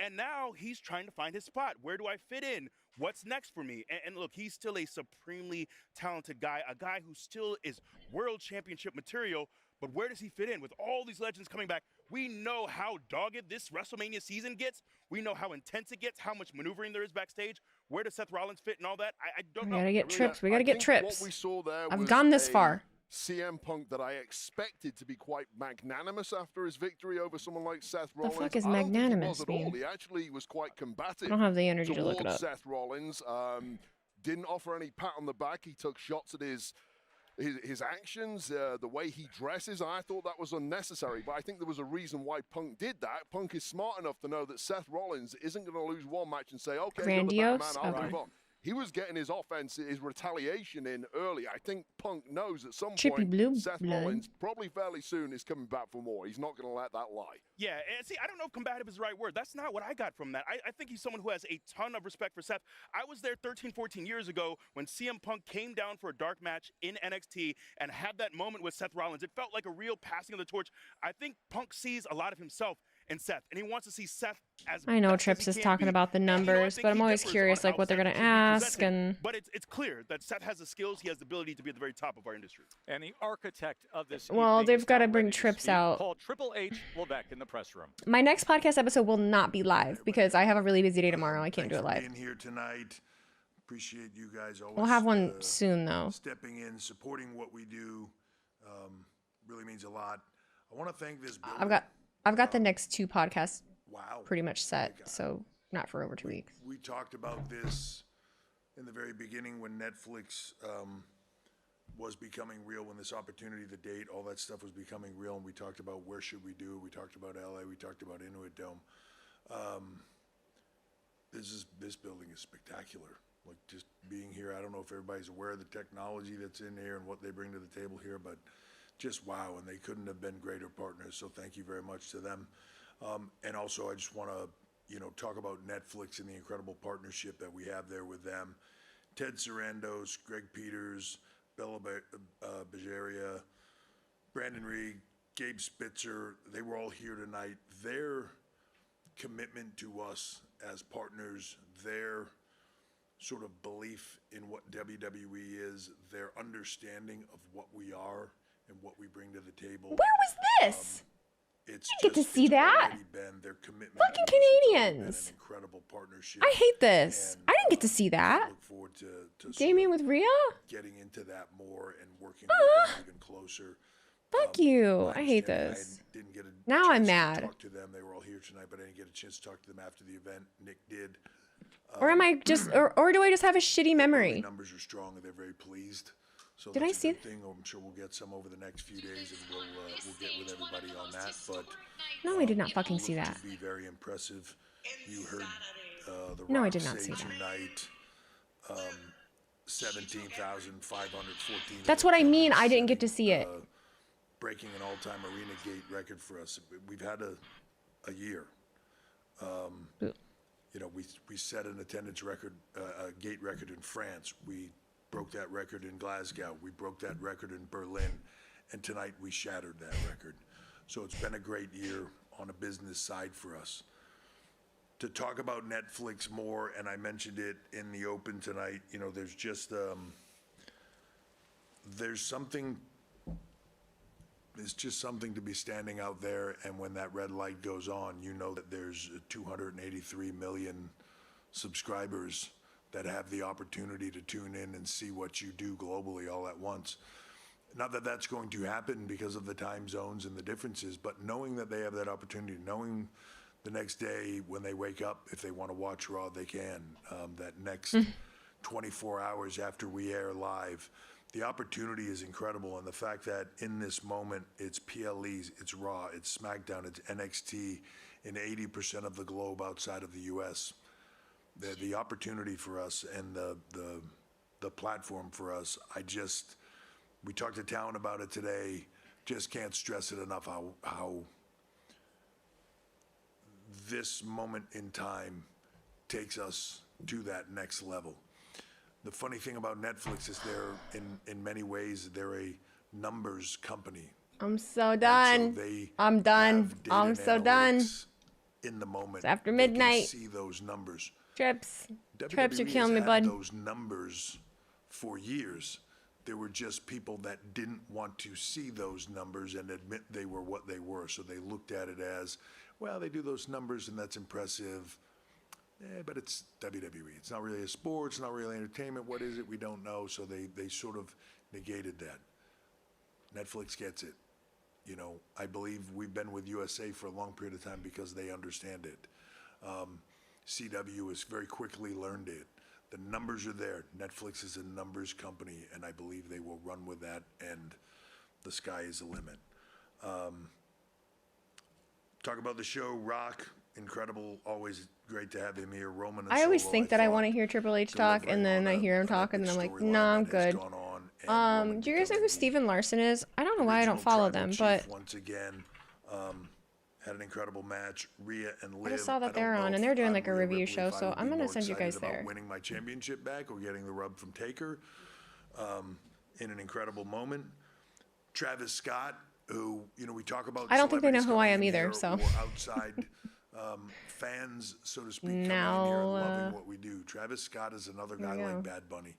And now he's trying to find his spot. Where do I fit in? What's next for me? And look, he's still a supremely talented guy, a guy who still is world championship material. But where does he fit in? With all these legends coming back, we know how dogged this WrestleMania season gets. We know how intense it gets, how much maneuvering there is backstage. Where does Seth Rollins fit and all that? I don't know. We gotta get trips. We gotta I get think trips. What we saw there I've was gone this a far. CM Punk that I expected to be quite magnanimous after his victory over someone like Seth The Rollins. fuck is I don't think he magnanimous was at all. mean? He actually was quite combative. I don't have the energy to look it towards up. Seth Rollins. Didn't offer any pat on the back. He took shots at his actions, the way he dresses. I thought that was unnecessary, but I think there was a reason why Punk did that. Punk is smart enough to know that Seth Rollins isn't going to lose one match and say, okay, you're the better man, Grandiose? I'll Okay. move on. He was getting his offense, his retaliation in early. I think Punk knows at some Chippy point blue Seth blood. Rollins, probably fairly soon, is coming back for more. He's not going to let that lie. Yeah, and see, I don't know if combative is the right word. That's not what I got from that. I think he's someone who has a ton of respect for Seth. I was there 13, 14 years ago when CM Punk came down for a dark match in NXT and had that moment with Seth Rollins. It felt like a real passing of the torch. I think Punk sees a lot of himself in Seth, and he wants to see Seth as I know best as Trips he is can talking be. about the And, I numbers, think but I'm he always differs curious on like how what they're Seth gonna should be ask presented. and. But it's clear that Seth has the skills, he has the ability to be at the very top of our industry. And the architect of this Well, evening they've is got to now bring ready to Trips speak. out. Call Triple H Levesque in the press room. My next podcast episode will not be live because I have a really busy day tomorrow. I can't do it live. Being here tonight, appreciate you guys always. We'll have one soon though. Stepping in, supporting what we do, really means a lot. I want to thank this building. I've got the next two podcasts Wow. pretty much set, so not for over 2 weeks. We talked about this in the very beginning when Netflix was becoming real, when this opportunity, the date, all that stuff was becoming real, and we talked about where should we do. We talked about LA. We talked about Inuit Dome. This building is spectacular. Like just being here, I don't know if everybody's aware of the technology that's in here and what they bring to the table here, but just wow, and they couldn't have been greater partners. So thank you very much to them. And also, I just want to, talk about Netflix and the incredible partnership that we have there with them. Ted Sarandos, Greg Peters, Bella Bajaria, Brandon Reed, Gabe Spitzer, they were all here tonight. Their commitment to us as partners, their sort of belief in what WWE is, their understanding of what we are and what we bring to the table. Where was this? I didn't get to see that. Fucking Canadians. Incredible partnership. I hate this. I didn't get to see that. Look forward to Damien with Rhea? getting into that more and working with them even closer. Fuck you. I hate this. Now I'm mad. Talk to them. They were all here tonight, but I didn't get a chance to talk to them after the event. Nick did. Or am I just, or do I just have a shitty memory? Numbers are strong, and they're very pleased. So Did I that's a see good thing. I'm sure we'll get some over the next few days, and we'll get with everybody on that. But No, I did not fucking see that. be very impressive. You heard the No, I Rock did not say see that. tonight. 17,514. That's what I mean. I didn't get to see it. Breaking an all-time arena gate record for us. We've had a year. We set an attendance record, a gate record in France. We broke that record in Glasgow. We broke that record in Berlin. And tonight we shattered that record. So it's been a great year on a business side for us. To talk about Netflix more, and I mentioned it in the open tonight, there's just, there's just something to be standing out there, and when that red light goes on, you know that there's 283 million subscribers that have the opportunity to tune in and see what you do globally all at once. Not that that's going to happen because of the time zones and the differences, but knowing that they have that opportunity, knowing the next day when they wake up, if they want to watch Raw, they can. That next 24 hours after we air live, the opportunity is incredible. And the fact that in this moment, it's PLEs, it's Raw, it's SmackDown, it's NXT in 80% of the globe outside of the US. The opportunity for us and the platform for us, we talked to Talon about it today, just can't stress it enough how this moment in time takes us to that next level. The funny thing about Netflix is in many ways, they're a numbers company. I'm so done. I'm done. I'm so done. In the moment. It's after midnight. See those numbers. Trips. WWE Trips are killing me, has bud. had those numbers for years. There were just people that didn't want to see those numbers and admit they were what they were. So they looked at it as, well, they do those numbers and that's impressive. But it's WWE. It's not really a sport. It's not really entertainment. What is it? We don't know. So they sort of negated that. Netflix gets it. I believe we've been with USA for a long period of time because they understand it. CW has very quickly learned it. The numbers are there. Netflix is a numbers company, and I believe they will run with that, and the sky is the limit. Talk about the show, Rock, incredible, always great to have him here. Roman and I always Solo, think that I want to hear Triple H talk, and then I hear him talk, and then I'm like, no, I'm good. Do you guys know who Steven Larson is? I don't know why I don't follow them, but once again, had an incredible match. Rhea and Liv. I just saw that they're on, and they're doing like a review show, so I'm gonna send you guys there. Winning my championship back or getting the rub from Taker, in an incredible moment. Travis Scott, who we talk about. I don't think they know who I am either. So or outside fans, so to speak, coming in here and loving what we do. Travis Scott is another guy like Bad Bunny.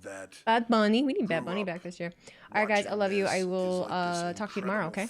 Bad Bunny. We need Bad Bunny back this year. All right, guys. I love you. I will talk to you tomorrow. Okay.